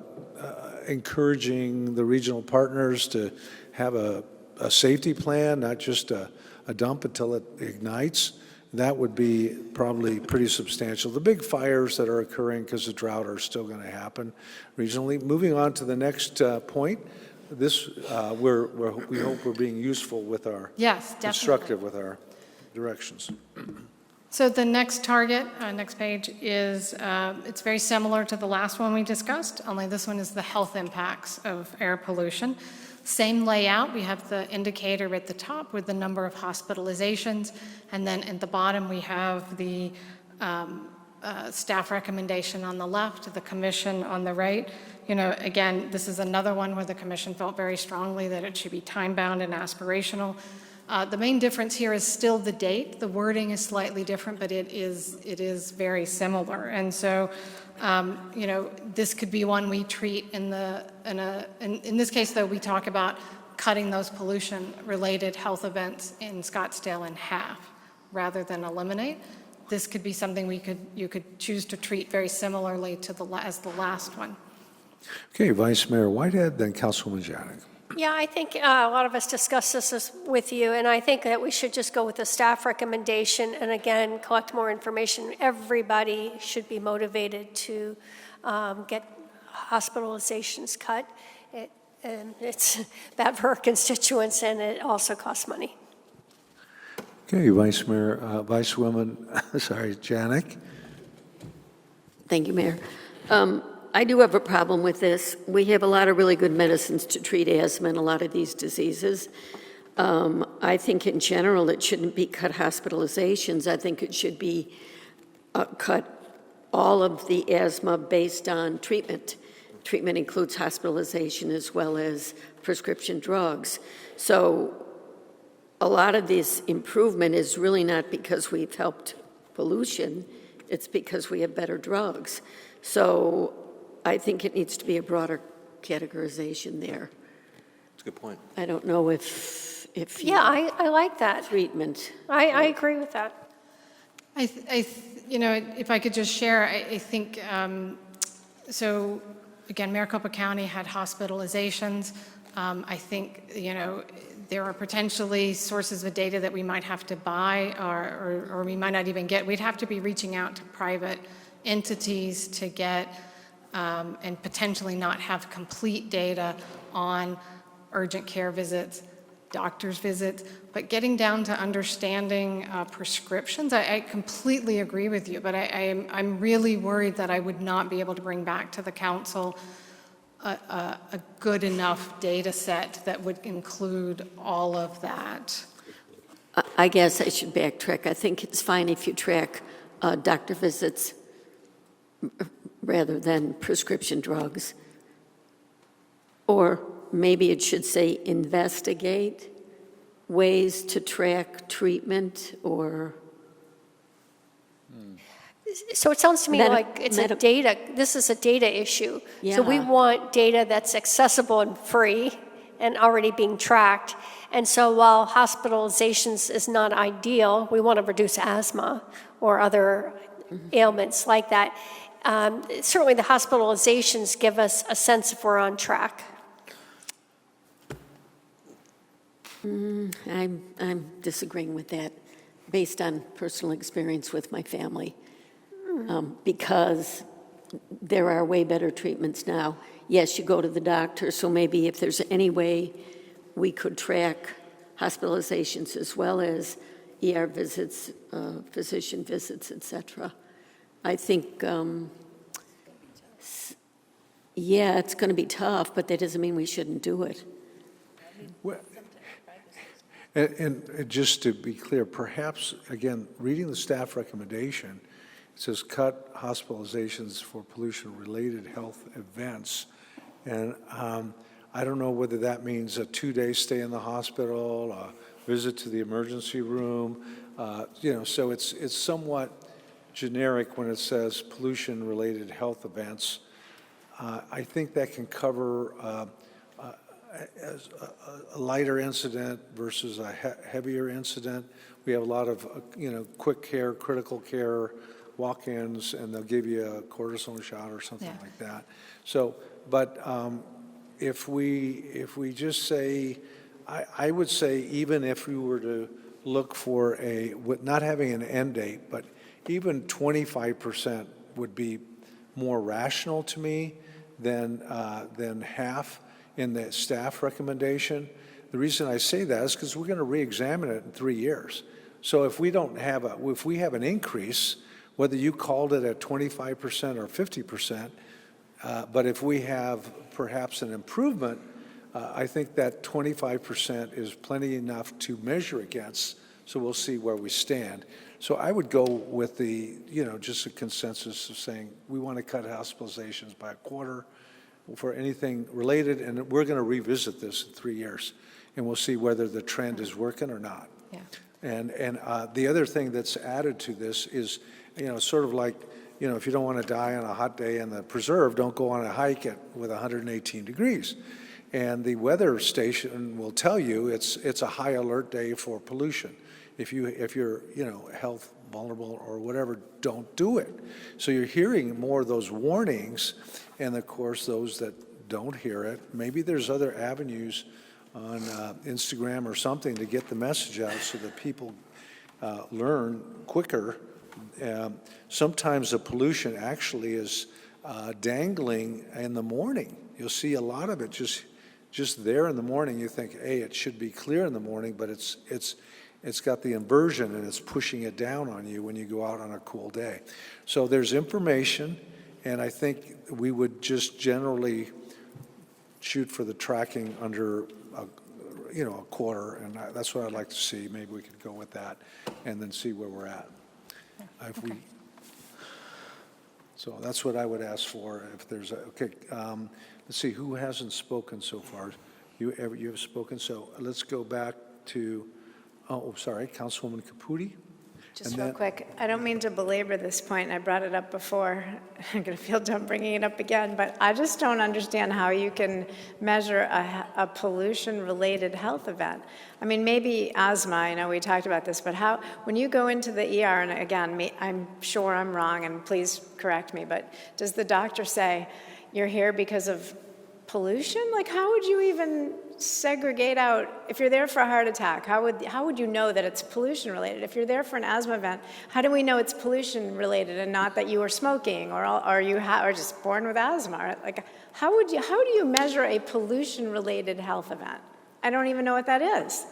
Speaker 1: encouraging the regional partners to have a safety plan, not just a dump until it ignites. That would be probably pretty substantial. The big fires that are occurring because of drought are still going to happen regionally. Moving on to the next point, we hope we're being useful with our, constructive with our directions.
Speaker 7: So the next target, next page, is it's very similar to the last one we discussed, only this one is the health impacts of air pollution. Same layout, we have the indicator at the top with the number of hospitalizations, and then at the bottom we have the staff recommendation on the left, the commission on the right. Again, this is another one where the commission felt very strongly that it should be time-bound and aspirational. The main difference here is still the date. The wording is slightly different, but it is very similar. And so, this could be one we treat in this case, though, we talk about cutting those pollution-related health events in Scottsdale in half rather than eliminate. This could be something you could choose to treat very similarly to as the last one.
Speaker 1: Okay, Vice Mayor Whitehead, then Councilwoman Janik.
Speaker 14: Yeah, I think a lot of us discussed this with you, and I think that we should just go with the staff recommendation and again collect more information. Everybody should be motivated to get hospitalizations cut. It's bad for our constituents, and it also costs money.
Speaker 1: Okay, Vicewoman, Janik.
Speaker 11: Thank you, Mayor. I do have a problem with this. We have a lot of really good medicines to treat asthma and a lot of these diseases. I think in general it shouldn't be cut hospitalizations. I think it should be cut all of the asthma based on treatment. Treatment includes hospitalization as well as prescription drugs. So a lot of this improvement is really not because we've helped pollution, it's because we have better drugs. So I think it needs to be a broader categorization there.
Speaker 2: That's a good point.
Speaker 11: I don't know if
Speaker 14: Yeah, I like that.
Speaker 11: treatment.
Speaker 14: I agree with that.
Speaker 7: If I could just share, I think, so again, Maricopa County had hospitalizations. I think, there are potentially sources of data that we might have to buy or we might not even get. We'd have to be reaching out to private entities to get and potentially not have complete data on urgent care visits, doctor's visits, but getting down to understanding prescriptions, I completely agree with you, but I'm really worried that I would not be able to bring back to the council a good enough data set that would include all of that.
Speaker 11: I guess I should backtrack. I think it's fine if you track doctor visits rather than prescription drugs. Or maybe it should say investigate ways to track treatment or...
Speaker 14: So it sounds to me like it's this is a data issue.
Speaker 11: Yeah.
Speaker 14: So we want data that's accessible and free and already being tracked. And so while hospitalizations is not ideal, we want to reduce asthma or other ailments like that. Certainly the hospitalizations give us a sense if we're on track.
Speaker 11: I'm disagreeing with that based on personal experience with my family. Because there are way better treatments now. Yes, you go to the doctor, so maybe if there's any way we could track hospitalizations as well as ER visits, physician visits, et cetera. I think, yeah, it's going to be tough, but that doesn't mean we shouldn't do it.
Speaker 1: Well, and just to be clear, perhaps, again, reading the staff recommendation, it says cut hospitalizations for pollution-related health events. And I don't know whether that means a 2-day stay in the hospital, a visit to the emergency room. So it's somewhat generic when it says pollution-related health events. I think that can cover a lighter incident versus a heavier incident. We have a lot of, quick care, critical care, walk-ins, and they'll give you a cortisone shot or something like that. So, but if we just say, I would say even if we were to look for not having an end date, but even 25% would be more rational to me than half in the staff recommendation. The reason I say that is because we're going to re-examine it in 3 years. So if we have an increase, whether you called it at 25% or 50%, but if we have perhaps an improvement, I think that 25% is plenty enough to measure against, so we'll see where we stand. So I would go with just a consensus of saying we want to cut hospitalizations by a quarter for anything related, and we're going to revisit this in 3 years, and we'll see whether the trend is working or not.
Speaker 7: Yeah.
Speaker 1: And the other thing that's added to this is, sort of like, if you don't want to die on a hot day in the preserve, don't go on a hike with 118 degrees. And the weather station will tell you it's a high alert day for pollution. If you're health vulnerable or whatever, don't do it. So you're hearing more of those warnings, and of course those that don't hear it, maybe there's other avenues on Instagram or something to get the message out so that people learn quicker. Sometimes the pollution actually is dangling in the morning. You'll see a lot of it just there in the morning. You think, hey, it should be clear in the morning, but it's got the inversion and it's pushing it down on you when you go out on a cool day. So there's information, and I think we would just generally shoot for the tracking under a quarter, and that's what I'd like to see. Maybe we could go with that and then see where we're at. So that's what I would ask for if there's let's see, who hasn't spoken so far? You have spoken, so let's go back to, sorry, Councilwoman Caputi.
Speaker 18: Just real quick, I don't mean to belabor this point, and I brought it up before. I'm going to feel dumb bringing it up again, but I just don't understand how you can measure a pollution-related health event. I mean, maybe asthma, I know we talked about this, but when you go into the ER, and again, I'm sure I'm wrong, and please correct me, but does the doctor say, you're here because of pollution? Like, how would you even segregate out, if you're there for a heart attack, how would you know that it's pollution related? If you're there for an asthma event, how do we know it's pollution related and not that you were smoking or you are just born with asthma? Like, how do you measure a pollution related health event? I don't even know what that is.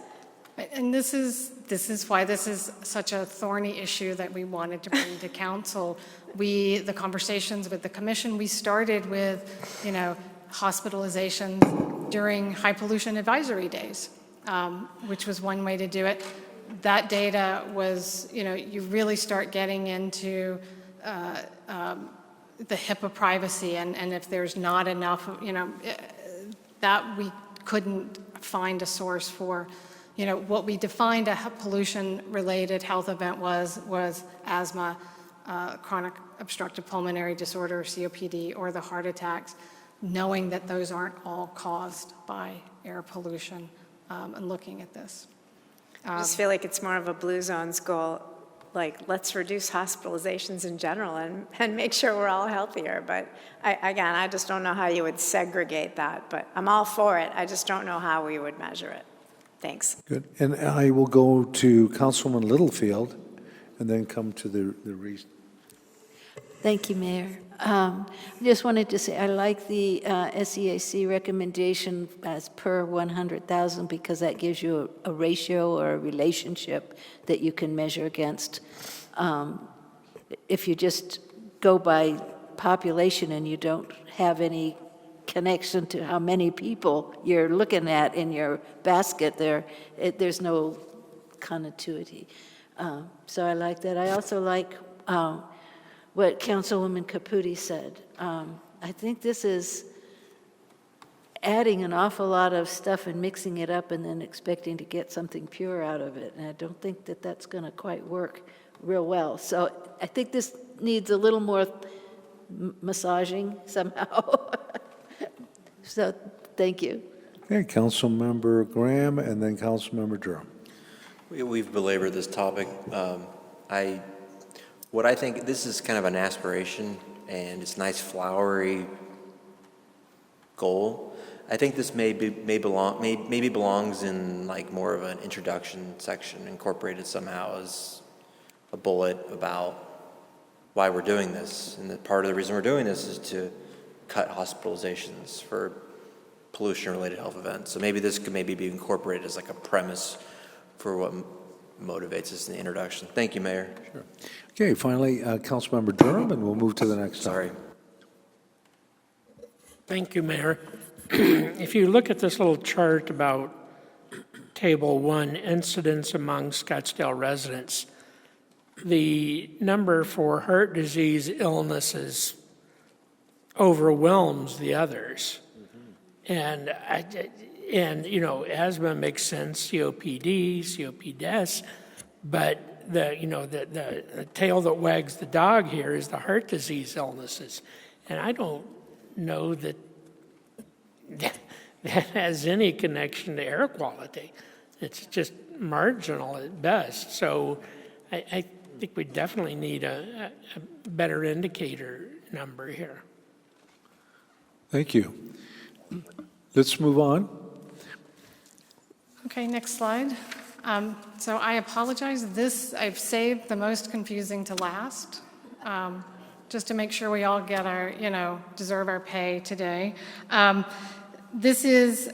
Speaker 7: And this is why this is such a thorny issue that we wanted to bring to council. The conversations with the commission, we started with, hospitalizations during high pollution advisory days, which was one way to do it. That data was, you really start getting into the HIPAA privacy, and if there's not enough, that we couldn't find a source for. What we defined a pollution-related health event was asthma, chronic obstructive pulmonary disorder, COPD, or the heart attacks, knowing that those aren't all caused by air pollution, and looking at this.
Speaker 18: I just feel like it's more of a Blue Zones goal, like let's reduce hospitalizations in general and make sure we're all healthier. But I just don't know how you would segregate that, but I'm all for it. I just don't know how we would measure it. Thanks.
Speaker 1: Good. And I will go to Councilwoman Littlefield and then come to the
Speaker 19: Thank you, Mayor. I just wanted to say I like the SEAC recommendation as per 100,000 because that gives you a ratio or a relationship that you can measure against. If you just go by population and you don't have any connection to how many people you're looking at in your basket, there's no continuity. So I like that. I also like what Councilwoman Caputi said. I think this is adding an awful lot of stuff and mixing it up and then expecting to get something pure out of it. And I don't think that that's going to quite work real well. So I think this needs a little more massaging somehow. So thank you.
Speaker 1: Okay, Councilmember Graham and then Councilmember Durham.
Speaker 2: We've belabored this topic. What I think, this is kind of an aspiration and it's a nice flowery goal. I think this maybe belongs in like more of an introduction section, incorporated somehow as a bullet about why we're doing this. And that part of the reason we're doing this is to cut hospitalizations for pollution-related health events. So maybe this could maybe be incorporated as like a premise for what motivates us in the introduction. Thank you, Mayor.
Speaker 1: Sure. Okay, finally, Councilmember Durham, and we'll move to the next.
Speaker 2: Sorry.
Speaker 17: Thank you, Mayor. If you look at this little chart about Table 1, incidents among Scottsdale residents, the number for heart disease illnesses overwhelms the others. And asthma makes sense, COPD, COPD, but the tail that wags the dog here is the heart disease illnesses. And I don't know that that has any connection to air quality. It's just marginal at best. So I think we definitely need a better indicator number here.
Speaker 1: Thank you. Let's move on.
Speaker 7: Okay, next slide. So I apologize. This, I've saved the most confusing to last, just to make sure we all get our, deserve our pay today. This is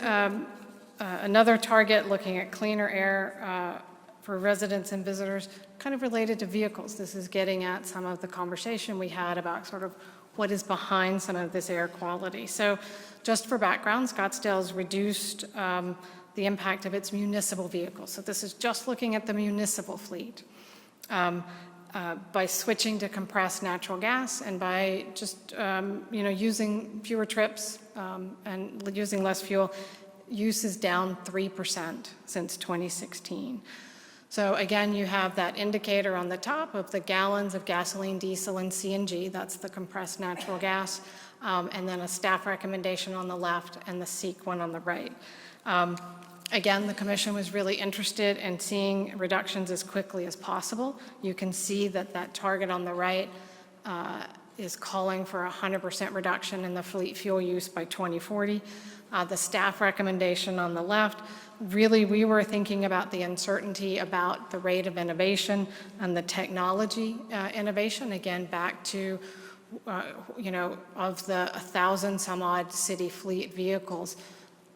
Speaker 7: another target looking at cleaner air for residents and visitors, kind of related to vehicles. This is getting at some of the conversation we had about sort of what is behind some of this air quality. So just for background, Scottsdale's reduced the impact of its municipal vehicles. So this is just looking at the municipal fleet. By switching to compressed natural gas and by just using fewer trips and using less fuel, use is down 3% since 2016. So again, you have that indicator on the top of the gallons of gasoline, diesel, and CNG. That's the compressed natural gas. And then a staff recommendation on the left and the SEEK one on the right. Again, the commission was really interested in seeing reductions as quickly as possible. You can see that that target on the right is calling for a 100% reduction in the fleet fuel use by 2040. The staff recommendation on the left, really we were thinking about the uncertainty about the rate of innovation and the technology innovation. Again, back to, of the 1,000 some odd city fleet vehicles,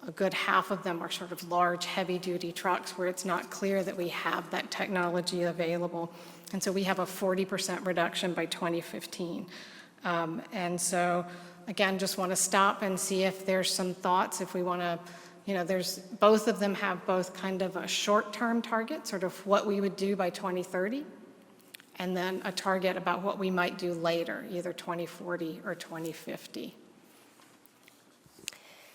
Speaker 7: a good half of them are sort of large, heavy-duty trucks where it's not clear that we have that technology available. And so we have a 40% reduction by 2015. And so, again, just want to stop and see if there's some thoughts, if we want to, there's, both of them have both kind of a short-term target, sort of what we would do by 2030, and then a target about what we might do later, either 2040 or 2050.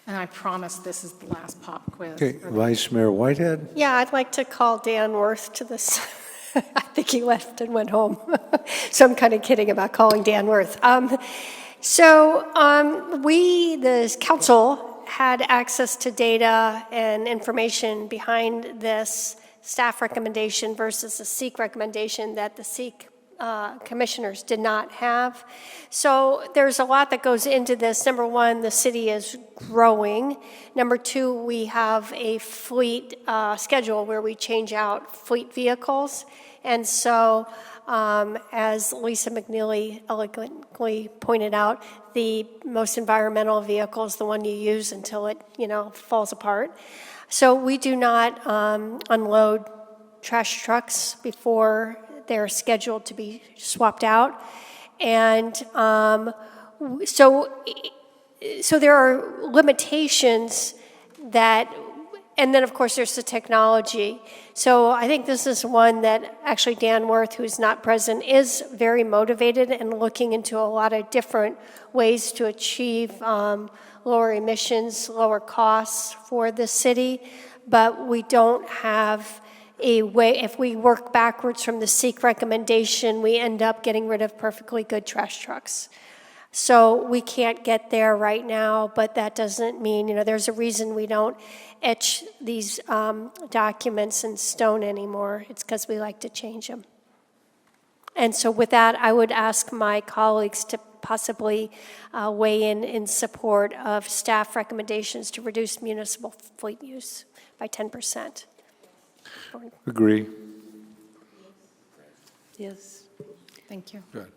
Speaker 7: And I promise this is the last pop quiz.
Speaker 1: Okay, Vice Mayor Whitehead.
Speaker 14: Yeah, I'd like to call Dan Worth to this. I think he left and went home. So I'm kind of kidding about calling Dan Worth. We, the council, had access to data and information behind this staff recommendation versus the SEEK recommendation that the SEEK commissioners did not have. So there's a lot that goes into this. Number one, the city is growing. Number two, we have a fleet schedule where we change out fleet vehicles. And so, as Lisa McNeely eloquently pointed out, the most environmental vehicle is the one you use until it, falls apart. So we do not unload trash trucks before they're scheduled to be swapped out. And so there are limitations that, and then of course there's the technology. So I think this is one that actually Dan Worth, who's not present, is very motivated and looking into a lot of different ways to achieve lower emissions, lower costs for the city. But we don't have a way, if we work backwards from the SEEK recommendation, we end up getting rid of perfectly good trash trucks. So we can't get there right now, but that doesn't mean, there's a reason we don't etch these documents in stone anymore. It's because we like to change them. And so with that, I would ask my colleagues to possibly weigh in support of staff recommendations to reduce municipal fleet use by 10%.
Speaker 1: Agree.
Speaker 7: Yes. Thank you.
Speaker 1: Good.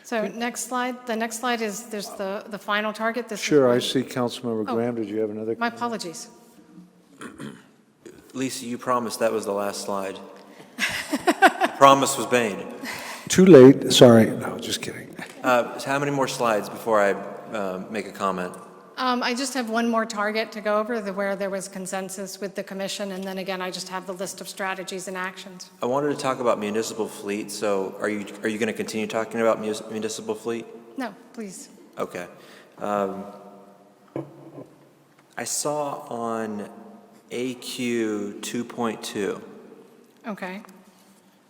Speaker 7: So next slide. The next slide is, there's the final target. This
Speaker 1: Sure, I
Speaker 7: is
Speaker 1: see Councilmember Graham. Did you have another?
Speaker 7: my apologies.
Speaker 2: Lisa, you promised that was the last slide. The promise was made.
Speaker 1: Too late. Sorry. No, just kidding.
Speaker 2: How many more slides before I make a comment?
Speaker 7: I just have one more target to go over where there was consensus with the commission, and then again, I just have the list of strategies and actions.
Speaker 2: I wanted to talk about municipal fleet. So are you going to continue talking about municipal fleet?
Speaker 7: No, please.
Speaker 2: Okay. I saw on AQ 2.2,
Speaker 7: Okay.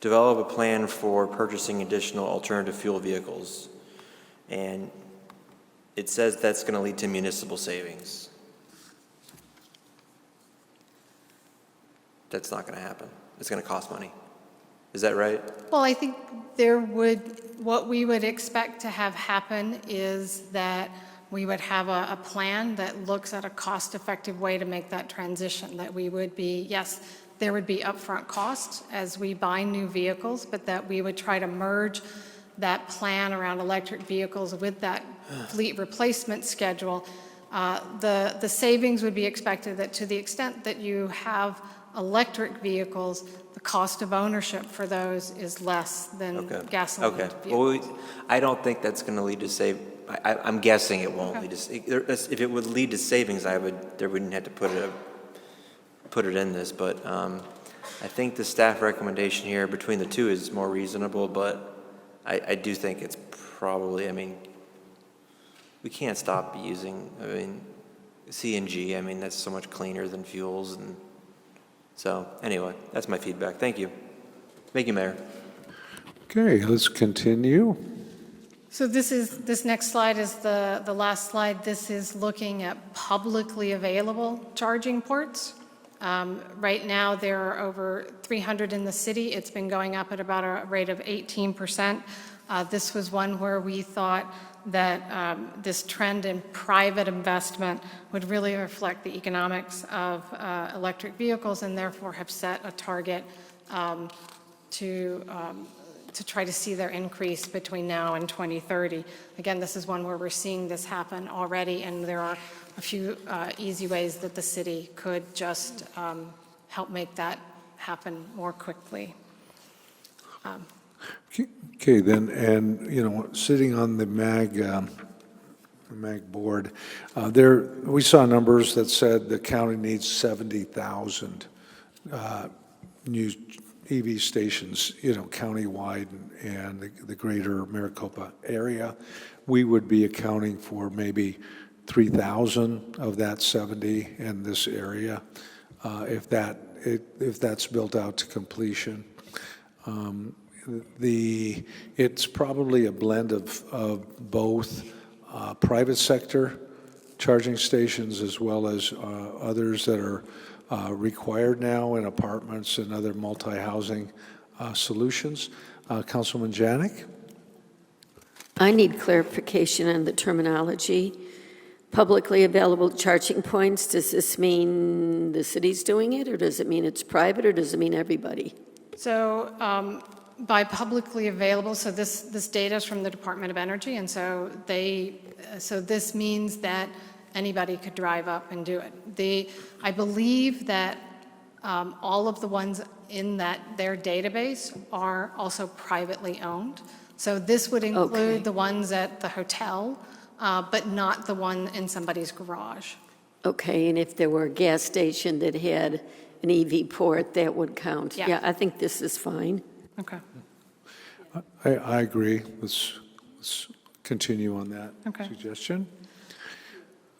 Speaker 2: develop a plan for purchasing additional alternative fuel vehicles. And it says that's going to lead to municipal savings. that's not going to happen. It's going to cost money. Is that right?
Speaker 7: Well, I think what we would expect to have happen is that we would have a plan that looks at a cost-effective way to make that transition, that we would be, yes, there would be upfront costs as we buy new vehicles, but that we would try to merge that plan around electric vehicles with that fleet replacement schedule. The savings would be expected that to the extent that you have electric vehicles, the cost of ownership for those is less than gasoline vehicles.
Speaker 2: Well, I don't think that's going to lead to I'm guessing it won't lead to. If it would lead to savings, there wouldn't have to put it in this. But I think the staff recommendation here between the two is more reasonable. But I do think it's probably. I mean, we can't stop using. I mean, CNG. I mean, that's so much cleaner than fuels. And so anyway, that's my feedback. Thank you. Thank you, Mayor.
Speaker 1: Okay, let's continue.
Speaker 7: So this next slide is the last slide. This is looking at publicly available charging ports. Right now, there are over 300 in the city. It's been going up at about a rate of 18%. This was one where we thought that this trend in private investment would really reflect the economics of electric vehicles and therefore have set a target to try to see their increase between now and 2030. Again, this is one where we're seeing this happen already, and there are a few easy ways that the city could just help make that happen more quickly.
Speaker 1: Okay, then, and, you know, sitting on the MAG board, we saw numbers that said the county needs 70,000 new EV stations, you know, countywide and the greater Maricopa area. We would be accounting for maybe 3,000 of that 70 in this area, if that's built out to completion. It's probably a blend of both private sector charging stations as well as others that are required now in apartments and other multi-housing solutions. Councilman Janik?
Speaker 11: I need clarification on the terminology. Publicly available charging points, does this mean the city's doing it, or does it mean it's private, or does it mean everybody?
Speaker 7: So by publicly available, so this data is from the Department of Energy, and so this means that anybody could drive up and do it. I believe that all of the ones in their database are also privately owned. So this would include the ones at the hotel, but not the one in somebody's garage.
Speaker 11: Okay, and if there were a gas station that had an EV port, that would count. Yeah, I think this is fine.
Speaker 7: Okay.
Speaker 1: I agree. Let's continue on that suggestion.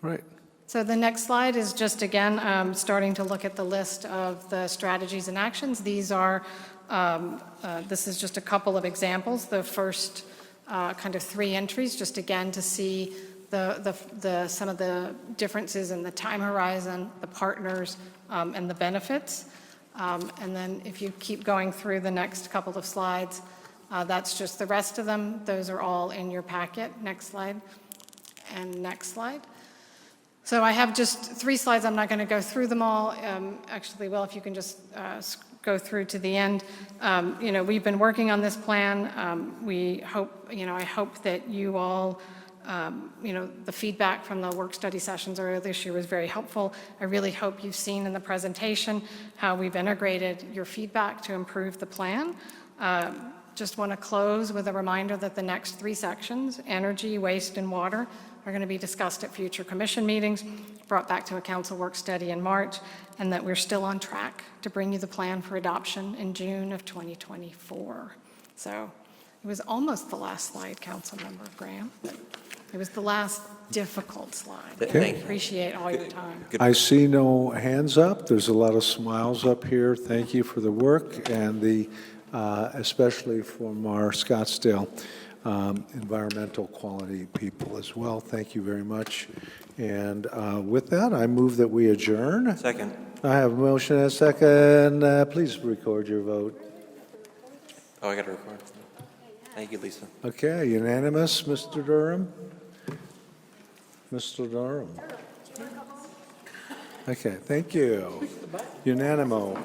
Speaker 1: Right.
Speaker 7: So the next slide is just, again, starting to look at the list of the strategies and actions. These are, this is just a couple of examples. The first kind of 3 entries, just again to see some of the differences in the time horizon, the partners, and the benefits. And then if you keep going through the next couple of slides, that's just the rest of them. Those are all in your packet. Next slide. And next slide. So I have just 3 slides. I'm not going to go through them all. Actually, well, if you can just go through to the end. You know, we've been working on this plan. We hope, you know, I hope that you all, you know, the feedback from the work study sessions earlier this year was very helpful. I really hope you've seen in the presentation how we've integrated your feedback to improve the plan. Just want to close with a reminder that the next 3 sections, energy, waste, and water, are going to be discussed at future commission meetings, brought back to a council work study in March, and that we're still on track to bring you the plan for adoption in June of 2024. So it was almost the last slide, Councilmember Graham. It was the last difficult slide.
Speaker 1: Okay.
Speaker 7: I appreciate all your time.
Speaker 1: I see no hands up. There's a lot of smiles up here. Thank you for the work, and especially from our Scottsdale environmental quality people as well. Thank you very much. And with that, I move that we adjourn.
Speaker 2: Second.
Speaker 1: I have a motion and a second. Please record your vote.
Speaker 2: Oh, I got to record. Thank you, Lisa.
Speaker 1: Okay, unanimous, Mr. Durham? Mr. Durham? Okay, thank you. Unanimo.